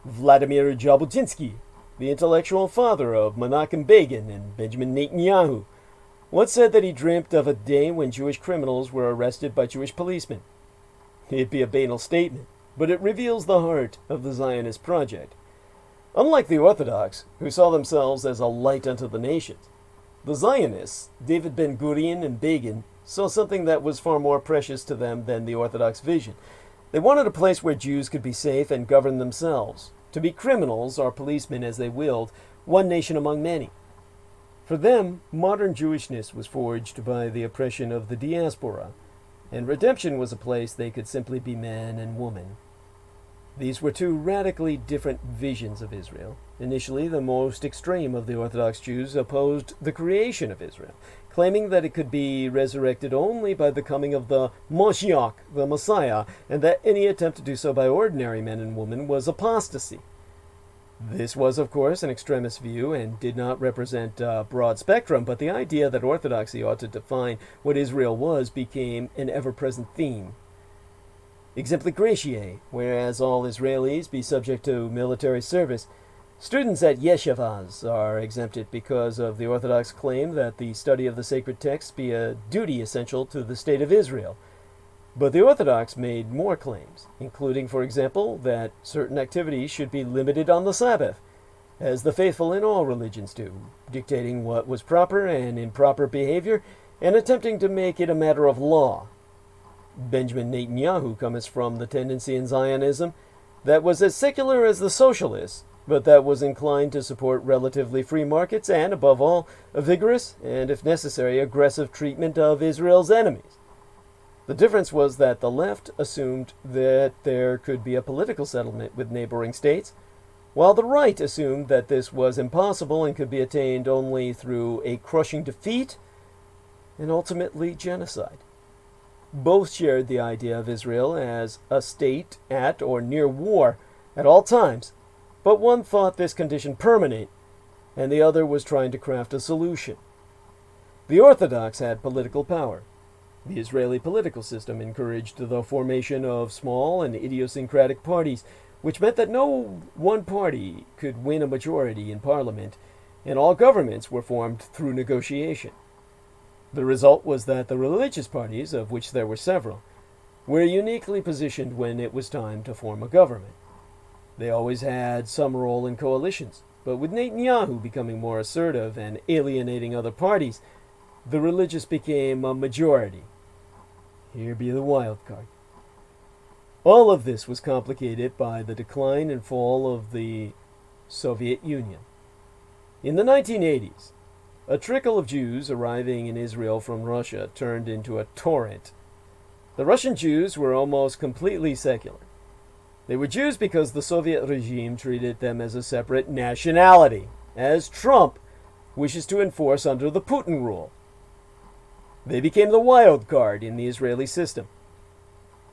Vladimir Jabotinsky, the intellectual father of Menachem Begin and Benjamin Netanyahu, once said that he dreamt of a day when Jewish criminals were arrested by Jewish policemen. It'd be a banal statement, but it reveals the heart of the Zionist project. Unlike the Orthodox, who saw themselves as a light unto the nations, the Zionists, David Ben-Gurion and Begin, saw something that was far more precious to them than the Orthodox vision. They wanted a place where Jews could be safe and govern themselves, to be criminals or policemen as they willed, one nation among many. For them, modern Jewishness was forged by the oppression of the diaspora, and redemption was a place they could simply be man and woman. These were two radically different visions of Israel. Initially, the most extreme of the Orthodox Jews opposed the creation of Israel, claiming that it could be resurrected only by the coming of the Moshiach, the Messiah, and that any attempt to do so by ordinary men and women was apostasy. This was, of course, an extremist view and did not represent a broad spectrum, but the idea that orthodoxy ought to define what Israel was became an ever-present theme. Exempli gratiae, whereas all Israelis be subject to military service, students at yeshivas are exempted because of the Orthodox claim that the study of the sacred texts be a duty essential to the state of Israel. But the Orthodox made more claims, including, for example, that certain activities should be limited on the Sabbath, as the faithful in all religions do, dictating what was proper and improper behavior and attempting to make it a matter of law. Benjamin Netanyahu comes from the tendency in Zionism that was as secular as the socialists, but that was inclined to support relatively free markets and, above all, a vigorous and, if necessary, aggressive treatment of Israel's enemies. The difference was that the left assumed that there could be a political settlement with neighboring states, while the right assumed that this was impossible and could be attained only through a crushing defeat and ultimately genocide. Both shared the idea of Israel as a state at or near war at all times, but one thought this condition permanent, and the other was trying to craft a solution. The Orthodox had political power. The Israeli political system encouraged the formation of small and idiosyncratic parties, which meant that no one party could win a majority in parliament, and all governments were formed through negotiation. The result was that the religious parties, of which there were several, were uniquely positioned when it was time to form a government. They always had some role in coalitions, but with Netanyahu becoming more assertive and alienating other parties, the religious became a majority. Here be the wild card. All of this was complicated by the decline and fall of the Soviet Union. In the 1980s, a trickle of Jews arriving in Israel from Russia turned into a torrent. The Russian Jews were almost completely secular. They were Jews because the Soviet regime treated them as a separate nationality, as Trump wishes to enforce under the Putin rule. They became the wild card in the Israeli system.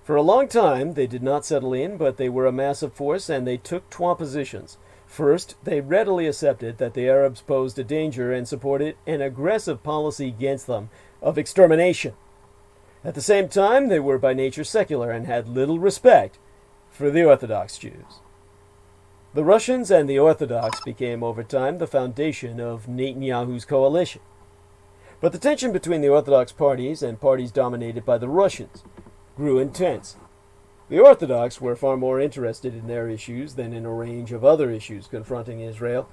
For a long time, they did not settle in, but they were a massive force and they took two positions. First, they readily accepted that the Arabs posed a danger and supported an aggressive policy against them of extermination. At the same time, they were by nature secular and had little respect for the Orthodox Jews. The Russians and the Orthodox became over time the foundation of Netanyahu's coalition. But the tension between the Orthodox parties and parties dominated by the Russians grew intense. The Orthodox were far more interested in their issues than in a range of other issues confronting Israel.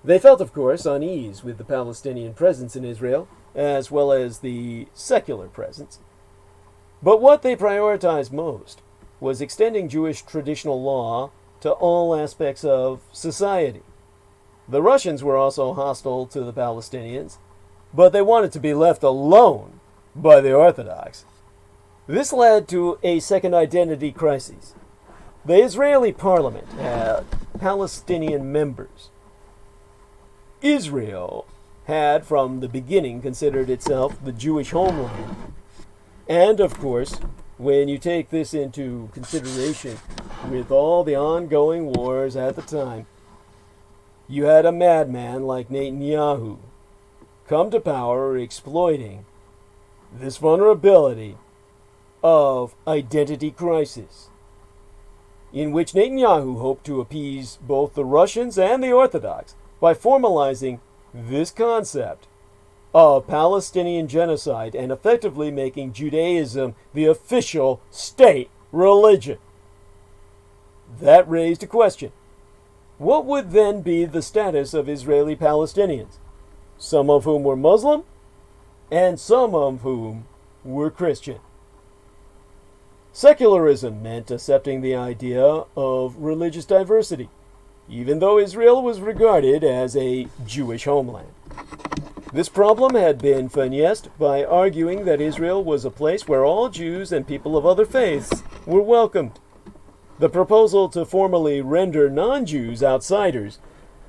They felt, of course, unease with the Palestinian presence in Israel, as well as the secular presence. But what they prioritized most was extending Jewish traditional law to all aspects of society. The Russians were also hostile to the Palestinians, but they wanted to be left alone by the Orthodox. This led to a second identity crisis. The Israeli parliament had Palestinian members. Israel had from the beginning considered itself the Jewish homeland. And of course, when you take this into consideration with all the ongoing wars at the time, you had a madman like Netanyahu come to power exploiting this vulnerability of identity crisis, in which Netanyahu hoped to appease both the Russians and the Orthodox by formalizing this concept of Palestinian genocide and effectively making Judaism the official state religion. That raised a question. What would then be the status of Israeli Palestinians, some of whom were Muslim and some of whom were Christian? Secularism meant accepting the idea of religious diversity, even though Israel was regarded as a Jewish homeland. This problem had been finessed by arguing that Israel was a place where all Jews and people of other faiths were welcomed. The proposal to formally render non-Jews outsiders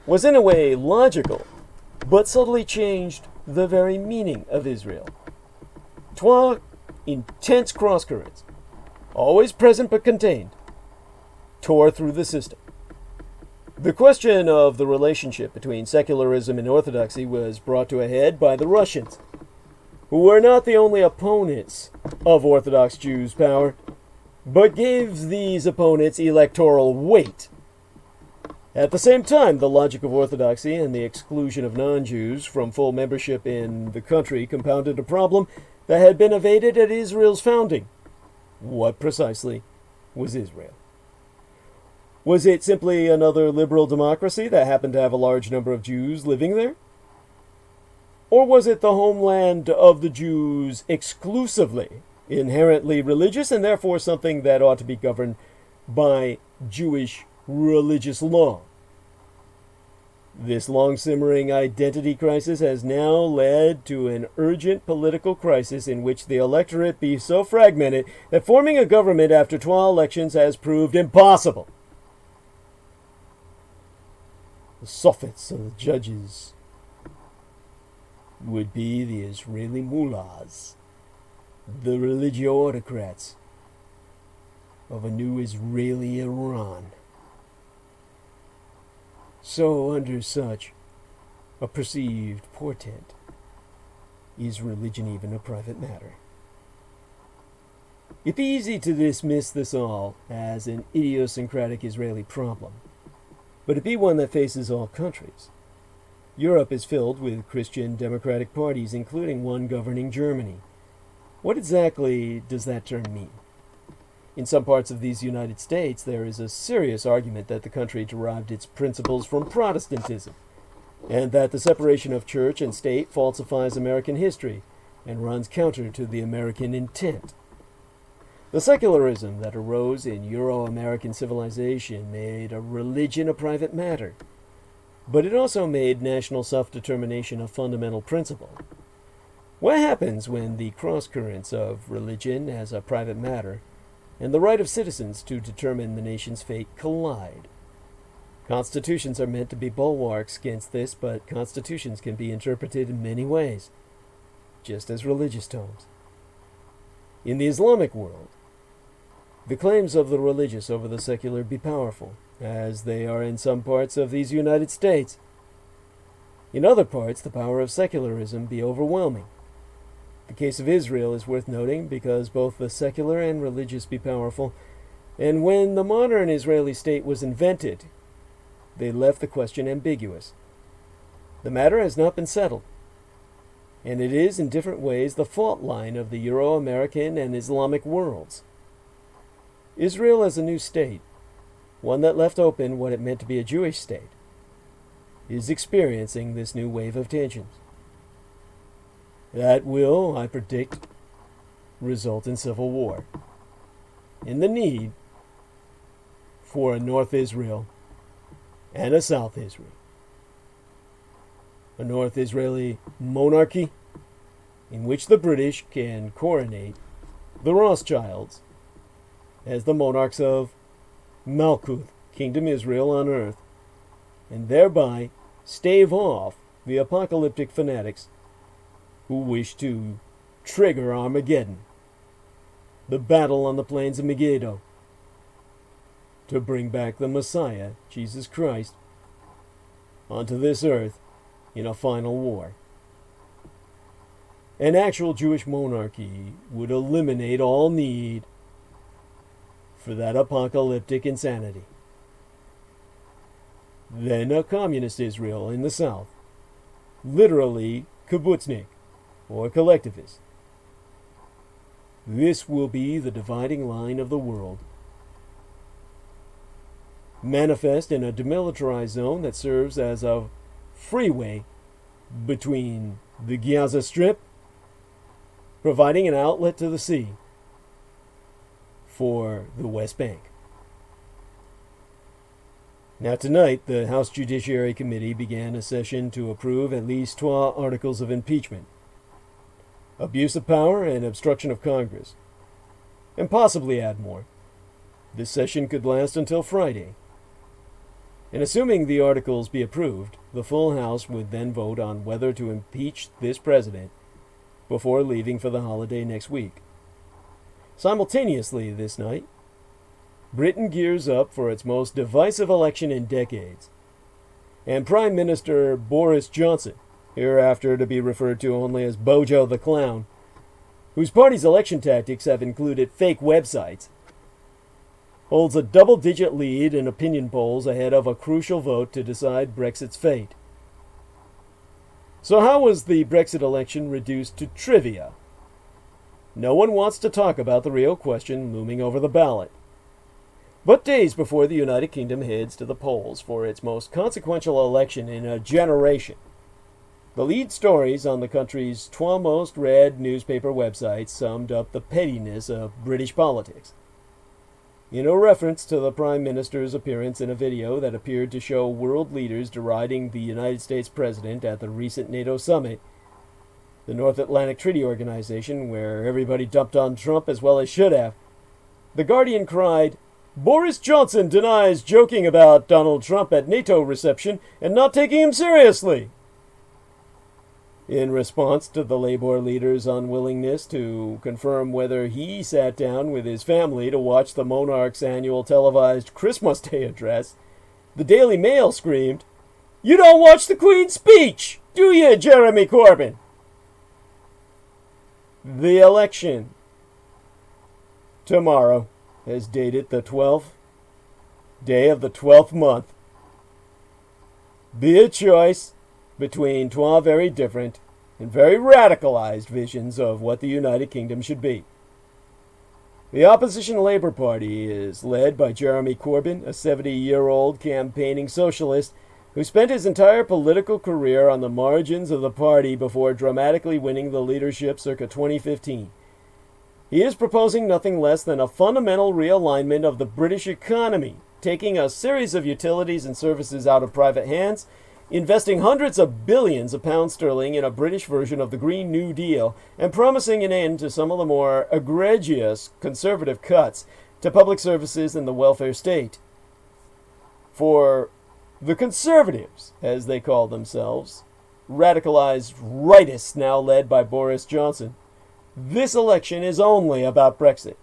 was in a way logical, but subtly changed the very meaning of Israel. Trois intense crosscurrents, always present but contained, tore through the system. The question of the relationship between secularism and orthodoxy was brought to a head by the Russians, who were not the only opponents of Orthodox Jews' power, but gave these opponents electoral weight. At the same time, the logic of orthodoxy and the exclusion of non-Jews from full membership in the country compounded a problem that had been evaded at Israel's founding. What precisely was Israel? Was it simply another liberal democracy that happened to have a large number of Jews living there? Or was it the homeland of the Jews exclusively, inherently religious, and therefore something that ought to be governed by Jewish religious law? This long-simmering identity crisis has now led to an urgent political crisis in which the electorate be so fragmented that forming a government after 12 elections has proved impossible. The soffits of the judges would be the Israeli mullahs, the religio-autocrats of a new Israeli Iran. So, under such a perceived portent, is religion even a private matter? It'd be easy to dismiss this all as an idiosyncratic Israeli problem, but it be one that faces all countries. Europe is filled with Christian democratic parties, including one governing Germany. What exactly does that term mean? In some parts of these United States, there is a serious argument that the country derived its principles from Protestantism, and that the separation of church and state falsifies American history and runs counter to the American intent. The secularism that arose in Euro-American civilization made a religion a private matter, but it also made national self-determination a fundamental principle. What happens when the cross-currents of religion as a private matter and the right of citizens to determine the nation's fate collide? Constitutions are meant to be bulwarks against this, but constitutions can be interpreted in many ways, just as religious tomes. In the Islamic world, the claims of the religious over the secular be powerful, as they are in some parts of these United States. In other parts, the power of secularism be overwhelming. The case of Israel is worth noting because both the secular and religious be powerful, and when the modern Israeli state was invented, they left the question ambiguous. The matter has not been settled. and it is in different ways the fault line of the Euro-American and Islamic worlds. Israel as a new state, one that left open what it meant to be a Jewish state, is experiencing this new wave of tensions. That will, I predict, result in civil war, in the need for a North Israel and a South Israel. A North Israeli monarchy in which the British can coronate the Rothschilds as the monarchs of Malkuth, Kingdom Israel on earth, and thereby stave off the apocalyptic fanatics who wish to trigger Armageddon, the battle on the plains of Megiddo, to bring back the Messiah, Jesus Christ, onto this earth in a final war. An actual Jewish monarchy would eliminate all need for that apocalyptic insanity. Then a communist Israel in the south, literally kibbutznik, or collectivist. This will be the dividing line of the world. Manifest in a demilitarized zone that serves as a freeway between the Gaza Strip, providing an outlet to the sea for the West Bank. Now tonight, the House Judiciary Committee began a session to approve at least 12 articles of impeachment, abuse of power, and obstruction of Congress, and possibly add more. This session could last until Friday. And assuming the articles be approved, the full House would then vote on whether to impeach this president before leaving for the holiday next week. Simultaneously this night, Britain gears up for its most divisive election in decades, and Prime Minister Boris Johnson, hereafter to be referred to only as Bojo the Clown, whose party's election tactics have included fake websites, holds a double-digit lead in opinion polls ahead of a crucial vote to decide Brexit's fate. So how was the Brexit election reduced to trivia? No one wants to talk about the real question looming over the ballot. But days before the United Kingdom heads to the polls for its most consequential election in a generation, the lead stories on the country's 12 most read newspaper websites summed up the pettiness of British politics. In a reference to the Prime Minister's appearance in a video that appeared to show world leaders deriding the United States President at the recent NATO summit, the North Atlantic Treaty Organization, where everybody dumped on Trump as well as should have, The Guardian cried, "Boris Johnson denies joking about Donald Trump at NATO reception and not taking him seriously." In response to the Labour leader's unwillingness to confirm whether he sat down with his family to watch the monarch's annual televised Christmas Day address, the Daily Mail screamed, "You don't watch the Queen's speech, do you, Jeremy Corbyn?" The election tomorrow has dated the 12th day of the 12th month. Be a choice between 12 very different and very radicalized visions of what the United Kingdom should be. The opposition Labour Party is led by Jeremy Corbyn, a 70-year-old campaigning socialist who spent his entire political career on the margins of the party before dramatically winning the leadership circa 2015. He is proposing nothing less than a fundamental realignment of the British economy, taking a series of utilities and services out of private hands, investing hundreds of billions of pounds sterling in a British version of the Green New Deal, and promising an end to some of the more egregious conservative cuts to public services and the welfare state. For the Conservatives, as they call themselves, radicalized rightists now led by Boris Johnson, this election is only about Brexit,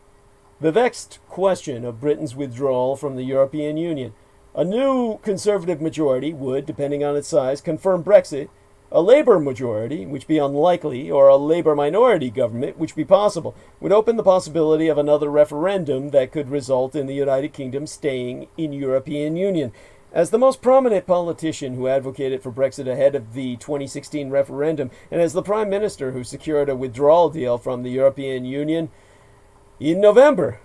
the vexed question of Britain's withdrawal from the European Union. A new Conservative majority would, depending on its size, confirm Brexit. A Labour majority, which be unlikely, or a Labour minority government, which be possible, would open the possibility of another referendum that could result in the United Kingdom staying in European Union. As the most prominent politician who advocated for Brexit ahead of the 2016 referendum, and as the Prime Minister who secured a withdrawal deal from the European Union in November,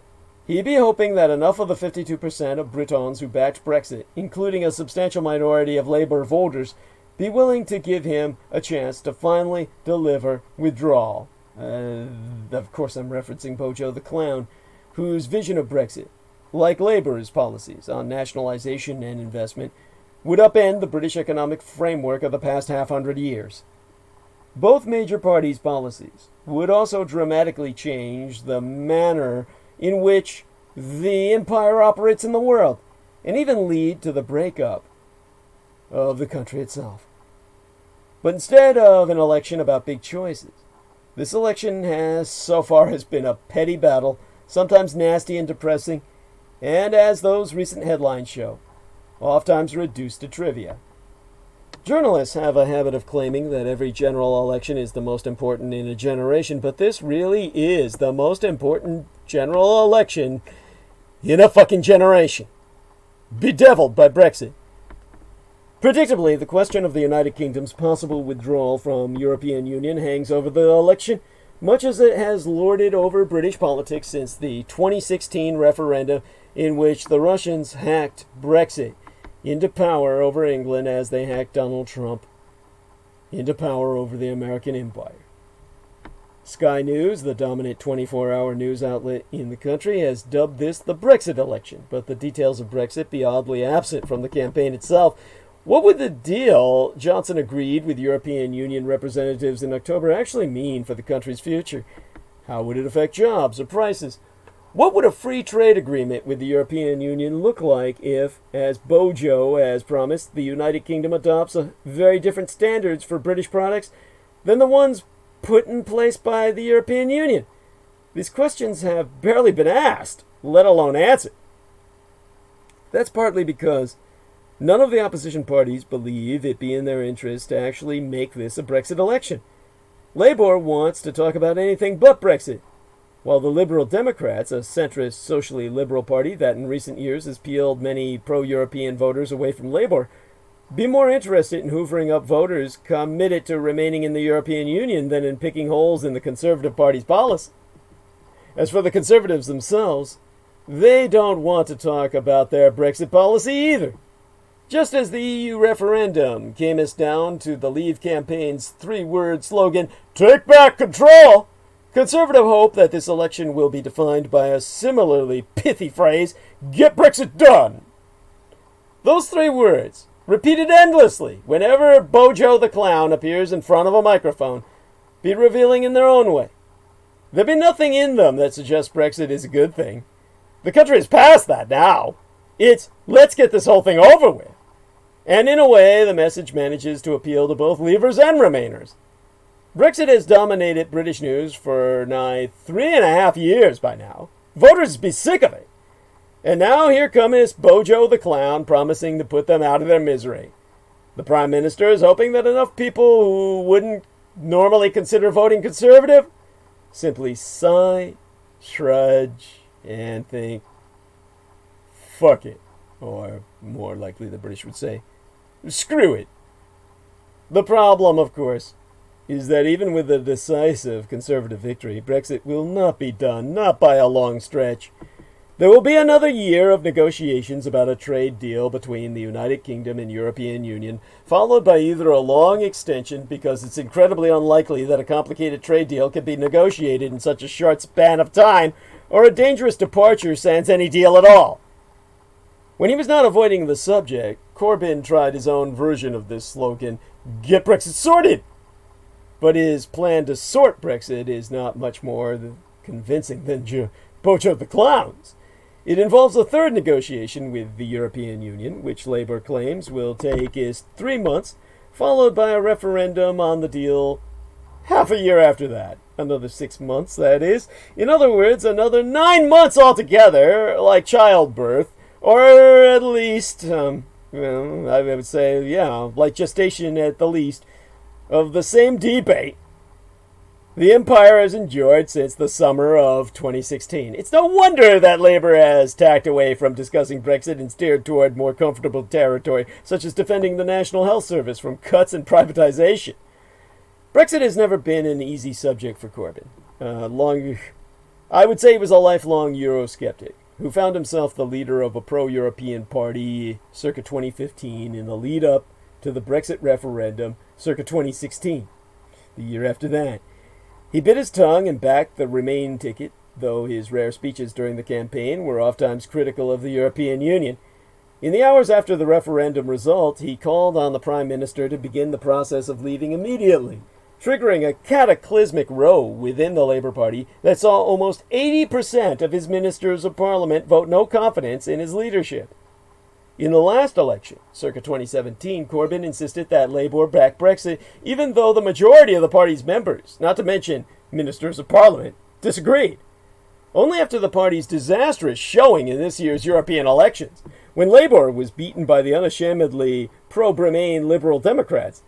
he'd be hoping that enough of the 52% of Britons who backed Brexit, including a substantial minority of Labour voters, be willing to give him a chance to finally deliver withdrawal. Of course, I'm referencing Bojo the Clown, whose vision of Brexit, like Labour's policies on nationalisation and investment, would upend the British economic framework of the past half-hundred years. Both major parties' policies would also dramatically change the manner in which the empire operates in the world, and even lead to the breakup of the country itself. But instead of an election about big choices, this election has been a petty battle, sometimes nasty and depressing, and as those recent headlines show, oftentimes reduced to trivia. Journalists have a habit of claiming that every general election is the most important in a generation, but this really is the most important general election in a fucking generation. Bedeviled by Brexit. Predictably, the question of the United Kingdom's possible withdrawal from European Union hangs over the election, much as it has lorded over British politics since the 2016 referendum in which the Russians hacked Brexit into power over England as they hacked Donald Trump into power over the American empire. Sky News, the dominant 24-hour news outlet in the country, has dubbed this the Brexit election, but the details of Brexit be oddly absent from the campaign itself. What would the deal Johnson agreed with European Union representatives in October actually mean for the country's future? How would it affect jobs or prices? What would a free trade agreement with the European Union look like if, as Bojo has promised, the United Kingdom adopts very different standards for British products than the ones put in place by the European Union? These questions have barely been asked, let alone answered. That's partly because none of the opposition parties believe it be in their interest to actually make this a Brexit election. Labour wants to talk about anything but Brexit, while the Liberal Democrats, a centrist, socially liberal party that in recent years has peeled many pro-European voters away from Labour, be more interested in hoovering up voters committed to remaining in the European Union than in picking holes in the Conservative Party's policy. As for the Conservatives themselves, they don't want to talk about their Brexit policy either. Just as the EU referendum came us down to the Leave campaign's three-word slogan, "Take back control," Conservative hope that this election will be defined by a similarly pithy phrase, "Get Brexit done." Those three words, repeated endlessly whenever Bojo the Clown appears in front of a microphone, be revealing in their own way. There be nothing in them that suggests Brexit is a good thing. The country is past that now. It's, let's get this whole thing over with. And in a way, the message manages to appeal to both Leavers and Remainers. Brexit has dominated British news for nigh 3.5 years by now. Voters be sick of it. And now here comes Bojo the Clown promising to put them out of their misery. The Prime Minister is hoping that enough people who wouldn't normally consider voting Conservative simply sigh, shrug, and think, fuck it. Or more likely the British would say, screw it. The problem, of course, is that even with a decisive Conservative victory, Brexit will not be done, not by a long stretch. There will be another year of negotiations about a trade deal between the United Kingdom and European Union, followed by either a long extension, because it's incredibly unlikely that a complicated trade deal can be negotiated in such a short span of time, or a dangerous departure sans any deal at all. When he was not avoiding the subject, Corbyn tried his own version of this slogan, "Get Brexit sorted!" But his plan to sort Brexit is not much more convincing than Bojo the Clown's. It involves a third negotiation with the European Union, which Labour claims will take 3 months, followed by a referendum on the deal half a year after that. Another 6 months, that is. In other words, another 9 months altogether, like childbirth, or at least, I would say, like gestation at the least, of the same debate. the empire has enjoyed since the summer of 2016. It's no wonder that Labour has tacked away from discussing Brexit and steered toward more comfortable territory, such as defending the National Health Service from cuts and privatisation. Brexit has never been an easy subject for Corbyn. I would say he was a lifelong Eurosceptic, who found himself the leader of a pro-European party circa 2015 in the lead-up to the Brexit referendum circa 2016. The year after that, he bit his tongue and backed the Remain ticket, though his rare speeches during the campaign were oftentimes critical of the European Union. In the hours after the referendum result, he called on the Prime Minister to begin the process of leaving immediately, triggering a cataclysmic row within the Labour Party that saw almost 80% of his ministers of parliament vote no confidence in his leadership. In the last election, circa 2017, Corbyn insisted that Labour back Brexit, even though the majority of the party's members, not to mention ministers of parliament, disagreed. Only after the party's disastrous showing in this year's European elections, when Labour was beaten by the unashamedly pro-Remain Liberal Democrats,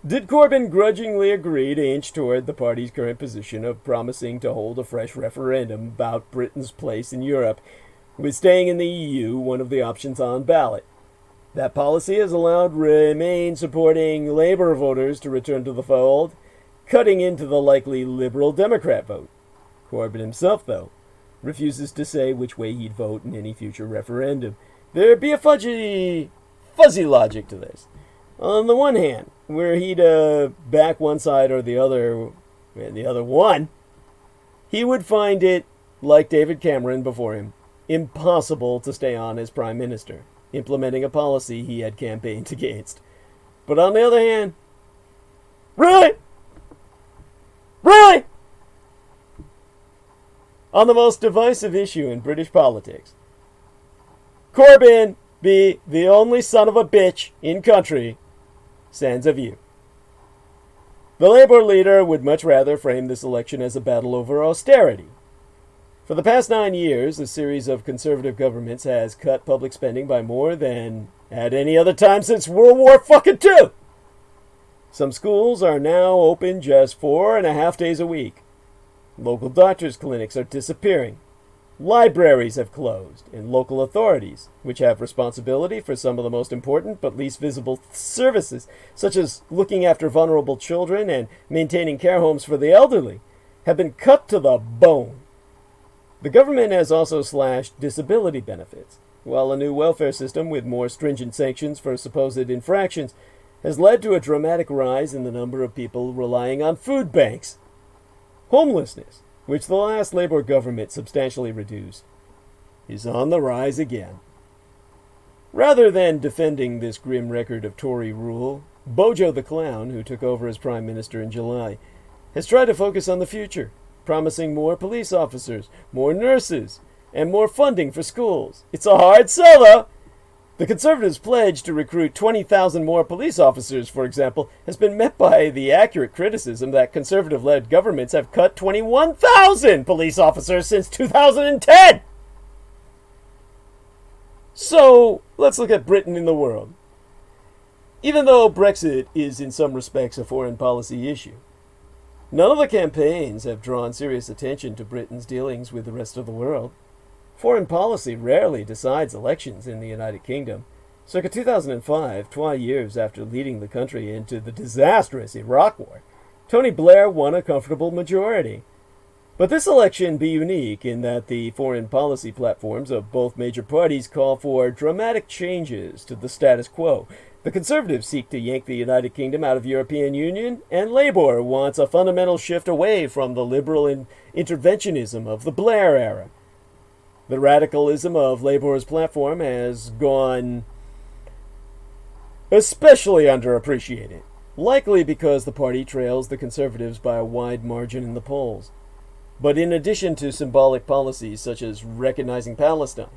did Corbyn grudgingly agree to inch toward the party's current position of promising to hold a fresh referendum about Britain's place in Europe, with staying in the EU one of the options on ballot. That policy has allowed Remain supporting Labour voters to return to the fold, cutting into the likely Liberal Democrat vote. Corbyn himself, though, refuses to say which way he'd vote in any future referendum. There'd be a fuzzy logic to this. On the one hand, were he to back one side or the other, and the other one, he would find it, like David Cameron before him, impossible to stay on as Prime Minister, implementing a policy he had campaigned against. But on the other hand, really? On the most divisive issue in British politics, Corbyn be the only son of a bitch in country, sans a view. The Labour leader would much rather frame this election as a battle over austerity. For the past 9 years, a series of Conservative governments has cut public spending by more than at any other time since World War II. Some schools are now open just 4.5 days a week. Local doctors' clinics are disappearing. Libraries have closed, and local authorities, which have responsibility for some of the most important but least visible services, such as looking after vulnerable children and maintaining care homes for the elderly, have been cut to the bone. The government has also slashed disability benefits, while a new welfare system with more stringent sanctions for supposed infractions has led to a dramatic rise in the number of people relying on food banks. Homelessness, which the last Labour government substantially reduced, is on the rise again. Rather than defending this grim record of Tory rule, Bojo the Clown, who took over as Prime Minister in July, has tried to focus on the future, promising more police officers, more nurses, and more funding for schools. It's a hard sell, though. The Conservatives' pledge to recruit 20,000 more police officers, for example, has been met by the accurate criticism that Conservative-led governments have cut 21,000 police officers since 2010. So, let's look at Britain in the world. Even though Brexit is in some respects a foreign policy issue, none of the campaigns have drawn serious attention to Britain's dealings with the rest of the world. Foreign policy rarely decides elections in the United Kingdom. Circa 2005, 20 years after leading the country into the disastrous Iraq War, Tony Blair won a comfortable majority. But this election be unique in that the foreign policy platforms of both major parties call for dramatic changes to the status quo. The Conservatives seek to yank the United Kingdom out of European Union, and Labour wants a fundamental shift away from the liberal interventionism of the Blair era. The radicalism of Labour's platform has gone especially underappreciated, likely because the party trails the Conservatives by a wide margin in the polls. But in addition to symbolic policies such as recognizing Palestine,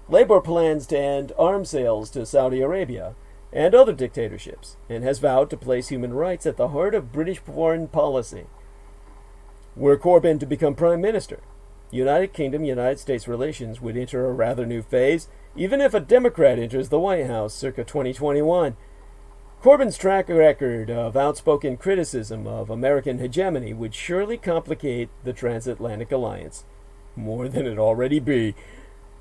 Labour plans to end arms sales to Saudi Arabia and other dictatorships, and has vowed to place human rights at the heart of British foreign policy. Were Corbyn to become Prime Minister, United Kingdom-United States relations would enter a rather new phase, even if a Democrat enters the White House circa 2021. Corbyn's track record of outspoken criticism of American hegemony would surely complicate the transatlantic alliance, more than it already be.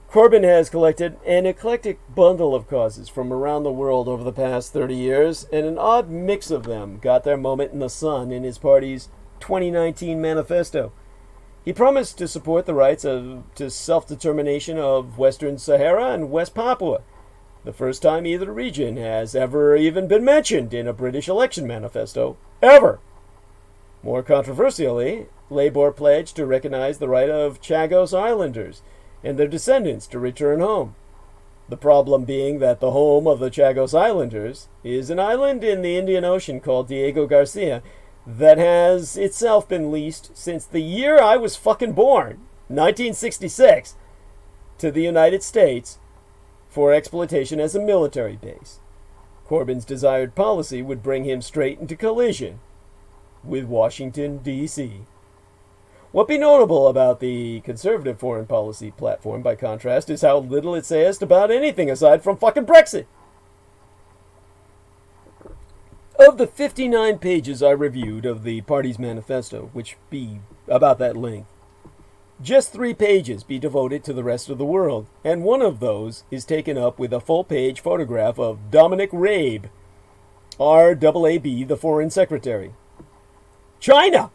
Corbyn has collected an eclectic bundle of causes from around the world over the past 30 years, and an odd mix of them got their moment in the sun in his party's 2019 manifesto. He promised to support the rights to self-determination of Western Sahara and West Papua, the first time either region has ever even been mentioned in a British election manifesto, ever. More controversially, Labour pledged to recognize the right of Chagos Islanders and their descendants to return home. The problem being that the home of the Chagos Islanders is an island in the Indian Ocean called Diego Garcia that has itself been leased since the year I was fucking born, 1966, to the United States for exploitation as a military base. Corbyn's desired policy would bring him straight into collision with Washington, D.C. What be notable about the conservative foreign policy platform, by contrast, is how little it says about anything aside from fucking Brexit. Of the 59 pages I reviewed of the party's manifesto, which be about that length, just 3 pages be devoted to the rest of the world, and one of those is taken up with a full-page photograph of Dominic Raab, RAAB, the Foreign Secretary. China!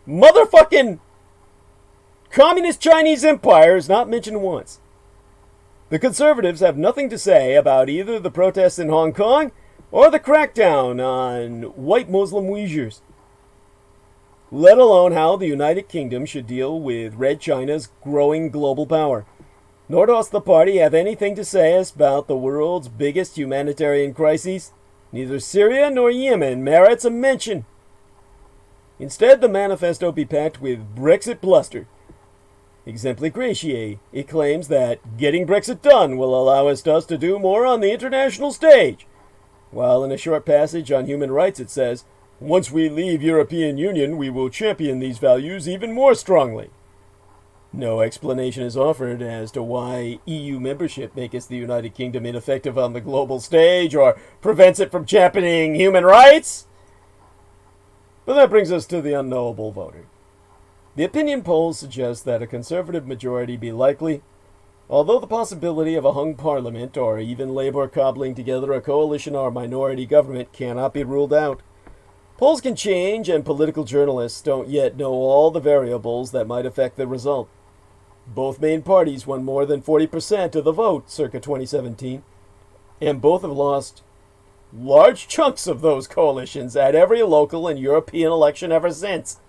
Motherfucking Communist Chinese Empire is not mentioned once. The conservatives have nothing to say about either the protests in Hong Kong or the crackdown on white Muslim Uyghurs, let alone how the United Kingdom should deal with Red China's growing global power. Nor does the party have anything to say about the world's biggest humanitarian crises. Neither Syria nor Yemen merits a mention. Instead, the manifesto be packed with Brexit bluster. Exempli gratiae, it claims that getting Brexit done will allow us to do more on the international stage, while in a short passage on human rights it says, once we leave European Union, we will champion these values even more strongly. No explanation is offered as to why EU membership makes the United Kingdom ineffective on the global stage or prevents it from championing human rights. But that brings us to the unknowable voter. The opinion polls suggest that a conservative majority be likely, although the possibility of a hung parliament or even Labour cobbling together a coalition or minority government cannot be ruled out. Polls can change, and political journalists don't yet know all the variables that might affect the result. Both main parties won more than 40% of the vote circa 2017, and both have lost large chunks of those coalitions at every local and European election ever since.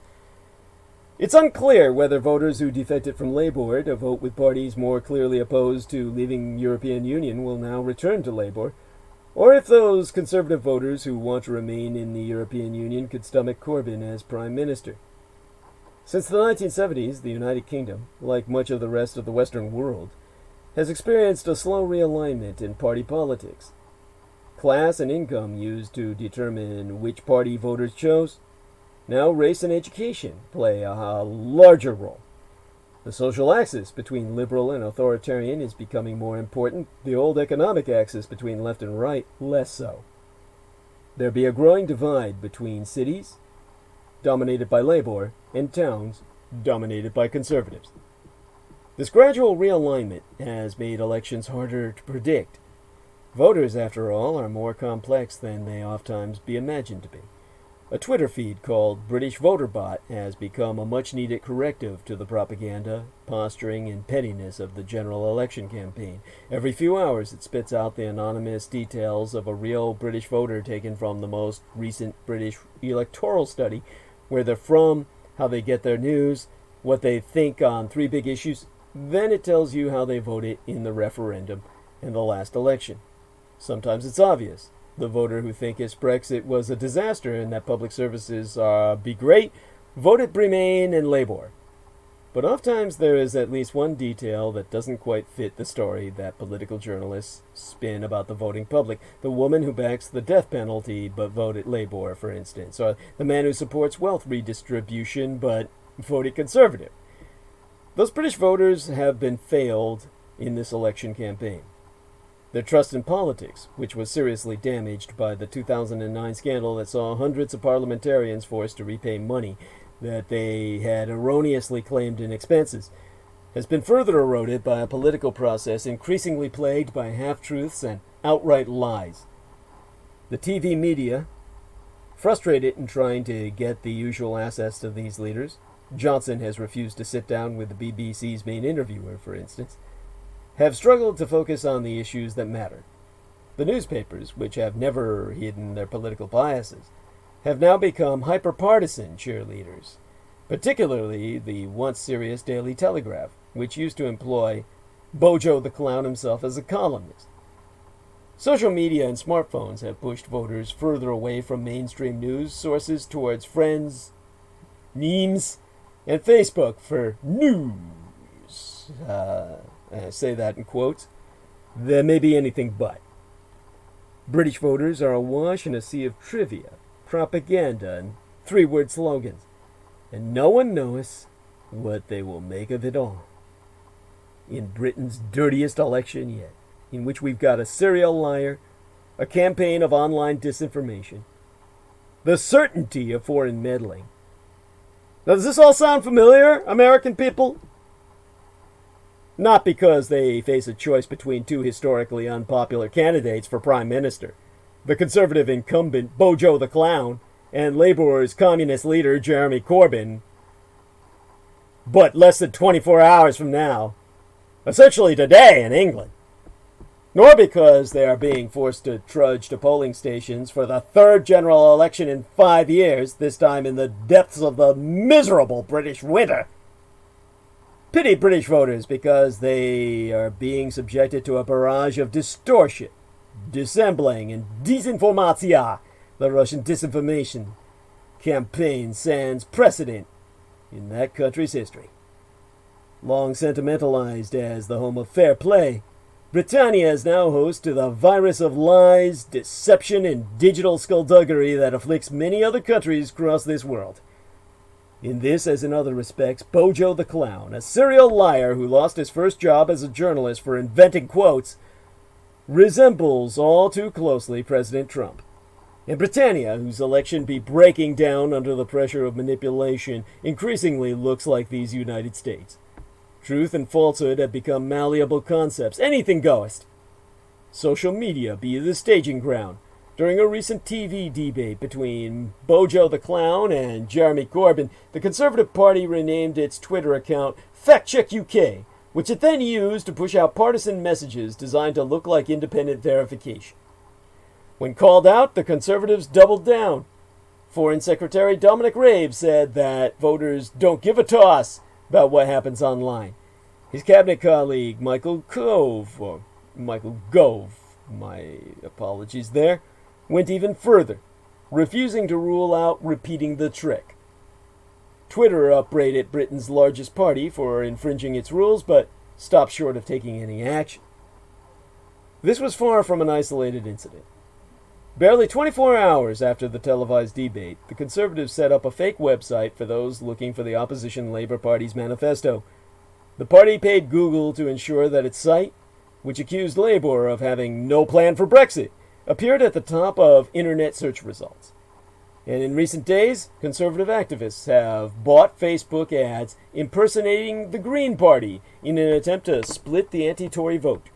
It's unclear whether voters who defected from Labour to vote with parties more clearly opposed to leaving European Union will now return to Labour, or if those conservative voters who want to remain in the European Union could stomach Corbyn as Prime Minister. Since the 1970s, the United Kingdom, like much of the rest of the Western world, has experienced a slow realignment in party politics. Class and income used to determine which party voters chose. Now race and education play a larger role. The social axis between liberal and authoritarian is becoming more important. The old economic axis between left and right, less so. There be a growing divide between cities, dominated by Labour, and towns, dominated by conservatives. This gradual realignment has made elections harder to predict. Voters, after all, are more complex than they oftentimes be imagined to be. A Twitter feed called British Voter Bot has become a much-needed corrective to the propaganda, posturing, and pettiness of the general election campaign. Every few hours it spits out the anonymous details of a real British voter taken from the most recent British electoral study, where they're from, how they get their news, what they think on 3 big issues. Then it tells you how they voted in the referendum and the last election. Sometimes it's obvious. The voter who thinks Brexit was a disaster and that public services be great voted Remain and Labour. But oftentimes there is at least one detail that doesn't quite fit the story that political journalists spin about the voting public. The woman who backs the death penalty but voted Labour, for instance, or the man who supports wealth redistribution but voted Conservative. Those British voters have been failed in this election campaign. Their trust in politics, which was seriously damaged by the 2009 scandal that saw hundreds of parliamentarians forced to repay money that they had erroneously claimed in expenses, has been further eroded by a political process increasingly plagued by half-truths and outright lies. The TV media, frustrated in trying to get the usual access to these leaders, Johnson has refused to sit down with the BBC's main interviewer, for instance, have struggled to focus on the issues that matter. The newspapers, which have never hidden their political biases, have now become hyper-partisan cheerleaders, particularly the once serious Daily Telegraph, which used to employ Bojo the Clown himself as a columnist. Social media and smartphones have pushed voters further away from mainstream news sources towards friends, memes, and Facebook for news. I say that in quotes. There may be anything but. British voters are awash in a sea of trivia, propaganda, and three-word slogans, and no one knows what they will make of it all. In Britain's dirtiest election yet, in which we've got a serial liar, a campaign of online disinformation, the certainty of foreign meddling. Now, does this all sound familiar, American people? Not because they face a choice between two historically unpopular candidates for Prime Minister, the Conservative incumbent Bojo the Clown and Labour's communist leader Jeremy Corbyn, but less than 24 hours from now, essentially today in England, nor because they are being forced to trudge to polling stations for the third general election in 5 years, this time in the depths of the miserable British winter. Pity British voters because they are being subjected to a barrage of distortion, dissembling, and disinformatia. The Russian disinformation campaign sans precedent in that country's history. Long sentimentalized as the home of fair play, Britannia is now host to the virus of lies, deception, and digital skullduggery that afflicts many other countries across this world. In this, as in other respects, Bojo the Clown, a serial liar who lost his first job as a journalist for inventing quotes, resembles all too closely President Trump. And Britannia, whose election be breaking down under the pressure of manipulation, increasingly looks like these United States. Truth and falsehood have become malleable concepts. Anything goest. Social media be the staging ground. During a recent TV debate between Bojo the Clown and Jeremy Corbyn, the Conservative Party renamed its Twitter account FactCheckUK, which it then used to push out partisan messages designed to look like independent verification. When called out, the Conservatives doubled down. Foreign Secretary Dominic Raab said that voters don't give a toss about what happens online. His cabinet colleague Michael Gove, my apologies there, went even further, refusing to rule out repeating the trick. Twitter upbraided Britain's largest party for infringing its rules, but stopped short of taking any action. This was far from an isolated incident. Barely 24 hours after the televised debate, the Conservatives set up a fake website for those looking for the opposition Labour Party's manifesto. The party paid Google to ensure that its site, which accused Labour of having no plan for Brexit, appeared at the top of internet search results. And in recent days, Conservative activists have bought Facebook ads impersonating the Green Party in an attempt to split the anti-Tory vote.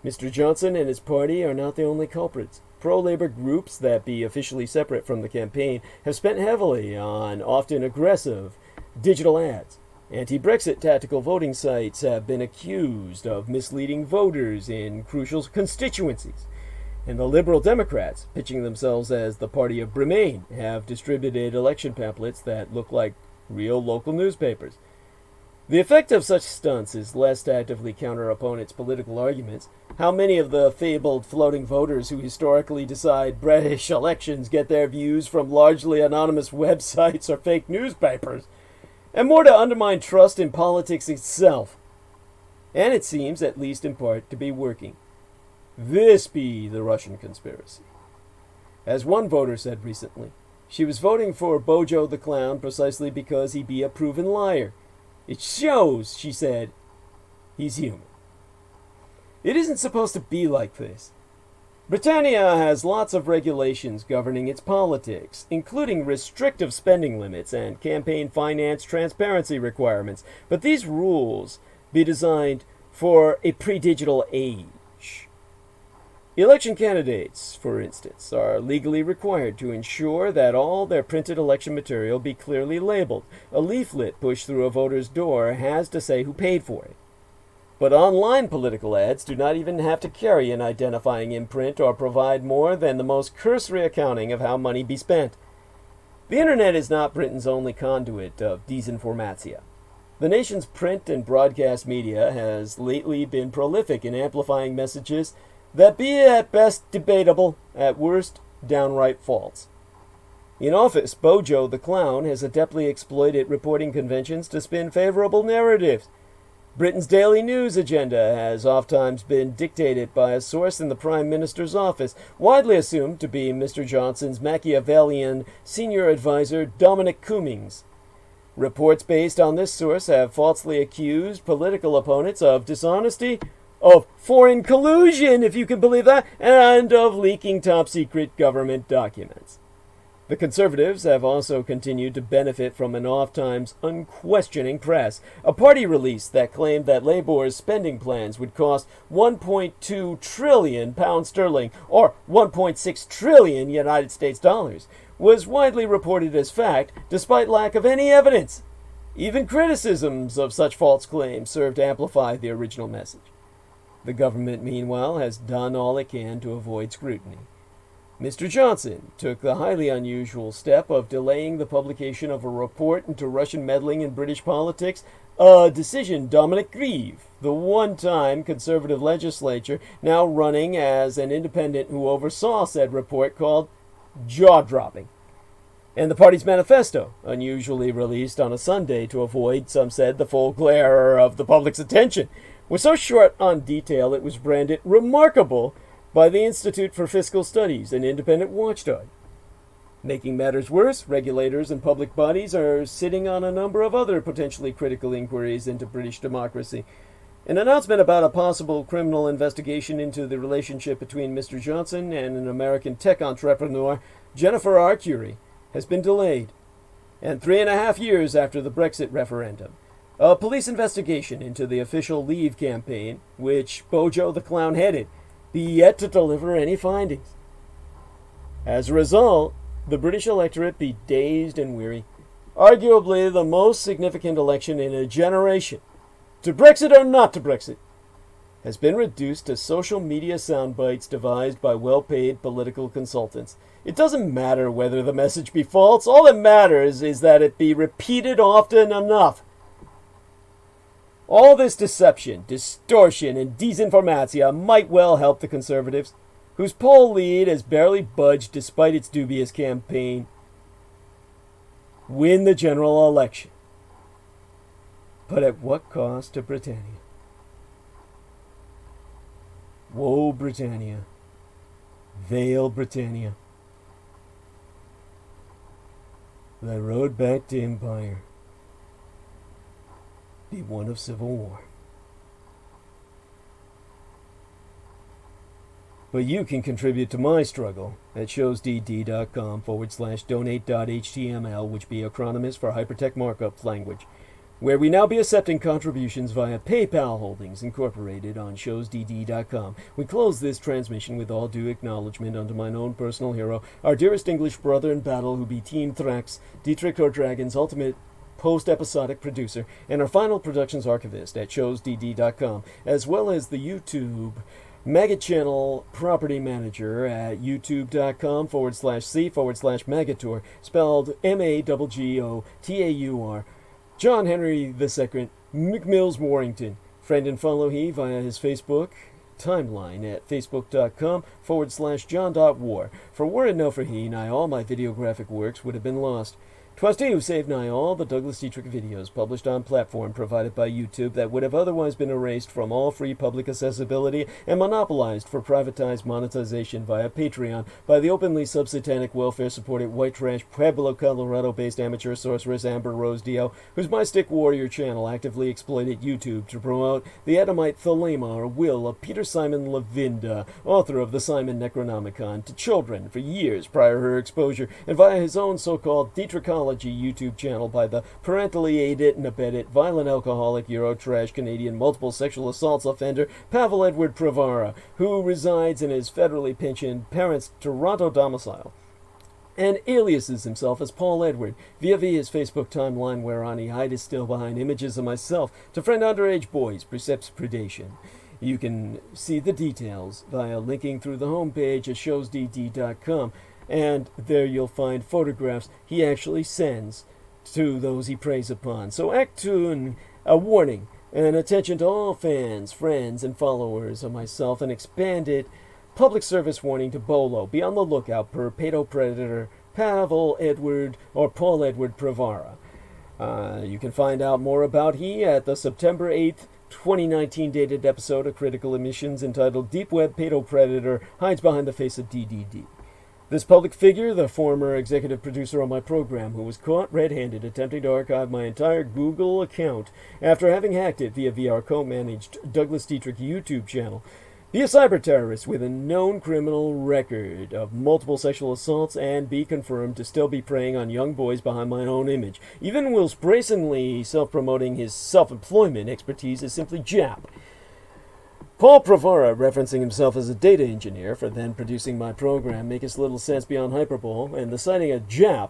Mr. Johnson and his party are not the only culprits. Pro-Labour groups that be officially separate from the campaign have spent heavily on often aggressive digital ads. Anti-Brexit tactical voting sites have been accused of misleading voters in crucial constituencies. And the Liberal Democrats, pitching themselves as the party of Remain, have distributed election pamphlets that look like real local newspapers. The effect of such stunts is less to actively counter opponents' political arguments. How many of the fabled floating voters who historically decide British elections get their views from largely anonymous websites or fake newspapers? And more to undermine trust in politics itself. And it seems, at least in part, to be working. This be the Russian conspiracy. As one voter said recently, she was voting for Bojo the Clown precisely because he be a proven liar. It shows, she said, he's human. It isn't supposed to be like this. Britannia has lots of regulations governing its politics, including restrictive spending limits and campaign finance transparency requirements, but these rules be designed for a pre-digital age. Election candidates, for instance, are legally required to ensure that all their printed election material be clearly labeled. A leaflet pushed through a voter's door has to say who paid for it. But online political ads do not even have to carry an identifying imprint or provide more than the most cursory accounting of how money be spent. The internet is not Britain's only conduit of disinformatia. The nation's print and broadcast media has lately been prolific in amplifying messages that be at best debatable, at worst downright false. In office, Bojo the Clown has adeptly exploited reporting conventions to spin favorable narratives. Britain's daily news agenda has oftentimes been dictated by a source in the Prime Minister's office, widely assumed to be Mr. Johnson's Machiavellian senior advisor Dominic Cummings. Reports based on this source have falsely accused political opponents of dishonesty, of foreign collusion, if you can believe that, and of leaking top-secret government documents. The Conservatives have also continued to benefit from an oft-times unquestioning press. A party release that claimed that Labour's spending plans would cost £1.2 trillion or 1.6 trillion United States dollars was widely reported as fact, despite lack of any evidence. Even criticisms of such false claims serve to amplify the original message. The government, meanwhile, has done all it can to avoid scrutiny. Mr. Johnson took the highly unusual step of delaying the publication of a report into Russian meddling in British politics, a decision Dominic Grieve, the one-time Conservative legislator now running as an independent who oversaw said report, called jaw-dropping. And the party's manifesto, unusually released on a Sunday to avoid, some said, the full glare of the public's attention, was so short on detail it was branded remarkable by the Institute for Fiscal Studies, an independent watchdog. Making matters worse, regulators and public bodies are sitting on a number of other potentially critical inquiries into British democracy. An announcement about a possible criminal investigation into the relationship between Mr. Johnson and an American tech entrepreneur, Jennifer Arcuri, has been delayed. And 3.5 years after the Brexit referendum, a police investigation into the official Leave campaign, which Bojo the Clown headed, be yet to deliver any findings. As a result, the British electorate be dazed and weary. Arguably the most significant election in a generation, to Brexit or not to Brexit, has been reduced to social media sound bites devised by well-paid political consultants. It doesn't matter whether the message be false. All that matters is that it be repeated often enough. All this deception, distortion, and disinformatia might well help the Conservatives, whose poll lead has barely budged despite its dubious campaign, win the general election. But at what cost to Britannia? Woe Britannia, Veil Britannia. Thy road back to empire be one of civil war. But you can contribute to my struggle at showsdd.com/donate.html, which be acronyms for Hypertext Markup Language, where we now be accepting contributions via PayPal Holdings Incorporated on showsdd.com. We close this transmission with all due acknowledgement unto mine own personal hero, our dearest English brother in battle, who be Team Thrax, Dietrich or Dragon's ultimate post-episodic producer, and our final productions archivist at showsdd.com, as well as the YouTube Maggot Channel property manager at youtube.com/c/Magator, spelled MAGGOTAUR, John Henry II, McMills Warrington. Friend and follow he via his Facebook timeline at facebook.com/John.War. For were it no for he, nigh all my videographic works would have been lost. 'Twas he who saved nigh all the Douglas Dietrich videos published on platform provided by YouTube that would have otherwise been erased from all free public accessibility and monopolized for privatized monetization via Patreon by the openly sub-satanic welfare-supported white trash Pueblo, Colorado-based amateur sorceress Amber Rose Dio, whose My Stick Warrior channel actively exploited YouTube to promote the Adamite Thelema or will of Peter Simon Levinda, author of the Simon Necronomicon, to children for years prior to her exposure, and via his own so-called Dietrichology YouTube channel by the parentally aided and abetted violent alcoholic Eurotrash Canadian multiple sexual assaults offender Pavel Edward Pravara, who resides in his federally pensioned parents' Toronto domicile, and aliases himself as Paul Edward via his Facebook timeline, whereon he hides still behind images of myself to friend underage boys, precepts predation. You can see the details via linking through the homepage at showsdd.com, and there you'll find photographs he actually sends to those he preys upon. So act 2, a warning and attention to all fans, friends, and followers of myself, an expanded public service warning to Bolo. Be on the lookout per pedo-predator Pavel Edward or Paul Edward Pravara. You can find out more about he at the September 8th, 2019 dated episode of Critical Emissions entitled Deep Web Pedo-Predator Hides Behind the Face of DDD. This public figure, the former executive producer on my program, who was caught red-handed attempting to archive my entire Google account after having hacked it via our co-managed Douglas Dietrich YouTube channel, be a cyber terrorist with a known criminal record of multiple sexual assaults, and be confirmed to still be preying on young boys behind my own image, even whilst brazenly self-promoting his self-employment expertise as simply Jap. Paul Pravara, referencing himself as a data engineer for then producing my program, makes little sense beyond hyperbole, and the citing of Jap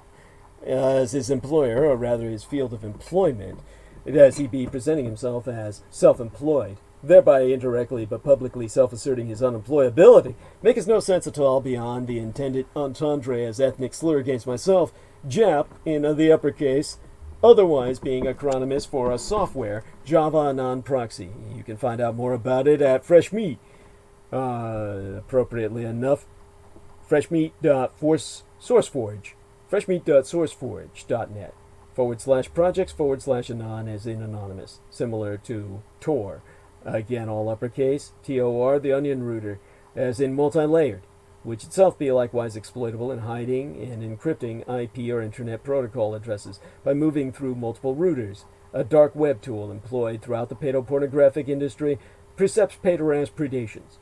as his employer, or rather his field of employment, as he be presenting himself as self-employed, thereby indirectly but publicly self-asserting his unemployability, makes no sense at all beyond the intended entendre as ethnic slur against myself, Jap, in the uppercase, otherwise being acronymous for a software, Java non-proxy. You can find out more about it at FreshMeat. Appropriately enough, freshmeat.sourceforge.net/projects/anon as in anonymous, similar to Tor. Again, all uppercase, Tor, the onion router, as in multi-layered, which itself be likewise exploitable in hiding and encrypting IP or Internet Protocol addresses by moving through multiple routers, a dark web tool employed throughout the pedopornographic industry, precepts pederast predations.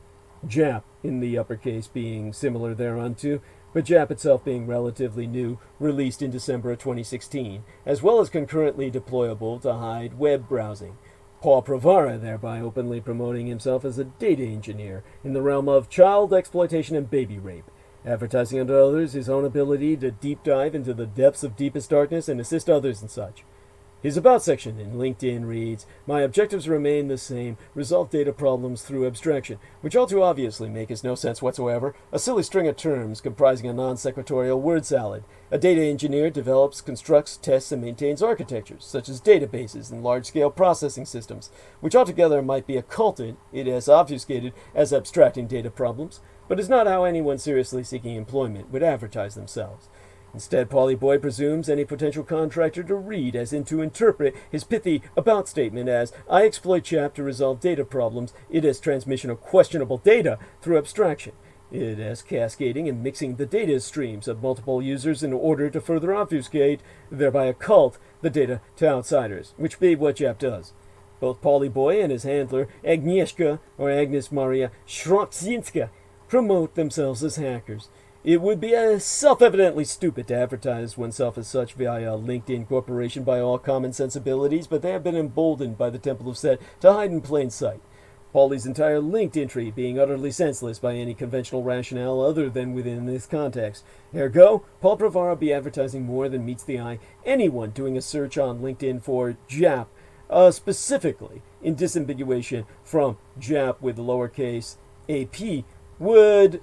Jap, in the uppercase, being similar thereunto, but Jap itself being relatively new, released in December of 2016, as well as concurrently deployable to hide web browsing. Paul Pravara thereby openly promoting himself as a data engineer in the realm of child exploitation and baby rape, advertising unto others his own ability to deep dive into the depths of deepest darkness and assist others and such. His About section in LinkedIn reads, "My objectives remain the same, resolve data problems through abstraction," which all too obviously makes no sense whatsoever, a silly string of terms comprising a non-sequitorial word salad. A data engineer develops, constructs, tests, and maintains architectures, such as databases and large-scale processing systems, which altogether might be occulted, it is obfuscated, as abstracting data problems, but is not how anyone seriously seeking employment would advertise themselves. Instead, Paulie Boy presumes any potential contractor to read, as in to interpret, his pithy about statement as, "I exploit Jap to resolve data problems, it as transmission of questionable data through abstraction, it as cascading and mixing the data streams of multiple users in order to further obfuscate, thereby occult, the data to outsiders," which be what Jap does. Both Paulie Boy and his handler, Agnieszka, or Agnes Maria Schrockzinska, promote themselves as hackers. It would be self-evidently stupid to advertise oneself as such via LinkedIn Corporation by all common sensibilities, but they have been emboldened by the Temple of Set to hide in plain sight. Paulie's entire linked entry being utterly senseless by any conventional rationale other than within this context. Ergo, Paul Pravara be advertising more than meets the eye. Anyone doing a search on LinkedIn for Jap, specifically in disambiguation from Jap with lowercase AP, would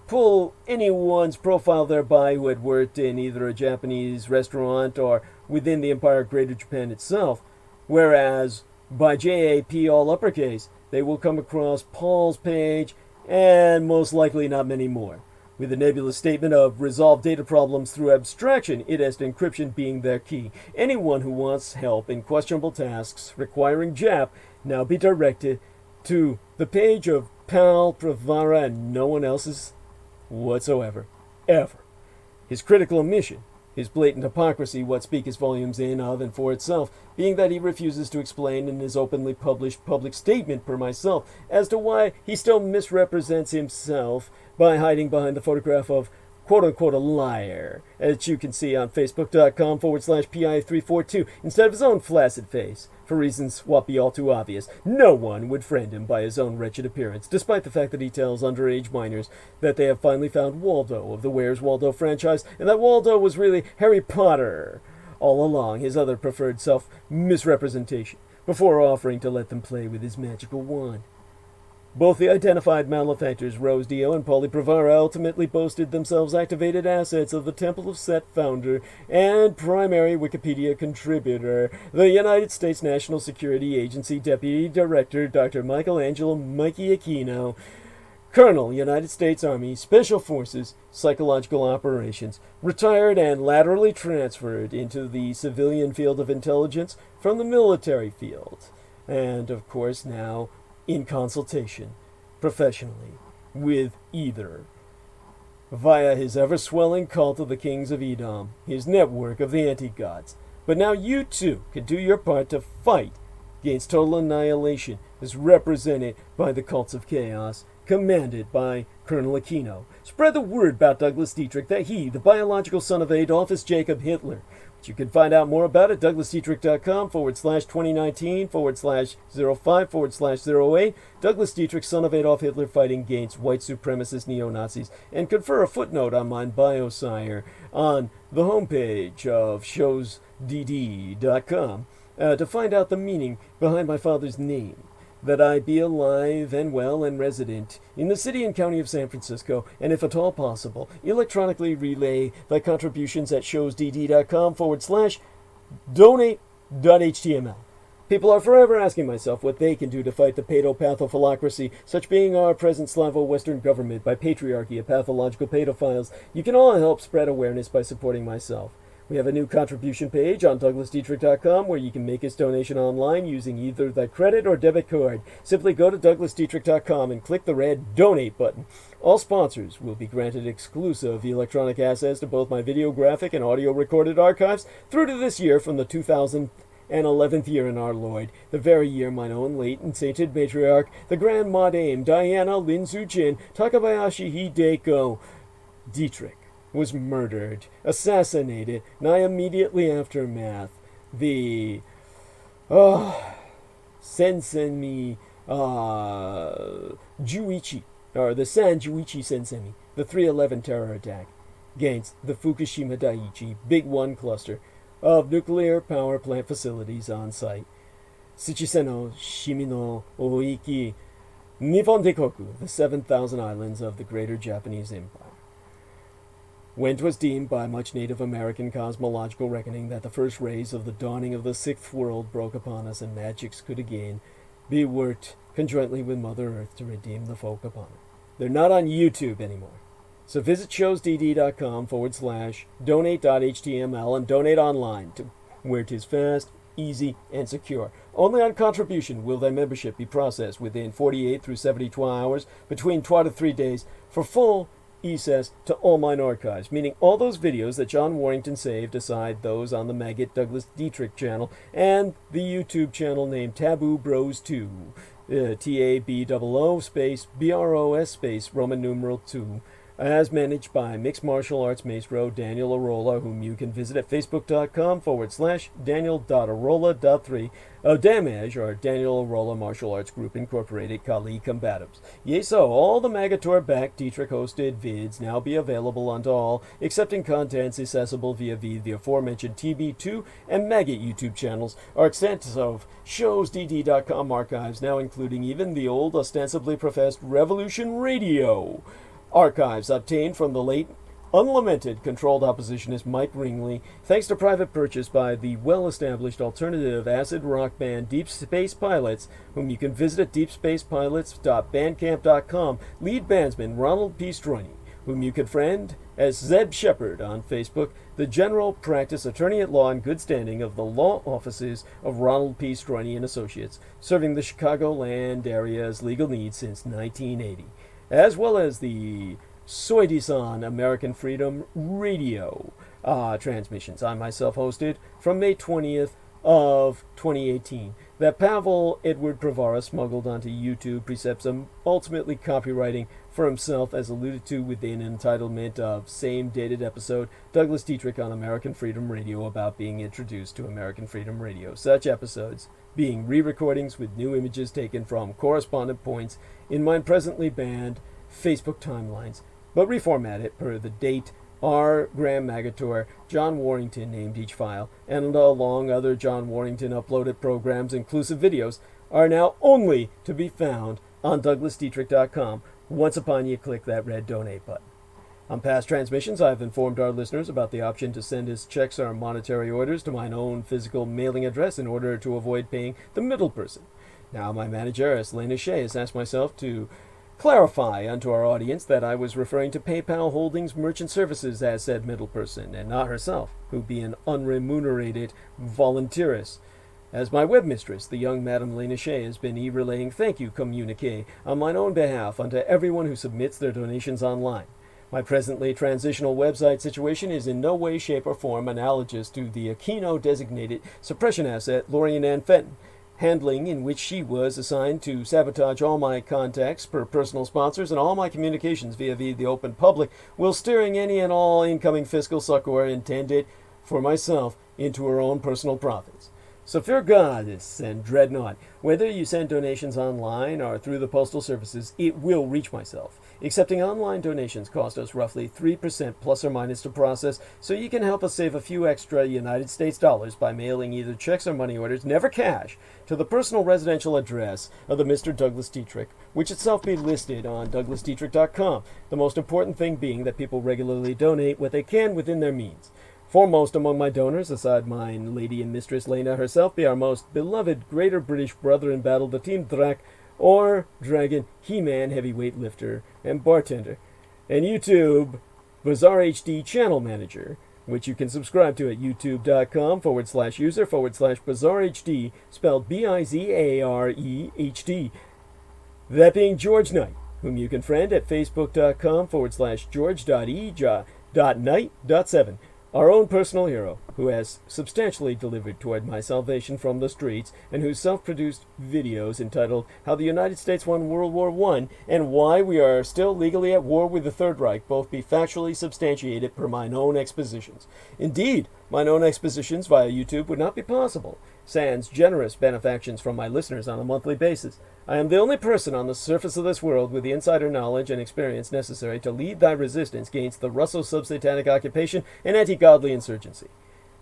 pull anyone's profile thereby who had worked in either a Japanese restaurant or within the Empire of Greater Japan itself, whereas by JAP all uppercase, they will come across Paul's page and most likely not many more. with a nebulous statement of resolve data problems through abstraction, it-est encryption being their key. Anyone who wants help in questionable tasks requiring JAP now be directed to the page of Paul Volcker and no one else's whatsoever. Ever. His critical omission, his blatant hypocrisy, what speaks volumes in, of, and for itself, being that he refuses to explain in his openly published public statement per myself as to why he still misrepresents himself by hiding behind the photograph of quote-unquote a liar, as you can see on facebook.com/PI342, instead of his own flaccid face. For reasons what be all too obvious, no one would friend him by his own wretched appearance, despite the fact that he tells underage minors that they have finally found Waldo of the Where's Waldo franchise, and that Waldo was really Harry Potter all along, his other preferred self-misrepresentation, before offering to let them play with his magical wand. Both the identified malefactors, Rose Dio and Paulie Pravara, ultimately boasted themselves activated assets of the Temple of Set founder and primary Wikipedia contributor, the United States National Security Agency Deputy Director, Dr. Michelangelo Mikey Aquino, Colonel, United States Army, Special Forces, Psychological Operations, retired and laterally transferred into the civilian field of intelligence from the military field, and, of course, now in consultation, professionally, with either, via his ever-swelling cult of the kings of Edom, his network of the anti-gods. But now you too can do your part to fight against total annihilation as represented by the cults of chaos, commanded by Colonel Aquino. Spread the word about Douglas Dietrich, that he, the biological son of Adolphus Jacob Hitler, which you can find out more about at douglasdietrich.com/2019/05/08, Douglas Dietrich, son of Adolf Hitler, fighting against white supremacist neo-Nazis, and confer a footnote on my bio sire on the homepage of showsdd.com to find out the meaning behind my father's name, that I be alive and well and resident in the city and county of San Francisco, and if at all possible, electronically relay thy contributions at showsdd.com/donate.html. People are forever asking myself what they can do to fight the paedopathophalacracy, such being our present Slavo-Western government by patriarchy of pathological pedophiles. You can all help spread awareness by supporting myself. We have a new contribution page on douglasdietrich.com where you can make this donation online using either the credit or debit card. Simply go to douglasdietrich.com and click the red Donate button. All sponsors will be granted exclusive electronic access to both my video, graphic, and audio recorded archives through to this year from the 2011th year in our Lord, the very year mine own late and sainted matriarch, the Grand Madame Diana Lin Su-Jin Takabayashi Hideko Dietrich was murdered, assassinated, nigh immediately aftermath. The Sensemi Juichi, or the San Juichi Sensemi, the 3/11 terror attack against the Fukushima Daiichi Big One cluster of nuclear power plant facilities on site. Shichisen Shimi no Oiki, Nīpphôn Dikoku, the 7,000 islands of the Greater Japanese Empire. When 'twas deemed by much Native American cosmological reckoning that the first rays of the dawning of the sixth world broke upon us and magics could again be worked conjointly with Mother Earth to redeem the folk upon it. They're not on YouTube anymore. So visit showsdd.com/donate.html and donate online to where 'tis fast, easy, and secure. Only on contribution will thy membership be processed within 48 through 72 hours, between 2 to 3 days, for full access to all mine archives, meaning all those videos that John Warrington saved, aside those on the Maggot Douglas Dietrich channel and the YouTube channel named Taboo Bros 2, TABOO space BROS space Roman numeral 2, as managed by mixed martial arts maestro Daniel Arola, whom you can visit at facebook.com/Daniel.Arola.3, Damage, or Daniel Arola Martial Arts Group Incorporated, Kali Combatives. Yea, so all the Magator-backed Dietrich-hosted vids now be available unto all, excepting contents accessible via the aforementioned TB2 and Maggot YouTube channels, are extent of showsdd.com archives, now including even the old ostensibly professed Revolution Radio archives obtained from the late unlamented controlled oppositionist Mike Ringley, thanks to private purchase by the well-established alternative acid rock band Deep Space Pilots, whom you can visit at deepspacepilots.bandcamp.com, lead bandsman Ronald P. Stroine, whom you can friend as Zeb Shepherd on Facebook, the general practice attorney at law in good standing of the law offices of Ronald P. Stroini and Associates, serving the Chicagoland area's legal needs since 1980, as well as the Soy-San American Freedom Radio transmissions I myself hosted from May 20th of 2018 that Pavel Edward Pravara smuggled onto YouTube, precepts ultimately copywriting for himself as alluded to within entitlement of same dated episode Douglas Dietrich on American Freedom Radio about being introduced to American Freedom Radio. Such episodes being re-recordings with new images taken from correspondent points in my presently banned Facebook timelines, but reformatted per the date R. Graham Magator, John Warrington named each file, and along other John Warrington uploaded programs, inclusive videos, are now only to be found on DouglasDietrich.com once upon you click that red donate button. On past transmissions, I have informed our listeners about the option to send us checks or monetary orders to my own physical mailing address in order to avoid paying the middle person. Now my manager, Lena Shea, has asked myself to clarify unto our audience that I was referring to PayPal Holdings Merchant Services as said middle person, and not herself, who be an unremunerated volunteeress. As my webmistress, the young Madam Lena Shea has been relaying thank you communique on mine own behalf unto everyone who submits their donations online. My presently transitional website situation is in no way, shape, or form analogous to the Aquino-designated suppression asset Lorian Ann Fenton, handling in which she was assigned to sabotage all my contacts per personal sponsors and all my communications via the open public, while steering any and all incoming fiscal succor intended for myself into her own personal profits. So fear goddess and dread not. Whether you send donations online or through the postal services, it will reach myself. Accepting online donations cost us roughly 3% plus or minus to process, so you can help us save a few extra United States dollars by mailing either checks or money orders, never cash, to the personal residential address of the Mr. Douglas Dietrich, which itself be listed on DouglasDietrich.com. The most important thing being that people regularly donate what they can within their means. Foremost among my donors, aside mine lady and mistress Lena herself, be our most beloved greater British brother in battle, the Team Drak, or Dragon, He-Man heavyweight lifter and bartender, and YouTube Bizarre HD channel manager, which you can subscribe to at youtube.com/user/Bizarre HD, spelled BIZAREHD. That being George Knight, whom you can friend at facebook.com/george.e.knight.7. Our own personal hero, who has substantially delivered toward my salvation from the streets, and whose self-produced videos entitled How the United States Won World War I and Why We Are Still Legally at War with the Third Reich both be factually substantiated per mine own expositions. Indeed, mine own expositions via YouTube would not be possible, sans generous benefactions from my listeners on a monthly basis. I am the only person on the surface of this world with the insider knowledge and experience necessary to lead thy resistance against the Russo-Sub-Satanic occupation and anti-godly insurgency.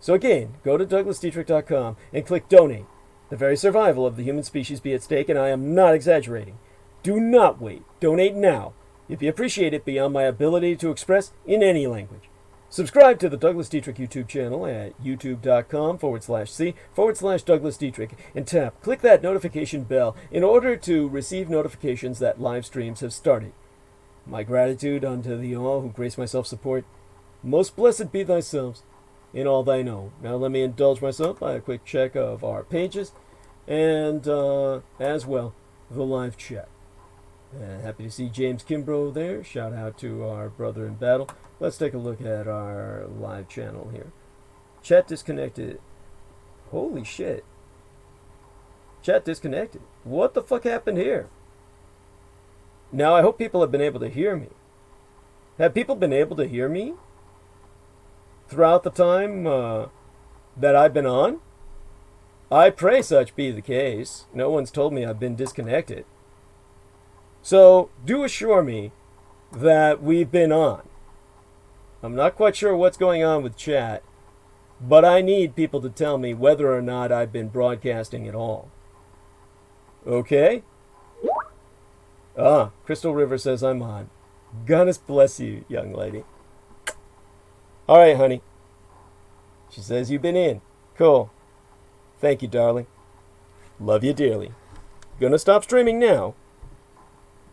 So again, go to DouglasDietrich.com and click Donate. The very survival of the human species be at stake, and I am not exaggerating. Do not wait. Donate now. If you appreciate it beyond my ability to express in any language. Subscribe to the Douglas Dietrich YouTube channel at youtube.com/c/Douglas Dietrich and click that notification bell in order to receive notifications that live streams have started. My gratitude unto thee all who grace my self-support. Most blessed be thyself in all thine own. Now let me indulge myself by a quick check of our pages and as well the live chat. Happy to see James Kimbrough there. Shout out to our brother in battle. Let's take a look at our live channel here. Chat disconnected. Holy shit. Chat disconnected. What the fuck happened here? Now, I hope people have been able to hear me. Have people been able to hear me throughout the time that I've been on? I pray such be the case. No one's told me I've been disconnected. So, do assure me that we've been on. I'm not quite sure what's going on with chat, but I need people to tell me whether or not I've been broadcasting at all. Okay? Crystal River says I'm on. Goddess bless you, young lady. All right, honey. She says you've been in. Cool. Thank you, darling. Love you dearly. Gonna stop streaming now.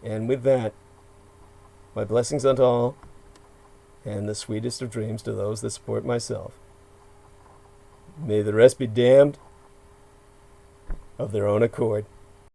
And with that, my blessings unto all. and the sweetest of dreams to those that support myself. May the rest be damned of their own accord.